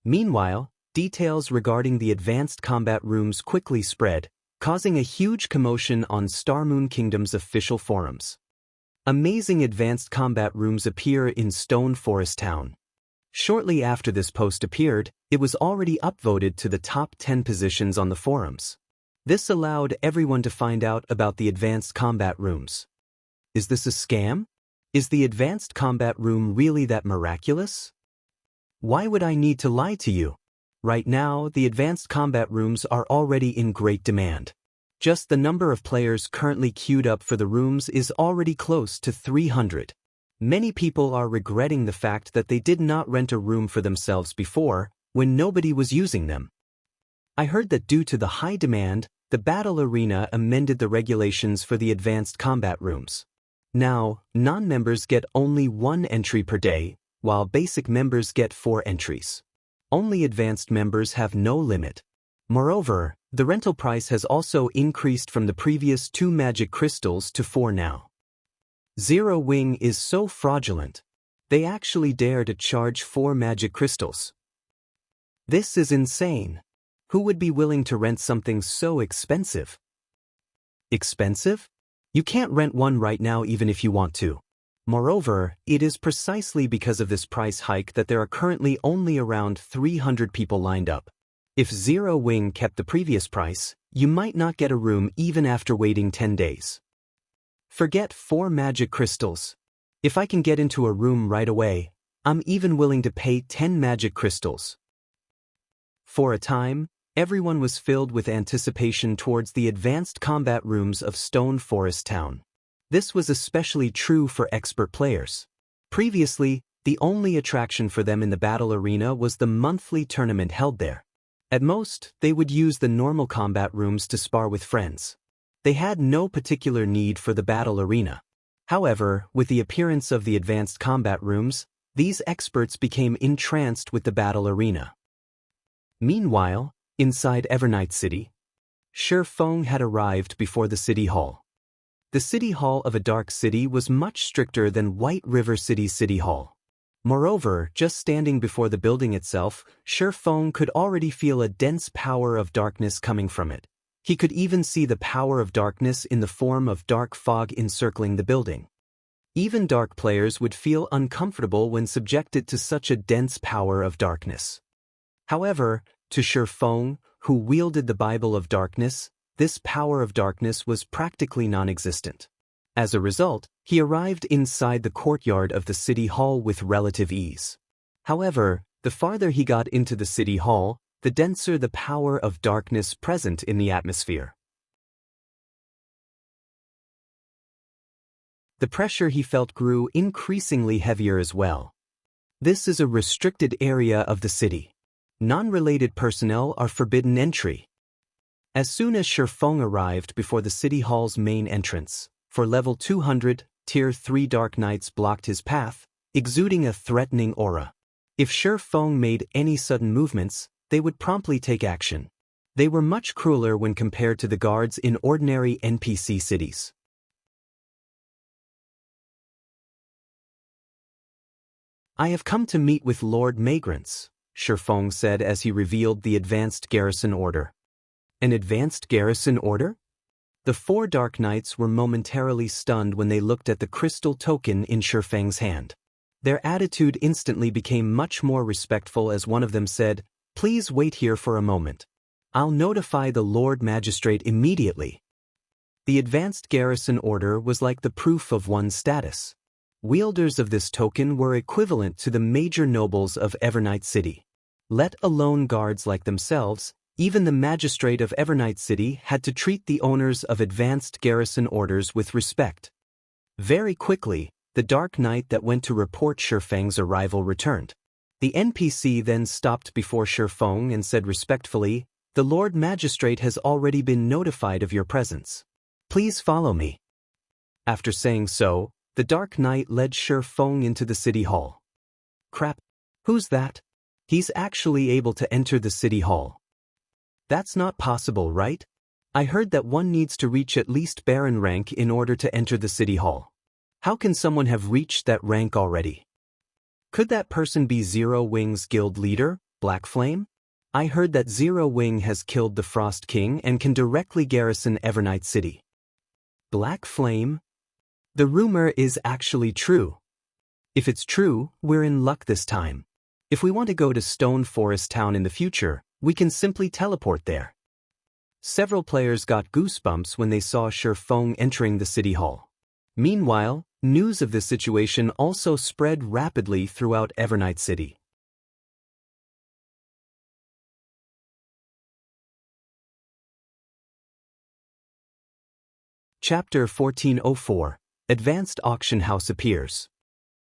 Meanwhile, details regarding the advanced combat rooms quickly spread, causing a huge commotion on Star Moon Kingdom's official forums. Amazing advanced combat rooms appear in Stone Forest Town. Shortly after this post appeared, it was already upvoted to the top 10 positions on the forums. This allowed everyone to find out about the advanced combat rooms. Is this a scam? Is the advanced combat room really that miraculous? Why would I need to lie to you? Right now, the advanced combat rooms are already in great demand. Just the number of players currently queued up for the rooms is already close to 300. Many people are regretting the fact that they did not rent a room for themselves before, when nobody was using them. I heard that due to the high demand, the battle arena amended the regulations for the advanced combat rooms. Now, non-members get only 1 entry per day, while basic members get 4 entries. Only advanced members have no limit. Moreover, the rental price has also increased from the previous 2 magic crystals to 4 now. Zero Wing is so fraudulent. They actually dare to charge 4 magic crystals. This is insane. Who would be willing to rent something so expensive? Expensive? You can't rent one right now even if you want to. Moreover, it is precisely because of this price hike that there are currently only around 300 people lined up. If Zero Wing kept the previous price, you might not get a room even after waiting 10 days. Forget 4 magic crystals. If I can get into a room right away, I'm even willing to pay 10 magic crystals. For a time, everyone was filled with anticipation towards the advanced combat rooms of Stone Forest Town. This was especially true for expert players. Previously, the only attraction for them in the battle arena was the monthly tournament held there. At most, they would use the normal combat rooms to spar with friends. They had no particular need for the battle arena. However, with the appearance of the advanced combat rooms, these experts became entranced with the battle arena. Meanwhile, inside Evernight City, Shifeng had arrived before the city hall. The city hall of a dark city was much stricter than White River City's city hall. Moreover, just standing before the building itself, Shifeng could already feel a dense power of darkness coming from it. He could even see the power of darkness in the form of dark fog encircling the building. Even dark players would feel uncomfortable when subjected to such a dense power of darkness. However, to Shifeng, who wielded the Bible of Darkness, this power of darkness was practically non-existent. As a result, he arrived inside the courtyard of the city hall with relative ease. However, the farther he got into the city hall, the denser the power of darkness present in the atmosphere. The pressure he felt grew increasingly heavier as well. This is a restricted area of the city. Non-related personnel are forbidden entry. As soon as Shifeng arrived before the city hall's main entrance, for level 200, Tier 3 Dark Knights blocked his path, exuding a threatening aura. If Shifeng made any sudden movements, they would promptly take action. They were much crueler when compared to the guards in ordinary NPC cities. I have come to meet with Lord Magrants, Shifeng said as he revealed the advanced garrison order. An advanced garrison order? The 4 Dark Knights were momentarily stunned when they looked at the crystal token in Shifeng's hand. Their attitude instantly became much more respectful as one of them said, "Please wait here for a moment. I'll notify the Lord Magistrate immediately." The advanced garrison order was like the proof of one's status. Wielders of this token were equivalent to the major nobles of Evernight City. Let alone guards like themselves, even the magistrate of Evernight City had to treat the owners of advanced garrison orders with respect. Very quickly, the Dark Knight that went to report Shifeng's arrival returned. The NPC then stopped before Shifeng and said respectfully, "The Lord Magistrate has already been notified of your presence. Please follow me." After saying so, the Dark Knight led Shifeng into the city hall. Crap, who's that? He's actually able to enter the city hall. That's not possible, right? I heard that one needs to reach at least Baron rank in order to enter the city hall. How can someone have reached that rank already? Could that person be Zero Wing's guild leader, Black Flame? I heard that Zero Wing has killed the Frost King and can directly garrison Evernight City. Black Flame? The rumor is actually true. If it's true, we're in luck this time. If we want to go to Stone Forest Town in the future, we can simply teleport there. Several players got goosebumps when they saw Shifeng entering the city hall. Meanwhile, news of this situation also spread rapidly throughout Evernight City. Chapter 1404, Advanced Auction House Appears.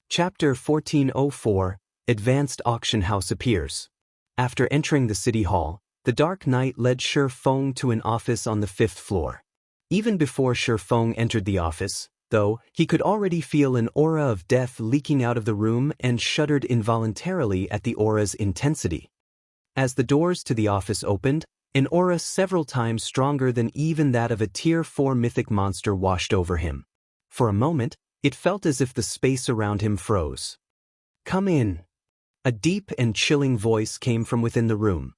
Chapter 1404, Advanced Auction House Appears. After entering the city hall, the Dark Knight led Shifeng to an office on the 5th floor. Even before Shifeng entered the office, though, he could already feel an aura of death leaking out of the room and shuddered involuntarily at the aura's intensity. As the doors to the office opened, an aura several times stronger than even that of a Tier 4 mythic monster washed over him. For a moment, it felt as if the space around him froze. "Come in." A deep and chilling voice came from within the room.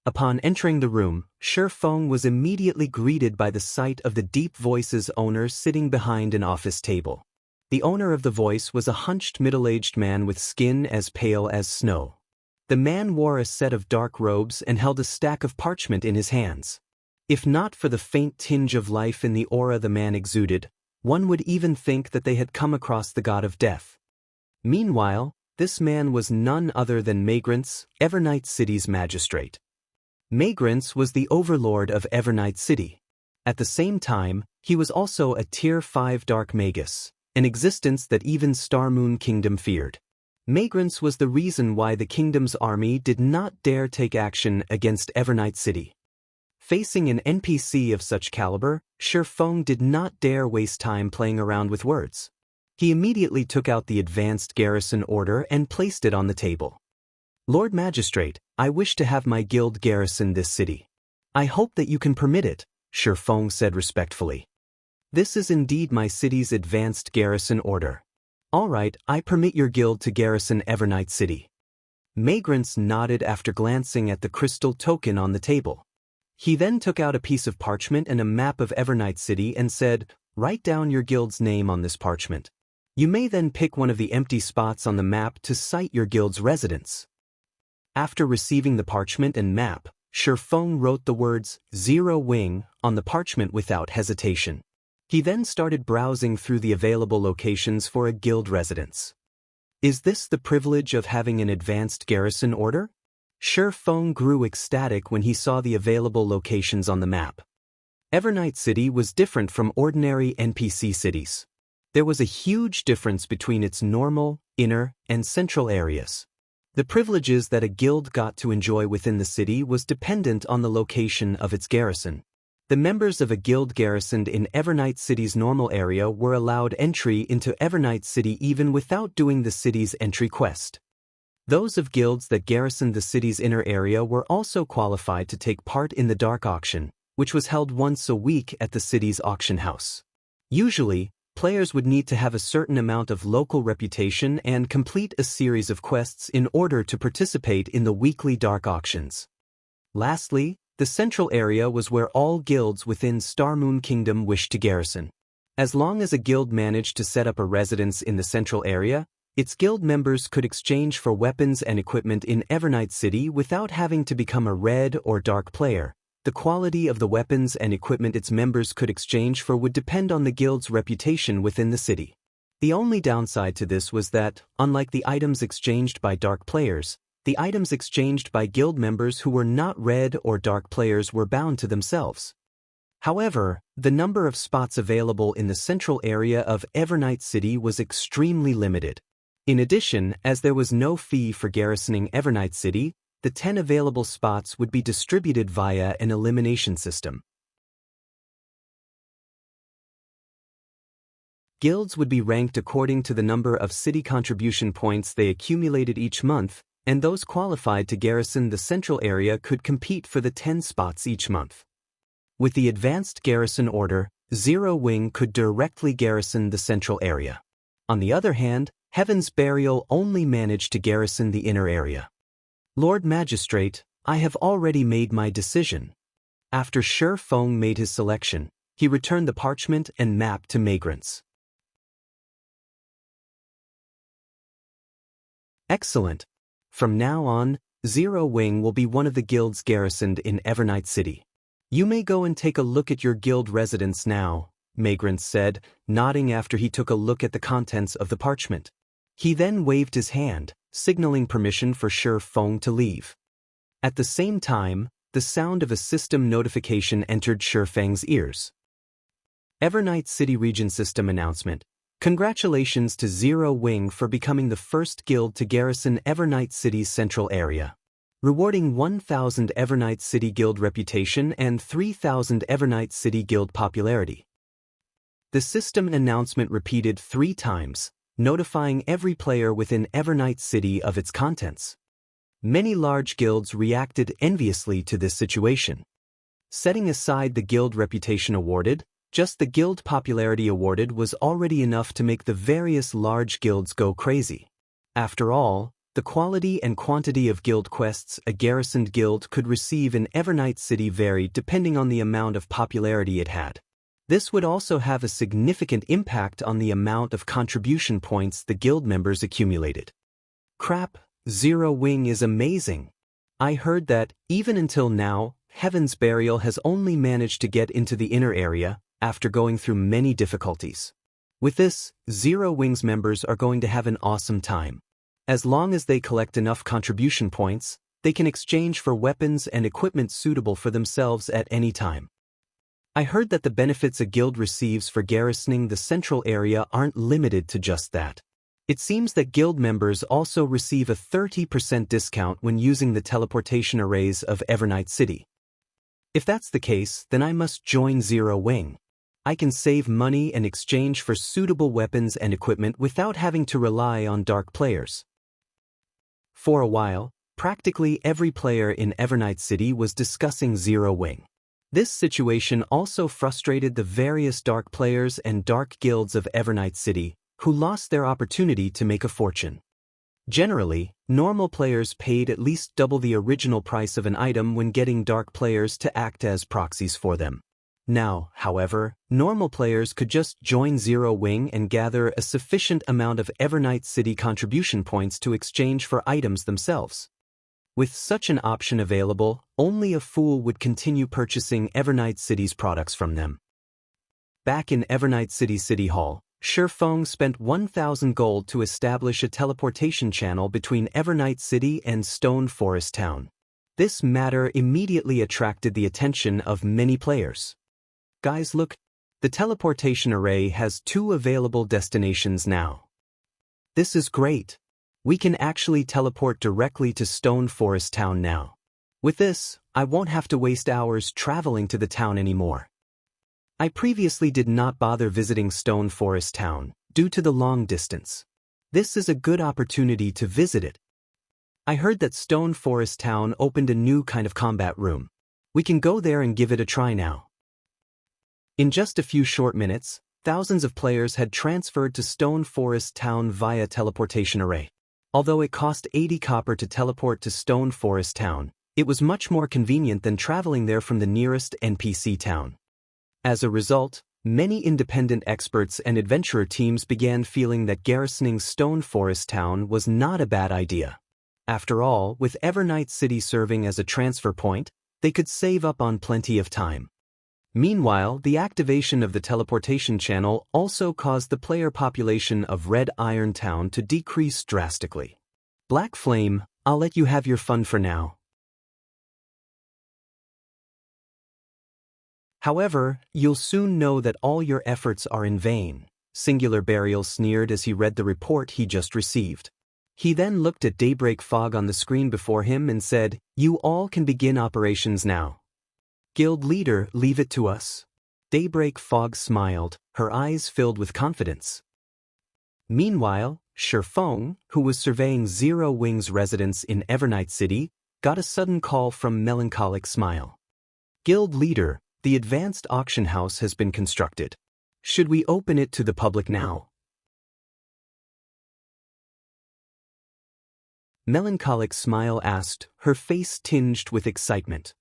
Upon entering the room, Shifeng was immediately greeted by the sight of the deep voice's owner sitting behind an office table. The owner of the voice was a hunched middle-aged man with skin as pale as snow. The man wore a set of dark robes and held a stack of parchment in his hands. If not for the faint tinge of life in the aura the man exuded, one would even think that they had come across the god of death. Meanwhile, this man was none other than Magrance, Evernight City's magistrate. Magrance was the overlord of Evernight City. At the same time, he was also a Tier 5 Dark Magus, an existence that even Star Moon Kingdom feared. Magrance was the reason why the kingdom's army did not dare take action against Evernight City. Facing an NPC of such caliber, Shifeng did not dare waste time playing around with words. He immediately took out the advanced garrison order and placed it on the table. Lord Magistrate, I wish to have my guild garrison this city. I hope that you can permit it, Shifeng said respectfully. This is indeed my city's advanced garrison order. All right, I permit your guild to garrison Evernight City. Magrance nodded after glancing at the crystal token on the table. He then took out a piece of parchment and a map of Evernight City and said, "Write down your guild's name on this parchment. You may then pick one of the empty spots on the map to cite your guild's residence." After receiving the parchment and map, Shifeng wrote the words Zero Wing on the parchment without hesitation. He then started browsing through the available locations for a guild residence. Is this the privilege of having an advanced garrison order? Shifeng grew ecstatic when he saw the available locations on the map. Evernight City was different from ordinary NPC cities. There was a huge difference between its normal, inner, and central areas. The privileges that a guild got to enjoy within the city was dependent on the location of its garrison. The members of a guild garrisoned in Evernight City's normal area were allowed entry into Evernight City even without doing the city's entry quest. Those of guilds that garrisoned the city's inner area were also qualified to take part in the Dark Auction, which was held once a week at the city's auction house. Usually, players would need to have a certain amount of local reputation and complete a series of quests in order to participate in the weekly Dark Auctions. Lastly, the central area was where all guilds within Star Moon Kingdom wished to garrison. As long as a guild managed to set up a residence in the central area, its guild members could exchange for weapons and equipment in Evernight City without having to become a red or dark player. The quality of the weapons and equipment its members could exchange for would depend on the guild's reputation within the city. The only downside to this was that, unlike the items exchanged by dark players, the items exchanged by guild members who were not red or dark players were bound to themselves. However, the number of spots available in the central area of Evernight City was extremely limited. In addition, as there was no fee for garrisoning Evernight City, the 10 available spots would be distributed via an elimination system. Guilds would be ranked according to the number of city contribution points they accumulated each month, and those qualified to garrison the central area could compete for the 10 spots each month. With the advanced garrison order, Zero Wing could directly garrison the central area. On the other hand, Heaven's Burial only managed to garrison the inner area. Lord Magistrate, I have already made my decision. After Shifeng made his selection, he returned the parchment and map to Magrance. Excellent. From now on, Zero Wing will be one of the guilds garrisoned in Evernight City. You may go and take a look at your guild residence now, Magrance said, nodding after he took a look at the contents of the parchment. He then waved his hand, signaling permission for Shifeng to leave. At the same time, the sound of a system notification entered Shifeng's ears. Evernight City Region System Announcement. Congratulations to Zero Wing for becoming the first guild to garrison Evernight City's central area. Rewarding 1,000 Evernight City Guild reputation and 3,000 Evernight City Guild popularity. The system announcement repeated 3 times, notifying every player within Evernight City of its contents. Many large guilds reacted enviously to this situation. Setting aside the guild reputation awarded, just the guild popularity awarded was already enough to make the various large guilds go crazy. After all, the quality and quantity of guild quests a garrisoned guild could receive in Evernight City varied depending on the amount of popularity it had. This would also have a significant impact on the amount of contribution points the guild members accumulated. Crap, Zero Wing is amazing. I heard that, even until now, Heaven's Burial has only managed to get into the inner area after going through many difficulties. With this, Zero Wings members are going to have an awesome time. As long as they collect enough contribution points, they can exchange for weapons and equipment suitable for themselves at any time. I heard that the benefits a guild receives for garrisoning the central area aren't limited to just that. It seems that guild members also receive a 30% discount when using the teleportation arrays of Evernight City. If that's the case, then I must join Zero Wing. I can save money and exchange for suitable weapons and equipment without having to rely on dark players. For a while, practically every player in Evernight City was discussing Zero Wing. This situation also frustrated the various dark players and dark guilds of Evernight City, who lost their opportunity to make a fortune. Generally, normal players paid at least double the original price of an item when getting dark players to act as proxies for them. Now, however, normal players could just join Zero Wing and gather a sufficient amount of Evernight City contribution points to exchange for items themselves. With such an option available, only a fool would continue purchasing Evernight City's products from them. Back in Evernight City City Hall, Shifeng spent 1,000 gold to establish a teleportation channel between Evernight City and Stone Forest Town. This matter immediately attracted the attention of many players. Guys, look, the teleportation array has 2 available destinations now. This is great. We can actually teleport directly to Stone Forest Town now. With this, I won't have to waste hours traveling to the town anymore. I previously did not bother visiting Stone Forest Town due to the long distance. This is a good opportunity to visit it. I heard that Stone Forest Town opened a new kind of combat room. We can go there and give it a try now. In just a few short minutes, thousands of players had transferred to Stone Forest Town via teleportation array. Although it cost 80 copper to teleport to Stone Forest Town, it was much more convenient than traveling there from the nearest NPC town. As a result, many independent experts and adventurer teams began feeling that garrisoning Stone Forest Town was not a bad idea. After all, with Evernight City serving as a transfer point, they could save up on plenty of time. Meanwhile, the activation of the teleportation channel also caused the player population of Red Iron Town to decrease drastically. Black Flame, I'll let you have your fun for now. However, you'll soon know that all your efforts are in vain, Singular Burial sneered as he read the report he just received. He then looked at Daybreak Fog on the screen before him and said, "You all can begin operations now." Guild leader, leave it to us. Daybreak Fog smiled, her eyes filled with confidence. Meanwhile, Shifeng, who was surveying Zero Wing's residence in Evernight City, got a sudden call from Melancholic Smile. Guild leader, the advanced auction house has been constructed. Should we open it to the public now? Melancholic Smile asked, her face tinged with excitement.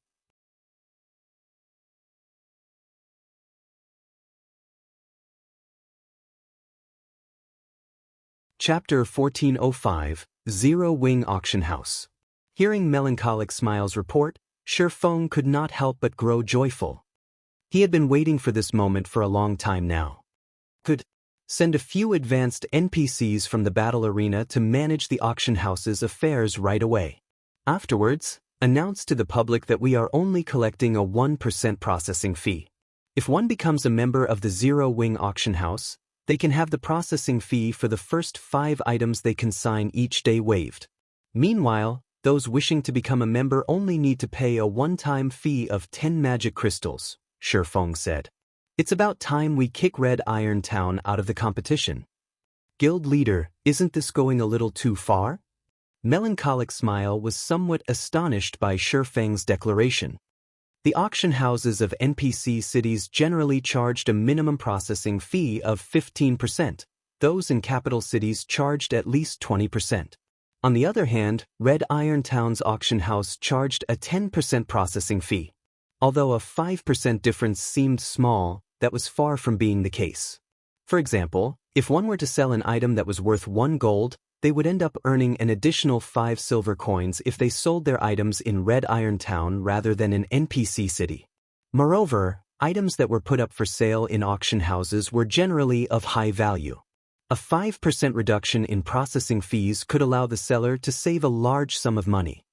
Chapter 1405, Zero Wing Auction House. Hearing Melancholic Smile's report, Shifeng could not help but grow joyful. He had been waiting for this moment for a long time now. Could send a few advanced NPCs from the battle arena to manage the auction house's affairs right away. Afterwards, announce to the public that we are only collecting a 1% processing fee. If one becomes a member of the Zero Wing Auction House, they can have the processing fee for the first 5 items they consign each day waived. Meanwhile, those wishing to become a member only need to pay a one-time fee of 10 magic crystals, Shifeng said. It's about time we kick Red Iron Town out of the competition. Guild leader, isn't this going a little too far? Melancholic Smile was somewhat astonished by Shifeng's declaration. The auction houses of NPC cities generally charged a minimum processing fee of 15%. Those in capital cities charged at least 20%. On the other hand, Red Iron Town's auction house charged a 10% processing fee. Although a 5% difference seemed small, that was far from being the case. For example, if one were to sell an item that was worth 1 gold, they would end up earning an additional 5 silver coins if they sold their items in Red Iron Town rather than an NPC city. Moreover, items that were put up for sale in auction houses were generally of high value. A 5% reduction in processing fees could allow the seller to save a large sum of money.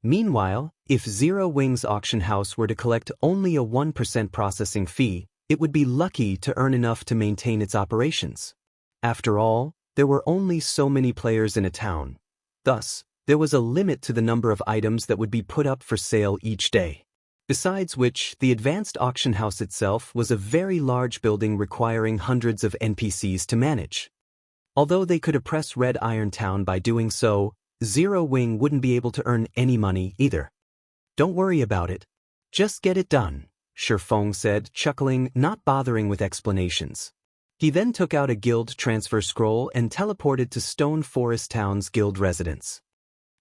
Meanwhile, if Zero Wing's auction house were to collect only a 1% processing fee, it would be lucky to earn enough to maintain its operations. After all, there were only so many players in a town. Thus, there was a limit to the number of items that would be put up for sale each day. Besides which, the advanced auction house itself was a very large building requiring hundreds of NPCs to manage. Although they could oppress Red Iron Town by doing so, Zero Wing wouldn't be able to earn any money either. Don't worry about it. Just get it done, Shifeng said, chuckling, not bothering with explanations. He then took out a guild transfer scroll and teleported to Stone Forest Town's guild residence.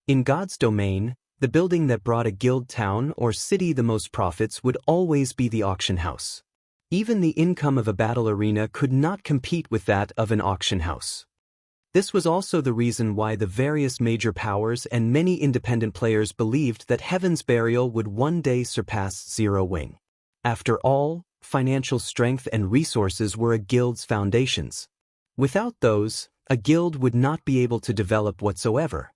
In God's domain, the building that brought a guild town or city the most profits would always be the auction house. Even the income of a battle arena could not compete with that of an auction house. This was also the reason why the various major powers and many independent players believed that Heaven's Burial would one day surpass Zero Wing. After all, financial strength and resources were a guild's foundations. Without those, a guild would not be able to develop whatsoever.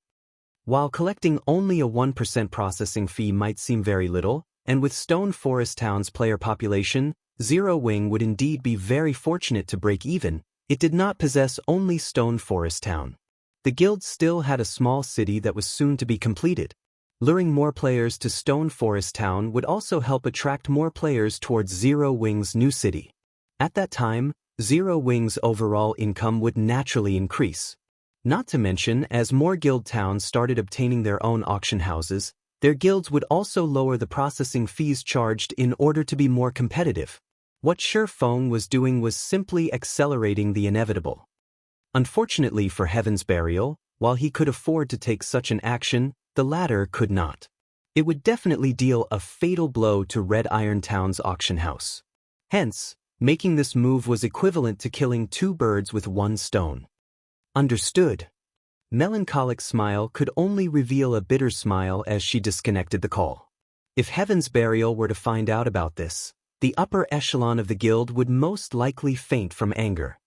While collecting only a 1% processing fee might seem very little, and with Stone Forest Town's player population, Zero Wing would indeed be very fortunate to break even, it did not possess only Stone Forest Town. The guild still had a small city that was soon to be completed. Luring more players to Stone Forest Town would also help attract more players towards Zero Wing's new city. At that time, Zero Wing's overall income would naturally increase. Not to mention, as more guild towns started obtaining their own auction houses, their guilds would also lower the processing fees charged in order to be more competitive. What Shifeng was doing was simply accelerating the inevitable. Unfortunately for Heaven's Burial, while he could afford to take such an action, the latter could not. It would definitely deal a fatal blow to Red Iron Town's auction house. Hence, making this move was equivalent to killing 2 birds with 1 stone. Understood. Melancholic smile could only reveal a bitter smile as she disconnected the call. If Heaven's Burial were to find out about this, the upper echelon of the guild would most likely faint from anger.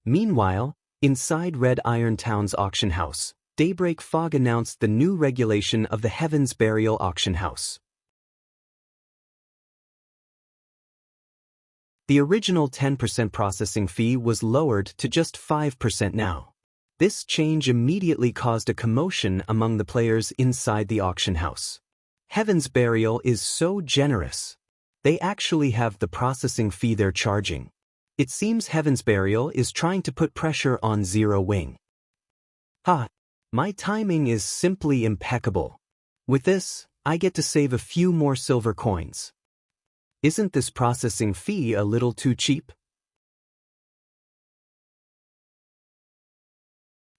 Meanwhile, inside Red Iron Town's auction house, Daybreak Fog announced the new regulation of the Heaven's Burial auction house. The original 10% processing fee was lowered to just 5% now. This change immediately caused a commotion among the players inside the auction house. Heaven's Burial is so generous. They actually have the processing fee they're charging. It seems Heaven's Burial is trying to put pressure on Zero Wing. Ha! My timing is simply impeccable. With this, I get to save a few more silver coins. Isn't this processing fee a little too cheap?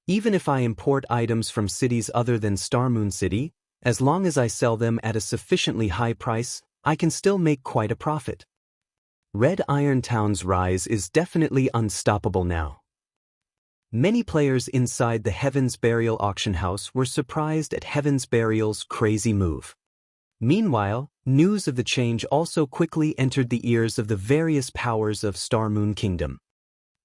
Even if I import items from cities other than Star Moon City, as long as I sell them at a sufficiently high price, I can still make quite a profit. Red Iron Town's rise is definitely unstoppable now. Many players inside the Heaven's Burial auction house were surprised at Heaven's Burial's crazy move. Meanwhile, news of the change also quickly entered the ears of the various powers of Star Moon Kingdom.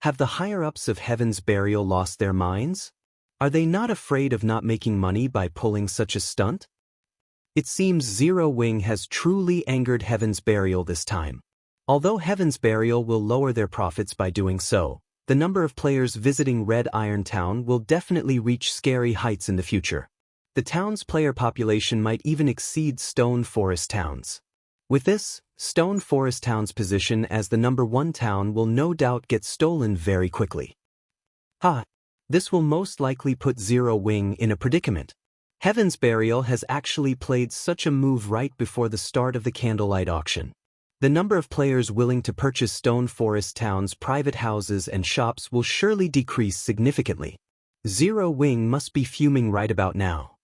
Have the higher-ups of Heaven's Burial lost their minds? Are they not afraid of not making money by pulling such a stunt? It seems Zero Wing has truly angered Heaven's Burial this time. Although Heaven's Burial will lower their profits by doing so, the number of players visiting Red Iron Town will definitely reach scary heights in the future. The town's player population might even exceed Stone Forest Town's. With this, Stone Forest Town's position as the #1 town will no doubt get stolen very quickly. This will most likely put Zero Wing in a predicament. Heaven's Burial has actually played such a move right before the start of the candlelight auction. The number of players willing to purchase Stone Forest Town's private houses and shops will surely decrease significantly. Zero Wing must be fuming right about now.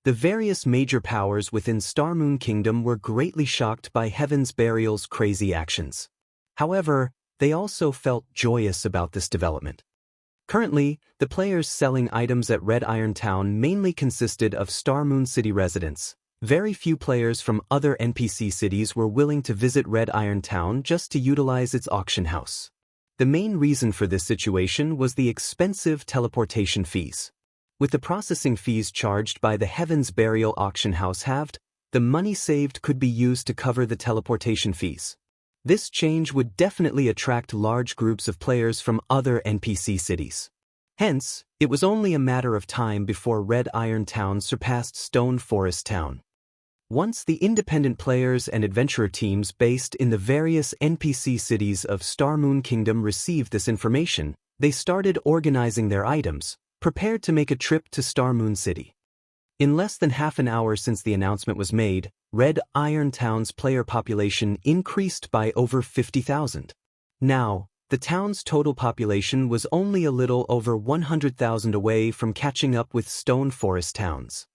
The various major powers within Star Moon Kingdom were greatly shocked by Heaven's Burial's crazy actions. However, they also felt joyous about this development. Currently, the players selling items at Red Iron Town mainly consisted of Star Moon City residents. Very few players from other NPC cities were willing to visit Red Iron Town just to utilize its auction house. The main reason for this situation was the expensive teleportation fees. With the processing fees charged by the Heaven's Burial auction house halved, the money saved could be used to cover the teleportation fees. This change would definitely attract large groups of players from other NPC cities. Hence, it was only a matter of time before Red Iron Town surpassed Stone Forest Town. Once the independent players and adventurer teams based in the various NPC cities of Star Moon Kingdom received this information, they started organizing their items, prepared to make a trip to Star Moon City. In less than half an hour since the announcement was made, Red Iron Town's player population increased by over 50,000. Now, the town's total population was only a little over 100,000 away from catching up with Stone Forest Towns.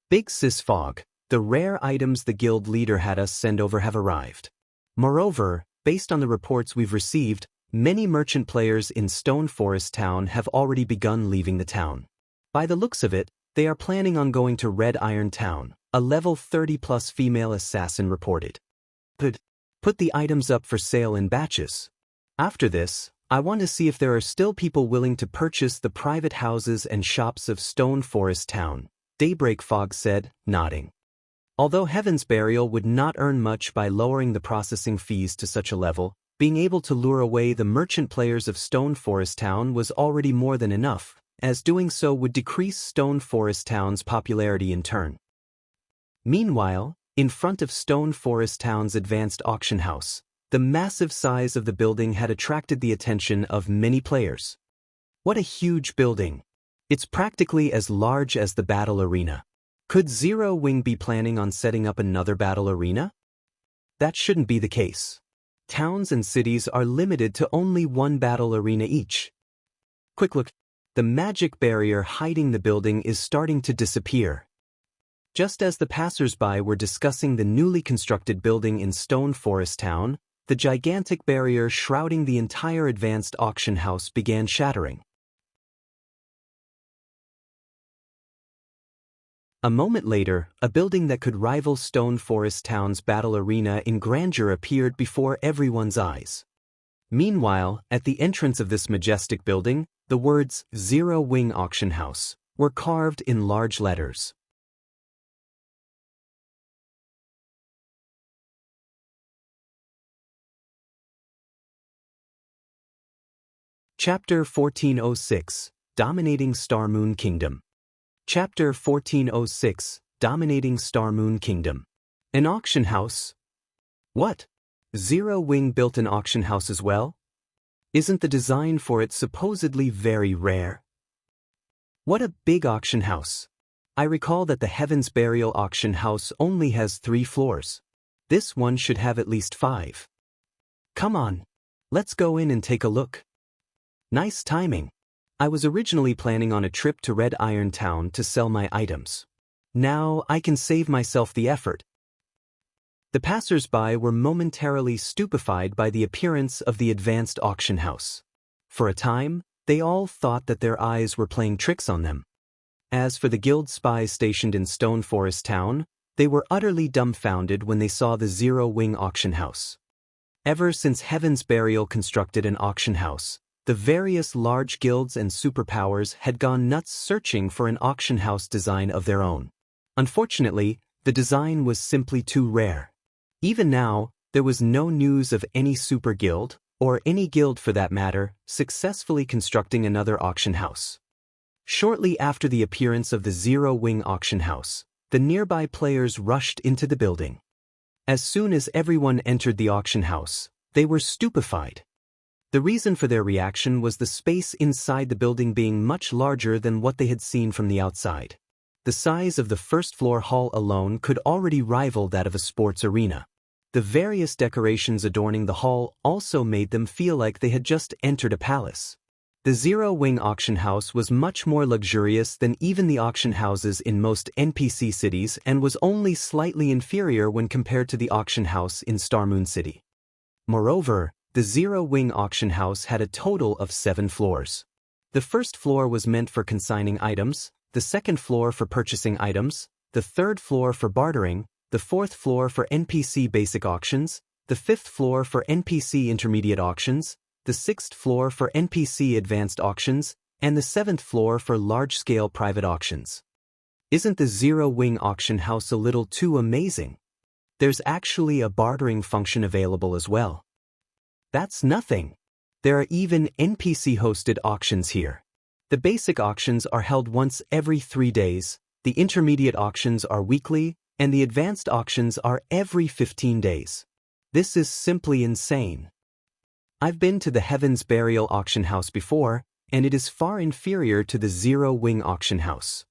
Big Sis Fog. The rare items the guild leader had us send over have arrived. Moreover, based on the reports we've received, many merchant players in Stone Forest Town have already begun leaving the town. By the looks of it, they are planning on going to Red Iron Town, a level 30+ female assassin reported. Put the items up for sale in batches. After this, I want to see if there are still people willing to purchase the private houses and shops of Stone Forest Town, Daybreak Fog said, nodding. Although Heaven's Burial would not earn much by lowering the processing fees to such a level, being able to lure away the merchant players of Stone Forest Town was already more than enough, as doing so would decrease Stone Forest Town's popularity in turn. Meanwhile, in front of Stone Forest Town's advanced auction house, the massive size of the building had attracted the attention of many players. What a huge building! It's practically as large as the battle arena. Could Zero Wing be planning on setting up another battle arena? That shouldn't be the case. Towns and cities are limited to only one battle arena each. Quick look, the magic barrier hiding the building is starting to disappear. Just as the passers-by were discussing the newly constructed building in Stone Forest Town, the gigantic barrier shrouding the entire advanced auction house began shattering. A moment later, a building that could rival Stone Forest Town's battle arena in grandeur appeared before everyone's eyes. Meanwhile, at the entrance of this majestic building, the words Zero Wing Auction House were carved in large letters. Chapter 1406, Dominating Star Moon Kingdom. Chapter 1406, Dominating Star Moon Kingdom. An auction house? What? Zero Wing built an auction house as well? Isn't the design for it supposedly very rare? What a big auction house. I recall that the Heaven's Burial auction house only has 3 floors. This one should have at least 5. Come on, let's go in and take a look. Nice timing. I was originally planning on a trip to Red Iron Town to sell my items. Now I can save myself the effort. The passers-by were momentarily stupefied by the appearance of the advanced auction house. For a time, they all thought that their eyes were playing tricks on them. As for the guild spies stationed in Stone Forest Town, they were utterly dumbfounded when they saw the Zero Wing auction house. Ever since Heaven's Burial constructed an auction house, the various large guilds and superpowers had gone nuts searching for an auction house design of their own. Unfortunately, the design was simply too rare. Even now, there was no news of any super guild, or any guild for that matter, successfully constructing another auction house. Shortly after the appearance of the Zero Wing auction house, the nearby players rushed into the building. As soon as everyone entered the auction house, they were stupefied. The reason for their reaction was the space inside the building being much larger than what they had seen from the outside. The size of the first-floor hall alone could already rival that of a sports arena. The various decorations adorning the hall also made them feel like they had just entered a palace. The Zero Wing auction house was much more luxurious than even the auction houses in most NPC cities and was only slightly inferior when compared to the auction house in Star Moon City. Moreover, the Zero Wing auction house had a total of 7 floors. The first floor was meant for consigning items, the second floor for purchasing items, the third floor for bartering, the fourth floor for NPC basic auctions, the fifth floor for NPC intermediate auctions, the sixth floor for NPC advanced auctions, and the seventh floor for large-scale private auctions. Isn't the Zero Wing auction house a little too amazing? There's actually a bartering function available as well. That's nothing. There are even NPC-hosted auctions here. The basic auctions are held once every 3 days, the intermediate auctions are weekly, and the advanced auctions are every 15 days. This is simply insane. I've been to the Heaven's Burial auction house before, and it is far inferior to the Zero Wing auction house.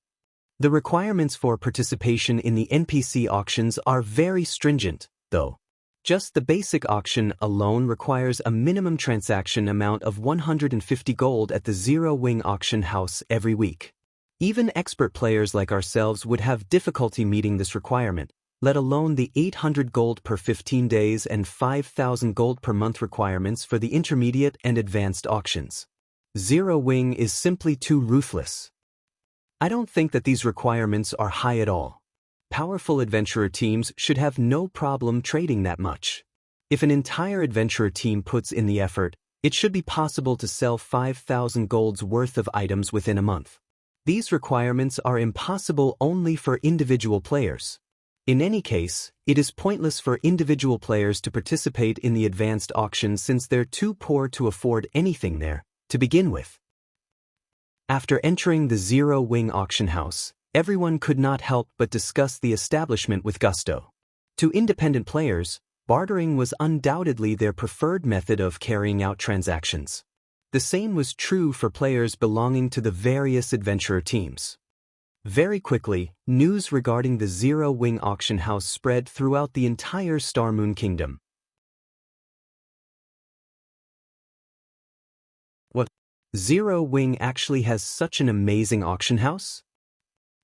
The requirements for participation in the NPC auctions are very stringent, though. Just the basic auction alone requires a minimum transaction amount of 150 gold at the Zero Wing auction house every week. Even expert players like ourselves would have difficulty meeting this requirement, let alone the 800 gold per 15 days and 5,000 gold per month requirements for the intermediate and advanced auctions. Zero Wing is simply too ruthless. I don't think that these requirements are high at all. Powerful adventurer teams should have no problem trading that much. If an entire adventurer team puts in the effort, it should be possible to sell 5,000 gold's worth of items within a month. These requirements are impossible only for individual players. In any case, it is pointless for individual players to participate in the advanced auction since they're too poor to afford anything there, to begin with. After entering the Zero Wing auction house, everyone could not help but discuss the establishment with gusto. To independent players, bartering was undoubtedly their preferred method of carrying out transactions. The same was true for players belonging to the various adventurer teams. Very quickly, news regarding the Zero Wing auction house spread throughout the entire Star Moon Kingdom. What? Zero Wing actually has such an amazing auction house?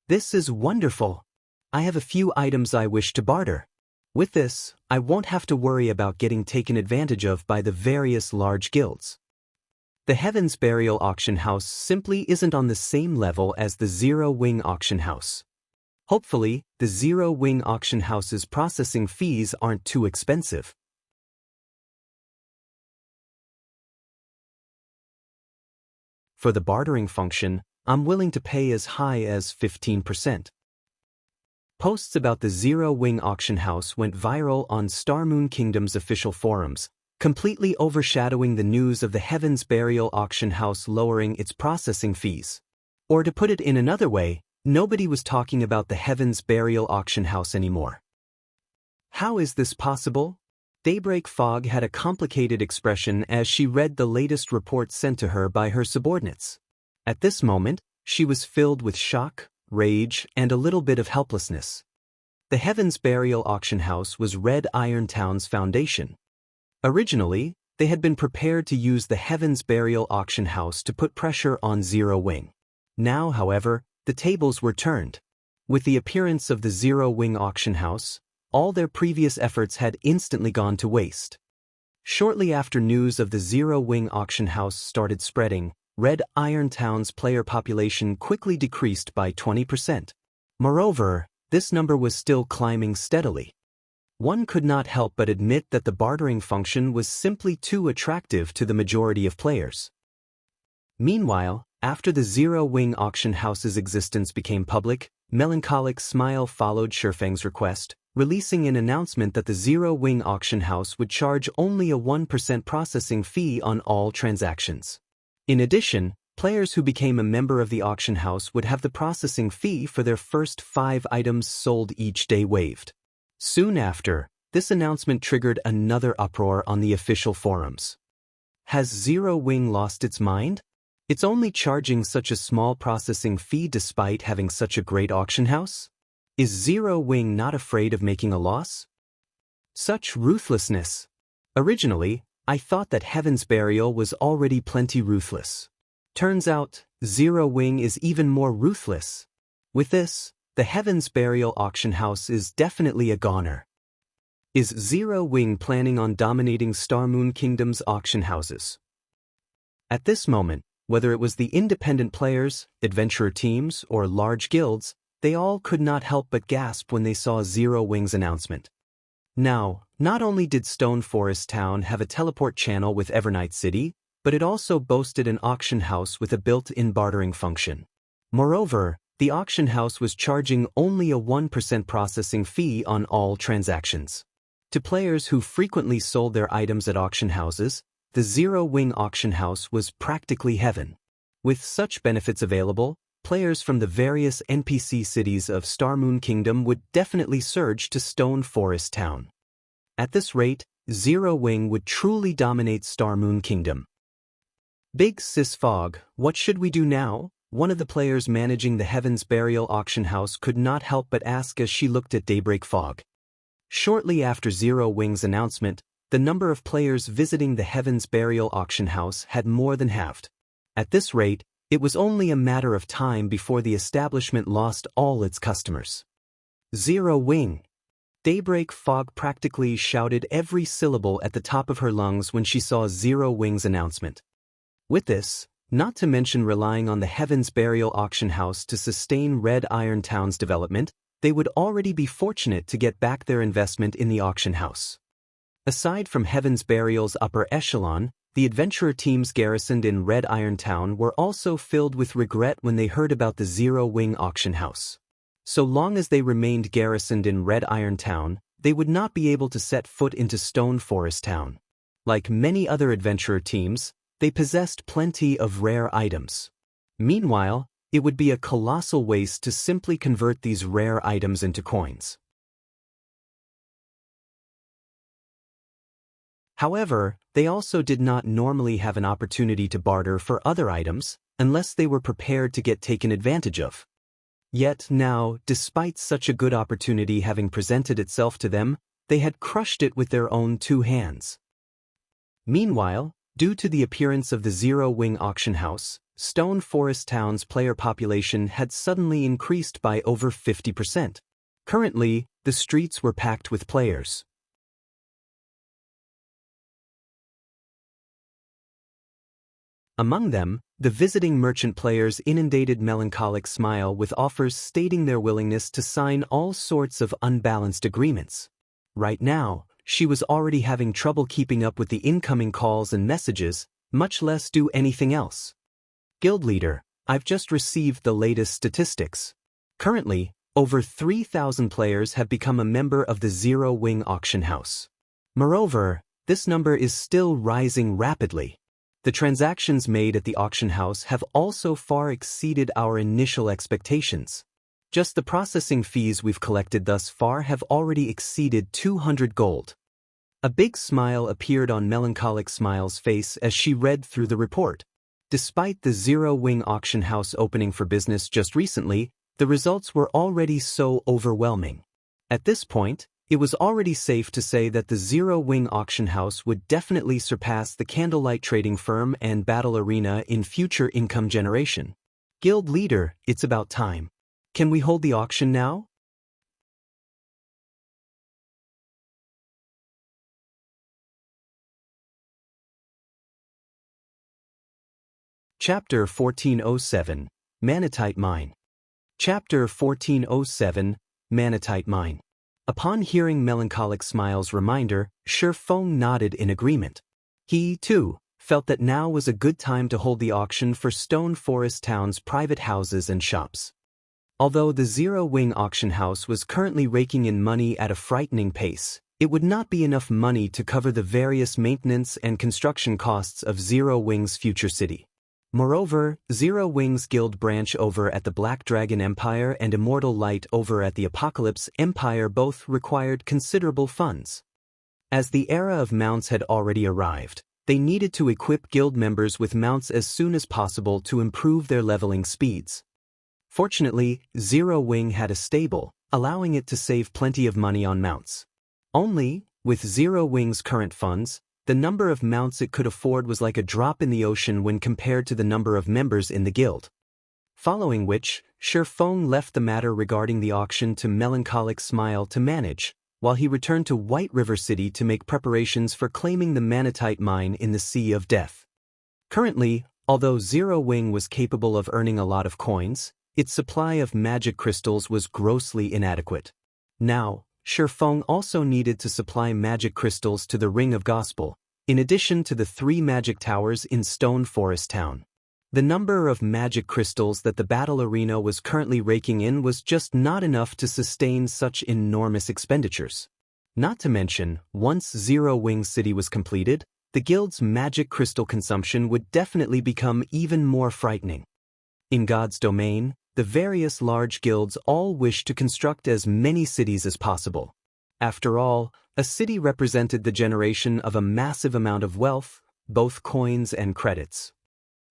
This is wonderful. I have a few items I wish to barter. With this, I won't have to worry about getting taken advantage of by the various large guilds. The Heaven's Burial auction house simply isn't on the same level as the Zero Wing auction house. Hopefully, the Zero Wing auction house's processing fees aren't too expensive. For the bartering function, I'm willing to pay as high as 15%. Posts about the Zero Wing auction house went viral on Star Moon Kingdom's official forums, completely overshadowing the news of the Heaven's Burial auction house lowering its processing fees. Or to put it in another way, nobody was talking about the Heaven's Burial auction house anymore. How is this possible? Daybreak Fog had a complicated expression as she read the latest report sent to her by her subordinates. At this moment, she was filled with shock, rage, and a little bit of helplessness. The Heaven's Burial auction house was Red Iron Town's foundation. Originally, they had been prepared to use the Heaven's Burial auction house to put pressure on Zero Wing. Now, however, the tables were turned. With the appearance of the Zero Wing auction house, all their previous efforts had instantly gone to waste. Shortly after news of the Zero Wing auction house started spreading, Red Iron Town's player population quickly decreased by 20%. Moreover, this number was still climbing steadily. One could not help but admit that the bartering function was simply too attractive to the majority of players. Meanwhile, after the Zero Wing auction house's existence became public, Melancholic Smile followed Shifeng's request, releasing an announcement that the Zero Wing auction house would charge only a 1% processing fee on all transactions. In addition, players who became a member of the auction house would have the processing fee for their first 5 items sold each day waived. Soon after, this announcement triggered another uproar on the official forums. Has Zero Wing lost its mind? It's only charging such a small processing fee despite having such a great auction house? Is Zero Wing not afraid of making a loss? Such ruthlessness. Originally, I thought that Heaven's Burial was already plenty ruthless. Turns out, Zero Wing is even more ruthless. With this, the Heaven's Burial auction house is definitely a goner. Is Zero Wing planning on dominating Star Moon Kingdom's auction houses? At this moment, Whether it was the independent players, adventurer teams, or large guilds, they all could not help but gasp when they saw Zero Wing's announcement. Now, not only did Stone Forest Town have a teleport channel with Evernight City, but it also boasted an auction house with a built-in bartering function. Moreover, the auction house was charging only a 1% processing fee on all transactions. To players who frequently sold their items at auction houses, the Zero Wing auction house was practically heaven. With such benefits available, players from the various NPC cities of Starmoon Kingdom would definitely surge to Stone Forest Town. At this rate, Zero Wing would truly dominate Starmoon Kingdom. Big Sis Fog, what should we do now? One of the players managing the Heaven's Burial auction house could not help but ask as she looked at Daybreak Fog. Shortly after Zero Wing's announcement, the number of players visiting the Heaven's Burial auction house had more than halved. At this rate, it was only a matter of time before the establishment lost all its customers. Zero Wing. Daybreak Fog practically shouted every syllable at the top of her lungs when she saw Zero Wing's announcement. With this, not to mention relying on the Heaven's Burial auction house to sustain Red Iron Town's development, they would already be fortunate to get back their investment in the auction house. Aside from Heaven's Burial's upper echelon, the adventurer teams garrisoned in Red Iron Town were also filled with regret when they heard about the Zero Wing auction house. So long as they remained garrisoned in Red Iron Town, they would not be able to set foot into Stone Forest Town. Like many other adventurer teams, they possessed plenty of rare items. Meanwhile, it would be a colossal waste to simply convert these rare items into coins. However, they also did not normally have an opportunity to barter for other items, unless they were prepared to get taken advantage of. Yet now, despite such a good opportunity having presented itself to them, they had crushed it with their own two hands. Meanwhile, due to the appearance of the Zero Wing auction house, Stone Forest Town's player population had suddenly increased by over 50%. Currently, the streets were packed with players. Among them, the visiting merchant players inundated Melancholic Smile with offers stating their willingness to sign all sorts of unbalanced agreements. Right now, she was already having trouble keeping up with the incoming calls and messages, much less do anything else. Guild leader, I've just received the latest statistics. Currently, over 3,000 players have become a member of the Zero Wing auction house. Moreover, this number is still rising rapidly. The transactions made at the auction house have also far exceeded our initial expectations. Just the processing fees we've collected thus far have already exceeded 200 gold. A big smile appeared on Melancholic Smile's face as she read through the report. Despite the Zero Wing auction house opening for business just recently, the results were already so overwhelming. At this point, it was already safe to say that the Zero Wing auction house would definitely surpass the Candlelight Trading Firm and Battle Arena in future income generation. Guild leader, it's about time. Can we hold the auction now? Chapter 1407, Manatite Mine. Chapter 1407, Manatite Mine. Upon hearing Melancholic Smile's reminder, Shifeng nodded in agreement. He, too, felt that now was a good time to hold the auction for Stone Forest Town's private houses and shops. Although the Zero Wing auction house was currently raking in money at a frightening pace, it would not be enough money to cover the various maintenance and construction costs of Zero Wing's future city. Moreover, Zero Wing's guild branch over at the Black Dragon Empire and Immortal Light over at the Apocalypse Empire both required considerable funds. As the era of mounts had already arrived, they needed to equip guild members with mounts as soon as possible to improve their leveling speeds. Fortunately, Zero Wing had a stable, allowing it to save plenty of money on mounts. Only, with Zero Wing's current funds, the number of mounts it could afford was like a drop in the ocean when compared to the number of members in the guild. Following which, Shifeng left the matter regarding the auction to Melancholic Smile to manage, while he returned to White River City to make preparations for claiming the Manatite mine in the Sea of Death. Currently, Although Zero Wing was capable of earning a lot of coins, its supply of magic crystals was grossly inadequate. Now, Shi Feng also needed to supply magic crystals to the Ring of Gospel, in addition to the 3 magic towers in Stone Forest Town. The number of magic crystals that the battle arena was currently raking in was just not enough to sustain such enormous expenditures. Not to mention, once Zero Wing City was completed, the guild's magic crystal consumption would definitely become even more frightening. In God's domain, the various large guilds all wished to construct as many cities as possible. After all, a city represented the generation of a massive amount of wealth, both coins and credits.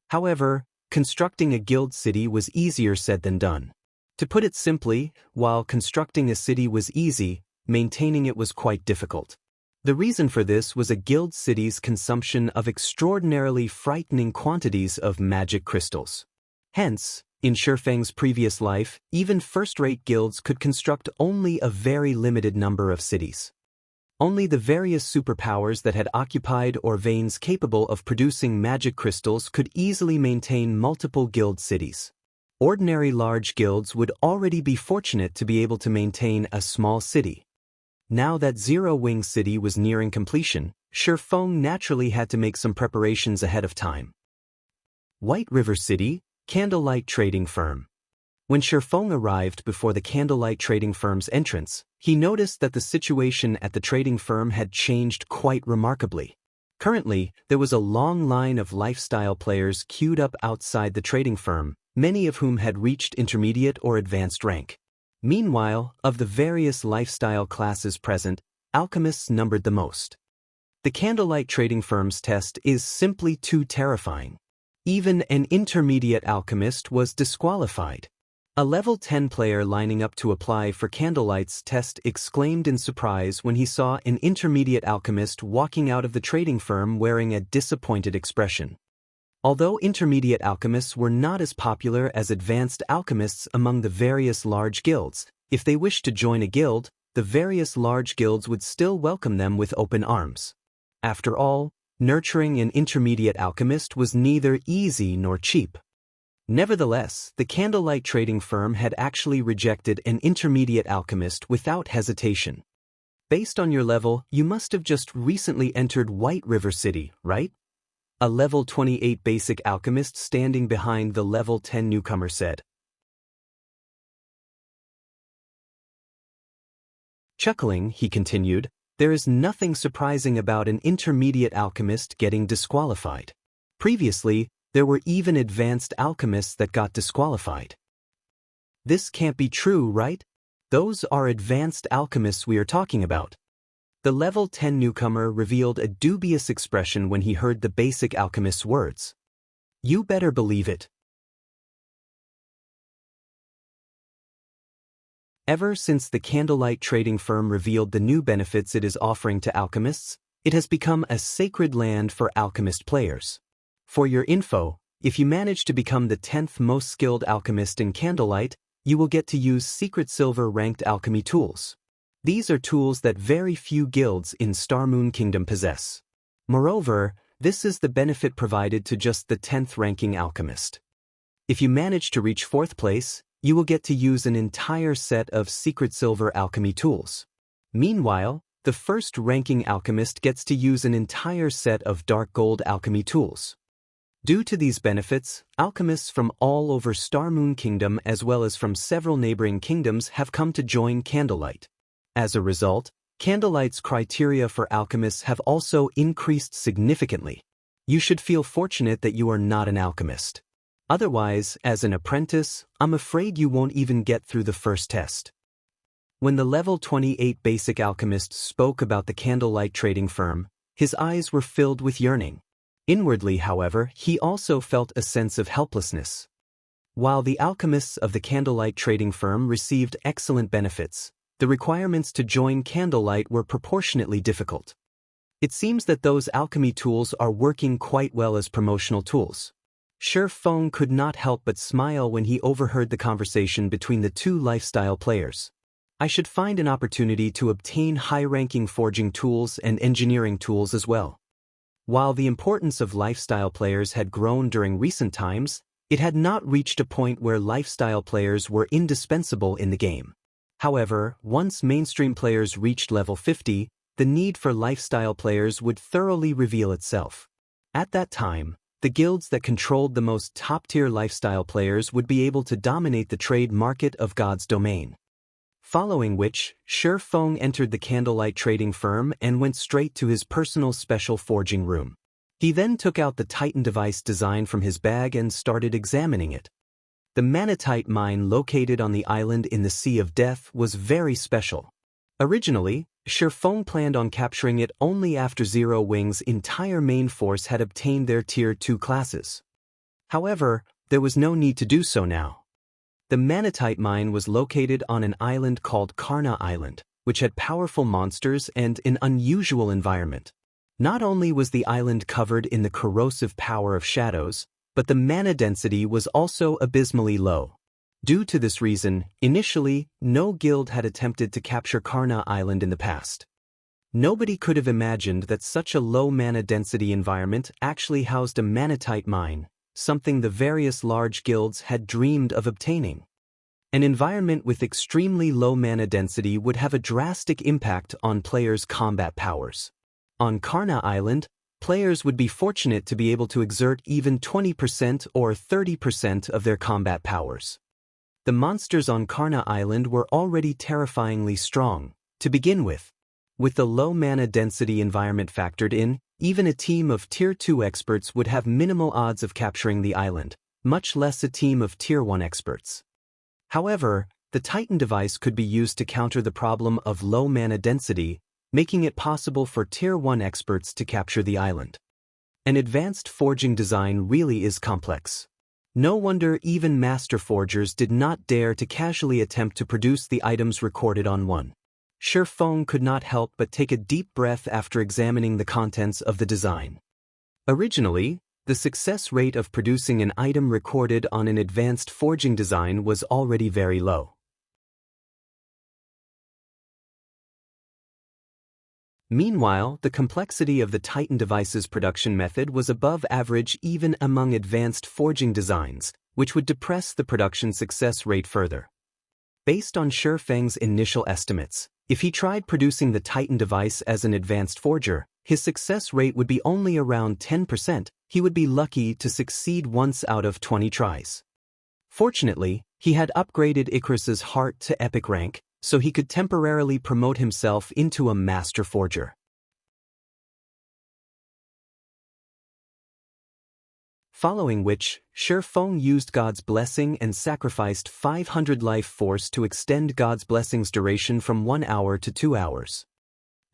However, constructing a guild city was easier said than done. To put it simply, while constructing a city was easy, maintaining it was quite difficult. The reason for this was a guild city's consumption of extraordinarily frightening quantities of magic crystals. Hence, in Shi Feng's previous life, even first-rate guilds could construct only a very limited number of cities. Only the various superpowers that had occupied or veins capable of producing magic crystals could easily maintain multiple guild cities. Ordinary large guilds would already be fortunate to be able to maintain a small city. Now that Zero Wing City was nearing completion, Shi Feng naturally had to make some preparations ahead of time. White River City, Candlelight Trading Firm. When Shi Feng arrived before the Candlelight Trading Firm's entrance, he noticed that the situation at the trading firm had changed quite remarkably. Currently, there was a long line of lifestyle players queued up outside the trading firm, many of whom had reached intermediate or advanced rank. Meanwhile, of the various lifestyle classes present, alchemists numbered the most. The Candlelight Trading Firm's test is simply too terrifying. Even an intermediate alchemist was disqualified. A level 10 player lining up to apply for Candlelight's test exclaimed in surprise when he saw an intermediate alchemist walking out of the trading firm wearing a disappointed expression. Although intermediate alchemists were not as popular as advanced alchemists among the various large guilds, if they wished to join a guild, the various large guilds would still welcome them with open arms. After all, nurturing an intermediate alchemist was neither easy nor cheap. Nevertheless, the Candlelight Trading Firm had actually rejected an intermediate alchemist without hesitation. Based on your level, you must have just recently entered White River City, right? A level 28 basic alchemist standing behind the level 10 newcomer said. Chuckling, he continued, there is nothing surprising about an intermediate alchemist getting disqualified. Previously, there were even advanced alchemists that got disqualified. This can't be true, right? Those are advanced alchemists we are talking about. The level 10 newcomer revealed a dubious expression when he heard the basic alchemist's words. You better believe it. Ever since the Candlelight Trading Firm revealed the new benefits it is offering to alchemists, it has become a sacred land for alchemist players. For your info, if you manage to become the 10th most skilled alchemist in Candlelight, you will get to use secret silver ranked alchemy tools. These are tools that very few guilds in Star Moon Kingdom possess. Moreover, this is the benefit provided to just the 10th ranking alchemist. If you manage to reach 4th place, you will get to use an entire set of secret silver alchemy tools. Meanwhile, the 1st ranking alchemist gets to use an entire set of dark gold alchemy tools. Due to these benefits, alchemists from all over Star Moon Kingdom as well as from several neighboring kingdoms have come to join Candlelight. As a result, Candlelight's criteria for alchemists have also increased significantly. You should feel fortunate that you are not an alchemist. Otherwise, as an apprentice, I'm afraid you won't even get through the first test. When the level 28 basic alchemist spoke about the Candlelight Trading Firm, his eyes were filled with yearning. Inwardly, however, he also felt a sense of helplessness. While the alchemists of the Candlelight Trading Firm received excellent benefits, the requirements to join Candlelight were proportionately difficult. It seems that those alchemy tools are working quite well as promotional tools. Shi Feng could not help but smile when he overheard the conversation between the two lifestyle players. I should find an opportunity to obtain high-ranking forging tools and engineering tools as well. While the importance of lifestyle players had grown during recent times, it had not reached a point where lifestyle players were indispensable in the game. However, once mainstream players reached level 50, the need for lifestyle players would thoroughly reveal itself. At that time, the guilds that controlled the most top-tier lifestyle players would be able to dominate the trade market of God's domain. Following which, Shi Feng entered the candlelight trading firm and went straight to his personal special forging room. He then took out the Titan device design from his bag and started examining it. The Manatite mine located on the island in the Sea of Death was very special. Originally, Shi Feng planned on capturing it only after Zero Wing's entire main force had obtained their Tier 2 classes. However, there was no need to do so now. The Manatite mine was located on an island called Karna Island, which had powerful monsters and an unusual environment. Not only was the island covered in the corrosive power of shadows, but the mana density was also abysmally low. Due to this reason, initially, no guild had attempted to capture Karna Island in the past. Nobody could have imagined that such a low mana density environment actually housed a Manatite mine, something the various large guilds had dreamed of obtaining. An environment with extremely low mana density would have a drastic impact on players' combat powers. On Karna Island, players would be fortunate to be able to exert even 20% or 30% of their combat powers. The monsters on Karna Island were already terrifyingly strong, to begin with. With the low mana density environment factored in, even a team of Tier 2 experts would have minimal odds of capturing the island, much less a team of Tier 1 experts. However, the Titan device could be used to counter the problem of low mana density, making it possible for Tier 1 experts to capture the island. An advanced forging design really is complex. No wonder even master forgers did not dare to casually attempt to produce the items recorded on one. Shi Feng could not help but take a deep breath after examining the contents of the design. Originally, the success rate of producing an item recorded on an advanced forging design was already very low. Meanwhile, the complexity of the Titan device's production method was above average even among advanced forging designs, which would depress the production success rate further. Based on Shi Feng's initial estimates, if he tried producing the Titan device as an advanced forger, his success rate would be only around 10%. He would be lucky to succeed once out of 20 tries. Fortunately, he had upgraded Icarus's heart to epic rank, so he could temporarily promote himself into a master forger. Following which, Shi Feng used God's blessing and sacrificed 500 life force to extend God's blessing's duration from 1 hour to 2 hours.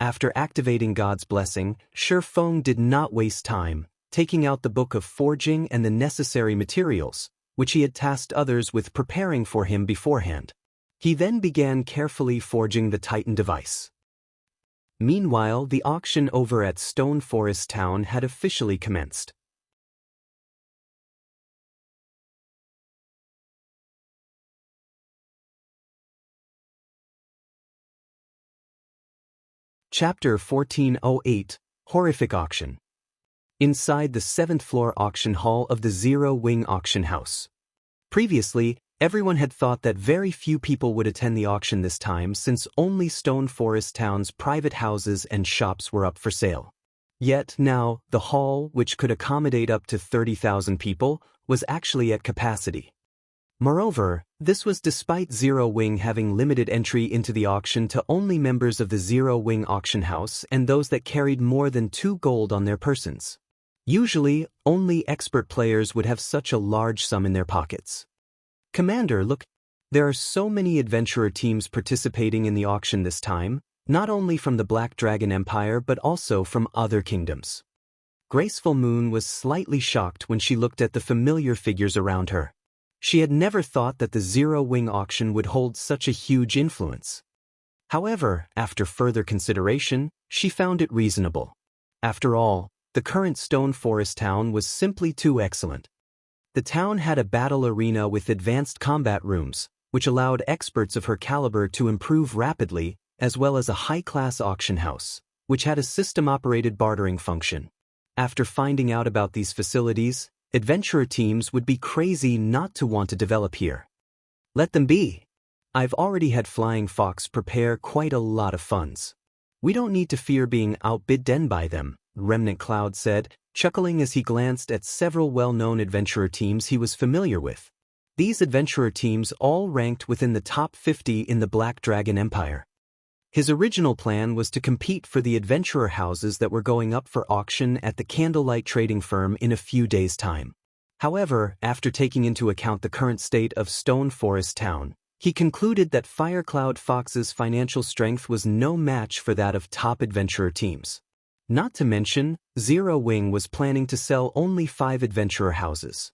After activating God's blessing, Shi Feng did not waste time, taking out the book of forging and the necessary materials, which he had tasked others with preparing for him beforehand. He then began carefully forging the Titan device. Meanwhile, the auction over at Stone Forest Town had officially commenced. Chapter 1408, Horrific Auction. Inside the 7th floor auction hall of the Zero Wing auction house. Previously, everyone had thought that very few people would attend the auction this time since only Stone Forest Town's private houses and shops were up for sale. Yet now, the hall, which could accommodate up to 30,000 people, was actually at capacity. Moreover, this was despite Zero Wing having limited entry into the auction to only members of the Zero Wing auction house and those that carried more than 2 gold on their persons. Usually, only expert players would have such a large sum in their pockets. Commander, look, there are so many adventurer teams participating in the auction this time, not only from the Black Dragon Empire but also from other kingdoms. Graceful Moon was slightly shocked when she looked at the familiar figures around her. She had never thought that the Zero Wing auction would hold such a huge influence. However, after further consideration, she found it reasonable. After all, the current Stone Forest town was simply too excellent. The town had a battle arena with advanced combat rooms, which allowed experts of her caliber to improve rapidly, as well as a high-class auction house, which had a system-operated bartering function. After finding out about these facilities, adventurer teams would be crazy not to want to develop here. Let them be. I've already had Flying Fox prepare quite a lot of funds. We don't need to fear being outbidden by them, Remnant Cloud said, chuckling as he glanced at several well-known adventurer teams he was familiar with. These adventurer teams all ranked within the top 50 in the Black Dragon Empire. His original plan was to compete for the adventurer houses that were going up for auction at the Candlelight Trading Firm in a few days' time. However, after taking into account the current state of Stone Forest Town, he concluded that Firecloud Fox's financial strength was no match for that of top adventurer teams. Not to mention, Zero Wing was planning to sell only 5 adventurer houses.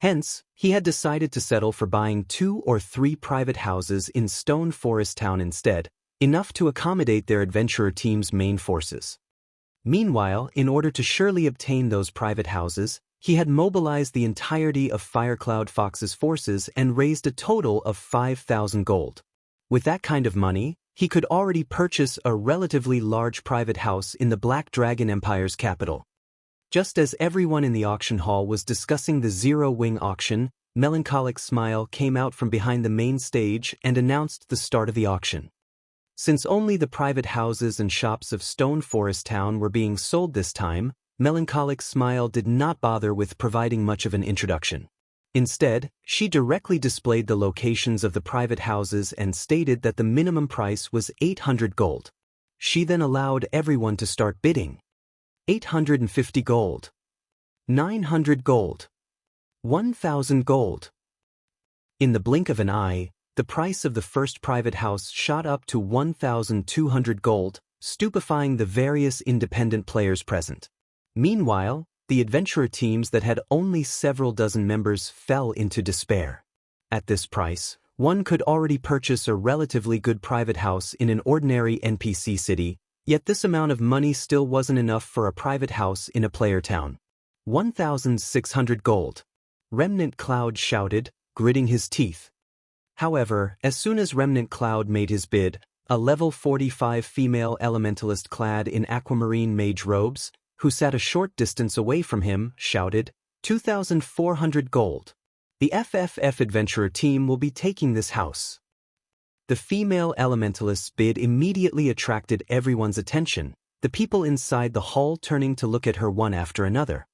Hence, he had decided to settle for buying 2 or 3 private houses in Stone Forest Town instead, enough to accommodate their adventurer team's main forces. Meanwhile, in order to surely obtain those private houses, he had mobilized the entirety of Firecloud Fox's forces and raised a total of 5,000 gold. With that kind of money, he could already purchase a relatively large private house in the Black Dragon Empire's capital. Just as everyone in the auction hall was discussing the Zero Wing auction, Melancholic Smile came out from behind the main stage and announced the start of the auction. Since only the private houses and shops of Stone Forest Town were being sold this time, Melancholic Smile did not bother with providing much of an introduction. Instead, she directly displayed the locations of the private houses and stated that the minimum price was 800 gold. She then allowed everyone to start bidding. 850 gold. 900 gold. 1,000 gold. In the blink of an eye, the price of the first private house shot up to 1,200 gold, stupefying the various independent players present. Meanwhile, the adventurer teams that had only several dozen members fell into despair. At this price, one could already purchase a relatively good private house in an ordinary NPC city, yet this amount of money still wasn't enough for a private house in a player town. 1,600 gold. Remnant Cloud shouted, gritting his teeth. However, as soon as Remnant Cloud made his bid, a level 45 female elementalist clad in aquamarine mage robes, who sat a short distance away from him, shouted, 2,400 gold. The FFF adventurer team will be taking this house. The female elementalist's bid immediately attracted everyone's attention, the people inside the hall turning to look at her one after another.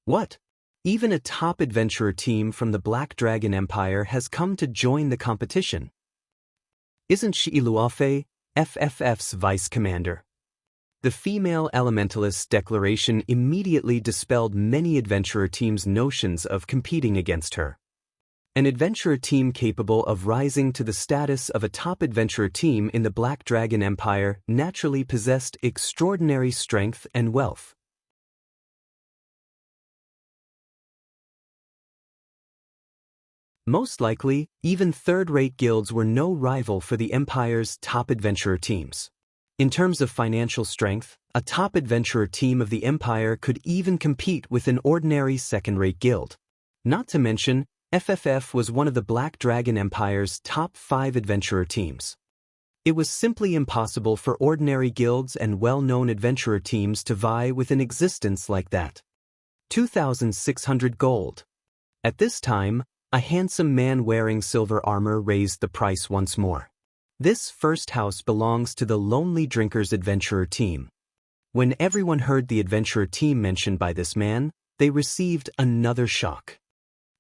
What? Even a top adventurer team from the Black Dragon Empire has come to join the competition. Isn't she Luofe, FFF's vice commander? The female elementalist's declaration immediately dispelled many adventurer teams' notions of competing against her. An adventurer team capable of rising to the status of a top adventurer team in the Black Dragon Empire naturally possessed extraordinary strength and wealth. Most likely, even third-rate guilds were no rival for the Empire's top adventurer teams. In terms of financial strength, a top adventurer team of the Empire could even compete with an ordinary second-rate guild. Not to mention, FFF was one of the Black Dragon Empire's top 5 adventurer teams. It was simply impossible for ordinary guilds and well-known adventurer teams to vie with an existence like that. 2,600 gold. At this time, a handsome man wearing silver armor raised the price once more. This first house belongs to the Lonely Drinkers adventurer team. When everyone heard the adventurer team mentioned by this man, they received another shock.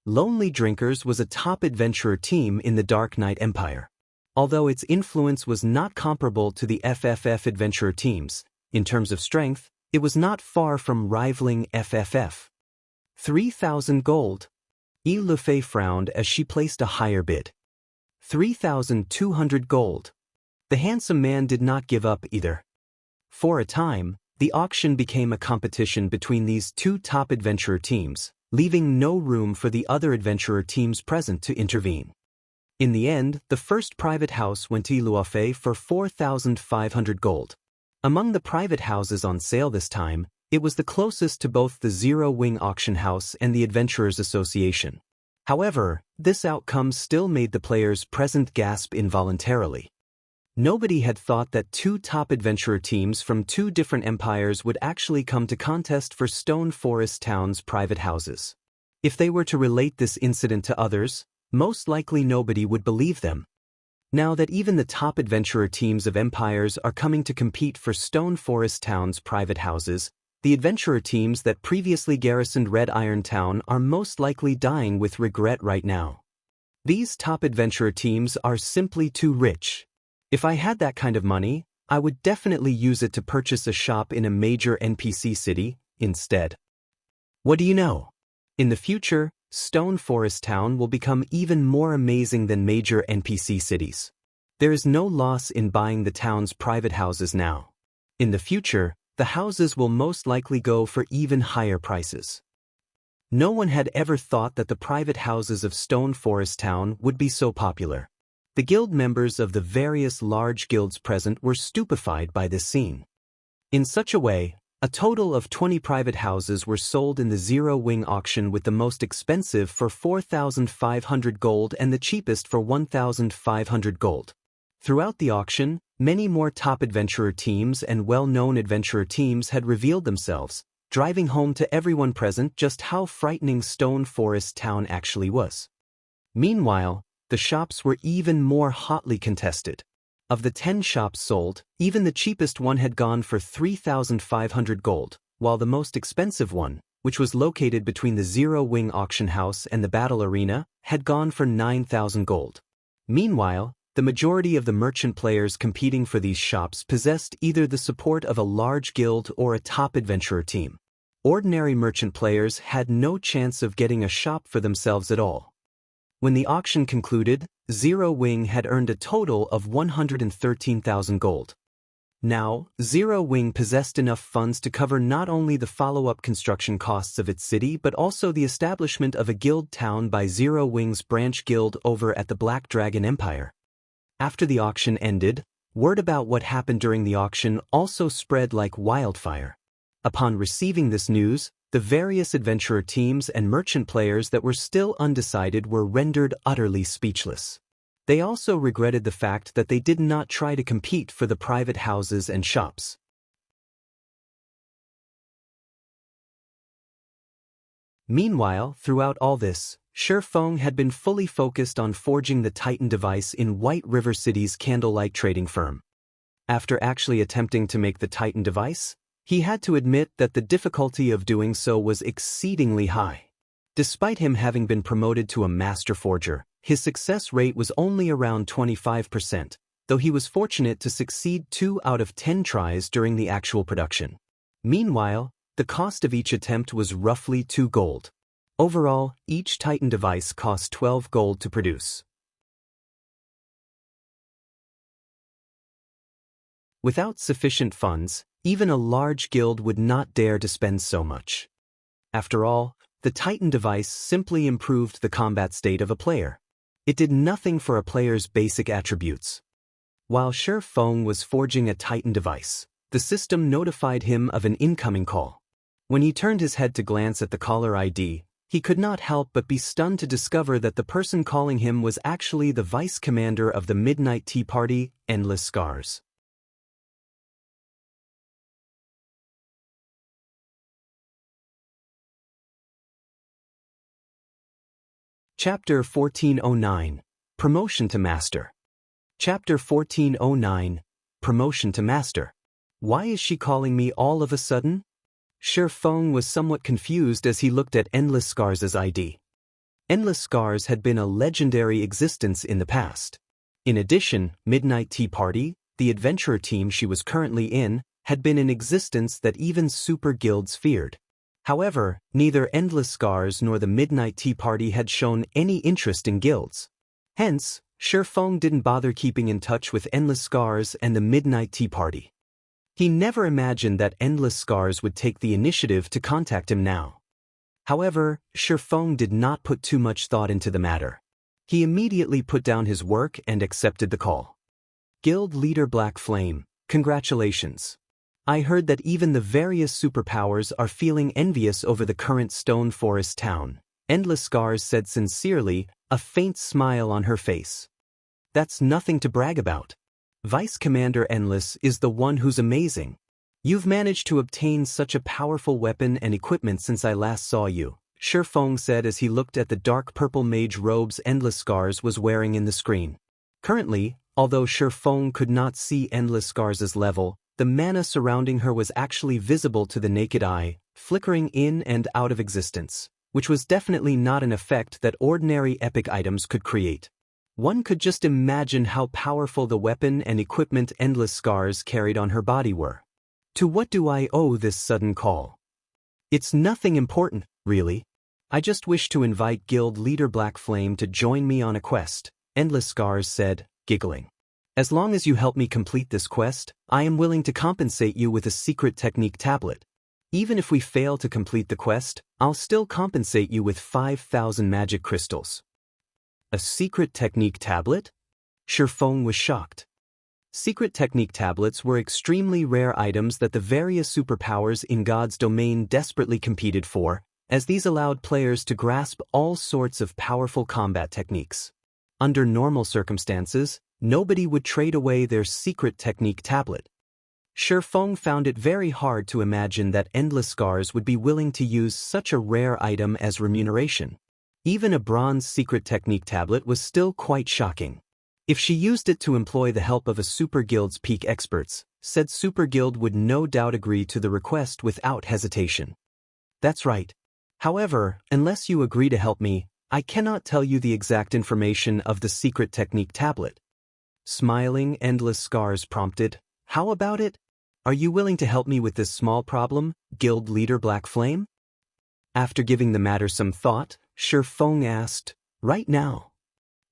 Lonely Drinkers was a top adventurer team in the Dark Knight Empire. Although its influence was not comparable to the FFF adventurer teams, in terms of strength, it was not far from rivaling FFF. 3,000 gold. Luofe frowned as she placed a higher bid. 3,200 gold. The handsome man did not give up either. For a time, the auction became a competition between these two top adventurer teams, leaving no room for the other adventurer teams present to intervene. In the end, the first private house went to Luofe for 4,500 gold. Among the private houses on sale this time, it was the closest to both the Zero Wing Auction House and the Adventurers Association. However, this outcome still made the players present gasp involuntarily. Nobody had thought that two top adventurer teams from two different empires would actually come to contest for Stone Forest Town's private houses. If they were to relate this incident to others, most likely nobody would believe them. Now that even the top adventurer teams of empires are coming to compete for Stone Forest Town's private houses, the adventurer teams that previously garrisoned Red Iron Town are most likely dying with regret right now. These top adventurer teams are simply too rich. If I had that kind of money, I would definitely use it to purchase a shop in a major NPC city instead. What do you know? In the future, Stone Forest Town will become even more amazing than major NPC cities. There is no loss in buying the town's private houses now. In the future, the houses will most likely go for even higher prices. No one had ever thought that the private houses of Stone Forest Town would be so popular. The guild members of the various large guilds present were stupefied by this scene. In such a way, a total of 20 private houses were sold in the zero-wing auction, with the most expensive for 4,500 gold and the cheapest for 1,500 gold. Throughout the auction, many more top adventurer teams and well-known adventurer teams had revealed themselves, driving home to everyone present just how frightening Stone Forest Town actually was. Meanwhile, the shops were even more hotly contested. Of the 10 shops sold, even the cheapest one had gone for 3,500 gold, while the most expensive one, which was located between the zero-wing auction house and the battle arena, had gone for 9,000 gold. Meanwhile, the majority of the merchant players competing for these shops possessed either the support of a large guild or a top adventurer team. Ordinary merchant players had no chance of getting a shop for themselves at all. When the auction concluded, Zero Wing had earned a total of 113,000 gold. Now, Zero Wing possessed enough funds to cover not only the follow-up construction costs of its city but also the establishment of a guild town by Zero Wing's branch guild over at the Black Dragon Empire. After the auction ended, word about what happened during the auction also spread like wildfire. Upon receiving this news, the various adventurer teams and merchant players that were still undecided were rendered utterly speechless. They also regretted the fact that they did not try to compete for the private houses and shops. Meanwhile, throughout all this, Shi Feng had been fully focused on forging the Titan device in White River City's candlelight trading firm. After actually attempting to make the Titan device, he had to admit that the difficulty of doing so was exceedingly high. Despite him having been promoted to a master forger, his success rate was only around 25%, though he was fortunate to succeed 2 out of 10 tries during the actual production. Meanwhile, the cost of each attempt was roughly 2 gold. Overall, each Titan device cost 12 gold to produce. Without sufficient funds, even a large guild would not dare to spend so much. After all, the Titan device simply improved the combat state of a player. It did nothing for a player's basic attributes. While Shi Feng was forging a Titan device, the system notified him of an incoming call. When he turned his head to glance at the caller ID, he could not help but be stunned to discover that the person calling him was actually the vice commander of the Midnight Tea Party, Endless Scars. Chapter 1409, Promotion to Master. Chapter 1409, Promotion to Master. Why is she calling me all of a sudden? Shi Feng was somewhat confused as he looked at Endless Scars' ID. Endless Scars had been a legendary existence in the past. In addition, Midnight Tea Party, the adventurer team she was currently in, had been in existence that even super guilds feared. However, neither Endless Scars nor the Midnight Tea Party had shown any interest in guilds. Hence, Shi Feng didn't bother keeping in touch with Endless Scars and the Midnight Tea Party. He never imagined that Endless Scars would take the initiative to contact him now. However, Shi Feng did not put too much thought into the matter. He immediately put down his work and accepted the call. Guild Leader Black Flame, congratulations. I heard that even the various superpowers are feeling envious over the current Stone Forest Town, Endless Scars said sincerely, a faint smile on her face. That's nothing to brag about. Vice Commander Endless is the one who's amazing. You've managed to obtain such a powerful weapon and equipment since I last saw you, Shi Feng said as he looked at the dark purple mage robes Endless Scars was wearing in the screen. Currently, although Shi Feng could not see Endless Scars' level, the mana surrounding her was actually visible to the naked eye, flickering in and out of existence, which was definitely not an effect that ordinary epic items could create. One could just imagine how powerful the weapon and equipment Endless Scars carried on her body were. To what do I owe this sudden call? It's nothing important, really. I just wish to invite Guild Leader Black Flame to join me on a quest, Endless Scars said, giggling. As long as you help me complete this quest, I am willing to compensate you with a secret technique tablet. Even if we fail to complete the quest, I'll still compensate you with 5,000 magic crystals. A secret technique tablet? Shi Feng was shocked. Secret technique tablets were extremely rare items that the various superpowers in God's domain desperately competed for, as these allowed players to grasp all sorts of powerful combat techniques. Under normal circumstances, nobody would trade away their secret technique tablet. Shi Feng found it very hard to imagine that Endless Scars would be willing to use such a rare item as remuneration. Even a bronze secret technique tablet was still quite shocking. If she used it to employ the help of a super guild's peak experts, said super guild would no doubt agree to the request without hesitation. That's right. However, unless you agree to help me, I cannot tell you the exact information of the secret technique tablet. Smiling, Endless Scars prompted, how about it? Are you willing to help me with this small problem, Guild Leader Black Flame? After giving the matter some thought, Shi Feng asked, right now?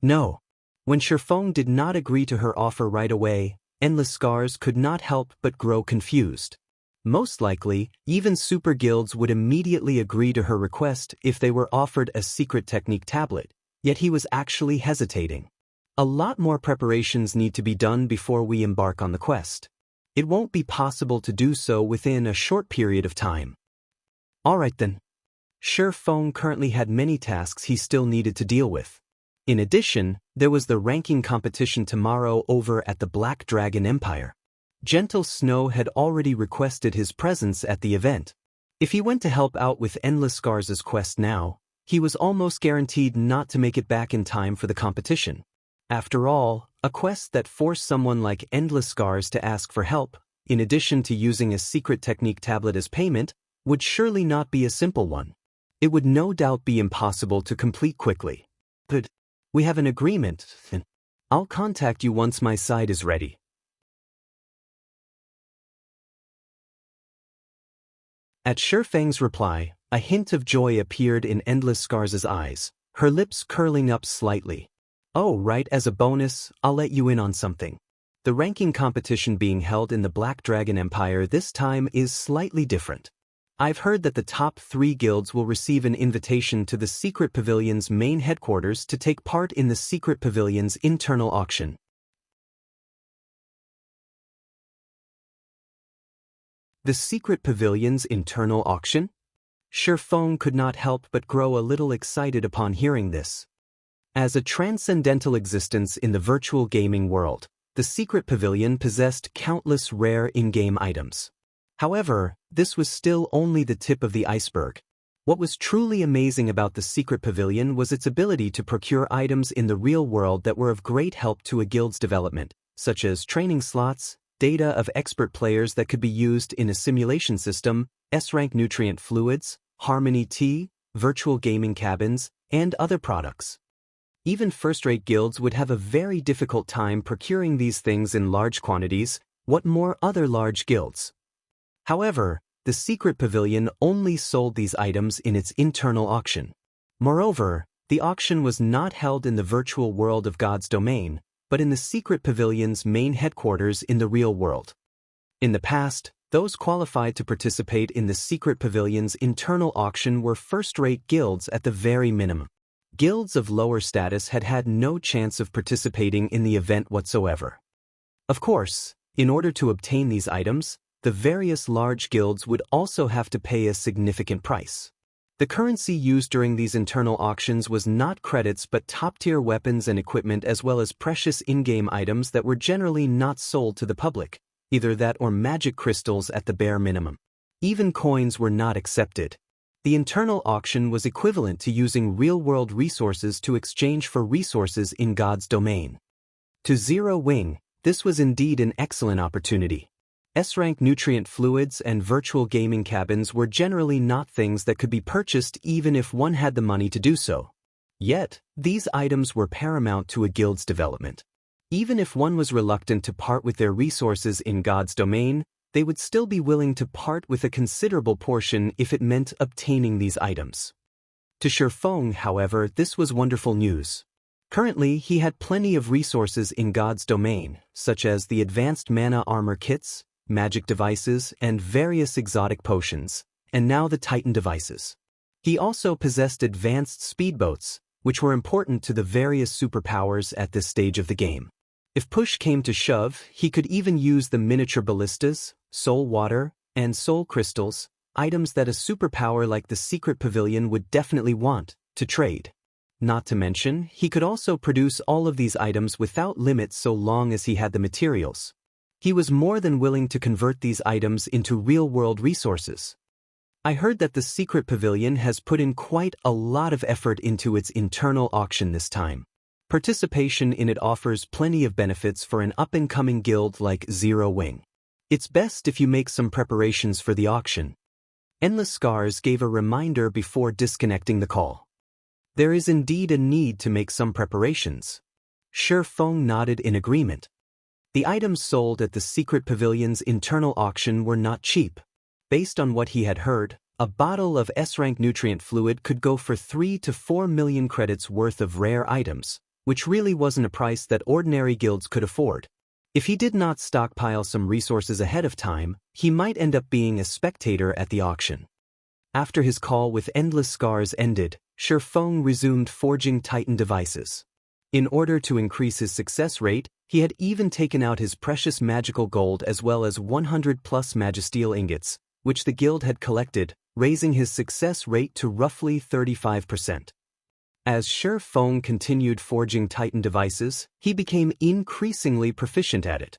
No. When Shi Feng did not agree to her offer right away, Endless Scars could not help but grow confused. Most likely, even super guilds would immediately agree to her request if they were offered a secret technique tablet, yet he was actually hesitating. A lot more preparations need to be done before we embark on the quest. It won't be possible to do so within a short period of time. Alright then. Shi Feng currently had many tasks he still needed to deal with. In addition, there was the ranking competition tomorrow over at the Black Dragon Empire. Gentle Snow had already requested his presence at the event. If he went to help out with Endless Scars' quest now, he was almost guaranteed not to make it back in time for the competition. After all, a quest that forced someone like Endless Scars to ask for help, in addition to using a secret technique tablet as payment, would surely not be a simple one. It would no doubt be impossible to complete quickly. But we have an agreement, and I'll contact you once my side is ready. At Shi Feng's reply, a hint of joy appeared in Endless Scars' eyes, her lips curling up slightly. Oh, right, as a bonus, I'll let you in on something. The ranking competition being held in the Black Dragon Empire this time is slightly different. I've heard that the top 3 guilds will receive an invitation to the Secret Pavilion's main headquarters to take part in the Secret Pavilion's internal auction. The Secret Pavilion's internal auction? Shi Feng could not help but grow a little excited upon hearing this. As a transcendental existence in the virtual gaming world, the Secret Pavilion possessed countless rare in-game items. However, this was still only the tip of the iceberg. What was truly amazing about the Secret Pavilion was its ability to procure items in the real world that were of great help to a guild's development, such as training slots, data of expert players that could be used in a simulation system, S-rank nutrient fluids, Harmony tea, virtual gaming cabins, and other products. Even first-rate guilds would have a very difficult time procuring these things in large quantities, what more other large guilds. However, the Secret Pavilion only sold these items in its internal auction. Moreover, the auction was not held in the virtual world of God's domain, but in the Secret Pavilion's main headquarters in the real world. In the past, those qualified to participate in the Secret Pavilion's internal auction were first-rate guilds at the very minimum. Guilds of lower status had had no chance of participating in the event whatsoever. Of course, in order to obtain these items, the various large guilds would also have to pay a significant price. The currency used during these internal auctions was not credits but top-tier weapons and equipment as well as precious in-game items that were generally not sold to the public, either that or magic crystals at the bare minimum. Even coins were not accepted. The internal auction was equivalent to using real-world resources to exchange for resources in God's domain. To Zero Wing, this was indeed an excellent opportunity. S-rank nutrient fluids and virtual gaming cabins were generally not things that could be purchased even if one had the money to do so. Yet, these items were paramount to a guild's development. Even if one was reluctant to part with their resources in God's domain, they would still be willing to part with a considerable portion if it meant obtaining these items. To Shifeng, however, this was wonderful news. Currently, he had plenty of resources in God's domain, such as the advanced mana armor kits, magic devices, and various exotic potions, and now the Titan devices. He also possessed advanced speedboats, which were important to the various superpowers at this stage of the game. If push came to shove, he could even use the miniature ballistas, soul water, and soul crystals, items that a superpower like the Secret Pavilion would definitely want to trade. Not to mention, he could also produce all of these items without limit so long as he had the materials. He was more than willing to convert these items into real-world resources. I heard that the Secret Pavilion has put in quite a lot of effort into its internal auction this time. Participation in it offers plenty of benefits for an up-and-coming guild like Zero Wing. It's best if you make some preparations for the auction. Endless Scars gave a reminder before disconnecting the call. There is indeed a need to make some preparations. Shifeng nodded in agreement. The items sold at the Secret Pavilion's internal auction were not cheap. Based on what he had heard, a bottle of S-rank nutrient fluid could go for 3 to 4 million credits worth of rare items, which really wasn't a price that ordinary guilds could afford. If he did not stockpile some resources ahead of time, he might end up being a spectator at the auction. After his call with Endless Scars ended, Shifeng resumed forging Titan devices. In order to increase his success rate, he had even taken out his precious magical gold as well as 100+ magisteel ingots, which the guild had collected, raising his success rate to roughly 35%. As Shifeng continued forging Titan devices, he became increasingly proficient at it.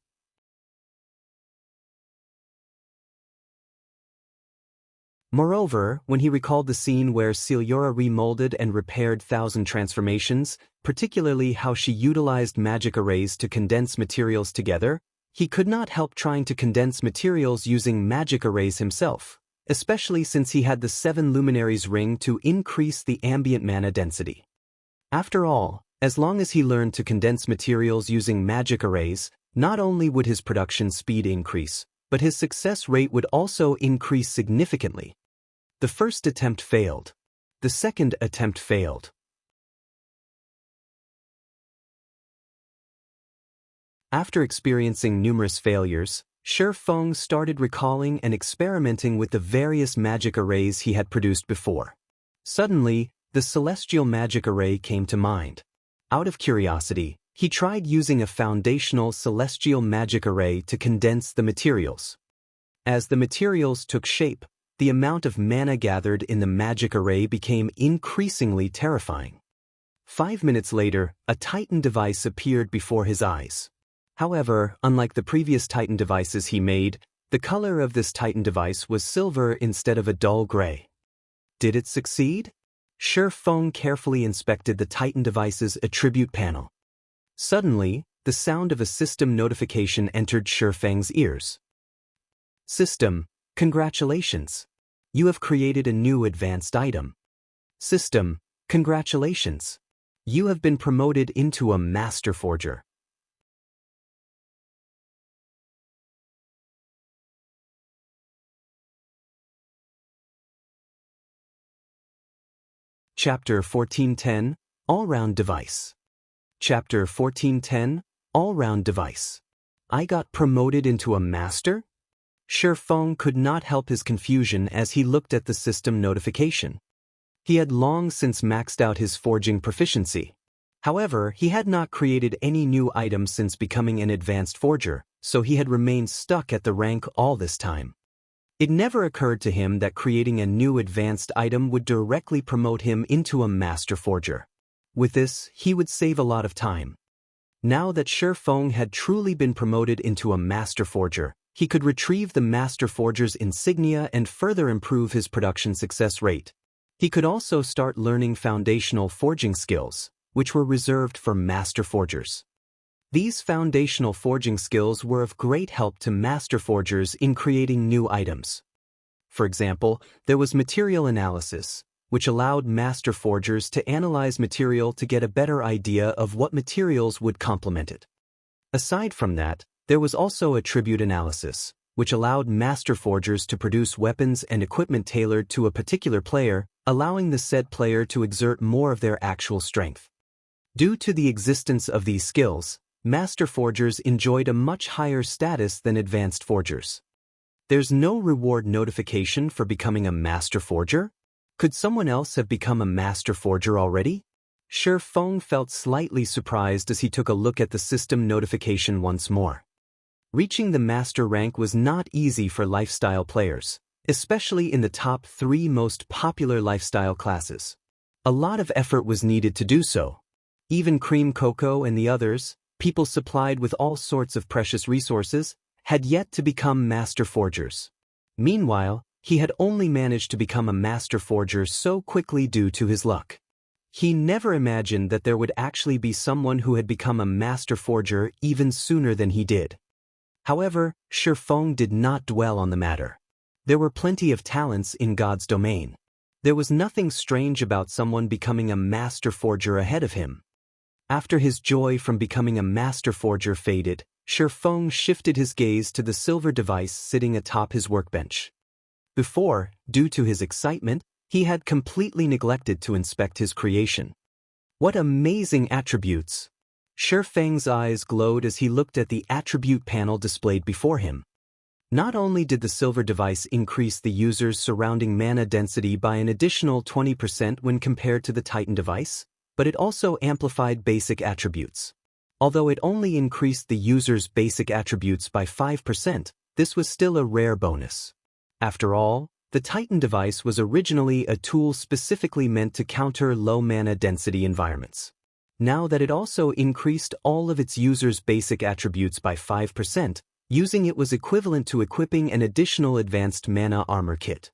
Moreover, when he recalled the scene where Celiora remolded and repaired Thousand Transformations, particularly how she utilized magic arrays to condense materials together, he could not help trying to condense materials using magic arrays himself, especially since he had the 7 Luminaries ring to increase the ambient mana density. After all, as long as he learned to condense materials using magic arrays, not only would his production speed increase, but his success rate would also increase significantly. The first attempt failed. The second attempt failed. After experiencing numerous failures, Shifeng started recalling and experimenting with the various magic arrays he had produced before. Suddenly, the celestial magic array came to mind. Out of curiosity, he tried using a foundational celestial magic array to condense the materials. As the materials took shape, the amount of mana gathered in the magic array became increasingly terrifying. 5 minutes later, a Titan device appeared before his eyes. However, unlike the previous Titan devices he made, the color of this Titan device was silver instead of a dull gray. Did it succeed? Shifeng carefully inspected the Titan device's attribute panel. Suddenly, the sound of a system notification entered Shifeng's ears. System, congratulations. You have created a new advanced item. System, congratulations. You have been promoted into a master forger. Chapter 1410, All-Round Device. Chapter 1410, All-Round Device. I got promoted into a master? Shifeng could not help his confusion as he looked at the system notification. He had long since maxed out his forging proficiency. However, he had not created any new items since becoming an advanced forger, so he had remained stuck at the rank all this time. It never occurred to him that creating a new advanced item would directly promote him into a master forger. With this, he would save a lot of time. Now that Shi Feng had truly been promoted into a master forger, he could retrieve the master forger's insignia and further improve his production success rate. He could also start learning foundational forging skills, which were reserved for master forgers. These foundational forging skills were of great help to master forgers in creating new items. For example, there was material analysis, which allowed master forgers to analyze material to get a better idea of what materials would complement it. Aside from that, there was also attribute analysis, which allowed master forgers to produce weapons and equipment tailored to a particular player, allowing the said player to exert more of their actual strength. Due to the existence of these skills, master forgers enjoyed a much higher status than advanced forgers. There's no reward notification for becoming a master forger? Could someone else have become a master forger already? Shi Feng felt slightly surprised as he took a look at the system notification once more. Reaching the master rank was not easy for lifestyle players, especially in the top 3 most popular lifestyle classes. A lot of effort was needed to do so. Even Cream Cocoa and the others, people supplied with all sorts of precious resources, had yet to become master forgers. Meanwhile, he had only managed to become a master forger so quickly due to his luck. He never imagined that there would actually be someone who had become a master forger even sooner than he did. However, Shi Feng did not dwell on the matter. There were plenty of talents in God's domain. There was nothing strange about someone becoming a master forger ahead of him. After his joy from becoming a master forger faded, Shi Feng shifted his gaze to the silver device sitting atop his workbench. Before, due to his excitement, he had completely neglected to inspect his creation. What amazing attributes! Shi Feng's eyes glowed as he looked at the attribute panel displayed before him. Not only did the silver device increase the user's surrounding mana density by an additional 20% when compared to the Titan device, but it also amplified basic attributes. Although it only increased the user's basic attributes by 5%, this was still a rare bonus. After all, the Titan device was originally a tool specifically meant to counter low mana density environments. Now that it also increased all of its users' basic attributes by 5%, using it was equivalent to equipping an additional advanced mana armor kit.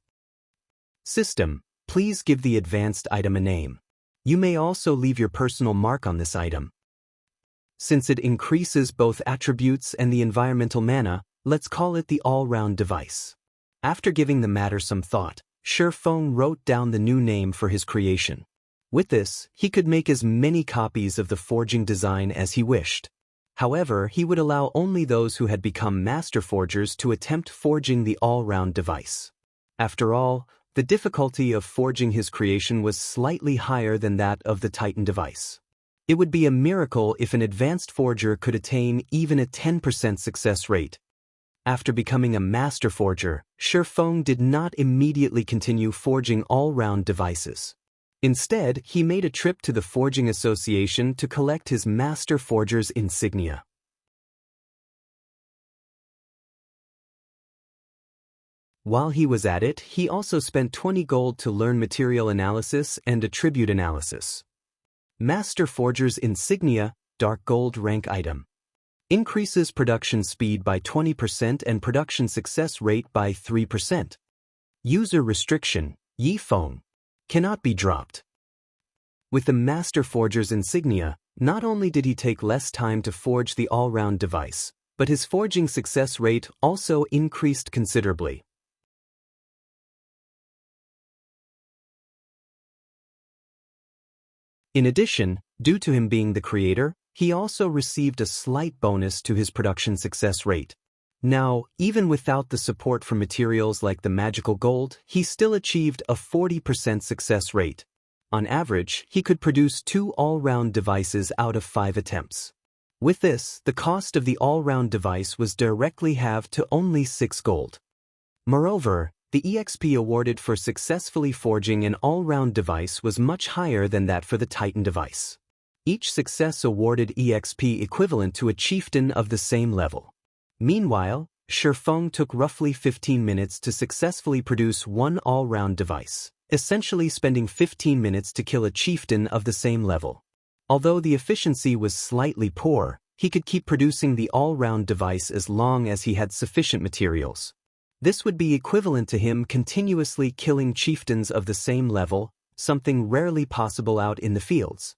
System, please give the advanced item a name. You may also leave your personal mark on this item. Since it increases both attributes and the environmental mana, let's call it the all-round device. After giving the matter some thought, Shi Feng wrote down the new name for his creation. With this, he could make as many copies of the forging design as he wished. However, he would allow only those who had become master forgers to attempt forging the all-round device. After all, the difficulty of forging his creation was slightly higher than that of the Titan device. It would be a miracle if an advanced forger could attain even a 10% success rate. After becoming a master forger, Shi Feng did not immediately continue forging all-round devices. Instead, he made a trip to the Forging Association to collect his master forger's insignia. While he was at it, he also spent 20 gold to learn material analysis and attribute analysis. Master Forger's Insignia, Dark Gold Rank Item. Increases production speed by 20% and production success rate by 3%. User Restriction, Yi Feng. Cannot be dropped. With the Master Forger's Insignia, not only did he take less time to forge the all-round device, but his forging success rate also increased considerably. In addition, due to him being the creator, he also received a slight bonus to his production success rate. Now, even without the support from materials like the magical gold, he still achieved a 40% success rate. On average, he could produce 2 all-round devices out of 5 attempts. With this, the cost of the all-round device was directly halved to only 6 gold. Moreover, the EXP awarded for successfully forging an all-round device was much higher than that for the Titan device. Each success awarded EXP equivalent to a chieftain of the same level. Meanwhile, Shifeng took roughly 15 minutes to successfully produce one all-round device, essentially spending 15 minutes to kill a chieftain of the same level. Although the efficiency was slightly poor, he could keep producing the all-round device as long as he had sufficient materials. This would be equivalent to him continuously killing chieftains of the same level, something rarely possible out in the fields.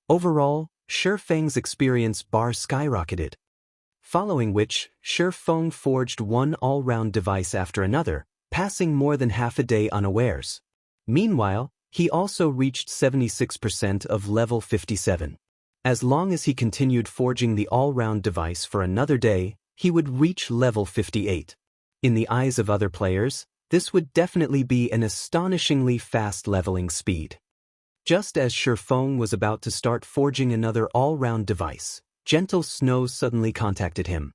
Overall, Shifeng's experience bar skyrocketed. Following which, Shifeng forged one all-round device after another, passing more than half a day unawares. Meanwhile, he also reached 76% of level 57. As long as he continued forging the all-round device for another day, he would reach level 58. In the eyes of other players, this would definitely be an astonishingly fast leveling speed. Just as Shifeng was about to start forging another all-round device, Gentle Snow suddenly contacted him.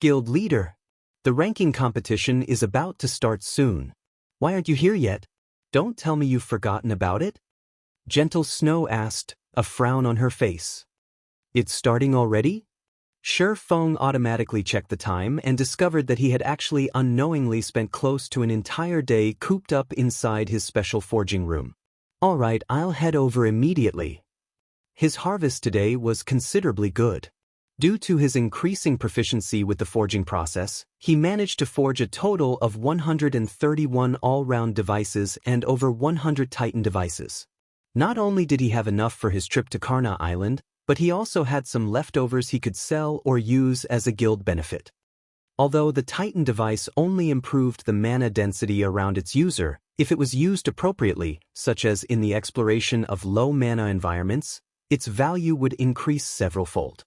Guild leader, the ranking competition is about to start soon. Why aren't you here yet? Don't tell me you've forgotten about it? Gentle Snow asked, a frown on her face. It's starting already? Shifeng automatically checked the time and discovered that he had actually unknowingly spent close to an entire day cooped up inside his special forging room. Alright, I'll head over immediately. His harvest today was considerably good. Due to his increasing proficiency with the forging process, he managed to forge a total of 131 all-round devices and over 100 Titan devices. Not only did he have enough for his trip to Karna Island, but he also had some leftovers he could sell or use as a guild benefit. Although the Titan device only improved the mana density around its user, if it was used appropriately, such as in the exploration of low mana environments, its value would increase several-fold.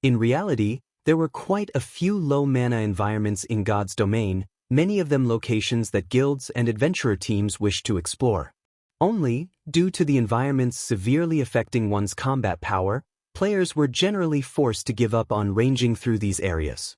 In reality, there were quite a few low mana environments in God's domain, many of them locations that guilds and adventurer teams wished to explore. Only, due to the environments severely affecting one's combat power, players were generally forced to give up on ranging through these areas.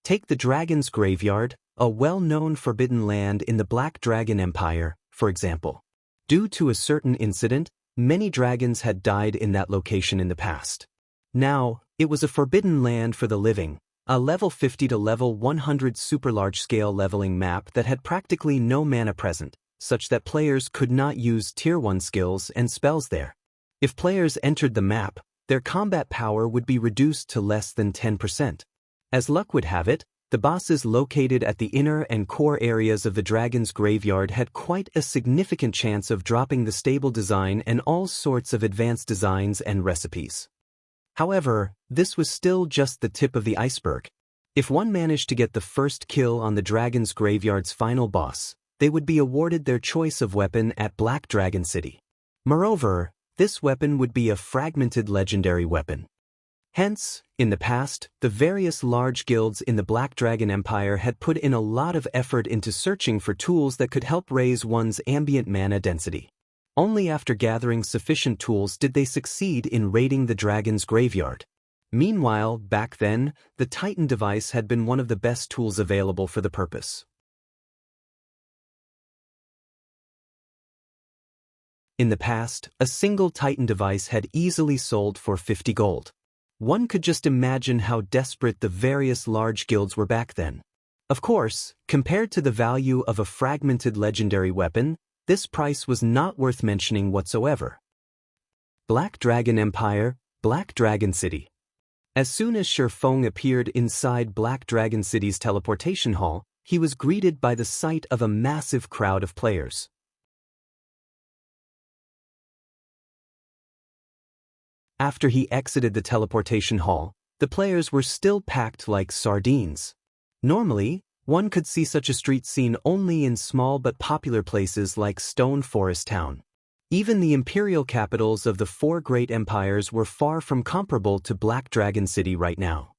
Take the Dragon's Graveyard, a well-known forbidden land in the Black Dragon Empire, for example. Due to a certain incident, many dragons had died in that location in the past. Now, it was a forbidden land for the living, a level 50 to level 100 super large-scale leveling map that had practically no mana present, such that players could not use Tier 1 skills and spells there. If players entered the map, their combat power would be reduced to less than 10%. As luck would have it, the bosses located at the inner and core areas of the Dragon's Graveyard had quite a significant chance of dropping the stable design and all sorts of advanced designs and recipes. However, this was still just the tip of the iceberg. If one managed to get the first kill on the Dragon's Graveyard's final boss, they would be awarded their choice of weapon at Black Dragon City. Moreover, this weapon would be a fragmented legendary weapon. Hence, in the past, the various large guilds in the Black Dragon Empire had put in a lot of effort into searching for tools that could help raise one's ambient mana density. Only after gathering sufficient tools did they succeed in raiding the Dragon's Graveyard. Meanwhile, back then, the Titan device had been one of the best tools available for the purpose. In the past, a single Titan device had easily sold for 50 gold. One could just imagine how desperate the various large guilds were back then. Of course, compared to the value of a fragmented legendary weapon, this price was not worth mentioning whatsoever. Black Dragon Empire, Black Dragon City. As soon as Shifeng appeared inside Black Dragon City's teleportation hall, he was greeted by the sight of a massive crowd of players. After he exited the teleportation hall, the players were still packed like sardines. Normally, one could see such a street scene only in small but popular places like Stone Forest Town. Even the imperial capitals of the four great empires were far from comparable to Black Dragon City right now.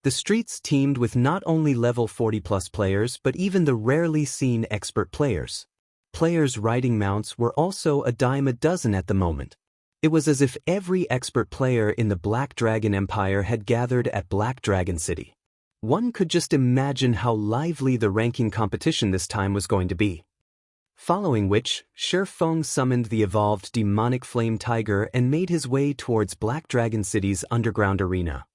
The streets teemed with not only level 40+ players but even the rarely seen expert players. Players riding mounts were also a dime a dozen at the moment. It was as if every expert player in the Black Dragon Empire had gathered at Black Dragon City. One could just imagine how lively the ranking competition this time was going to be. Following which, Shifeng summoned the evolved demonic flame tiger and made his way towards Black Dragon City's underground arena.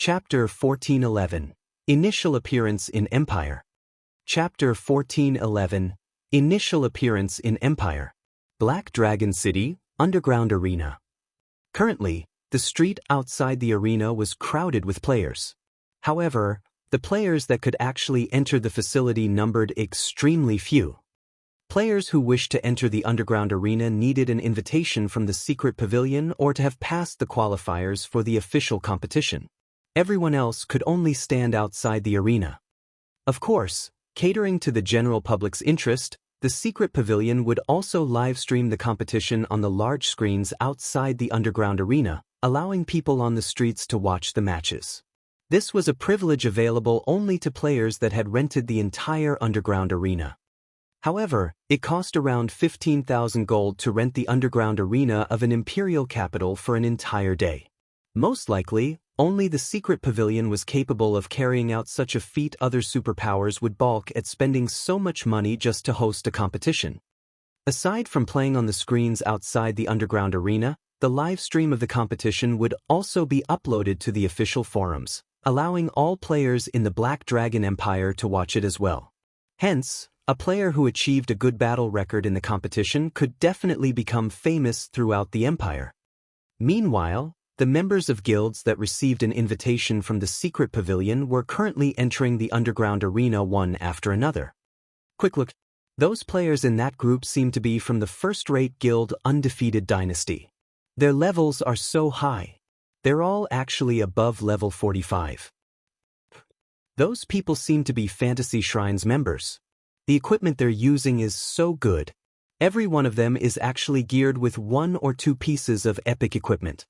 Chapter 1411. Initial Appearance in Empire. Chapter 1411. Initial Appearance in Empire. Black Dragon City, Underground Arena. Currently, the street outside the arena was crowded with players. However, the players that could actually enter the facility numbered extremely few. Players who wished to enter the underground arena needed an invitation from the secret pavilion or to have passed the qualifiers for the official competition. Everyone else could only stand outside the arena. Of course, catering to the general public's interest, the secret pavilion would also live-stream the competition on the large screens outside the underground arena, allowing people on the streets to watch the matches. This was a privilege available only to players that had rented the entire underground arena. However, it cost around 15,000 gold to rent the underground arena of an imperial capital for an entire day. Most likely, only the secret pavilion was capable of carrying out such a feat. Other superpowers would balk at spending so much money just to host a competition. Aside from playing on the screens outside the underground arena, the live stream of the competition would also be uploaded to the official forums, allowing all players in the Black Dragon Empire to watch it as well. Hence, a player who achieved a good battle record in the competition could definitely become famous throughout the empire. Meanwhile, the members of guilds that received an invitation from the secret pavilion were currently entering the underground arena one after another. Quick look. Those players in that group seem to be from the first-rate guild Undefeated Dynasty. Their levels are so high. They're all actually above level 45. Those people seem to be Fantasy Shrines members. The equipment they're using is so good. Every one of them is actually geared with 1 or 2 pieces of epic equipment.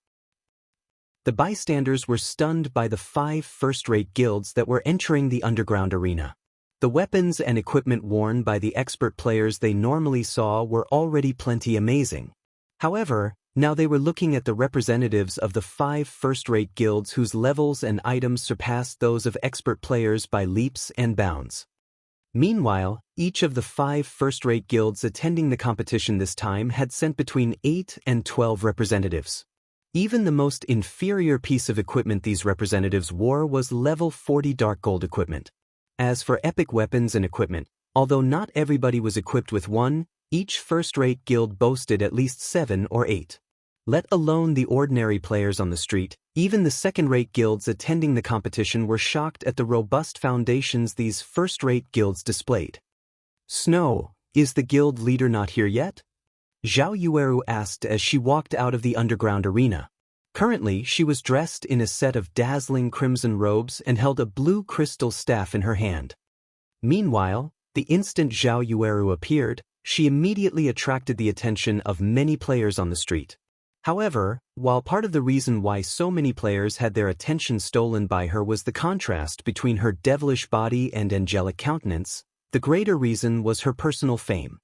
The bystanders were stunned by the 5 first-rate guilds that were entering the underground arena. The weapons and equipment worn by the expert players they normally saw were already plenty amazing. However, now they were looking at the representatives of the 5 first-rate guilds whose levels and items surpassed those of expert players by leaps and bounds. Meanwhile, each of the 5 first-rate guilds attending the competition this time had sent between 8 and 12 representatives. Even the most inferior piece of equipment these representatives wore was level 40 dark gold equipment. As for epic weapons and equipment, although not everybody was equipped with one, each first-rate guild boasted at least 7 or 8. Let alone the ordinary players on the street, even the second-rate guilds attending the competition were shocked at the robust foundations these first-rate guilds displayed. "Snow, is the guild leader not here yet?" Zhao Yueru asked as she walked out of the underground arena. Currently, she was dressed in a set of dazzling crimson robes and held a blue crystal staff in her hand. Meanwhile, the instant Zhao Yueru appeared, she immediately attracted the attention of many players on the street. However, while part of the reason why so many players had their attention stolen by her was the contrast between her devilish body and angelic countenance, the greater reason was her personal fame.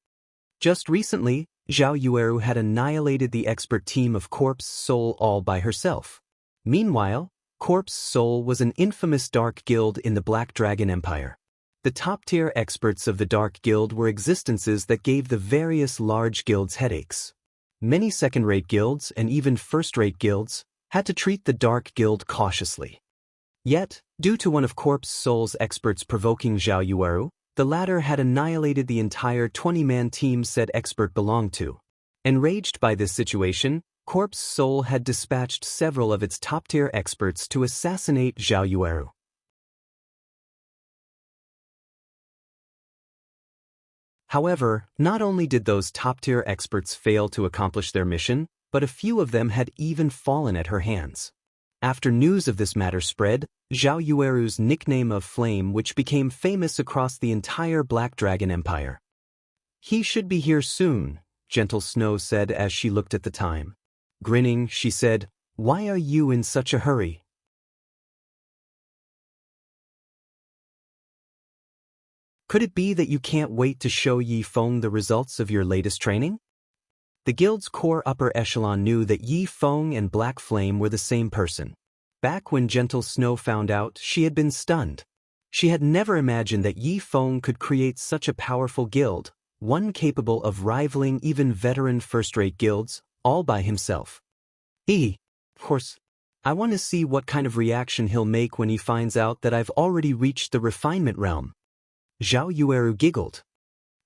Just recently, Zhao Yueru had annihilated the expert team of Corpse Soul all by herself. Meanwhile, Corpse Soul was an infamous dark guild in the Black Dragon Empire. The top-tier experts of the Dark Guild were existences that gave the various large guilds headaches. Many second-rate guilds and even first-rate guilds had to treat the Dark Guild cautiously. Yet, due to one of Corpse Soul's experts provoking Zhao Yueru, the latter had annihilated the entire 20-man team said expert belonged to. Enraged by this situation, Corpse Soul had dispatched several of its top-tier experts to assassinate Zhao Yueru. However, not only did those top-tier experts fail to accomplish their mission, but a few of them had even fallen at her hands. After news of this matter spread, Zhao Yueru's nickname of Flame, which became famous across the entire Black Dragon Empire. "He should be here soon," Gentle Snow said as she looked at the time. Grinning, she said, "Why are you in such a hurry?" "Could it be that you can't wait to show Yi Feng the results of your latest training?" The guild's core upper echelon knew that Yi Feng and Black Flame were the same person. Back when Gentle Snow found out, she had been stunned. She had never imagined that Yi Feng could create such a powerful guild, one capable of rivaling even veteran first-rate guilds, all by himself. Of course, I want to see what kind of reaction he'll make when he finds out that I've already reached the refinement realm. Zhao Yueru giggled.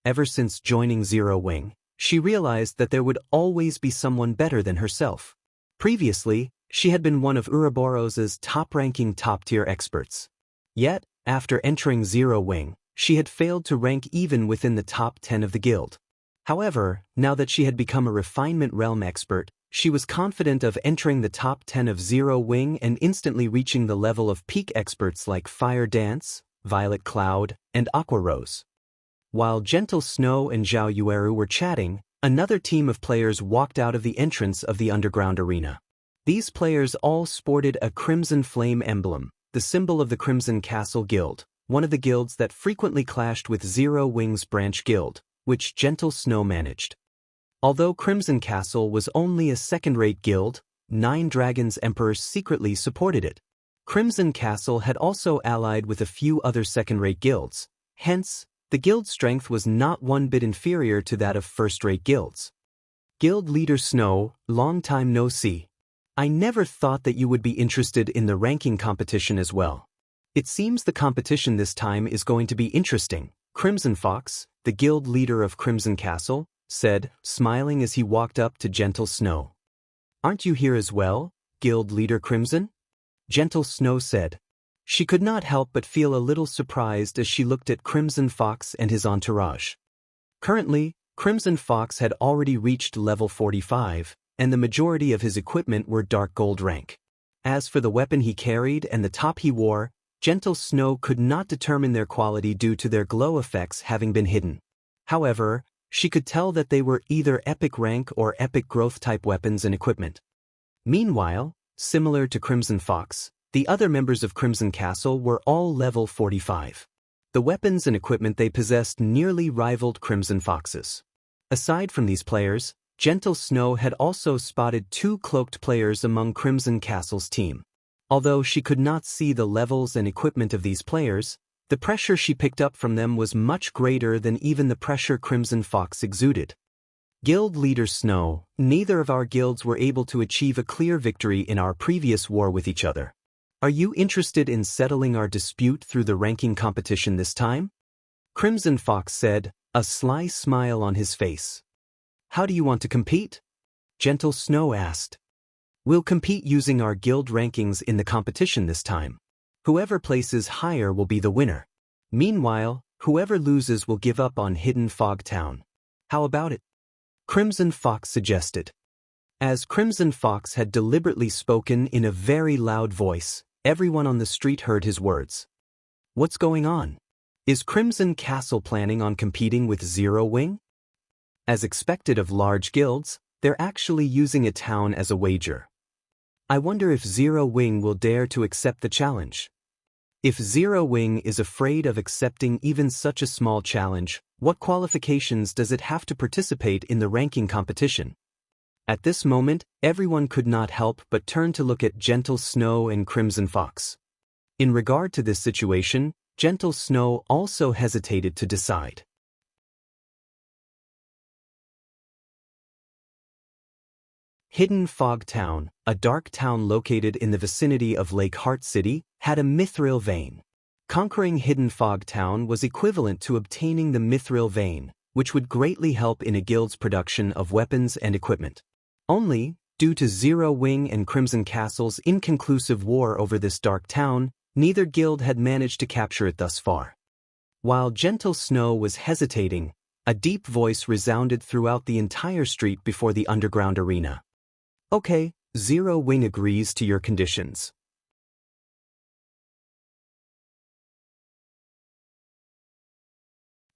Ever since joining Zero Wing, she realized that there would always be someone better than herself. Previously, she had been one of Ouroboros's top-ranking top-tier experts. Yet, after entering Zero Wing, she had failed to rank even within the top 10 of the guild. However, now that she had become a refinement realm expert, she was confident of entering the top 10 of Zero Wing and instantly reaching the level of peak experts like Fire Dance, Violet Cloud, and Aqua Rose. While Gentle Snow and Zhao Yueru were chatting, another team of players walked out of the entrance of the underground arena. These players all sported a Crimson Flame emblem, the symbol of the Crimson Castle Guild, one of the guilds that frequently clashed with Zero Wing's branch guild, which Gentle Snow managed. Although Crimson Castle was only a second-rate guild, 9 Dragons Emperors secretly supported it. Crimson Castle had also allied with a few other second-rate guilds, hence, the guild's strength was not one bit inferior to that of first-rate guilds. Guild Leader Snow, long time no see. I never thought that you would be interested in the ranking competition as well. It seems the competition this time is going to be interesting, Crimson Fox, the guild leader of Crimson Castle, said, smiling as he walked up to Gentle Snow. Aren't you here as well, Guild Leader Crimson? Gentle Snow said. She could not help but feel a little surprised as she looked at Crimson Fox and his entourage. Currently, Crimson Fox had already reached level 45, and the majority of his equipment were dark gold rank. As for the weapon he carried and the top he wore, Gentle Snow could not determine their quality due to their glow effects having been hidden. However, she could tell that they were either epic rank or epic growth type weapons and equipment. Meanwhile, similar to Crimson Fox, the other members of Crimson Castle were all level 45. The weapons and equipment they possessed nearly rivaled Crimson Fox's. Aside from these players, Gentle Snow had also spotted 2 cloaked players among Crimson Castle's team. Although she could not see the levels and equipment of these players, the pressure she picked up from them was much greater than even the pressure Crimson Fox exuded. Guild Leader Snow, neither of our guilds were able to achieve a clear victory in our previous war with each other. Are you interested in settling our dispute through the ranking competition this time? Crimson Fox said, a sly smile on his face. How do you want to compete? Gentle Snow asked. We'll compete using our guild rankings in the competition this time. Whoever places higher will be the winner. Meanwhile, whoever loses will give up on Hidden Fog Town. How about it? Crimson Fox suggested. As Crimson Fox had deliberately spoken in a very loud voice, everyone on the street heard his words. What's going on? Is Crimson Castle planning on competing with Zero Wing? As expected of large guilds, they're actually using a town as a wager. I wonder if Zero Wing will dare to accept the challenge. If Zero Wing is afraid of accepting even such a small challenge, what qualifications does it have to participate in the ranking competition? At this moment, everyone could not help but turn to look at Gentle Snow and Crimson Fox. In regard to this situation, Gentle Snow also hesitated to decide. Hidden Fog Town, a dark town located in the vicinity of Lake Heart City, had a mithril vein. Conquering Hidden Fog Town was equivalent to obtaining the mithril vein, which would greatly help in a guild's production of weapons and equipment. Only, due to Zero Wing and Crimson Castle's inconclusive war over this dark town, neither guild had managed to capture it thus far. While Gentle Snow was hesitating, a deep voice resounded throughout the entire street before the underground arena. Okay, Zero Wing agrees to your conditions.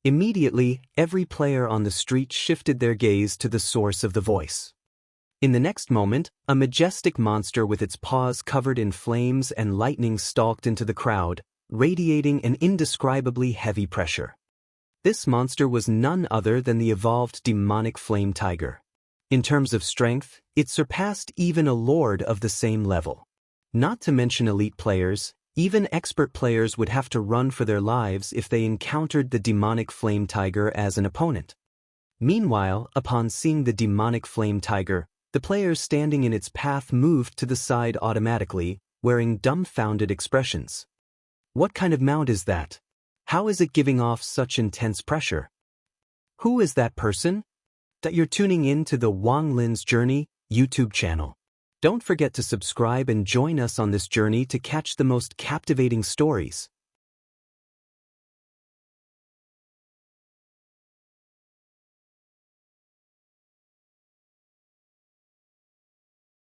Immediately, every player on the street shifted their gaze to the source of the voice. In the next moment, a majestic monster with its paws covered in flames and lightning stalked into the crowd, radiating an indescribably heavy pressure. This monster was none other than the evolved demonic flame tiger. In terms of strength, it surpassed even a lord of the same level. Not to mention elite players, even expert players would have to run for their lives if they encountered the demonic flame tiger as an opponent. Meanwhile, upon seeing the demonic flame tiger, The players standing in its path moved to the side automatically, wearing dumbfounded expressions. What kind of mount is that? How is it giving off such intense pressure? Who is that person? That you're tuning in to the Wang Lin's Journey YouTube channel. Don't forget to subscribe and join us on this journey to catch the most captivating stories.